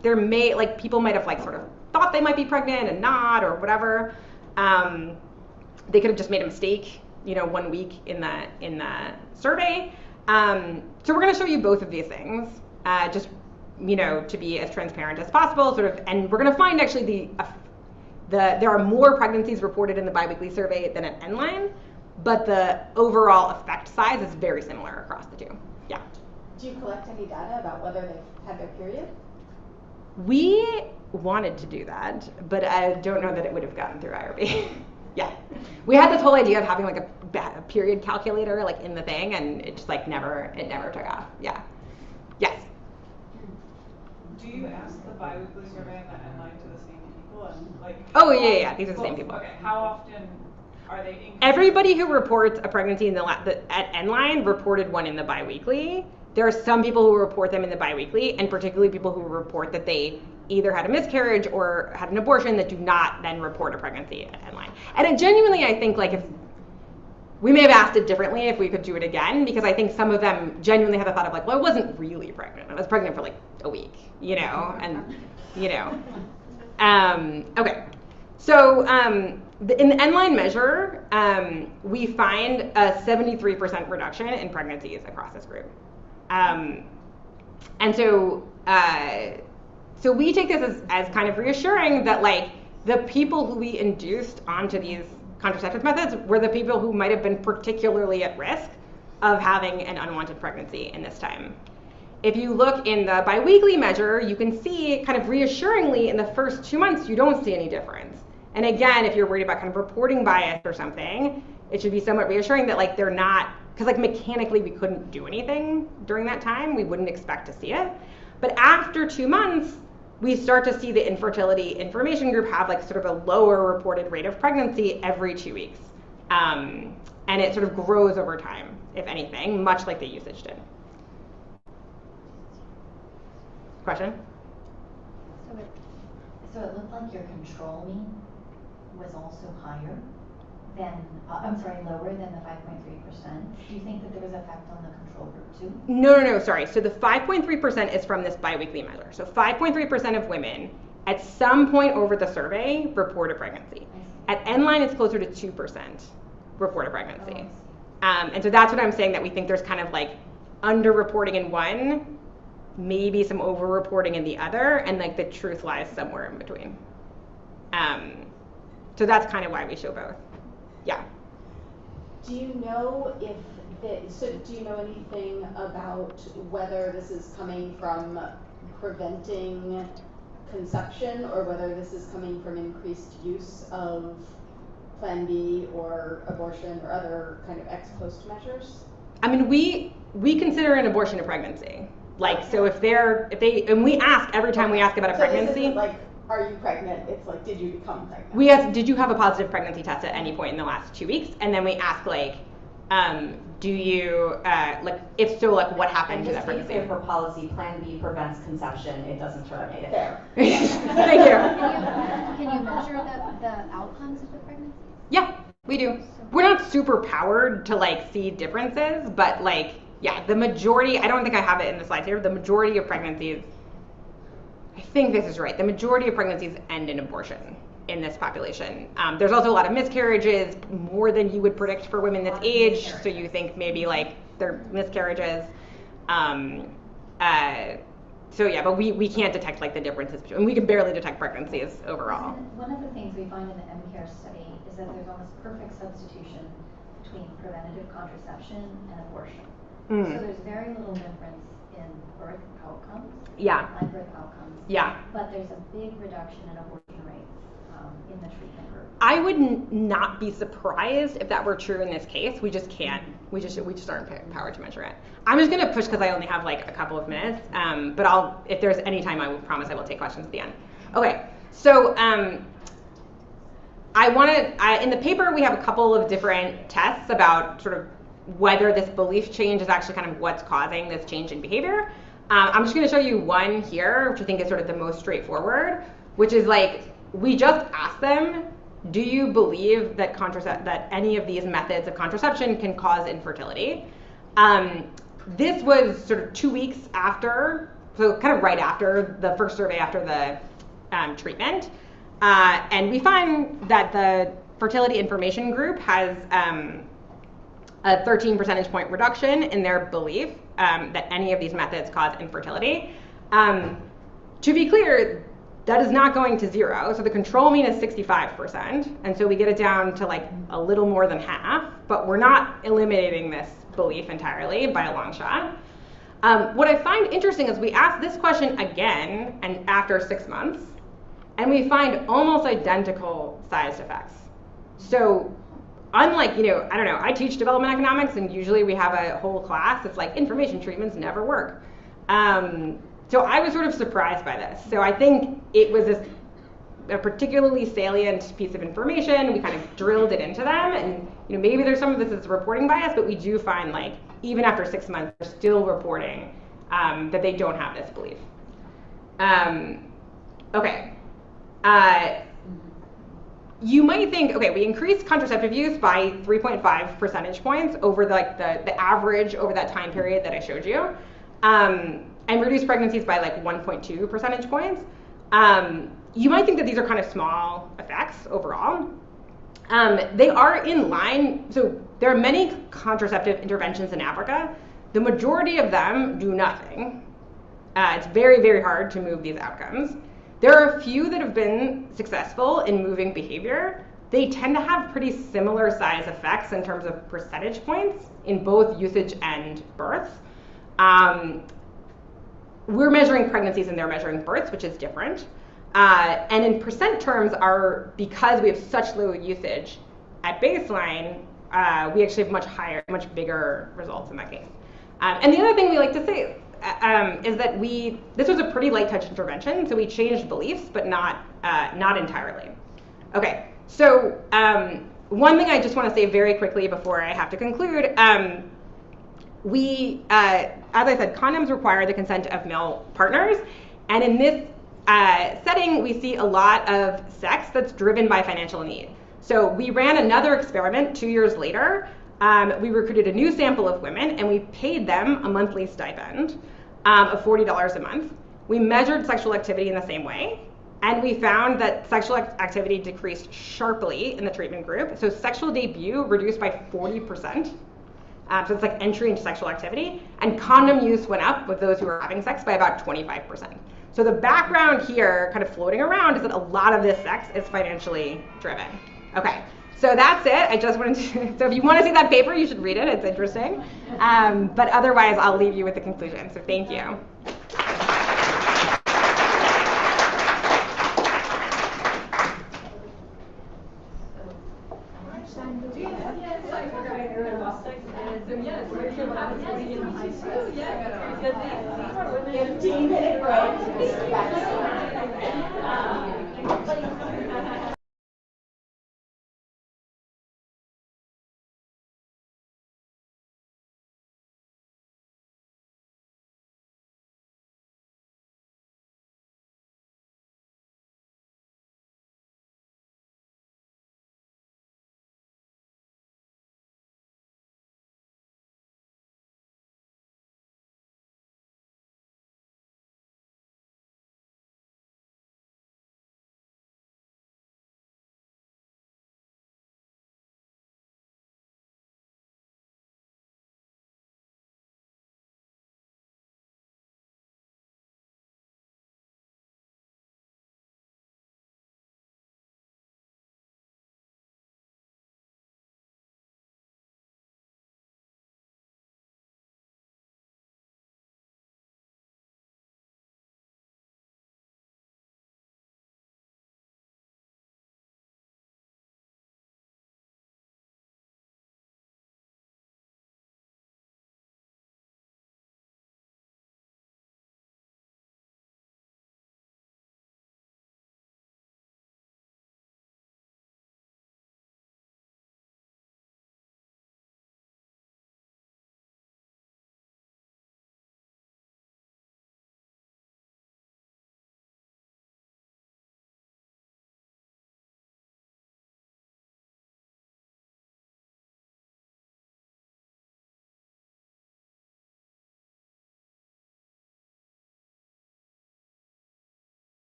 There may, like, people might have like sort of thought they might be pregnant and not, or whatever. They could have just made a mistake, you know, 1 week in the survey. So we're going to show you both of these things, just, you know, to be as transparent as possible, sort of. And we're going to find actually there are more pregnancies reported in the biweekly survey than at Endline, but the overall effect size is very similar across the two. Yeah. Do you collect any data about whether they've had their period? We wanted to do that, but I don't know that it would have gotten through IRB. Yeah. We had this whole idea of having like a period calculator like in the thing, and it just like never took off. Yeah. Yes. Do you ask the biweekly survey and the Endline to the same people? And like, oh yeah, these are the same people. Okay. How often are they increasing? Everybody who reports a pregnancy in at Endline reported one in the biweekly. There are some people who report them in the biweekly, and particularly people who report that they either had a miscarriage or had an abortion that do not then report a pregnancy at Endline. And it genuinely, I think, like, if we may have asked it differently if we could do it again, because I think some of them genuinely had the thought of like, well, I wasn't really pregnant. I was pregnant for like a week, you know, and, you know. Okay. So in the N-line measure, we find a 73% reduction in pregnancies across this group. And so, so we take this as kind of reassuring that like the people who we induced onto these contraceptive methods were the people who might have been particularly at risk of having an unwanted pregnancy in this time. If you look in the biweekly measure, you can see kind of reassuringly in the first 2 months, you don't see any difference. And again, if you're worried about kind of reporting bias or something, it should be somewhat reassuring that like they're not, because like mechanically we couldn't do anything during that time. We wouldn't expect to see it. But after 2 months, we start to see the infertility information group have like sort of a lower reported rate of pregnancy every 2 weeks. And it sort of grows over time, if anything, much like the usage did. Question? So it looked like your control mean was also higher than, lower than the 5.3%. Do you think that there was effect on the control group too? No, sorry. So the 5.3% is from this biweekly measure. So 5.3% of women at some point over the survey report a pregnancy. At N-line, it's closer to 2% report a pregnancy. And so that's what I'm saying, that we think there's kind of like underreporting in one, maybe some overreporting in the other, and like the truth lies somewhere in between. So that's kind of why we show both. Yeah. Do you know if do you know anything about whether this is coming from preventing conception or whether this is coming from increased use of Plan B or abortion or other kind of ex post measures? I mean, we consider an abortion a pregnancy. Like, so if they, and we ask every time we ask about a pregnancy. This isn't like, are you pregnant? It's like, did you become pregnant? We ask, did you have a positive pregnancy test at any point in the last 2 weeks? And then we ask like, do you, like, if so, like, what happened to that pregnancy? And just to be clear, for policy, Plan B prevents conception, it doesn't terminate it. Fair. Thank you. Can you measure the outcomes of the pregnancy? Yeah, we do. We're not super powered to like see differences, but like, yeah, the majority, I don't think I have it in the slides here, the majority of pregnancies, I think this is right, the majority of pregnancies end in abortion in this population. There's also a lot of miscarriages, more than you would predict for women this age, so you think maybe like they're miscarriages. So yeah, but we can't detect like the differences between, we can barely detect pregnancies overall. One of the things we find in the NBER study is that there's almost perfect substitution between preventative contraception and abortion. So there's very little difference in birth outcomes, live birth outcomes, but there's a big reduction in abortion rates in the treatment group. I would not be surprised if that were true in this case. We just can't. We just aren't powered to measure it. I'm just gonna push because I only have like a couple of minutes. But if there's any time, I will promise I will take questions at the end. Okay. So in the paper we have a couple of different tests about sort of whether this belief change is actually kind of what's causing this change in behavior. I'm just going to show you one here, which I think is sort of the most straightforward, which is like, we just asked them, do you believe that that any of these methods of contraception can cause infertility? This was sort of 2 weeks after, so kind of right after the first survey after the treatment. And we find that the fertility information group has a 13 percentage point reduction in their belief that any of these methods cause infertility. To be clear, that is not going to zero. So the control mean is 65%. And so we get it down to like a little more than half, but we're not eliminating this belief entirely by a long shot. What I find interesting is we ask this question again and after 6 months, and we find almost identical sized effects. So unlike, I don't know, I teach development economics and usually we have a whole class that's like information treatments never work. So I was sort of surprised by this. So I think it was a particularly salient piece of information. We kind of drilled it into them, and maybe there's some of this is reporting bias, but we do find like even after 6 months, they're still reporting that they don't have this belief. Okay. You might think, okay, we increased contraceptive use by 3.5 percentage points over the average over that time period that I showed you, and reduced pregnancies by like 1.2 percentage points. You might think that these are kind of small effects overall, They are in line, so there are many contraceptive interventions in Africa. The majority of them do nothing. It's very, very hard to move these outcomes. There are a few that have been successful in moving behavior. They tend to have pretty similar size effects in terms of percentage points in both usage and births. We're measuring pregnancies and they're measuring births, which is different. And in percent terms, because we have such low usage at baseline, we actually have much higher, much bigger results in that case. And the other thing we like to say is that this was a pretty light touch intervention, so we changed beliefs, but not entirely. Okay, so one thing I just want to say very quickly before I have to conclude, as I said, condoms require the consent of male partners, and in this setting, we see a lot of sex that's driven by financial need. So we ran another experiment 2 years later. We recruited a new sample of women, and we paid them a monthly stipend of $40 a month. We measured sexual activity in the same way, and we found that sexual activity decreased sharply in the treatment group. So sexual debut reduced by 40%. So it's like entry into sexual activity. And condom use went up with those who were having sex by about 25%. So the background here, kind of floating around, is that a lot of this sex is financially driven. Okay, so that's it. I just wanted to, so if you want to see that paper, you should read it. It's interesting. But otherwise, I'll leave you with the conclusion. So thank you. Yes, 15-minute break.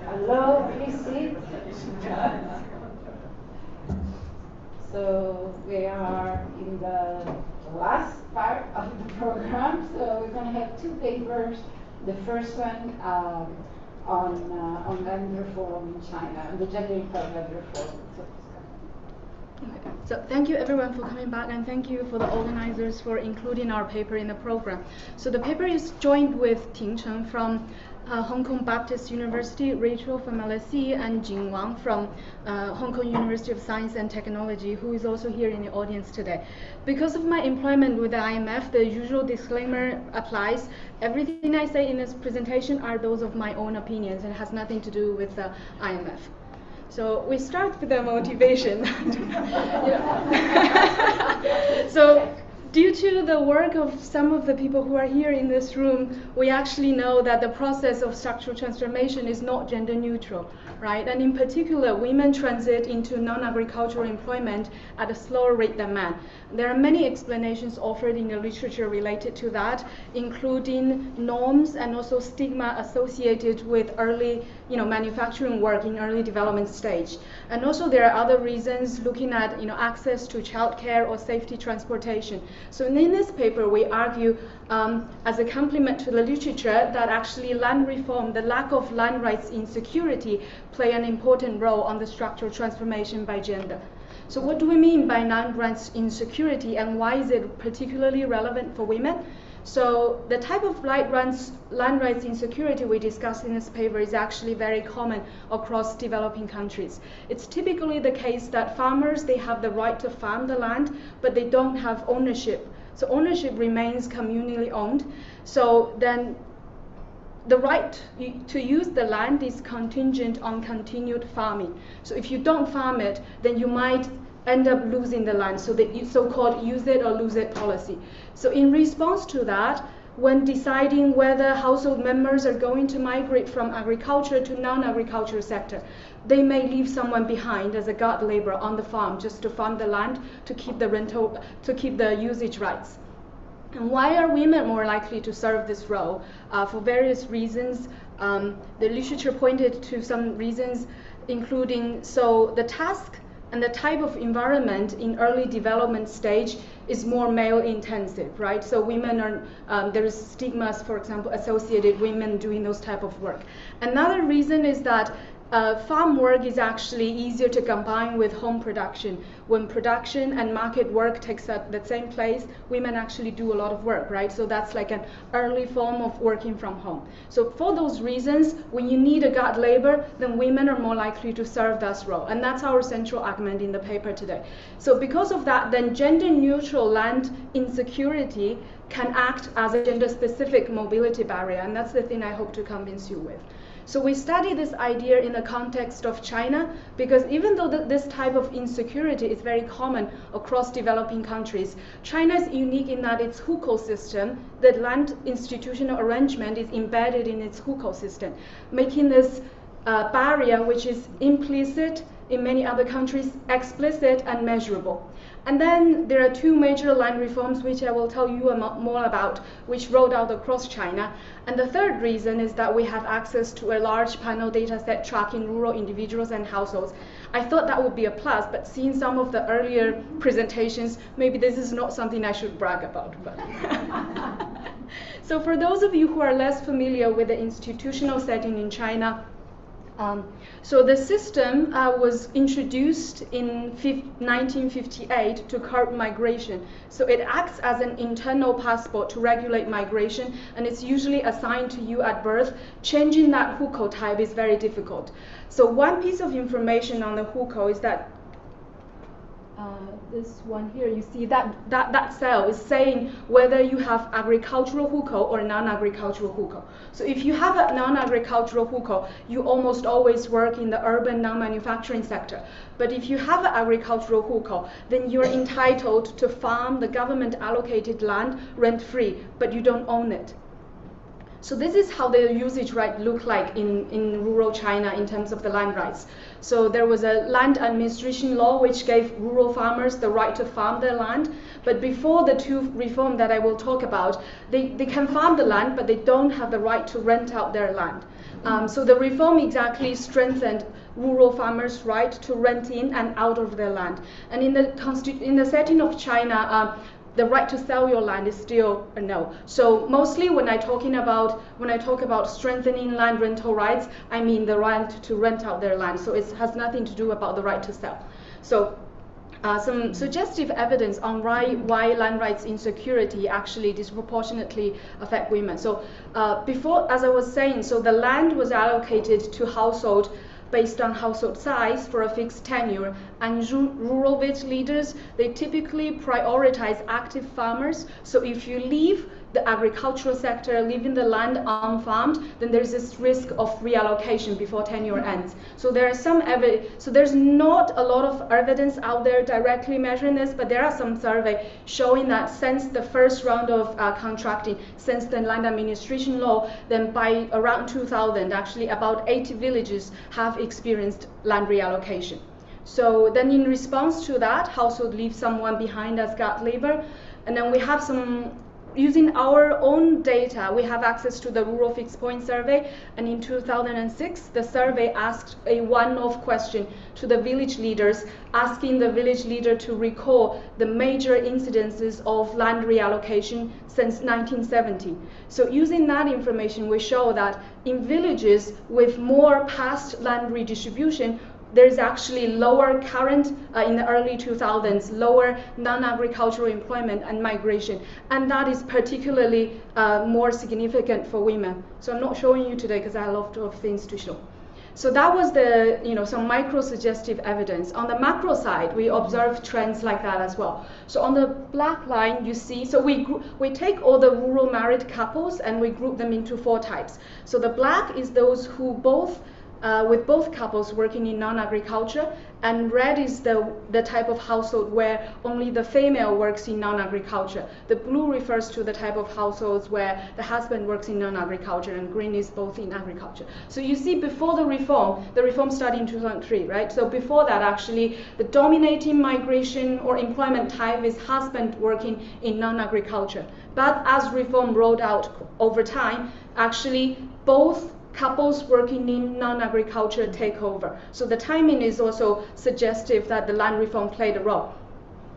Hello, please sit. So we are in the last part of the program. So we're going to have two papers. The first one on land reform in China, the gender equal land reform. Okay. So thank you everyone for coming back, and thank you for the organizers for including our paper in the program. So the paper is joined with Ting Cheng from Hong Kong Baptist University, Rachel from LSE, and Jing Wang from Hong Kong University of Science and Technology, who is also here in the audience today. Because of my employment with the IMF, the usual disclaimer applies. Everything I say in this presentation are those of my own opinions and has nothing to do with the IMF. So we start with the motivation. So due to the work of some of the people who are here in this room, we actually know that the process of structural transformation is not gender neutral, right? And in particular, women transit into non-agricultural employment at a slower rate than men. There are many explanations offered in the literature related to that, including norms and also stigma associated with early, manufacturing work in early development stage. And also there are other reasons looking at, access to childcare or safety transportation. So in this paper, we argue as a complement to the literature that actually land reform, the lack of land rights insecurity, play an important role on the structural transformation by gender. So what do we mean by land rights insecurity, and why is it particularly relevant for women? So the type of land rights insecurity we discussed in this paper is actually very common across developing countries. It's typically the case that farmers, they have the right to farm the land, but they don't have ownership. So ownership remains communally owned. So then the right to use the land is contingent on continued farming. So if you don't farm it, then you might end up losing the land, so the so-called use it or lose it policy. So in response to that, when deciding whether household members are going to migrate from agriculture to non-agricultural sector, they may leave someone behind as a guard laborer on the farm just to farm the land to keep the rental, to keep the usage rights. And why are women more likely to serve this role? For various reasons. The literature pointed to some reasons, including, so the task and the type of environment in early development stage is more male intensive, right? So women are, there is stigmas, for example, associated women doing those type of work. Another reason is that farm work is actually easier to combine with home production. When production and market work takes up the same place, women actually do a lot of work, right? So that's like an early form of working from home. So for those reasons, when you need a guard labor, then women are more likely to serve that role. And that's our central argument in the paper today. So because of that, then gender neutral land insecurity can act as a gender-specific mobility barrier, and that's the thing I hope to convince you with. So we study this idea in the context of China, because even though this type of insecurity is very common across developing countries, China is unique in that its hukou system, the land institutional arrangement, is embedded in its hukou system, making this barrier, which is implicit in many other countries, explicit and measurable. And then there are two major land reforms, which I will tell you more about, which rolled out across China. And the third reason is that we have access to a large panel data set tracking rural individuals and households. I thought that would be a plus, but seeing some of the earlier presentations, maybe this is not something I should brag about. But so for those of you who are less familiar with the institutional setting in China, so the system was introduced in 1958 to curb migration. So it acts as an internal passport to regulate migration, and it's usually assigned to you at birth. Changing that hukou type is very difficult. So one piece of information on the hukou is that this one here, you see that cell is saying whether you have agricultural hukou or non-agricultural hukou. So if you have a non-agricultural hukou, you almost always work in the urban non-manufacturing sector. But if you have an agricultural hukou, then you're entitled to farm the government allocated land rent-free, but you don't own it. So this is how the usage right look like in rural China in terms of the land rights. So there was a land administration law which gave rural farmers the right to farm their land. But before the two reforms that I will talk about, they can farm the land, but they don't have the right to rent out their land. So the reform exactly strengthened rural farmers' right to rent in and out of their land. And in the setting of China, the right to sell your land is still a no. So mostly when I talk about strengthening land rental rights, I mean the right to rent out their land. So it has nothing to do about the right to sell. So some suggestive evidence on why land rights insecurity actually disproportionately affect women. So before, as I was saying, so the land was allocated to household based on household size for a fixed tenure, and rural village leaders, they typically prioritize active farmers. So if you leave the agricultural sector, leaving the land unfarmed, then there's this risk of reallocation before tenure ends. So there are some so there's not a lot of evidence out there directly measuring this, but there are some surveys showing that since the first round of contracting, since the land administration law, then by around 2000, actually about 80 villages have experienced land reallocation. So then in response to that, household leaves someone behind as guard labor, and then we have some. Using our own data, we have access to the Rural Fixed Point Survey, and in 2006, the survey asked a one-off question to the village leaders, asking the village leader to recall the major incidences of land reallocation since 1970. So using that information, we show that in villages with more past land redistribution, there's actually lower current, in the early 2000s, lower non-agricultural employment and migration. And that is particularly more significant for women. So I'm not showing you today because I have a lot of things to show. So that was the, some micro-suggestive evidence. On the macro side, we observe trends like that as well. So on the black line, you see, so we take all the rural married couples and we group them into 4 types. So the black is those who with both couples working in non-agriculture, and red is the type of household where only the female works in non-agriculture. The blue refers to the type of households where the husband works in non-agriculture, and green is both in agriculture. So you see before the reform started in 2003, right? So before that, actually, the dominating migration or employment type is husband working in non-agriculture. But as reform rolled out over time, actually both couples working in non-agriculture take over. So the timing is also suggestive that the land reform played a role.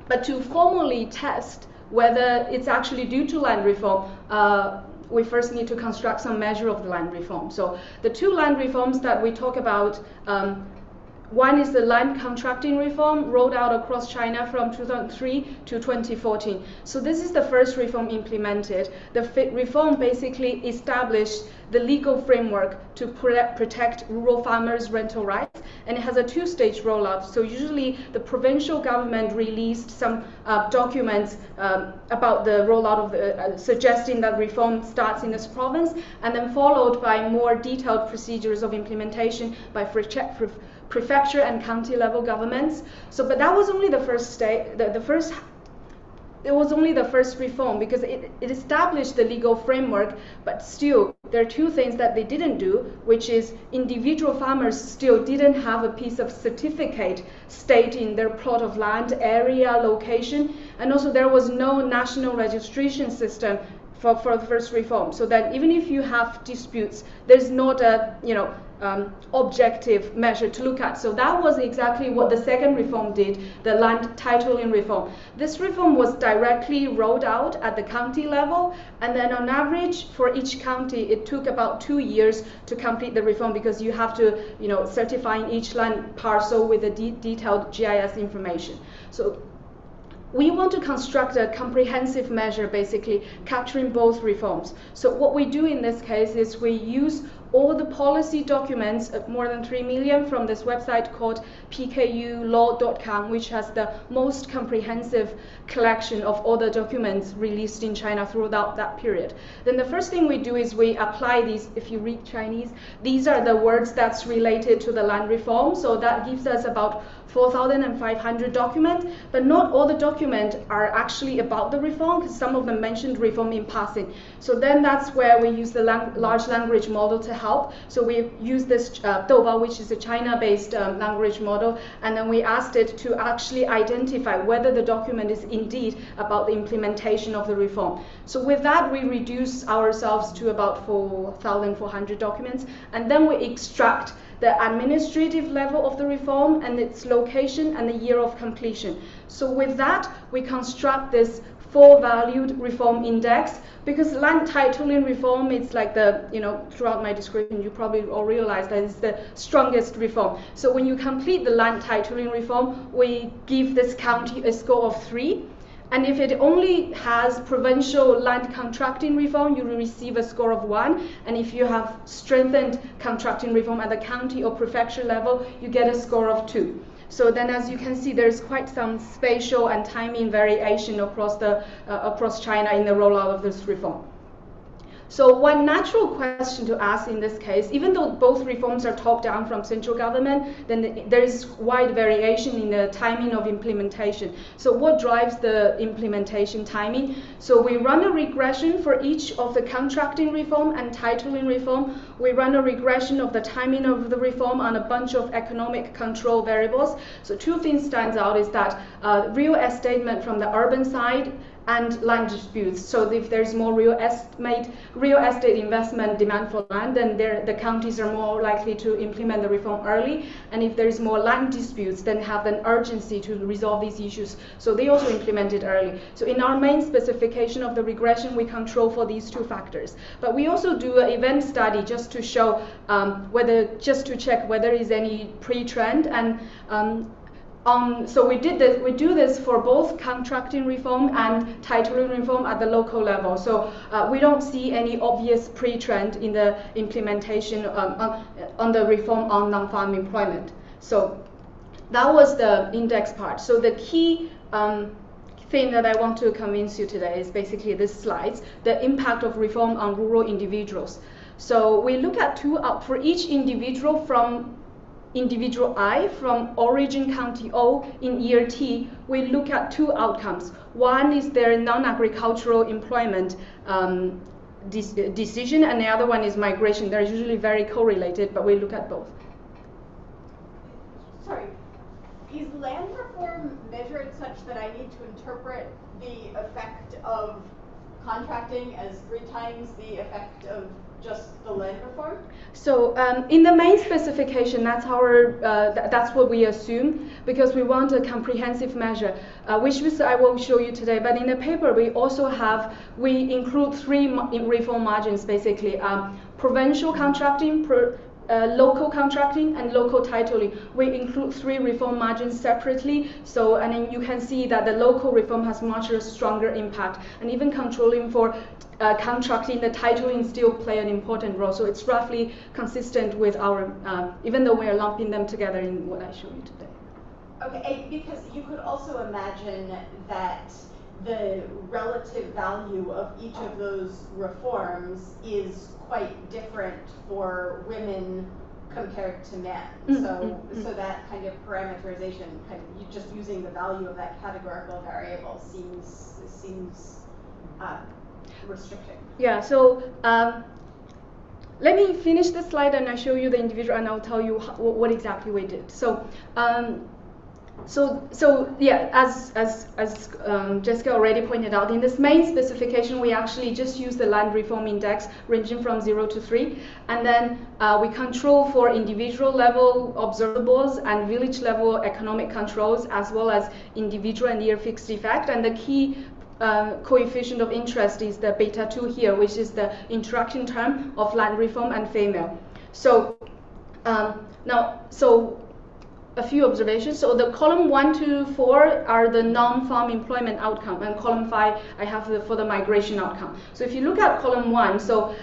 But to formally test whether it's actually due to land reform, we first need to construct some measure of the land reform. So the two land reforms that we talk about, one is the land contracting reform rolled out across China from 2003 to 2014. So this is the first reform implemented. The reform basically established the legal framework to protect rural farmers' rental rights, and it has a two-stage rollout. So usually the provincial government released some documents about the rollout of the, suggesting that reform starts in this province, and then followed by more detailed procedures of implementation by prefecture and county level governments. So, but that was only the first stage, it was only the first reform because it established the legal framework, but still there are two things that they didn't do, which is individual farmers still didn't have a piece of certificate stating their plot of land, area, location, and also there was no national registration system for the first reform. So that even if you have disputes, there's not a, objective measure to look at. So that was exactly what the second reform did, the land titling reform. This reform was directly rolled out at the county level, and then on average for each county it took about 2 years to complete the reform because you have to, certify each land parcel with the detailed GIS information. So we want to construct a comprehensive measure basically capturing both reforms. So what we do in this case is we use all the policy documents, more than 3 million, from this website called pkulaw.com, which has the most comprehensive collection of all the documents released in China throughout that period. Then the first thing we do is we apply these. If you read Chinese, these are the words that's related to the land reform. So that gives us about 4,500 documents, but not all the documents are actually about the reform because some of them mentioned reform in passing. So then that's where we use the large language model to help. So we use this Doubao, which is a China-based language model, and then we asked it to actually identify whether the document is indeed about the implementation of the reform. So with that, we reduce ourselves to about 4,400 documents, and then we extract the administrative level of the reform and its location and the year of completion. So with that, we construct this 4-valued reform index, because land titling reform, it's like the, throughout my description, you probably all realize that it's the strongest reform. So when you complete the land titling reform, we give this county a score of 3. And if it only has provincial land contracting reform, you will receive a score of 1. And if you have strengthened contracting reform at the county or prefecture level, you get a score of 2. So then, as you can see, there's quite some spatial and timing variation across China in the rollout of this reform. So one natural question to ask in this case, even though both reforms are top-down from central government, then there is wide variation in the timing of implementation. So what drives the implementation timing? So we run a regression for each of the contracting reform and titling reform. We run a regression of the timing of the reform on a bunch of economic control variables. So two things stands out is that real estate from the urban side and land disputes. So if there's more real estate investment demand for land, then the counties are more likely to implement the reform early. And if there's more land disputes, then have an urgency to resolve these issues. So they also implement it early. So in our main specification of the regression, we control for these two factors. But we also do an event study just to show just to check whether there is any pre-trend. And so we do this for both contracting reform and titling reform at the local level. So we don't see any obvious pre-trend in the implementation on the reform on non-farm employment. So that was the index part. So the key thing that I want to convince you today is basically this slide, the impact of reform on rural individuals. So we look at for each individual from individual I from origin county O in year T, we look at 2 outcomes. One is their non-agricultural employment decision, and the other one is migration. They're usually very correlated, but we look at both. Sorry, is land reform measured such that I need to interpret the effect of contracting as 3 times the effect of just the land reform? So in the main specification, that's that's what we assume, because we want a comprehensive measure, which I will show you today. But in the paper, we include 3 reform margins basically: provincial contracting, local contracting, and local titling. We include 3 reform margins separately. So, and then you can see that the local reform has much stronger impact, and even controlling for contracting, the titling still play an important role. So it's roughly consistent with our, even though we're lumping them together in what I show you today. Okay, because you could also imagine that the relative value of each of those reforms is quite different for women compared to men. So that kind of parameterization, just using the value of that categorical variable seems restricting. Yeah, so let me finish the slide and I'll show you the individual and I'll tell you what exactly we did. So, yeah, as Jessica already pointed out, in this main specification, we actually just use the land reform index ranging from 0 to 3, and then we control for individual level observables and village level economic controls, as well as individual and year fixed effect. And the key coefficient of interest is the beta 2 here, which is the interaction term of land reform and female. So a few observations. So the column 1 to 4 are the non-farm employment outcome, and column 5 I have for the migration outcome. So if you look at column 1, so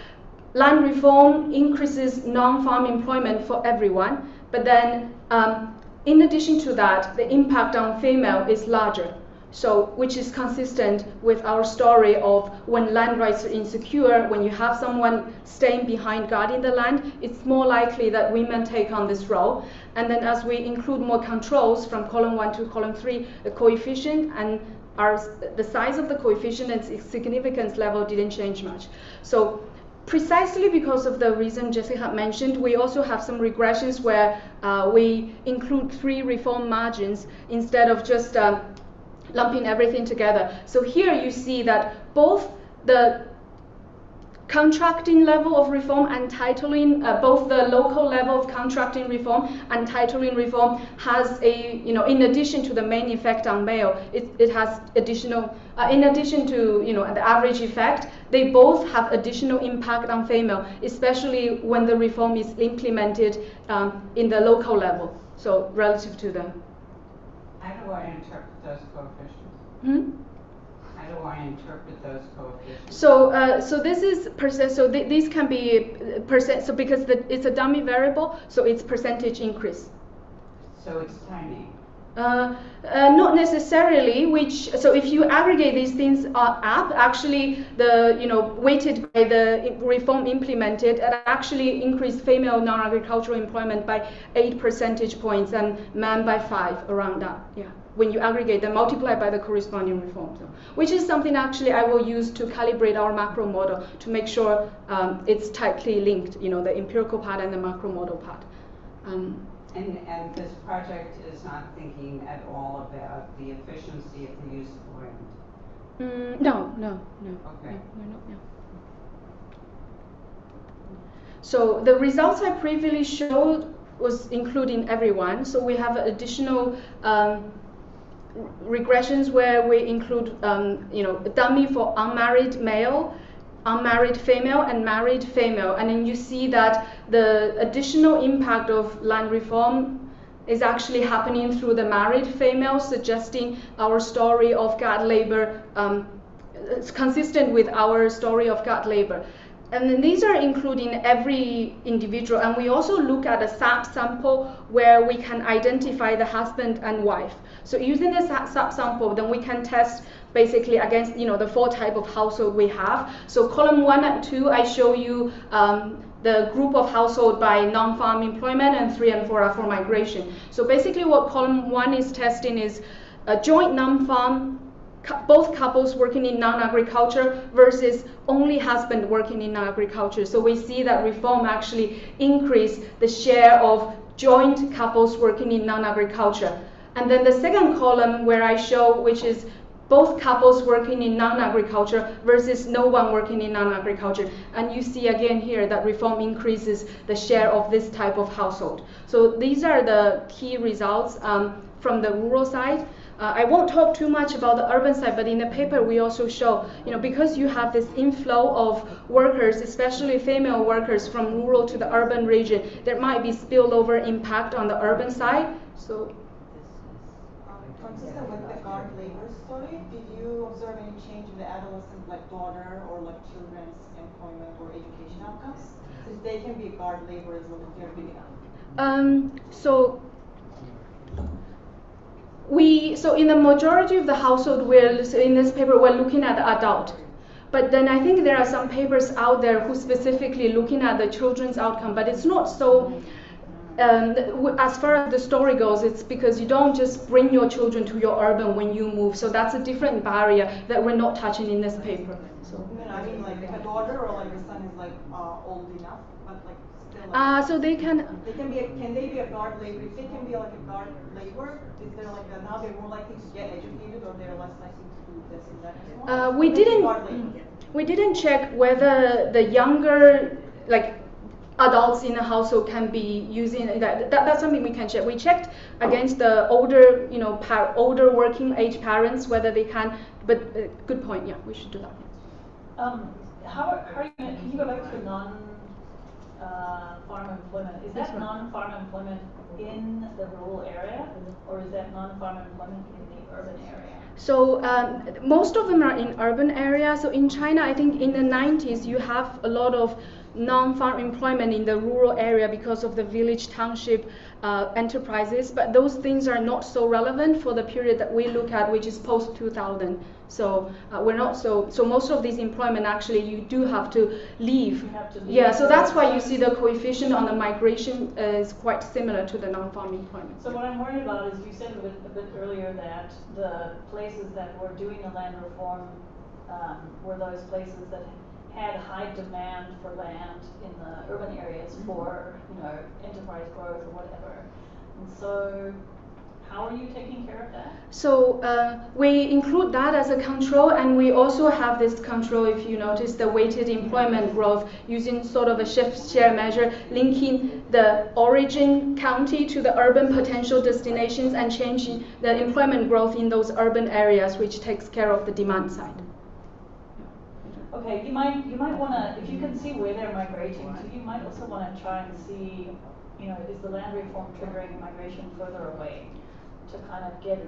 land reform increases non-farm employment for everyone, but then in addition to that, the impact on female is larger. So, which is consistent with our story of when land rights are insecure, when you have someone staying behind guarding the land, it's more likely that women take on this role. And then as we include more controls from column 1 to column 3, the coefficient and the size of the coefficient and its significance level didn't change much. So precisely because of the reason Jessica had mentioned, we also have some regressions where we include 3 reform margins instead of just lumping everything together. So here you see that both the contracting level of reform and titling, both the local level of contracting reform and titling reform has a, in addition to the main effect on male, it has additional, in addition to, the average effect, they both have additional impact on female, especially when the reform is implemented in the local level, so relative to them. How do I interpret those coefficients? How do I interpret those coefficients? So this is percent. So these can be percent. So because it's a dummy variable, so it's percentage increase. So it's tiny. Not necessarily. So if you aggregate these things up, actually the weighted by the reform implemented, it actually increased female non-agricultural employment by 8 percentage points and men by 5, around that. Yeah. When you aggregate them, multiply by the corresponding reforms, which is something actually I will use to calibrate our macro model to make sure it's tightly linked. The empirical part and the macro model part. And this project is not thinking at all about the efficiency of the use of land? No. Okay. No. So the results I previously showed was including everyone. So we have additional regressions where we include, a dummy for unmarried male, unmarried female, and married female. And then you see that the additional impact of land reform is actually happening through the married female, suggesting our story of guard labor. It's consistent with our story of guard labor. And then these are including every individual. And we also look at a subsample where we can identify the husband and wife. So using the subsample, then we can test basically against the 4 type of household we have. So column 1 and 2, I show you the group of household by non-farm employment, and 3 and 4 are for migration. So basically what column 1 is testing is a joint non-farm, both couples working in non-agriculture versus only husband working in agriculture. So we see that reform actually increased the share of joint couples working in non-agriculture. And then the second column where I show, which is both couples working in non-agriculture versus no one working in non-agriculture. And you see again here that reform increases the share of this type of household. So these are the key results from the rural side. I won't talk too much about the urban side, but in the paper we also show, because you have this inflow of workers, especially female workers from rural to the urban region, there might be spillover impact on the urban side. So, consistent with the guard labor study, did you observe any change in the adolescent, like daughter or like children's employment or education outcomes? Since they can be guard labor as well if they're big enough. So in the majority of the household, in this paper, we're looking at the adult. But then I think there are some papers out there who specifically looking at the children's outcome, but it's not so, as far as the story goes, it's because you don't just bring your children to your urban when you move. So that's a different barrier that we're not touching in this paper. So. No, I mean like a daughter or like the son is like old enough, but like still. Like, so they can. Can they be a guard labor? If they can be like a guard labor, is there like now they're more likely to get educated or they're less likely to do this and that? We didn't check whether the younger adults in the household can be using that. That's something we can check. We checked against the older, older working age parents whether they can. But good point. Yeah, we should do that. How are you? Can you go back to non farm employment? Is that non-farm employment in the rural area, or is that non-farm employment in the urban area? So most of them are in urban areas. So in China, I think in the 90s, you have a lot of non-farm employment in the rural area because of the village township enterprises. But those things are not so relevant for the period that we look at, which is post-2000. So we're not so most of these employment actually you do have to leave. Yeah, so that's why you see the coefficient on the migration is quite similar to the non-farm employment. So what I'm worried about is you said a bit earlier that the places that were doing the land reform were those places that had high demand for land in the urban areas for enterprise growth or whatever. And so how are you taking care of that? So we include that as a control, and we also have this control, if you notice, the weighted employment growth using sort of a shift share measure, linking the origin county to the urban potential destinations and changing the employment growth in those urban areas, which takes care of the demand side. Okay, you might want to, if you can see where they're migrating to, you might also want to try and see, is the land reform triggering migration further away? To kind of get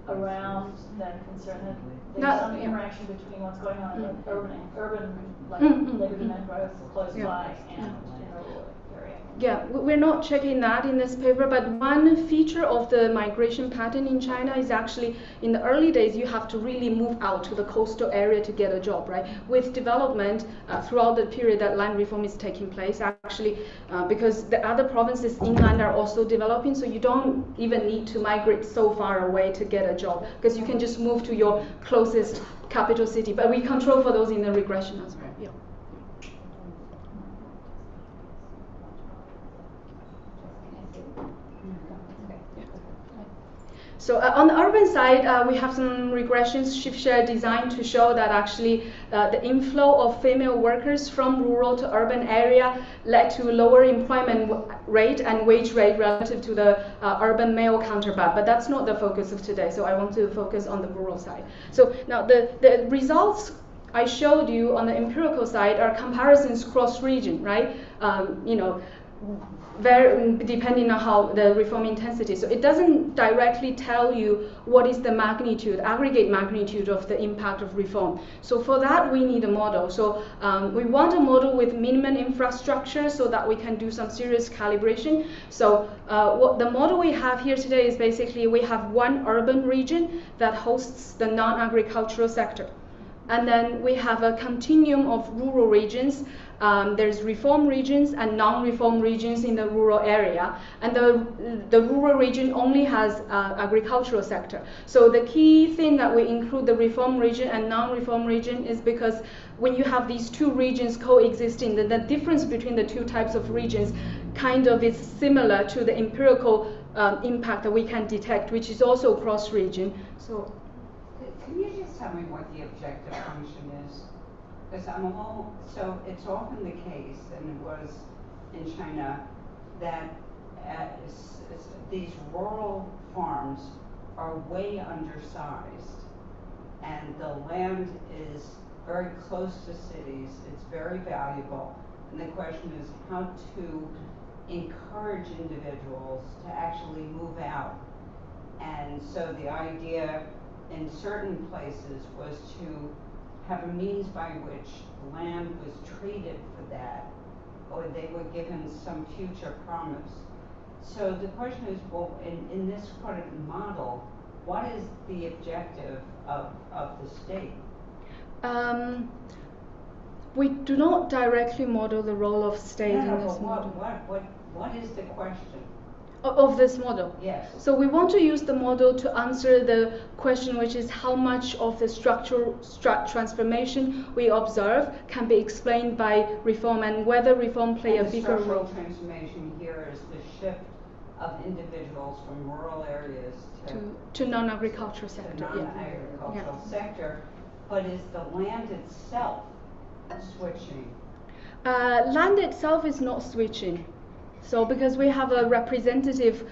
around that concern that there's some interaction between what's going on in the urban labor demand growth close by and in the rural area. Yeah, we're not checking that in this paper, but one feature of the migration pattern in China is actually in the early days you have to really move out to the coastal area to get a job, right? With development throughout the period that land reform is taking place, actually, because the other provinces inland are also developing, so you don't even need to migrate so far away to get a job, because you can just move to your closest capital city. But we control for those in the regression as well. Yeah. So on the urban side, we have some regressions shift share designed to show that actually the inflow of female workers from rural to urban area led to lower employment rate and wage rate relative to the urban male counterpart. But that's not the focus of today, so I want to focus on the rural side. So now the results I showed you on the empirical side are comparisons cross-region, right? Very depending on how the reform intensity. So it doesn't directly tell you what is the magnitude, aggregate magnitude of the impact of reform. So for that, we need a model. So we want a model with minimum infrastructure so that we can do some serious calibration. So what the model we have here today is basically we have one urban region that hosts the non-agricultural sector. And then we have a continuum of rural regions. There's reform regions and non-reform regions in the rural area, and the rural region only has agricultural sector. So the key thing that we include the reform region and non-reform region is because when you have these two regions coexisting, the difference between the two types of regions kind of is similar to the empirical impact that we can detect, which is also cross-region. So. can you just tell me what the objective function is? Because so it's often the case, and it was in China, that these rural farms are way undersized, and the land is very close to cities, it's very valuable, and the question is how to encourage individuals to actually move out. And so the idea in certain places was to have a means by which land was traded for that, or they were given some future promise. So the question is, well, in this kind of model, what is the objective of the state? We do not directly model the role of state in this but model. What is the question? Of this model? Yes. So we want to use the model to answer the question, which is how much of the structural transformation we observe can be explained by reform, and whether reform play a bigger role. The structural transformation here is the shift of individuals from rural areas to non-agricultural sector. Non-agricultural sector, but is the land itself switching? Land itself is not switching. So because we have a representative,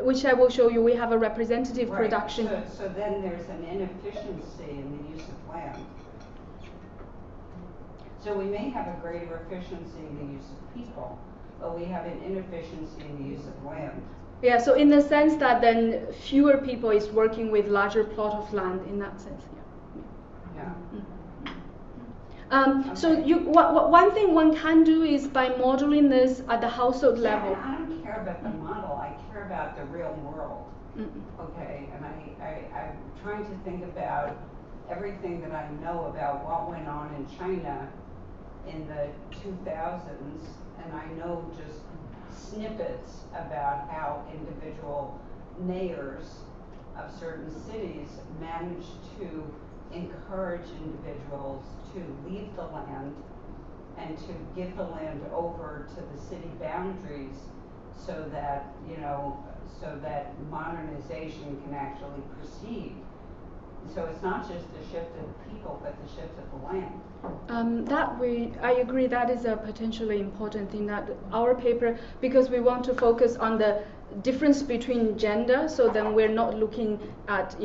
which I will show you, we have a representative production. So then there's an inefficiency in the use of land. So we may have a greater efficiency in the use of people, but we have an inefficiency in the use of land. Yeah, so in the sense that then fewer people is working with larger plot of land in that sense. Yeah. So one thing one can do is by modeling this at the household level. I don't care about the model, I care about the real world. Okay, and I'm trying to think about everything that I know about what went on in China in the 2000s, and I know just snippets about how individual mayors of certain cities managed to encourage individuals to leave the land and to give the land over to the city boundaries so that, so that modernization can actually proceed. So it's not just the shift of the people, but the shift of the land. I agree, that is a potentially important thing, that our paper, because we want to focus on the difference between gender, so then we're not looking at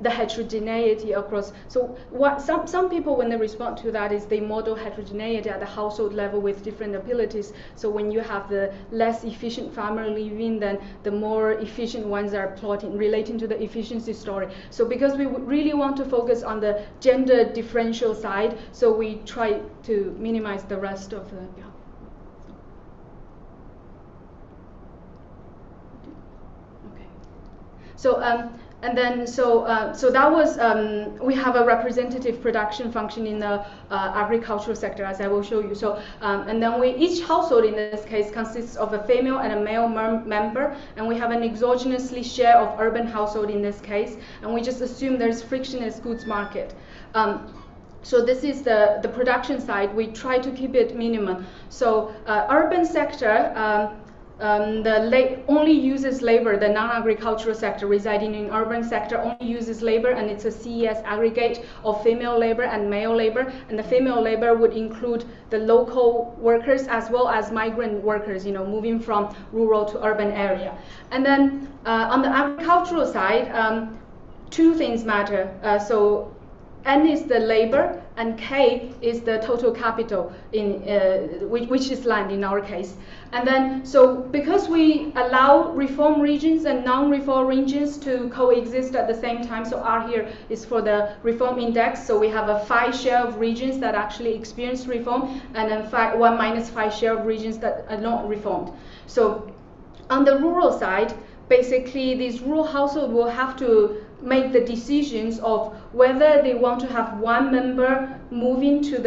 the heterogeneity across. So what some people, when they respond to that, is they model heterogeneity at the household level with different abilities. So when you have the less efficient farmer living, then the more efficient ones are plotting, relating to the efficiency story. So because we really want to focus on the gender differential side, so we try to minimize the rest of the. So and then so that was we have a representative production function in the agricultural sector, as I will show you. So and then each household in this case consists of a female and a male member, and we have an exogenously share of urban household in this case, and we just assume there's frictionless goods market. So this is the production side. We try to keep it minimum. So urban sector. Only uses labor. The non-agricultural sector residing in urban sector only uses labor, and it's a CES aggregate of female labor and male labor, and the female labor would include the local workers as well as migrant workers, moving from rural to urban area. And then on the agricultural side, two things matter. So N is the labor, and K is the total capital, which is land in our case. And then, so because we allow reform regions and non-reform regions to coexist at the same time, so R here is for the reform index, so we have a 5 share of regions that actually experience reform, and then 1 minus 5 share of regions that are not reformed. So on the rural side, basically these rural households will have to make the decisions of whether they want to have one member moving to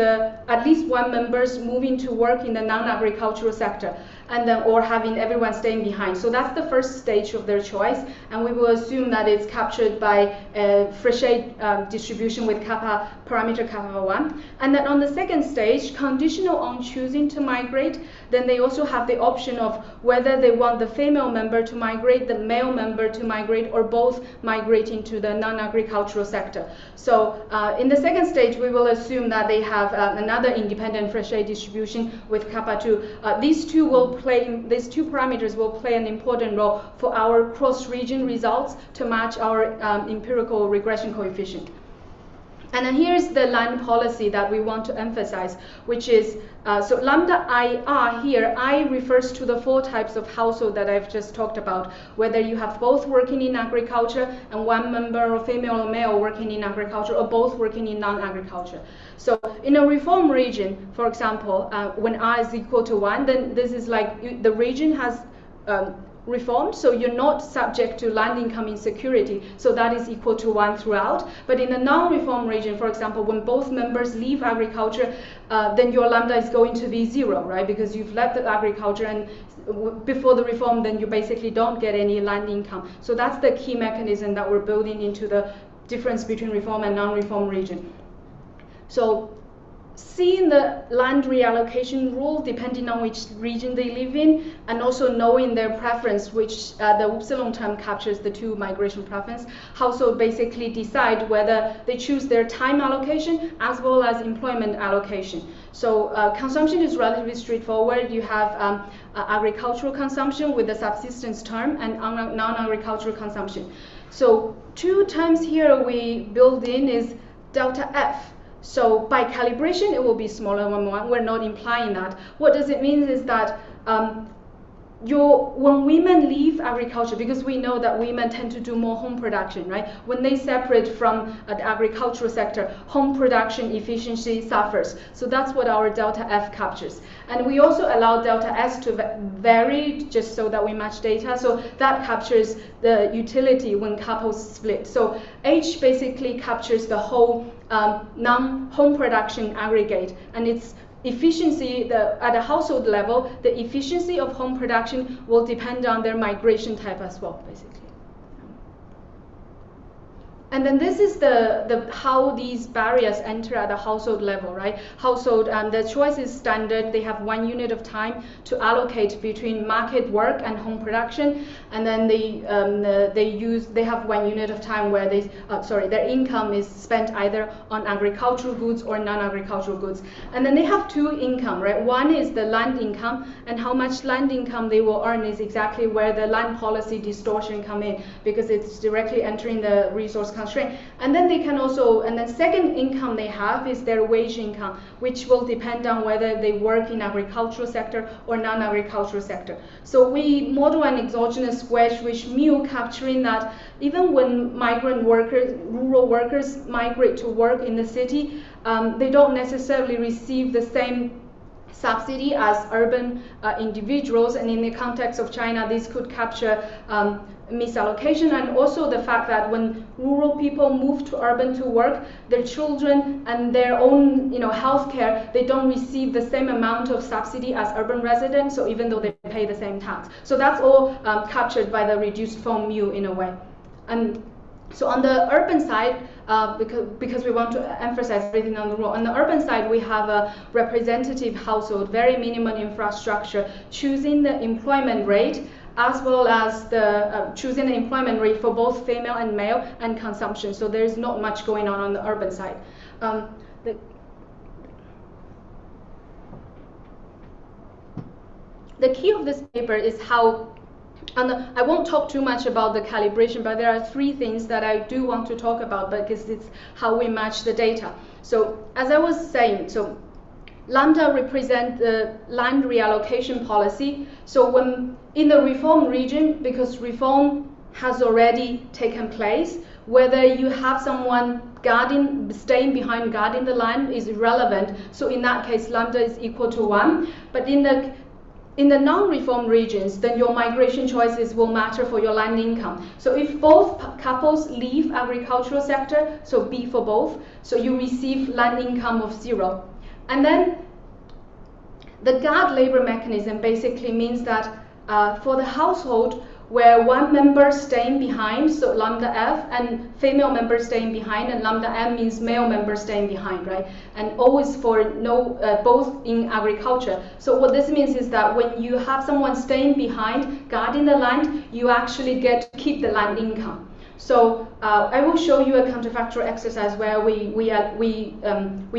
at least one member's moving to work in the non-agricultural sector, and then or having everyone staying behind. So that's the first stage of their choice, and we will assume that it's captured by Frechet distribution with kappa parameter kappa 1. And then on the second stage, conditional on choosing to migrate, then they also have the option of whether they want the female member to migrate, the male member to migrate, or both migrating to the non-agricultural sector. So in the second stage, we will assume that they have another independent Frechet distribution with kappa 2. These two parameters will play an important role for our cross-region results to match our empirical regression coefficient. And then here's the land policy that we want to emphasize, which is, so lambda IR here, I refers to the 4 types of household that I've just talked about, whether you have both working in agriculture and one member or female or male working in agriculture, or both working in non-agriculture. So in a reform region, for example, when R is equal to 1, then this is like the region has reformed, so you're not subject to land income insecurity, so that is equal to 1 throughout. But in a non-reform region, for example, when both members leave agriculture, then your lambda is going to be 0, right? Because you've left the agriculture, and before the reform, then you basically don't get any land income. So that's the key mechanism that we're building into the difference between reform and non-reform region. So seeing the land reallocation rule depending on which region they live in, and also knowing their preference, which the upsilon term captures the 2 migration preference, household basically decide whether they choose their time allocation as well as employment allocation. So consumption is relatively straightforward. You have agricultural consumption with the subsistence term and non-agricultural consumption. So 2 terms here we build in is delta F. So by calibration, it will be smaller than 1. We're not implying that. What does it mean is that when women leave agriculture, because we know that women tend to do more home production, right? When they separate from the agricultural sector, home production efficiency suffers. So that's what our delta F captures. And we also allow delta S to vary just so that we match data. So that captures the utility when couples split. So H basically captures the whole non-home production aggregate, and its efficiency at a household level, the efficiency of home production will depend on their migration type as well, basically. And then this is the how these barriers enter at the household level, right? Household, the choice is standard. They have 1 unit of time to allocate between market work and home production, and then they have 1 unit of time where their income is spent either on agricultural goods or non-agricultural goods. And then they have 2 income, right? One is the land income, and how much land income they will earn is exactly where the land policy distortion come in, because it's directly entering the resource constraint. And then they can also, and then second income they have is their wage income, which will depend on whether they work in agricultural sector or non-agricultural sector. So we model an exogenous wedge which mu capturing that even when migrant workers, rural workers migrate to work in the city, they don't necessarily receive the same subsidy as urban individuals, and in the context of China, this could capture misallocation, and also the fact that when rural people move to urban to work, their children and their own healthcare, they don't receive the same amount of subsidy as urban residents, so even though they pay the same tax. So that's all captured by the reduced form mu in a way. And so on the urban side, because we want to emphasize everything on the rural, on the urban side we have a representative household, very minimal infrastructure, choosing the employment rate as well as the choosing the employment rate for both female and male and consumption. So there's not much going on the urban side. The key of this paper is how, and I won't talk too much about the calibration, but there are 3 things that I do want to talk about because it's how we match the data. So as I was saying, so lambda represent the land reallocation policy. So when in the reform region, because reform has already taken place, whether you have someone staying behind guarding the land is irrelevant. So in that case, lambda is equal to 1. But in the non-reform regions, then your migration choices will matter for your land income. So if both couples leave agricultural sector, so B for both, so you receive land income of 0. And then the guard labor mechanism basically means that for the household where one member staying behind, so lambda F, and female member staying behind, and lambda M means male member staying behind, right? And always for both in agriculture. So what this means is that when you have someone staying behind, guarding the land, you actually get to keep the land income. So I will show you a counterfactual exercise where we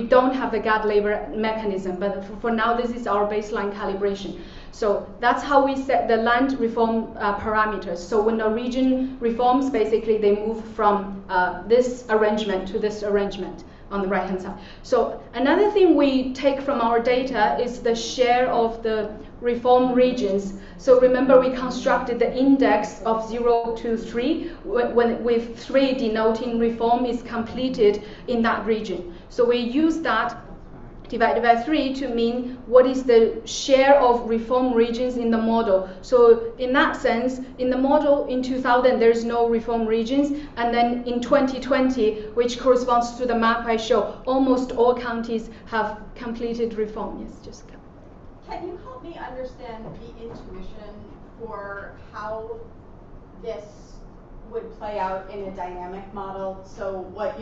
don't have the gag labor mechanism, but for now this is our baseline calibration. So that's how we set the land reform parameters. So when a region reforms, basically they move from this arrangement to this arrangement on the right hand side. So another thing we take from our data is the share of the reform regions. So remember we constructed the index of 0 to 3 with 3 denoting reform is completed in that region. So we use that divided by 3 to mean what is the share of reform regions in the model. So in that sense, in the model in 2000 there's no reform regions, and then in 2020, which corresponds to the map I show, almost all counties have completed reform. Yes, Jessica. Can you help me understand the intuition for how this would play out in a dynamic model? So what,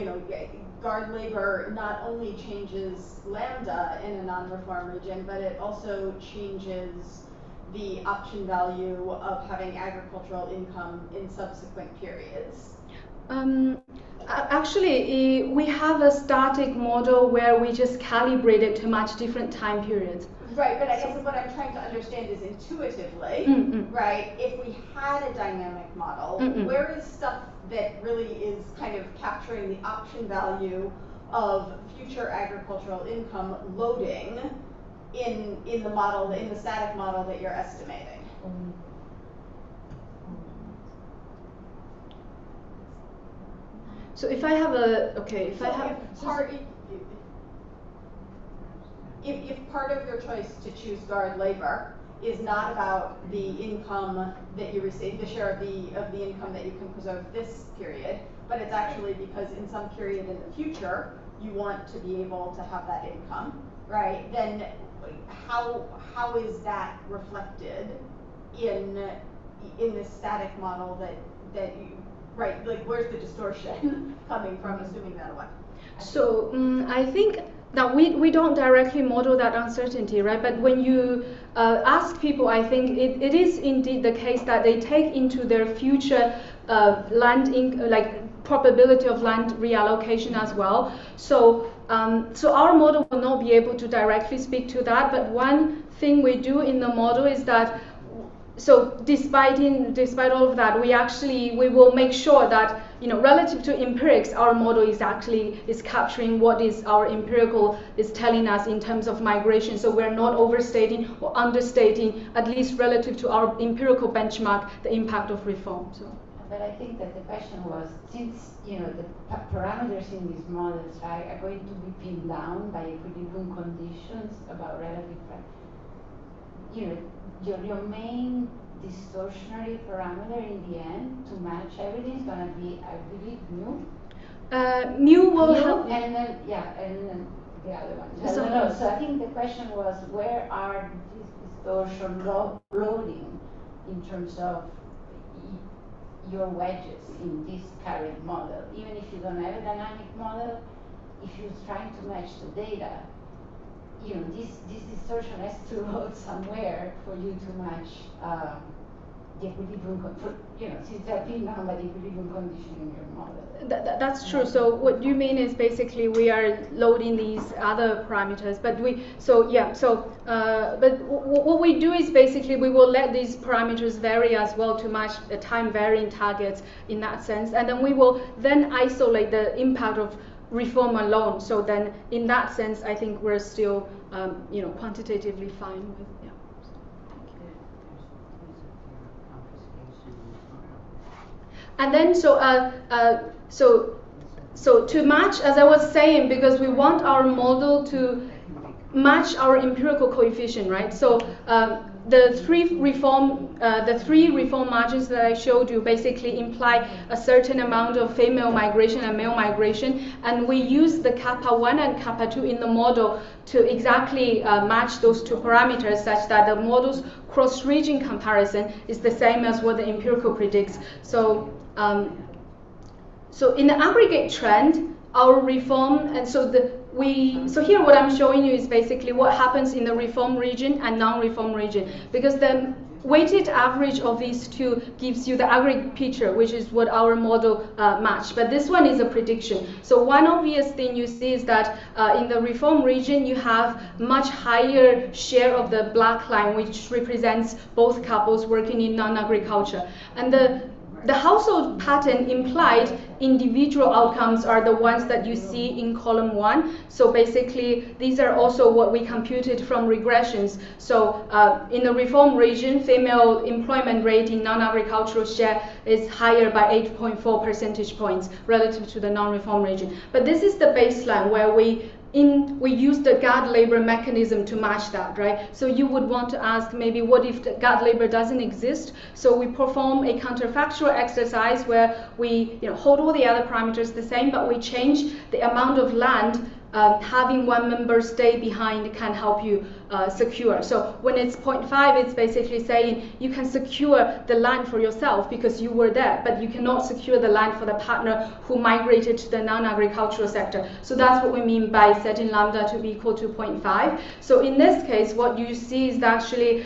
guard labor not only changes lambda in a non-reform region, but it also changes the option value of having agricultural income in subsequent periods. Actually, we have a static model where we just calibrate it to match different time periods. Right, but I guess what I'm trying to understand is intuitively, right, if we had a dynamic model, where is stuff that really is kind of capturing the option value of future agricultural income loading in the model, in the static model that you're estimating? So if I have a, if part of your choice to choose guard labor is not about the income that you receive, the share of the income that you can preserve this period, but it's actually because in some period in the future you want to be able to have that income, right? Then how is that reflected in this static model that you, right? Like where's the distortion coming from, assuming that away? So I think that we don't directly model that uncertainty, right? But when you ask people, I think it is indeed the case that they take into their future probability of land reallocation as well. So so our model will not be able to directly speak to that. But one thing we do in the model is that, so despite all of that, we will make sure that, relative to empirics, our model is capturing what is our empirical is telling us in terms of migration. So we're not overstating or understating, at least relative to our empirical benchmark, the impact of reform. So. But I think that the question was, since the parameters in these models, right, are going to be pinned down by equilibrium conditions about relative, your main distortionary parameter in the end to match everything is going to be, I believe, mu. Mu will help. And then the other one. So I think the question was, where are these distortion loading in terms of your wedges in this current model? Even if you don't have a dynamic model, if you're trying to match the data, this distortion has to load somewhere for you to match the equilibrium, since they're pinned down by the equilibrium condition in your model. That's true. So what you mean is basically we are loading these other parameters, but but what we do is basically we will let these parameters vary as well to match the time varying targets in that sense, and then we will then isolate the impact of reform alone. So then in that sense, I think we're still quantitatively fine with. And then so to match, as I was saying, because we want our model to match our empirical coefficient, right? So the three reform margins that I showed you basically imply a certain amount of female migration and male migration, and we use the kappa 1 and kappa 2 in the model to exactly match those two parameters, such that the model's cross-region comparison is the same as what the empirical predicts. So so in the aggregate trend, our reform, and so here what I'm showing you is basically what happens in the reform region and non-reform region, because the weighted average of these two gives you the aggregate picture, which is what our model matched. But this one is a prediction. So one obvious thing you see is that in the reform region, you have much higher share of the black line, which represents both couples working in non-agriculture. And the household pattern implied individual outcomes are the ones that you see in column 1. So basically, these are also what we computed from regressions. So in the reform region, female employment rate in non-agricultural share is higher by 8.4 percentage points relative to the non-reform region. But this is the baseline where we use the guard labor mechanism to match that, right? So you would want to ask maybe what if the guard labor doesn't exist? So we perform a counterfactual exercise where we hold all the other parameters the same, but we change the amount of land having one member stay behind can help you secure. So when it's 0.5, it's basically saying you can secure the land for yourself because you were there, but you cannot secure the land for the partner who migrated to the non-agricultural sector. So that's what we mean by setting lambda to be equal to 0.5. So in this case, what you see is actually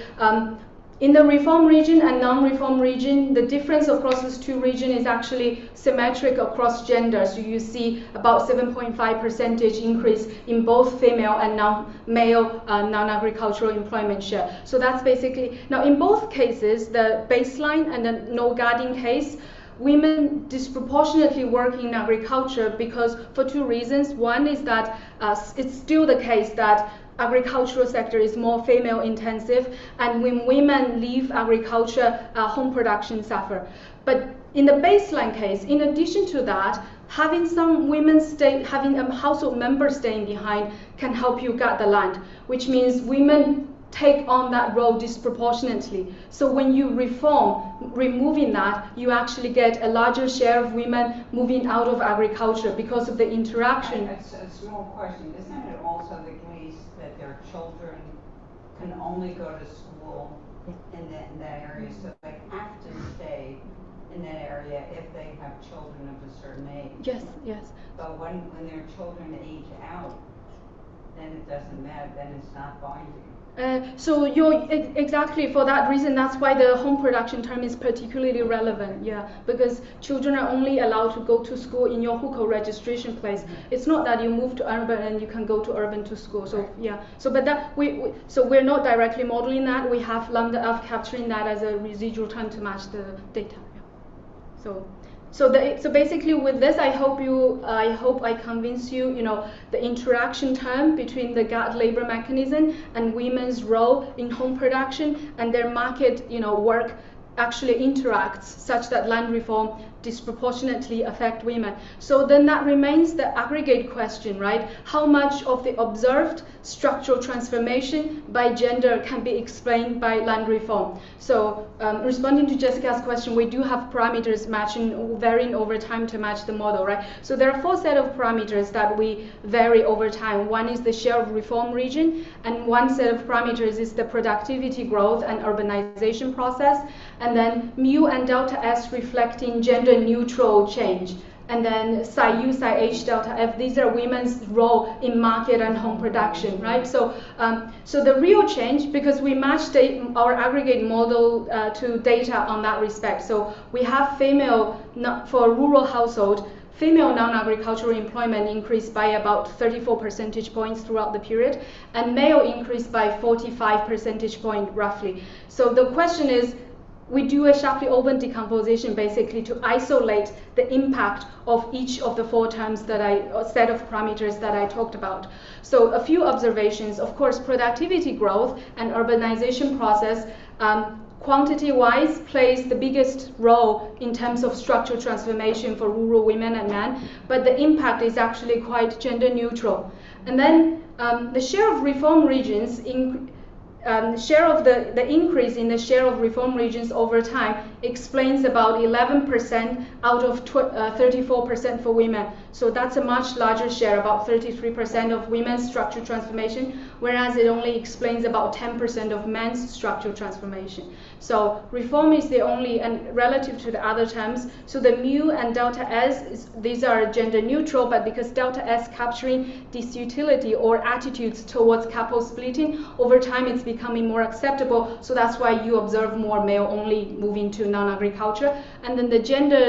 in the reform region and non-reform region, the difference across these two regions is actually symmetric across gender. So you see about 7.5% increase in both female and male non-agricultural employment share. So that's basically, now in both cases, the baseline and the no guarding case, women disproportionately work in agriculture because for two reasons. One is that it's still the case that agricultural sector is more female intensive, and when women leave agriculture, home production suffer. But in the baseline case, in addition to that, having some women having a household member staying behind can help you guard the land, which means women take on that role disproportionately. So when you reform, removing that, you actually get a larger share of women moving out of agriculture because of the interaction. It's a small question. Isn't it also the case that their children can only go to school in that area, so they have to stay in that area if they have children of a certain age? Yes, yes. But when their children age out, then it doesn't matter, then it's not binding. So you're exactly for that reason, that's why the home production term is particularly relevant, yeah, because children are only allowed to go to school in your hukou registration place. It's not that you move to urban and you can go to urban to school. So yeah, so but that so we're not directly modeling that. We have lambda f capturing that as a residual term to match the data. Yeah. So basically with this, I hope I convince you, the interaction term between the guard labor mechanism and women's role in home production and their market, work actually interacts such that land reform disproportionately affect women. So then that remains the aggregate question, right? How much of the observed structural transformation by gender can be explained by land reform? So responding to Jessica's question, we do have parameters varying over time to match the model, right? So there are 4 set of parameters that we vary over time. One is the share of reform region, and one set of parameters is the productivity growth and urbanization process, and then mu and delta S reflecting gender neutral change. And then psi U, psi H, delta F, these are women's role in market and home production, right? So, so the real change, because we matched our aggregate model to data on that respect. So we have female, for rural household, female non-agricultural employment increased by about 34 percentage points throughout the period, and male increased by 45 percentage points roughly. So the question is, we do a sharply open decomposition basically to isolate the impact of each of the 4 terms set of parameters that I talked about. So a few observations. Of course, productivity growth and urbanization process quantity-wise plays the biggest role in terms of structural transformation for rural women and men, but the impact is actually quite gender neutral. And then the share of reform regions the increase in the share of reform regions over time explains about 11% out of 34% for women. So that's a much larger share, about 33% of women's structural transformation, whereas it only explains about 10% of men's structural transformation. So reform is the only, and relative to the other terms, so the mu and delta S, these are gender neutral, but because delta S capturing disutility or attitudes towards couple splitting, over time it's becoming more acceptable, so that's why you observe more male only moving to non-agriculture. And then the gender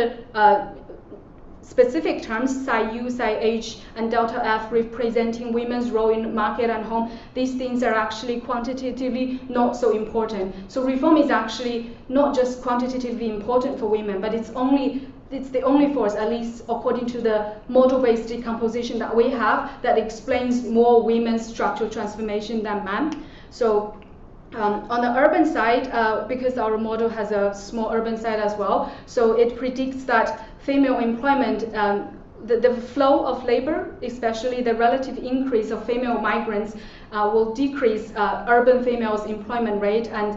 specific terms, psi U, psi H, and delta F representing women's role in market and home, these things are actually quantitatively not so important. So reform is actually not just quantitatively important for women, but it's the only force, at least according to the model-based decomposition that we have, that explains more women's structural transformation than men. So on the urban side, because our model has a small urban side as well, so it predicts that female employment, the flow of labor, especially the relative increase of female migrants, will decrease urban females' employment rate and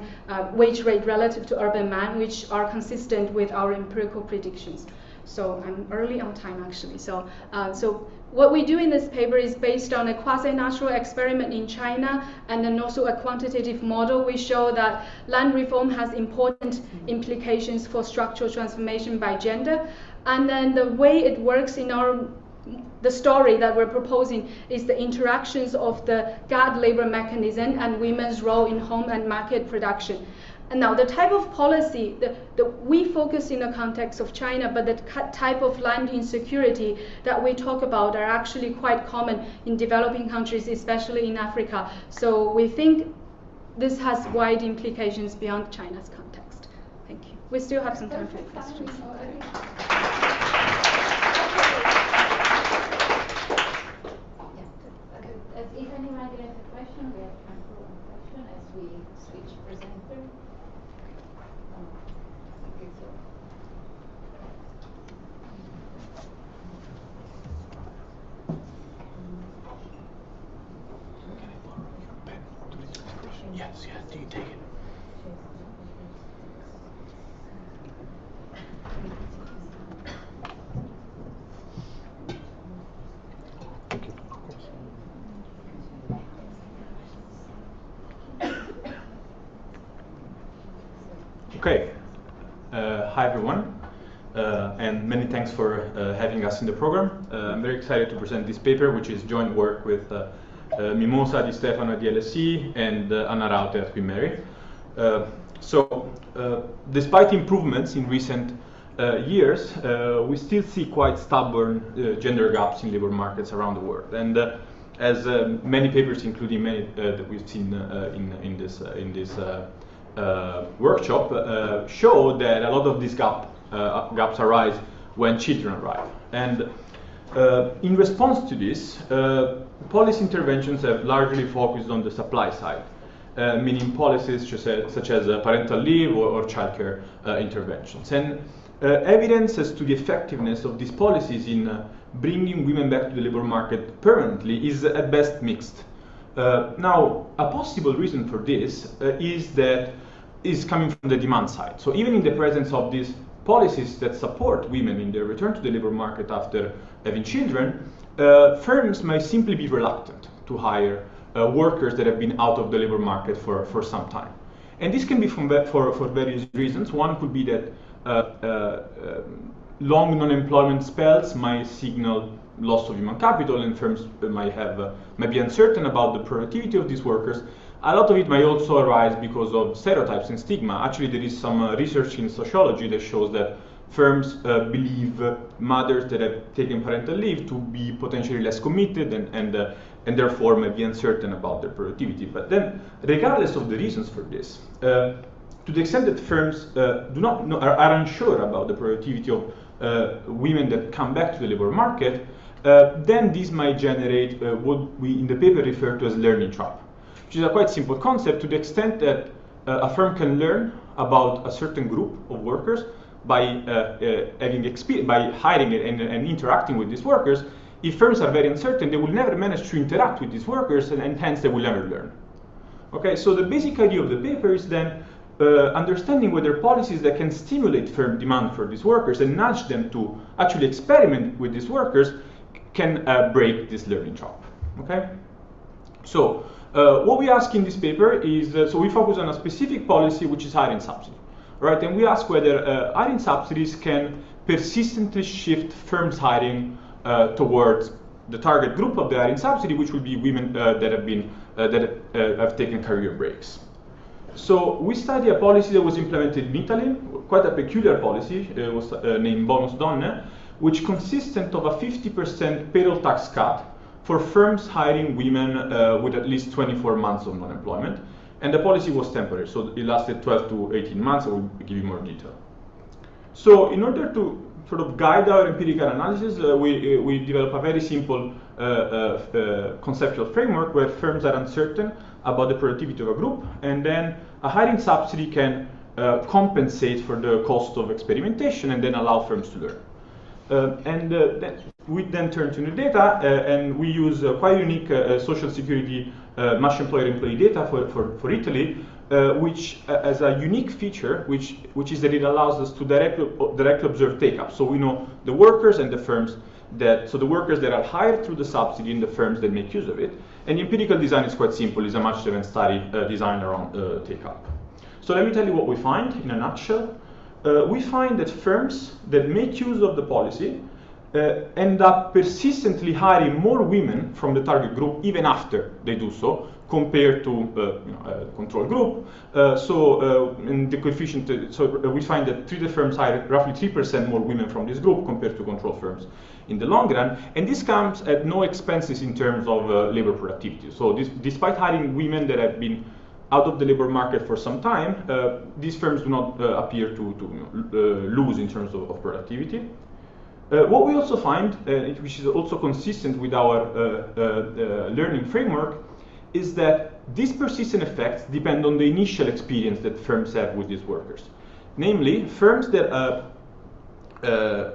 wage rate relative to urban men, which are consistent with our empirical predictions. So I'm early on time, actually. So what we do in this paper is based on a quasi-natural experiment in China and then also a quantitative model. We show that land reform has important implications for structural transformation by gender. And then the way it works in the story that we're proposing is the interactions of the guard labor mechanism and women's role in home and market production. And now the type of policy we focus in the context of China, but the type of land insecurity that we talk about are actually quite common in developing countries, especially in Africa. So we think this has wide implications beyond China's context. Thank you. We still have some time for questions. If anybody has a question, we have time for one question as we switch presenter. Yes, do you take it? Okay. Hi everyone, and many thanks for having us in the program. I'm very excited to present this paper, which is joint work with Mimosa Di Stefano at the LSE and Anna Raute at NBER. Despite improvements in recent years, we still see quite stubborn gender gaps in labor markets around the world. And as many papers, including many that we've seen in this workshop, show that a lot of these gaps arise when children arrive. And in response to this, policy interventions have largely focused on the supply side, meaning policies such as parental leave or childcare interventions. And evidence as to the effectiveness of these policies in bringing women back to the labor market permanently is at best mixed. Now, a possible reason for this is coming from the demand side. So even in the presence of these policies that support women in their return to the labor market after having children, firms may simply be reluctant to hire workers that have been out of the labor market for some time. And this can be for various reasons. One could be that long non-employment spells might signal loss of human capital, and firms might be uncertain about the productivity of these workers. A lot of it may also arise because of stereotypes and stigma. Actually, there is some research in sociology that shows that firms believe mothers that have taken parental leave to be potentially less committed and therefore may be uncertain about their productivity. But then, regardless of the reasons for this, to the extent that firms are unsure about the productivity of women that come back to the labor market, then this might generate what we in the paper refer to as learning trap, which is a quite simple concept. To the extent that a firm can learn about a certain group of workers by hiring and interacting with these workers, if firms are very uncertain, they will never manage to interact with these workers, and hence they will never learn. Okay, so the basic idea of the paper is then understanding whether policies that can stimulate firm demand for these workers and nudge them to actually experiment with these workers can break this learning trap. Okay, so what we ask in this paper is, so we focus on a specific policy, which is hiring subsidy, right? And we ask whether hiring subsidies can persistently shift firms' hiring towards the target group of the hiring subsidy, which will be women that have been that have taken career breaks. So we study a policy that was implemented in Italy, quite a peculiar policy, was named Bonus Donne, which consisted of a 50% payroll tax cut for firms hiring women with at least 24 months of non-employment. And the policy was temporary, so it lasted 12 to 18 months. I will give you more detail. So in order to sort of guide our empirical analysis, we develop a very simple conceptual framework where firms are uncertain about the productivity of a group, and then a hiring subsidy can compensate for the cost of experimentation and then allow firms to learn. We then turn to new data, and we use quite unique social security match employer-employee data for Italy, which has a unique feature, which is that it allows us to directly observe take-up. So we know the workers and the firms so the workers that are hired through the subsidy and the firms that make use of it. And the empirical design is quite simple. It's a match-driven study designed around take-up. So let me tell you what we find in a nutshell. We find that firms that make use of the policy end up persistently hiring more women from the target group even after they do so, compared to a control group. In the coefficient, we find that treated firms hire roughly 3% more women from this group compared to control firms in the long run. And this comes at no expenses in terms of labor productivity. So despite hiring women that have been out of the labor market for some time, these firms do not appear to lose in terms of productivity. What we also find, which is also consistent with our learning framework, is that these persistent effects depend on the initial experience that firms have with these workers. Namely, firms that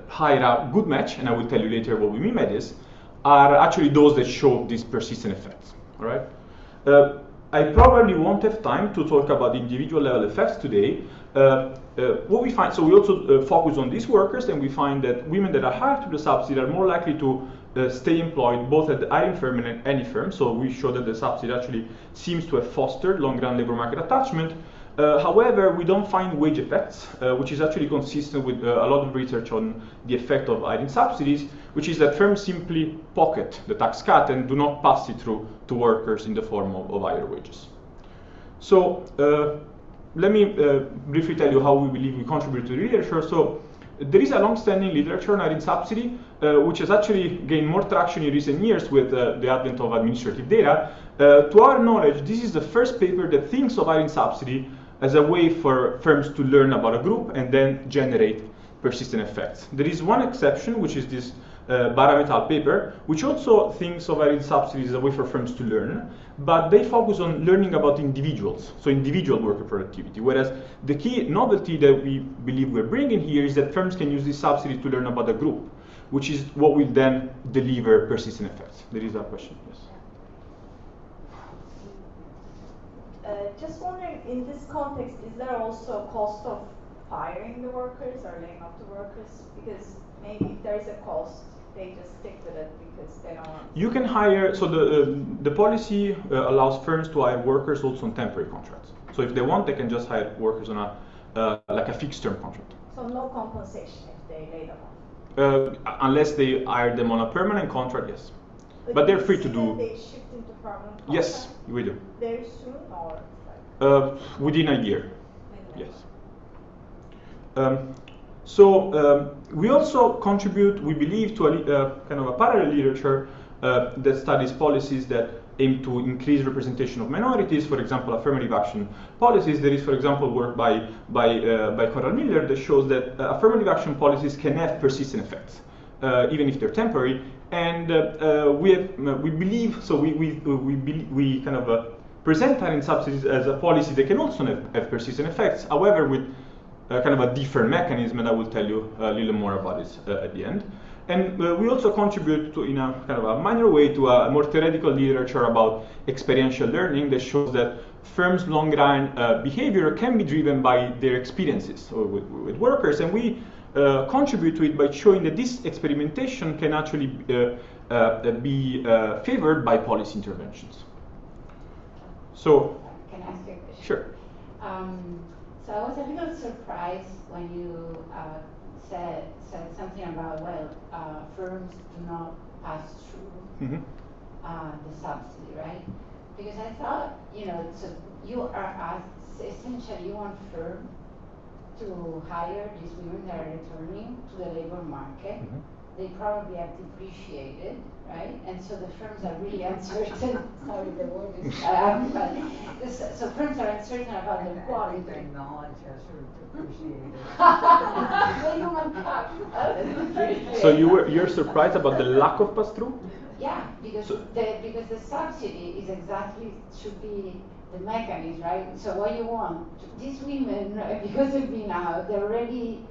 hire a good match, and I will tell you later what we mean by this, are actually those that show these persistent effects. All right? I probably won't have time to talk about individual level effects today. What we find, so we also focus on these workers, and we find that women that are hired through the subsidy are more likely to stay employed both at the hiring firm and at any firm. So we show that the subsidy actually seems to have fostered long-run labor market attachment. However, we don't find wage effects, which is actually consistent with a lot of research on the effect of hiring subsidies, which is that firms simply pocket the tax cut and do not pass it through to workers in the form of higher wages. So let me briefly tell you how we believe we contribute to the literature. So there is a long-standing literature on hiring subsidy, which has actually gained more traction in recent years with the advent of administrative data. To our knowledge, this is the first paper that thinks of hiring subsidy as a way for firms to learn about a group and then generate persistent effects. There is one exception, which is this Barametal paper, which also thinks of hiring subsidies as a way for firms to learn, but they focus on learning about individuals, so individual worker productivity, whereas the key novelty that we believe we're bringing here is that firms can use this subsidy to learn about a group, which is what will then deliver persistent effects. There is a question, yes. Just wondering, in this context, is there also a cost of firing the workers or laying off the workers? Because maybe if there is a cost, they just stick with it because they don't want to. You can hire, so the policy allows firms to hire workers also on temporary contracts. So if they want, they can just hire workers on like a fixed term contract. So no compensation if they lay them off? Unless they hire them on a permanent contract, yes. But they're free to do. They shift into permanent contract? Yes, we do. Very soon or? Within a year, yes. We also contribute, we believe, to a kind of a parallel literature that studies policies that aim to increase representation of minorities, for example, affirmative action policies. There is, for example, work by Coral Miller that shows that affirmative action policies can have persistent effects, even if they're temporary. And we believe, so we kind of present hiring subsidies as a policy that can also have persistent effects, however, with kind of a different mechanism, and I will tell you a little more about it at the end. And we also contribute to, in a kind of a minor way, to a more theoretical literature about experiential learning that shows that firms' long-run behavior can be driven by their experiences with workers, and we contribute to it by showing that this experimentation can actually be favored by policy interventions. So, can I ask you a question? Sure. So I was a little surprised when you said something about, firms do not pass through the subsidy, right? Because I thought, so you are essentially you want firm to hire these women that are returning to the labor market. They probably have depreciated, right? And so the firms are really uncertain. Sorry, the word is but so firms are uncertain about their quality. Their knowledge has sort of depreciated. So you're surprised about the lack of pass-through? Yeah, because the subsidy is exactly should be the mechanism, right? So what you want, these women, because they've been out, they're already,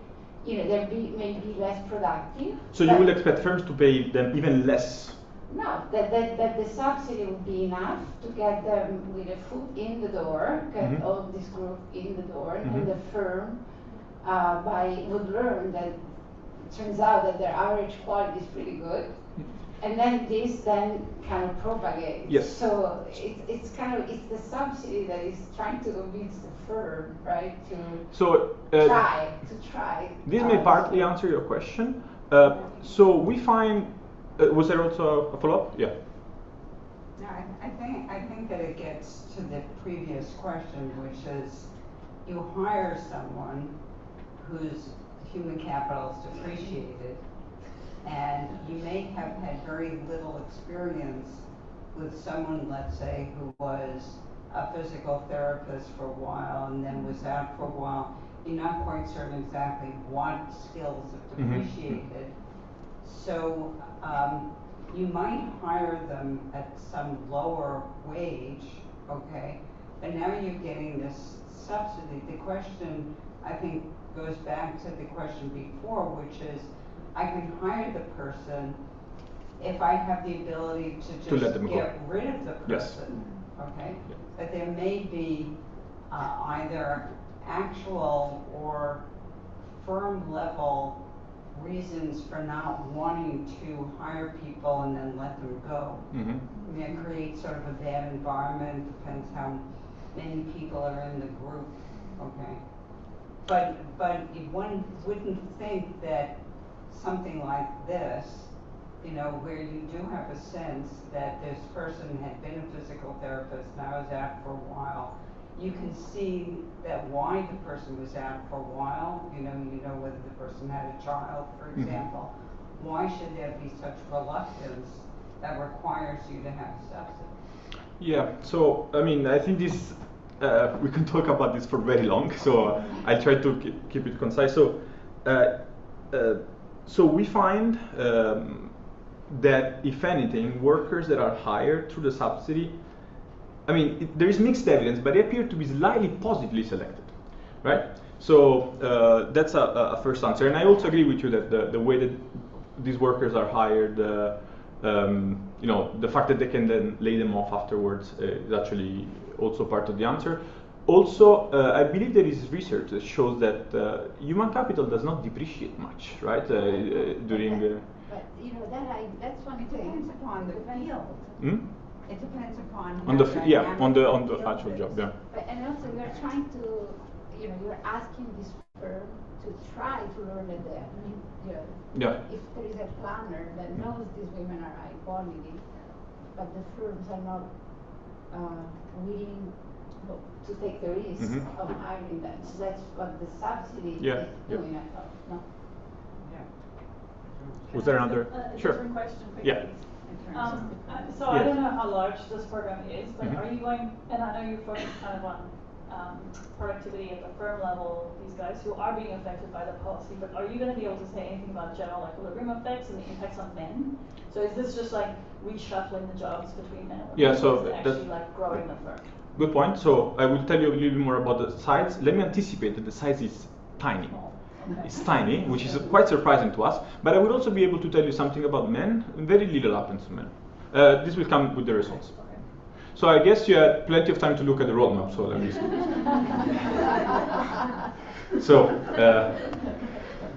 they're maybe less productive. So you will expect firms to pay them even less? No, that the subsidy would be enough to get them with a foot in the door, get all this group in the door, and the firm would learn that it turns out that their average quality is pretty good. And then this then kind of propagates. Yes. So it's the subsidy that is trying to convince the firm, right, to try. This may partly answer your question. So we find, was there also a follow-up? Yeah. No, I think that it gets to the previous question, which is you hire someone whose human capital is depreciated, and you may have had very little experience with someone, let's say, who was a physical therapist for a while and then was out for a while. You're not quite certain exactly what skills have depreciated. So you might hire them at some lower wage, okay, but now you're getting this subsidy. The question, I think, goes back to the question before, which is, I can hire the person if I have the ability to just get rid of the person, okay? Yeah. But there may be either actual or firm level reasons for not wanting to hire people and then let them go. I mean, it creates sort of a bad environment, depends how many people are in the group, okay? But one wouldn't think that something like this, where you do have a sense that this person had been a physical therapist, now is out for a while, you can see that why the person was out for a while, you know whether the person had a child, for example. Why should there be such reluctance that requires you to have subsidy? Yeah, so I mean, I think this, we can talk about this for very long, so I'll try to keep it concise. So we find that, if anything, workers that are hired through the subsidy, I mean, there is mixed evidence, but they appear to be slightly positively selected, right? So that's a first answer. And I also agree with you that the way that these workers are hired, the fact that they can then lay them off afterwards is actually also part of the answer. Also, I believe there is research that shows that human capital does not depreciate much, right? During. But that's one thing. It depends upon the field. It depends upon on the actual job, yeah. But, and also, you're trying to, you're asking this firm to try to learn it there. If there is a planner that knows these women are high quality, but the firms are not willing to take the risk of hiring them. So that's what the subsidy is doing, I thought. No? Yeah. Was there another? Sure. Different question for yeah. you. So I don't know how large this program is, but are you going, and I know you're focused kind of on productivity at the firm level, these guys who are being affected by the policy, but are you going to be able to say anything about general equilibrium effects and the impacts on men? So is this just like reshuffling the jobs between men and women? Yeah, so or is it actually like growing the firm? Good point. So I will tell you a little bit more about the size. Let me anticipate that the size is tiny. Okay. It's tiny, which is quite surprising to us. But I will also be able to tell you something about men. Very little happens to men. This will come with the results. Okay. So I guess you had plenty of time to look at the roadmap. So let me see.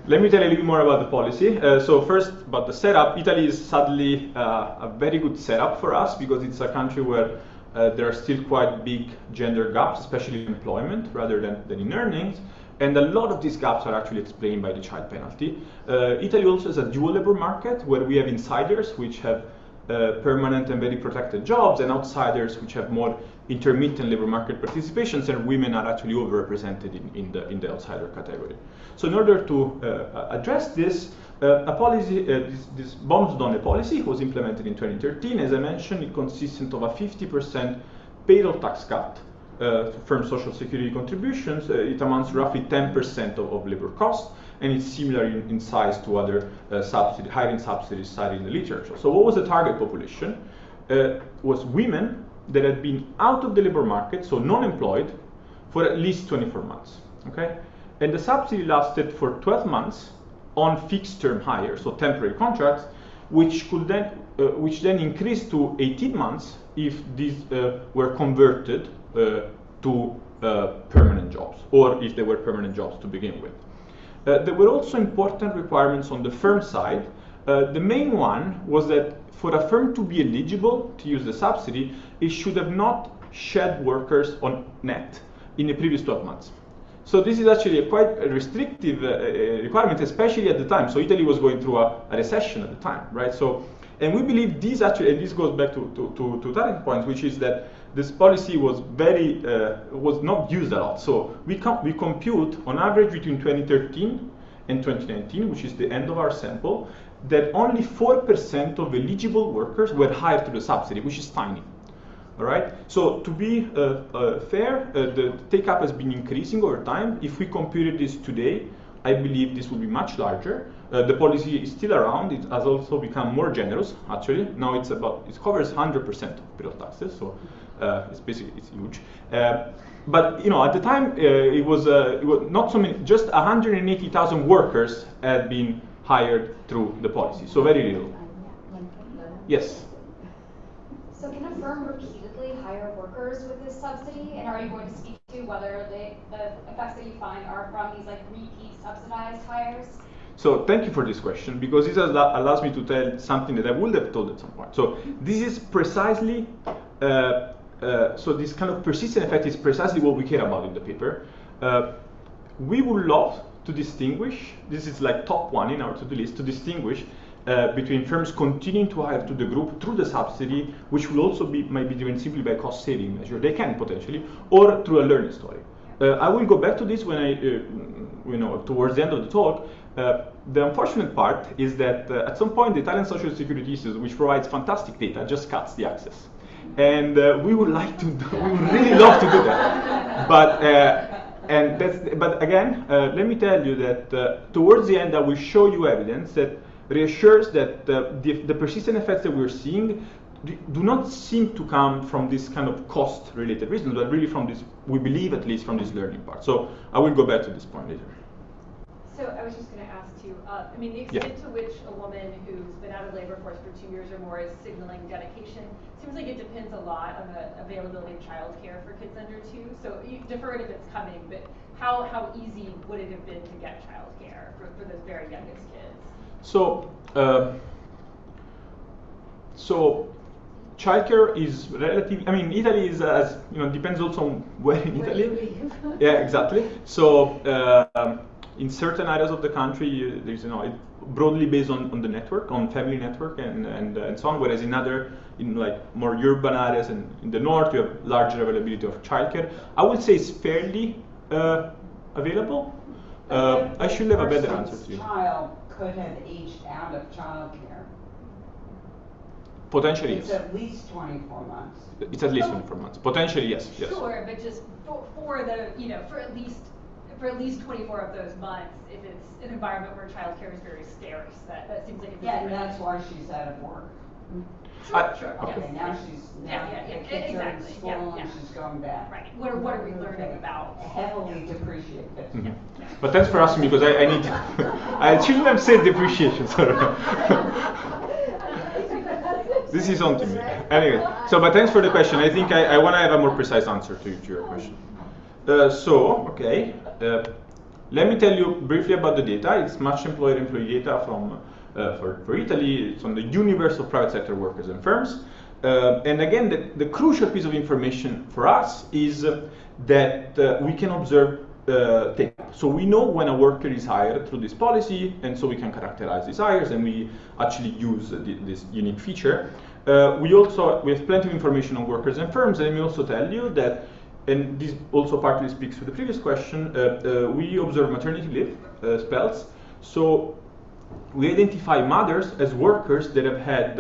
Let me tell you a little bit more about the policy. So first, about the setup. Italy is sadly a very good setup for us because it's a country where there are still quite big gender gaps, especially in employment rather than in earnings. And a lot of these gaps are actually explained by the child penalty. Italy also has a dual labor market where we have insiders, which have permanent and very protected jobs, and outsiders which have more intermittent labor market participations, and women are actually overrepresented in the outsider category. So in order to address this, a policy, this bonus-donne policy was implemented in 2013. As I mentioned, it consisted of a 50% payroll tax cut to firm social security contributions. It amounts to roughly 10% of labor costs, and it's similar in size to other hiring subsidies cited in the literature. So what was the target population? Was women that had been out of the labor market, so non-employed, for at least 24 months. Okay? And the subsidy lasted for 12 months on fixed-term hire, so temporary contracts, which then increased to 18 months if these were converted to permanent jobs, or if they were permanent jobs to begin with. There were also important requirements on the firm side. The main one was that for a firm to be eligible to use the subsidy, it should have not shed workers on net in the previous 12 months. So this is actually a quite restrictive requirement, especially at the time. So Italy was going through a recession at the time, right? So, and we believe this actually, and this goes back to that point, which is that this policy was was not used a lot. So we compute on average between 2013 and 2019, which is the end of our sample, that only 4% of eligible workers were hired through the subsidy, which is tiny. All right. So to be fair, the take-up has been increasing over time. If we computed this today, I believe this will be much larger. The policy is still around. It has also become more generous. Actually, now it covers 100% of payroll taxes. So it's huge. But at the time, it was not so many. Just 180,000 workers had been hired through the policy. So very little. Yes. So can a firm repeatedly hire workers with this subsidy? And are you going to speak to whether the effects that you find are from these repeat subsidized hires? So thank you for this question, because this allows me to tell something that I would have told at some point. So this is precisely, so this kind of persistent effect is precisely what we care about in the paper. We would love to distinguish, this is like top one in our to-do list, to distinguish between firms continuing to hire to the group through the subsidy, which will also might be driven simply by cost saving measure, they can potentially, or through a learning story. I will go back to this when towards the end of the talk. The unfortunate part is that at some point the Italian Social Security system, which provides fantastic data, just cuts the access, and we would really love to do that, but again, let me tell you that towards the end I will show you evidence that reassures that the persistent effects that we're seeing do not seem to come from this kind of cost-related reasons, but really from this, we believe at least, from this learning part. So I will go back to this point later. So I was just going to ask you, the extent to which a woman who's been out of labor force for 2 years or more is signaling dedication seems like it depends a lot on the availability of childcare for kids under 2. So you defer it if it's coming, but how easy would it have been to get childcare for those very youngest kids? So childcare is relative. Italy is depends also on where in Italy. Yeah, exactly. So in certain areas of the country, there's broadly based on the network, on family network, and so on. Whereas in like more urban areas and in the north, you have larger availability of childcare. I would say it's fairly available. I should have a better answer to you. Child could have aged out of childcare. Potentially, yes. It's at least 24 months. It's at least 24 months. Potentially, yes. Sure, but just for at least 24 of those months, if it's an environment where childcare is very scarce, that seems like it's and that's why she's out of work. Sure. Okay, yes. now she's the kids are in school and she's going back. Right. What are we learning about? Heavily depreciated. Mm-hmm. But thanks for asking me, because I need to, I shouldn't have said depreciation. Sorry. This is on to me. Anyway, but thanks for the question. I think I want to have a more precise answer to your question. Let me tell you briefly about the data. It's much employer-employee data from for Italy. It's on the universe of private sector workers and firms. And again, the crucial piece of information for us is that we can observe take-up. So we know when a worker is hired through this policy, and so we can characterize these hires, and we actually use this unique feature. We have plenty of information on workers and firms, and let me also tell you that, and this also partly speaks to the previous question, we observe maternity leave spells. So we identify mothers as workers that have had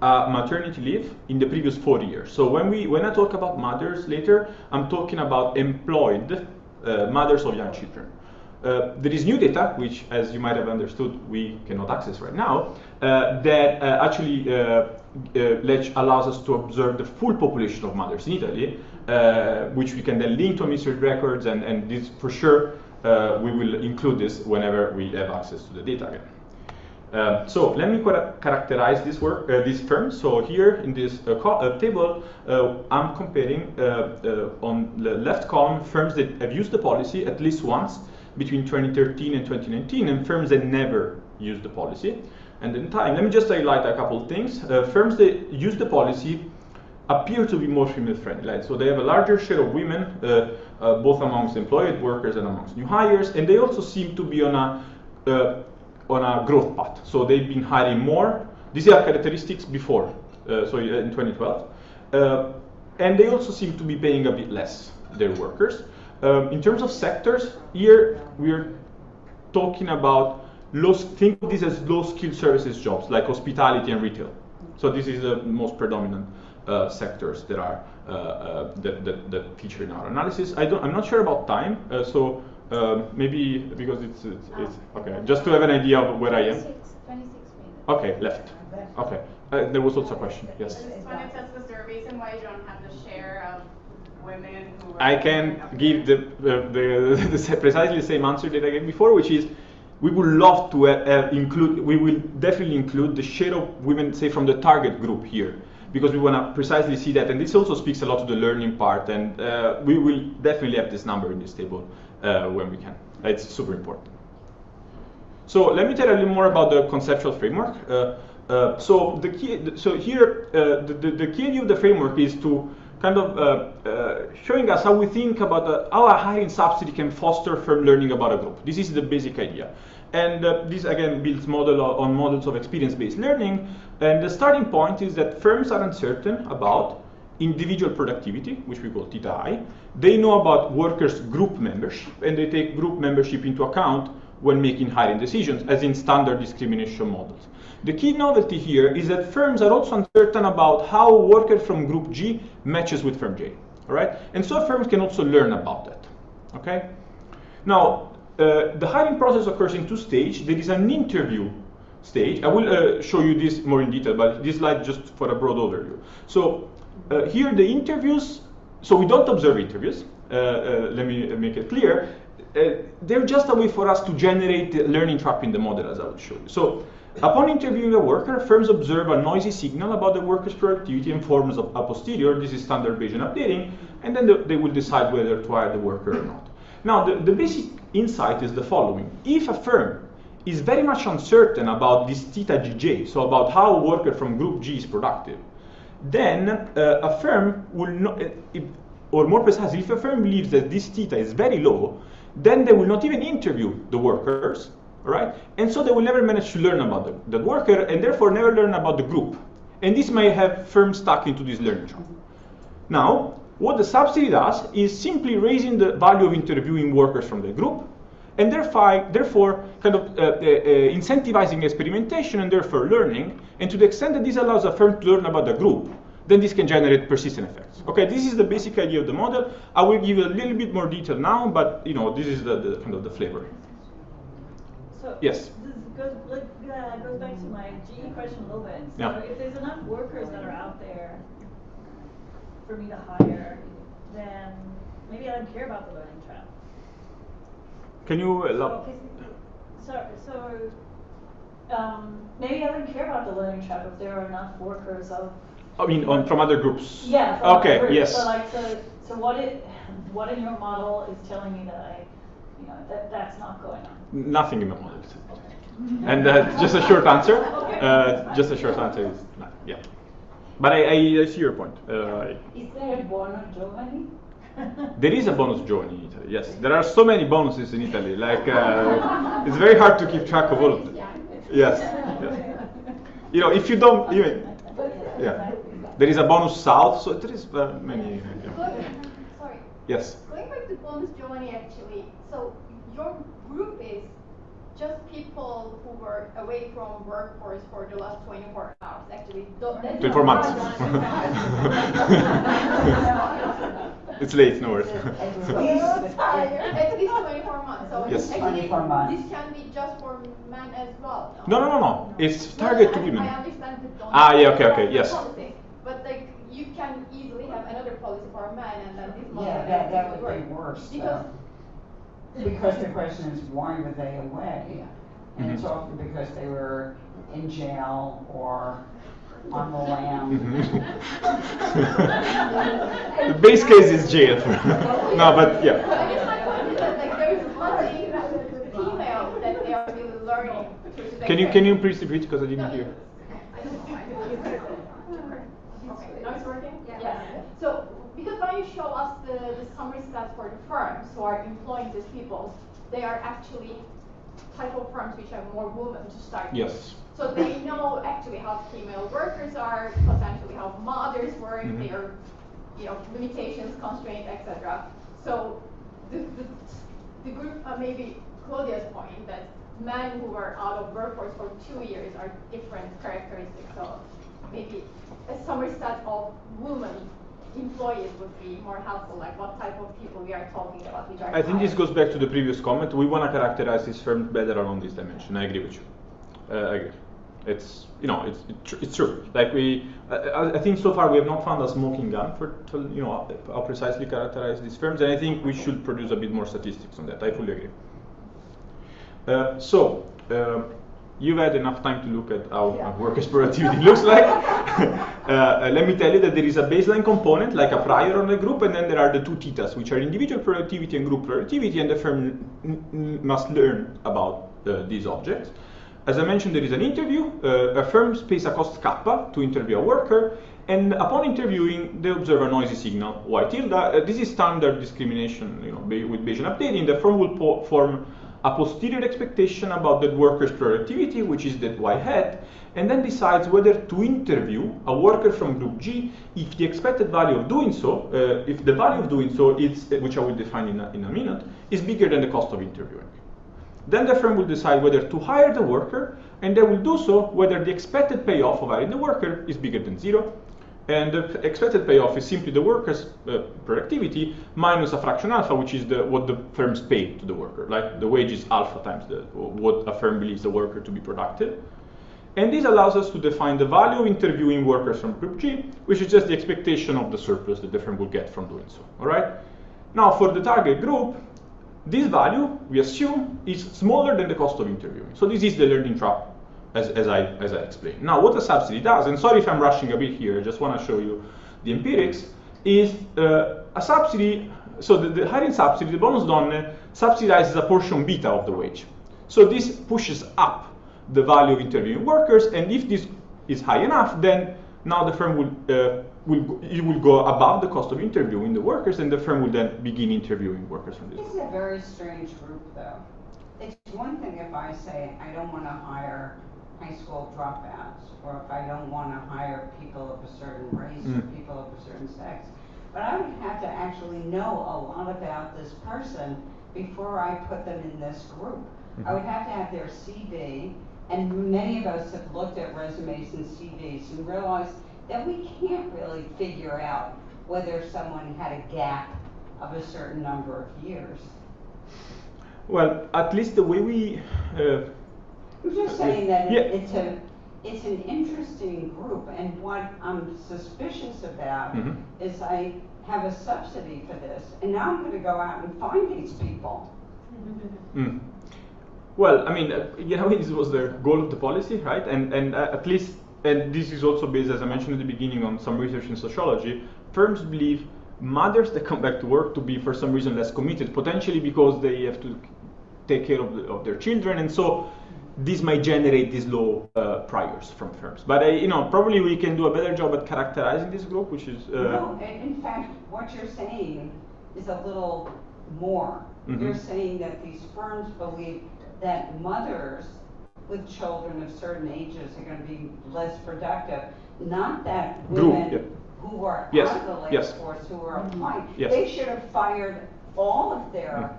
maternity leave in the previous 4 years. So when I talk about mothers later, I'm talking about employed mothers of young children. There is new data, which, as you might have understood, we cannot access right now, that actually allows us to observe the full population of mothers in Italy, which we can then link to administrative records, and this for sure we will include this whenever we have access to the data again. So let me characterize this work, these firms. So here in this table, I'm comparing on the left column firms that have used the policy at least once between 2013 and 2019, and firms that never used the policy. And in time, let me just highlight a couple of things. Firms that use the policy appear to be more female-friendly. Right? So they have a larger share of women, both amongst employed workers and amongst new hires, and they also seem to be on a growth path. So they've been hiring more. These are characteristics before, so in 2012. And they also seem to be paying a bit less their workers. In terms of sectors, here we're talking about think of this as low-skilled services jobs like hospitality and retail. So this is the most predominant sectors that are that feature in our analysis. I'm not sure about time, so maybe because it's okay. Just to have an idea of where I am. 26 minutes. Okay, left. Okay, there was also a question. Yes. Just when it says, was there a reason why you don't have the share of women who were... I can give the precisely the same answer that I gave before, which is we would love to include, we will definitely include the share of women, say, from the target group here, because we want to precisely see that. And this also speaks a lot to the learning part, and we will definitely have this number in this table when we can. It's super important. So let me tell you a little more about the conceptual framework. So the key idea of the framework is to kind of showing us how we think about how a hiring subsidy can foster firm learning about a group. This is the basic idea. And this again builds on models of experience-based learning. And the starting point is that firms are uncertain about individual productivity, which we call theta I. They know about workers' group membership, and they take group membership into account when making hiring decisions, as in standard discrimination models. The key novelty here is that firms are also uncertain about how a worker from group G matches with firm J, all right? And so firms can also learn about that, okay? Now, the hiring process occurs in two stages. There is an interview stage. I will show you this more in detail, but this slide just for a broad overview. So here the interviews, so we don't observe interviews. Let me make it clear. They're just a way for us to generate the learning trap in the model, as I will show you. So upon interviewing a worker, firms observe a noisy signal about the worker's productivity and forms of a posterior. This is standard Bayesian updating, and then they will decide whether to hire the worker or not. Now, the basic insight is the following. If a firm is very much uncertain about this theta Gj, so about how a worker from group G is productive, then a firm will not, or more precisely, if a firm believes that this theta is very low, then they will not even interview the workers, right? And so they will never manage to learn about the worker, and therefore never learn about the group. And this may have firms stuck into this learning trap. Now, what the subsidy does is simply raising the value of interviewing workers from the group, and therefore kind of incentivizing experimentation and therefore learning. And to the extent that this allows a firm to learn about the group, then this can generate persistent effects. Okay, this is the basic idea of the model. I will give you a little bit more detail now, but you know, this is the kind of the flavor. So yes. This goes back to my GE question a little bit. So Yeah. if there's enough workers that are out there for me to hire, then maybe I don't care about the learning trap. Can you maybe I don't care about the learning trap if there are enough workers of. I mean, from other groups. Yeah. From okay. other groups. Yes. So what in your model is telling me that that's not going on? Nothing in the model. And just a short answer. Just a short answer is not. Yeah. But I see your point. Is there a bonus Giovanni? There is a bonus Giovanni in Italy. Yes, there are so many bonuses in Italy. Like it's very hard to keep track of all of them. Yes. Yes. You know, if you don't even. Yeah. There is a bonus south, so there is many. Sorry. Yes. Going back to bonus Giovanni, actually, so your group is just people who were away from workforce for the last 24 hours, actually. 24 months. It's late, no worries. At least 24 months. So yes. actually, 24 months. this can be just for men as well. No. It's target to women. I understand the don't. Yeah, okay, yes. Policy, but like you can easily have another policy for men, and then this model. Yeah, that would be worse. Because the question is, why were they away? And it's often because they were in jail or on the lam. The base case is jail. No, but yeah. But I guess my point is that like there is nothing female that they are really learning. Can you please repeat because I didn't hear? Now it's working? Yes. So, because when you show us the summary stats for the firms who are employing these people, they are actually type of firms which have more women to start with. Yes. So they know actually how female workers are, potentially how mothers work, their limitations, constraints, etc. So the group, maybe Claudia's point, that men who are out of workforce for 2 years are different characteristics. So maybe a summary set of women employees would be more helpful, like what type of people we are talking about. Which are I think this goes back to the previous comment. We want to characterize this firm better along this dimension. I agree with you. I agree. It's it's true. Like I think so far we have not found a smoking gun for how precisely characterize these firms, and I think we should produce a bit more statistics on that. I fully agree. You've had enough time to look at how workers' productivity looks like. Let me tell you that there is a baseline component, like a prior on the group, and then there are the two thetas, which are individual productivity and group productivity, and the firm must learn about these objects. As I mentioned, there is an interview. A firm pays a cost kappa to interview a worker, and upon interviewing, they observe a noisy signal, Y tilde. This is standard discrimination, with Bayesian updating. The firm will form a posterior expectation about that worker's productivity, which is that Y hat, and then decides whether to interview a worker from group G if the expected value of doing so, if the value of doing so is, which I will define in a minute, is bigger than the cost of interviewing. Then the firm will decide whether to hire the worker, and they will do so whether the expected payoff of hiring the worker is bigger than 0. And the expected payoff is simply the worker's productivity minus a fraction alpha, which is what the firms pay to the worker. Like the wage is alpha times what a firm believes the worker to be productive. And this allows us to define the value of interviewing workers from group G, which is just the expectation of the surplus that the firm will get from doing so. All right. Now for the target group, this value we assume is smaller than the cost of interviewing. So this is the learning trap. As I explained. Now, what a subsidy does, and sorry if I'm rushing a bit here, I just want to show you the empirics, is a subsidy, so the hiring subsidy, the bonus donne, subsidizes a portion beta of the wage. So this pushes up the value of interviewing workers, and if this is high enough, then now the firm will go above the cost of interviewing the workers, and the firm will then begin interviewing workers from this. This is a very strange group, though. It's one thing if I say I don't want to hire high school dropouts, or if I don't want to hire people of a certain race or people of a certain sex. But I would have to actually know a lot about this person before I put them in this group. I would have to have their CV, and many of us have looked at resumes and CVs and realized that we can't really figure out whether someone had a gap of a certain number of years. Well, at least the way we... I'm just saying that it's an interesting group, and what I'm suspicious about is I have a subsidy for this, and now I'm going to go out and find these people. Well, I mean, this was the goal of the policy, right? And at least, and this is also based, as I mentioned at the beginning, on some research in sociology, firms believe mothers that come back to work to be, for some reason, less committed, potentially because they have to take care of their children, and so this might generate these low priors from firms. But probably we can do a better job at characterizing this group, which is... No, in fact, what you're saying is a little more. You're saying that these firms believe that mothers with children of certain ages are going to be less productive not that Group, women yeah. who are Yes, out of the labor yes. force who are applying. Yes. They should have fired all of their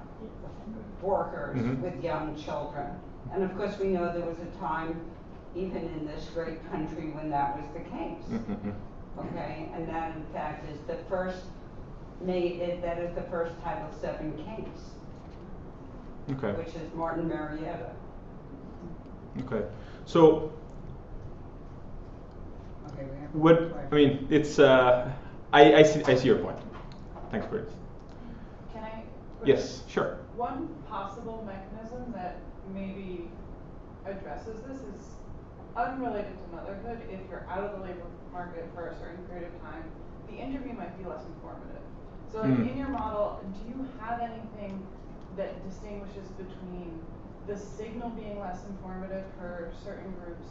workers Mhm. with young children. And of course, we know there was a time, even in this great country, when that was the case. Mhm. Okay, and that in fact is the first that is the first Title VII case, Okay. which is Martin Marietta. Okay. So Okay, we have what I mean, it's I see your point. Thanks for it. Can I? Yes, sure. One possible mechanism that maybe addresses this is unrelated to motherhood. If you're out of the labor market for a certain period of time, the interview might be less informative. So like in your model, do you have anything that distinguishes between the signal being less informative for certain groups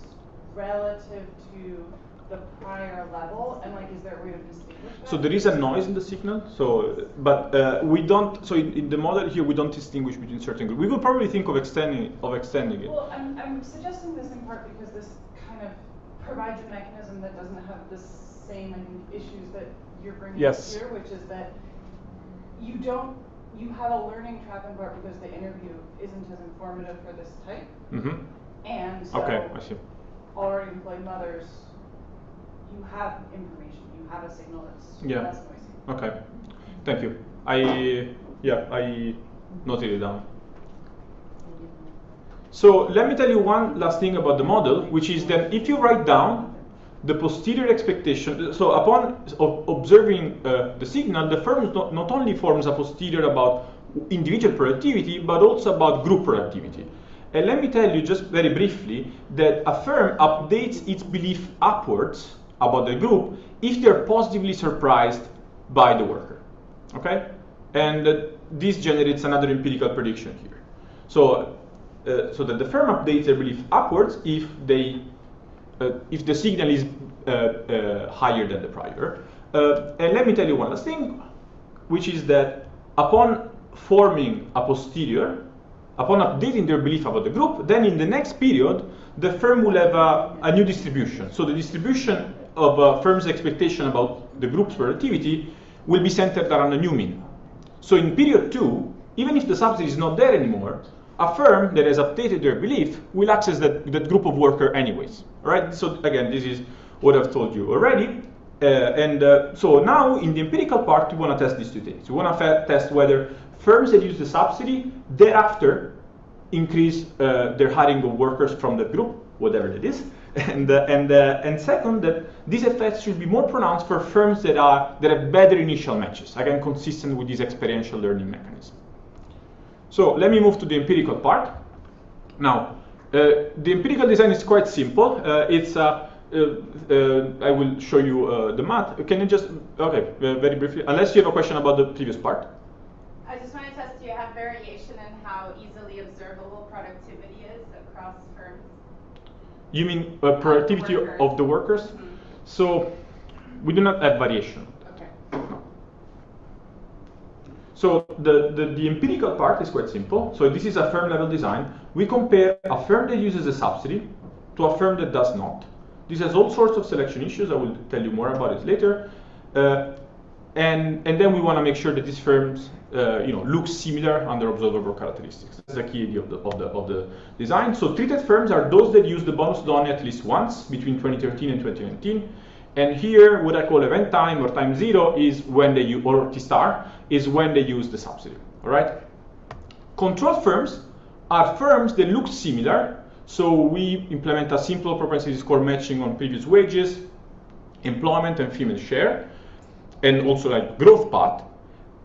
relative to the prior level, and like is there a way to distinguish that? So there is a noise in the signal, so but we don't. So in the model here, we don't distinguish between certain groups. We could probably think of extending it. Well, I'm suggesting this in part because this kind of provides a mechanism that doesn't have the same issues that you're bringing up Yes. here, which is that you have a learning trap in part because the interview isn't as informative for this type, Mm-hmm. and so Okay, I see. already employed mothers, you have information, you have a signal that's less noisy. Okay. Thank you. I noted it down. So let me tell you one last thing about the model, which is that if you write down the posterior expectation, so upon observing the signal, the firm not only forms a posterior about individual productivity, but also about group productivity. And let me tell you just very briefly that a firm updates its belief upwards about the group if they're positively surprised by the worker. Okay? And this generates another empirical prediction here. So that the firm updates their belief upwards if the signal is higher than the prior. And let me tell you one last thing, which is that upon forming a posterior, upon updating their belief about the group, then in the next period, the firm will have a new distribution. So the distribution of a firm's expectation about the group's productivity will be centered around a new mean. So in period 2, even if the subsidy is not there anymore, a firm that has updated their belief will access that group of worker anyways. Right? So again, this is what I've told you already. So now in the empirical part, we want to test these two things. We want to test whether firms that use the subsidy thereafter increase their hiring of workers from that group, whatever that is. And second, that these effects should be more pronounced for firms that have better initial matches, again consistent with this experiential learning mechanism. So let me move to the empirical part. Now, the empirical design is quite simple. I will show you the math. Can you just, okay, very briefly, unless you have a question about the previous part. I just wanted to test, do you have variation in how easily observable productivity is across firms? You mean productivity of the workers? Mm-hmm. So we do not have variation. Okay. No. So the empirical part is quite simple. So this is a firm level design. We compare a firm that uses a subsidy to a firm that does not. This has all sorts of selection issues. I will tell you more about it later. And then we want to make sure that these firms look similar under observable characteristics. That's the key idea of the design. So treated firms are those that use the bonus done at least once between 2013 and 2019. And here, what I call event time or time zero is when they use, or T star, is when they use the subsidy. All right. Control firms are firms that look similar. So we implement a simple propensity score matching on previous wages, employment, and female share, and also like growth path.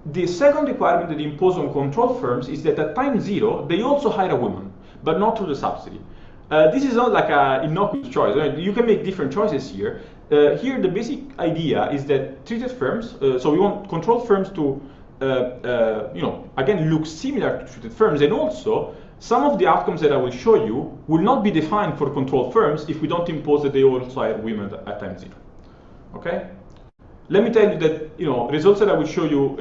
The second requirement that they impose on control firms is that at time zero, they also hire a woman, but not through the subsidy. This is not like an innocuous choice. Right? You can make different choices here. Here, the basic idea is that treated firms, so we want control firms to, again, look similar to treated firms, and also some of the outcomes that I will show you will not be defined for control firms if we don't impose that they also hire women at time zero. Okay? Let me tell you that results that I will show you,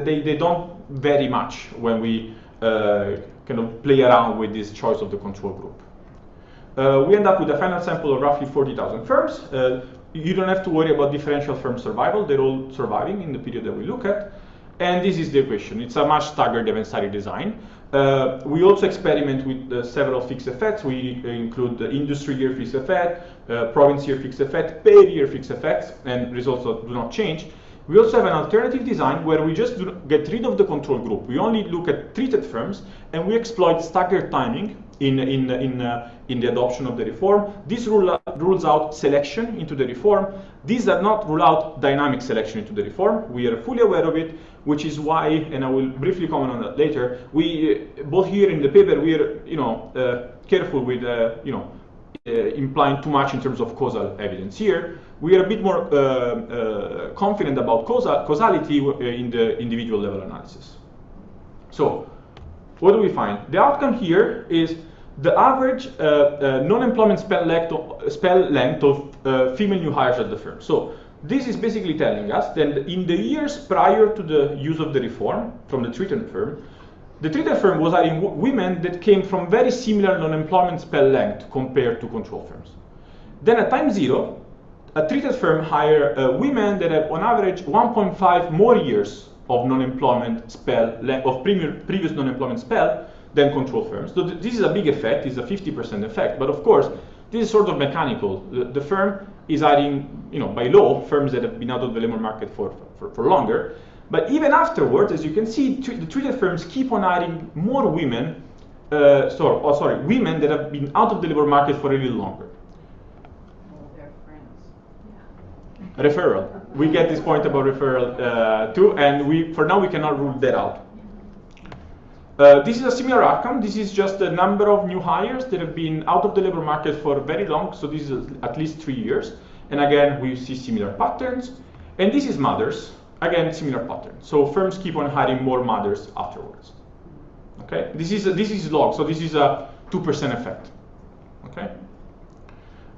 they don't vary much when we kind of play around with this choice of the control group. We end up with a final sample of roughly 40,000 firms. you don't have to worry about differential firm survival. They're all surviving in the period that we look at. And this is the equation. It's a much staggered event study design. We also experiment with several fixed effects. We include the industry year fixed effect, province year fixed effect, pair year fixed effects, and results that do not change. We also have an alternative design where we just get rid of the control group. We only look at treated firms, and we exploit staggered timing in the adoption of the reform. This rules out selection into the reform. These does not rule out dynamic selection into the reform. We are fully aware of it, which is why, and I will briefly comment on that later, we both here in the paper, we are careful with implying too much in terms of causal evidence. Here, we are a bit more confident about causality in the individual level analysis. So, what do we find? The outcome here is the average non-employment spell length of female new hires at the firm. So, this is basically telling us that in the years prior to the use of the reform from the treated firm, the treated firm was hiring women that came from very similar non-employment spell length compared to control firms. Then at time zero, a treated firm hired women that have on average 1.5 more years of non-employment spell of previous non-employment spell than control firms. So this is a big effect, it's a 50% effect, but of course this is sort of mechanical. The firm is hiring, by law, firms that have been out of the labor market for longer. But even afterwards, as you can see, the treated firms keep on hiring more women, women that have been out of the labor market for a little longer. Referral. We get this point about referral too, and for now we cannot rule that out. This is a similar outcome. This is just the number of new hires that have been out of the labor market for very long, so this is at least 3 years. And again, we see similar patterns. And this is mothers. Again, similar pattern. So firms keep on hiring more mothers afterwards. Okay, this is log, so this is a 2% effect. Okay.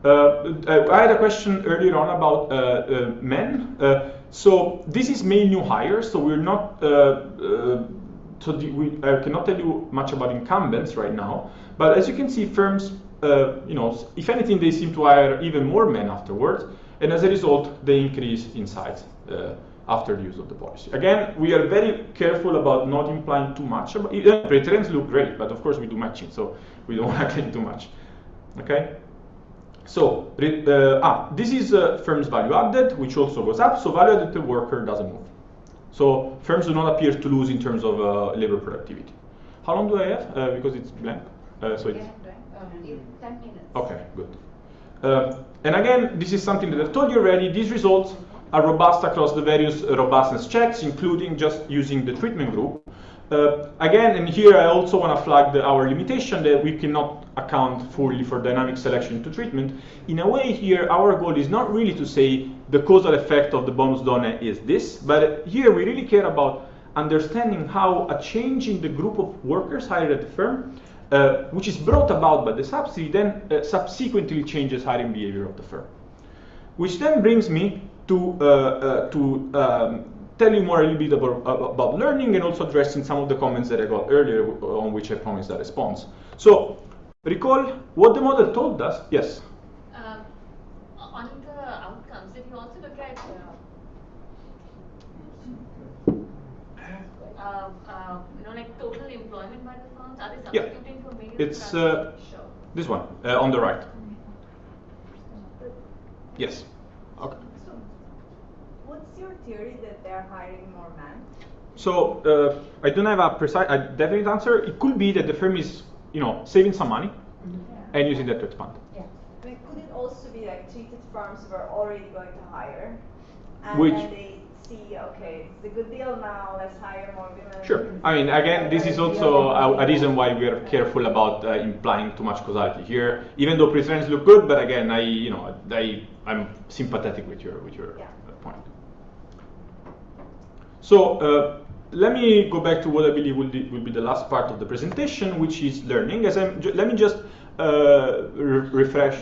I had a question earlier on about men. So this is male new hires. So we're not. I cannot tell you much about incumbents right now. But as you can see, firms, if anything, they seem to hire even more men afterwards, and as a result, they increase in size. After the use of the policy. Again, we are very careful about not implying too much. Trends look great, but of course we do matching, so we don't want to claim too much. Okay? So, this is firms value added, which also goes up, so value added per worker doesn't move. So, firms do not appear to lose in terms of labor productivity. How long do I have? Because it's blank. So it's 10 minutes. Okay, good. And again, this is something that I've told you already. These results are robust across the various robustness checks, including just using the treatment group. Again, and here I also want to flag our limitation that we cannot account fully for dynamic selection to treatment. In a way here, our goal is not really to say the causal effect of the bonus donne is this, but here we really care about understanding how a change in the group of workers hired at the firm, which is brought about by the subsidy, then subsequently changes hiring behavior of the firm. Which then brings me to tell you more a little bit about learning and also addressing some of the comments that I got earlier on which I promised a response. So, recall what the model told us. Yes? On the outcomes, if you also look at like total employment by the firms, are they substituting for male? It's this one on the right. Yes. Okay. So, what's your theory that they're hiring more men? So I don't have a definite answer. It could be that the firm is, saving some money and using that to expand. Yeah. I mean, could it also be like treated firms were already going to hire, and then they see, okay, it's a good deal now, let's hire more women. Sure. I mean, again, this is also a reason why we are careful about implying too much causality here. Even though pre-trends look good, but again, I'm sympathetic with your point. So let me go back to what I believe will be the last part of the presentation, which is learning. Let me just refresh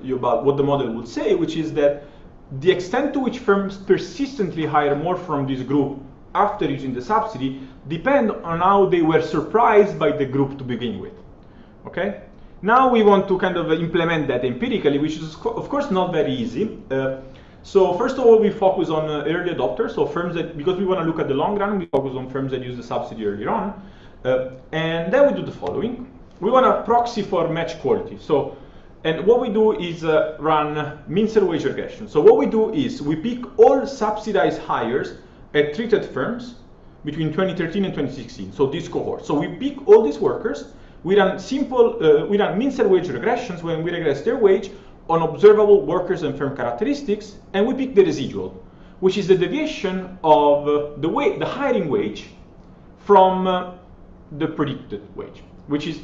you about what the model would say, which is that the extent to which firms persistently hire more from this group after using the subsidy depend on how they were surprised by the group to begin with. Okay? Now we want to kind of implement that empirically, which is of course not very easy. So first of all, we focus on early adopters, so firms that, because we want to look at the long run, we focus on firms that use the subsidy earlier on. And then we do the following. We want a proxy for match quality. So, and what we do is run Mincer wage regression. So what we do is we pick all subsidized hires at treated firms between 2013 and 2016, so this cohort. So we pick all these workers, we run Mincer wage regressions when we regress their wage on observable workers and firm characteristics, and we pick the residual, which is the deviation of the hiring wage from the predicted wage, which is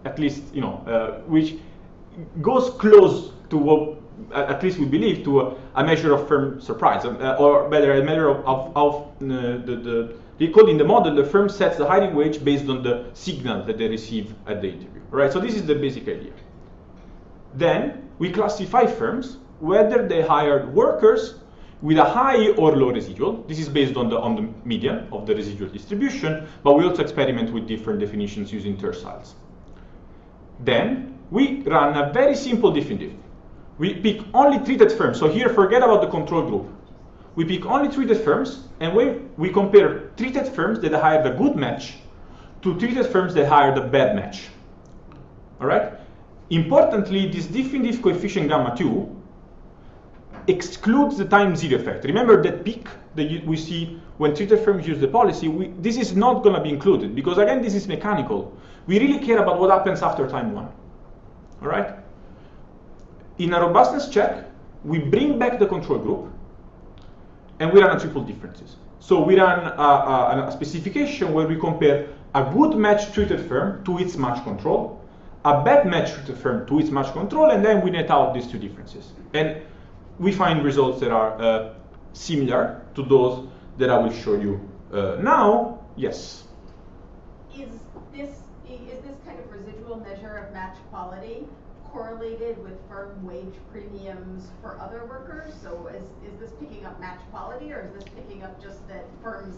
at least, which goes close to what, at least we believe, to a measure of firm surprise, or better, a measure of they call in the model, the firm sets the hiring wage based on the signal that they receive at the interview, right? So this is the basic idea. Then we classify firms whether they hired workers with a high or low residual. This is based on the median of the residual distribution, but we also experiment with different definitions using terciles. Then we run a very simple definitive. We pick only treated firms. So here, forget about the control group. We pick only treated firms, and we compare treated firms that hired a good match to treated firms that hired a bad match. All right? Importantly, this definitive coefficient gamma 2 excludes the time zero effect. Remember that peak that we see when treated firms use the policy, this is not going to be included, because again, this is mechanical. We really care about what happens after time 1. All right? In a robustness check, we bring back the control group, and we run a triple differences. So we run a specification where we compare a good match treated firm to its match control, a bad match treated firm to its match control, and then we net out these two differences. And we find results that are similar to those that I will show you now. Yes? Is this kind of residual measure of match quality correlated with firm wage premiums for other workers? So is this picking up match quality, or is this picking up just that firms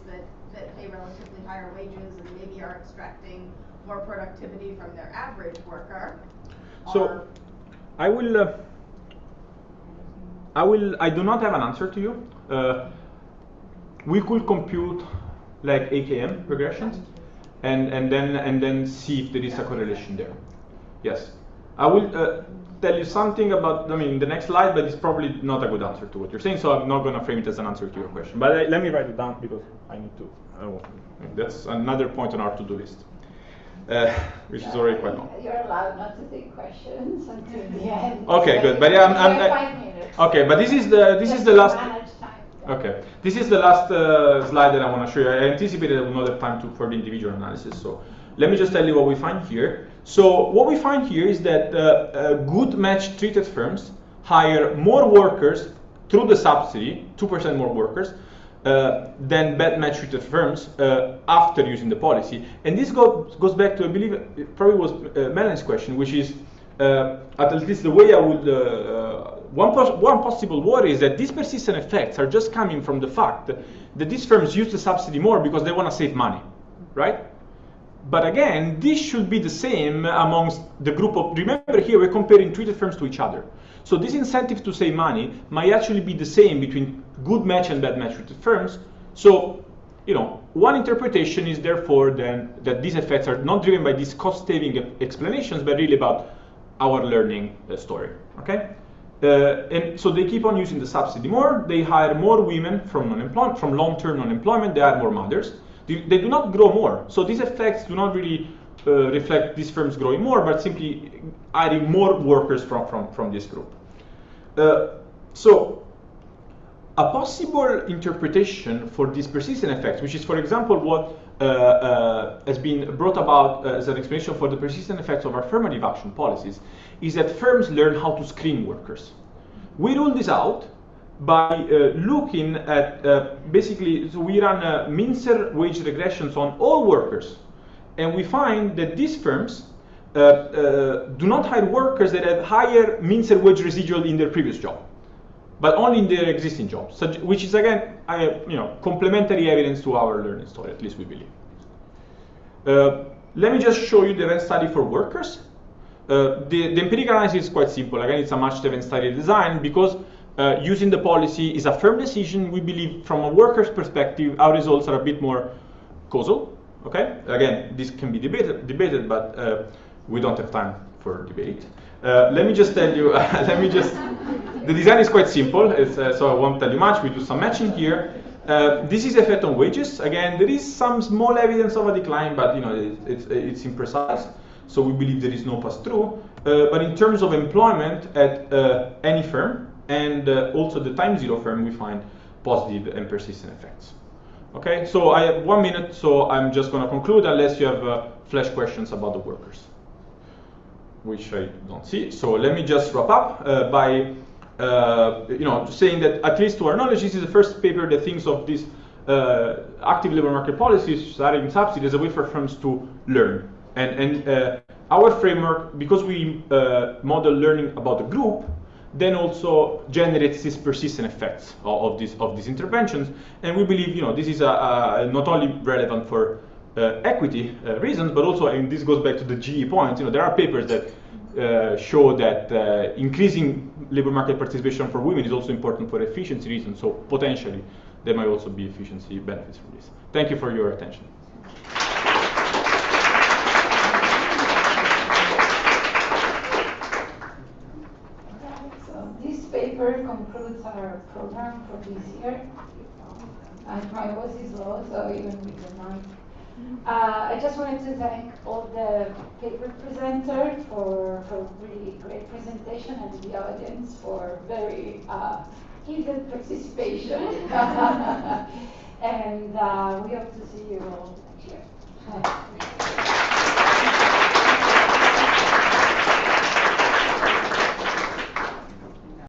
that pay relatively higher wages and maybe are extracting more productivity from their average worker? So I do not have an answer to you. We could compute like AKM regressions and then see if there is a correlation there. Yes. I will tell you something about, the next slide, but it's probably not a good answer to what you're saying, so I'm not going to frame it as an answer to your question. But let me write it down, because I need to. That's another point on our to-do list, which is already quite long. You're allowed not to take questions until the end. Okay, good. But yeah, I'm 5 minutes. Okay, but this is the last. Okay, this is the last slide that I want to show you. I anticipated I will not have time for the individual analysis, so let me just tell you what we find here. So what we find here is that good match treated firms hire more workers through the subsidy, 2% more workers, than bad match treated firms after using the policy. And this goes back to, I believe, it probably was Melanie's question, which is, at least the way I would, one possible worry is that these persistent effects are just coming from the fact that these firms use the subsidy more because they want to save money, right? But again, this should be the same amongst the group of, remember here we're comparing treated firms to each other. So this incentive to save money might actually be the same between good match and bad match treated firms. So, one interpretation is therefore then that these effects are not driven by these cost-saving explanations, but really about our learning story, okay? And so they keep on using the subsidy more, they hire more women from long-term unemployment, they hire more mothers. They do not grow more. So these effects do not really reflect these firms growing more, but simply adding more workers from this group. So a possible interpretation for these persistent effects, which is, for example, what has been brought about as an explanation for the persistent effects of affirmative action policies, is that firms learn how to screen workers. We rule this out by looking at basically, so we run Mincer wage regressions on all workers, and we find that these firms do not hire workers that have higher Mincer wage residual in their previous job, but only in their existing jobs, which is again, complementary evidence to our learning story, at least we believe. Let me just show you the event study for workers. The empirical analysis is quite simple. Again, it's a match-driven study design because using the policy is a firm decision. We believe from a worker's perspective, our results are a bit more causal. Okay. Again, this can be debated, but we don't have time for debate. Let me just tell you. The design is quite simple. So I won't tell you much. We do some matching here. This is effect on wages. Again, there is some small evidence of a decline, but it's imprecise. So we believe there is no pass-through. But in terms of employment at any firm and also the time zero firm, we find positive and persistent effects. Okay, so I have 1 minute, so I'm just going to conclude unless you have flash questions about the workers, which I don't see. So let me just wrap up by saying that at least to our knowledge, this is the first paper that thinks of this active labor market policies, starting subsidies, as a way for firms to learn. And our framework, because we model learning about the group, then also generates these persistent effects of these interventions. And we believe this is not only relevant for equity reasons, but also, and this goes back to the GE point, there are papers that show that increasing labor market participation for women is also important for efficiency reasons. So potentially, there might also be efficiency benefits from this. Thank you for your attention. So this paper concludes our program for this year. And my voice is low, so even with the mic. I just wanted to thank all the paper presenters for really great presentation and the audience for very eager participation. And we hope to see you all next year.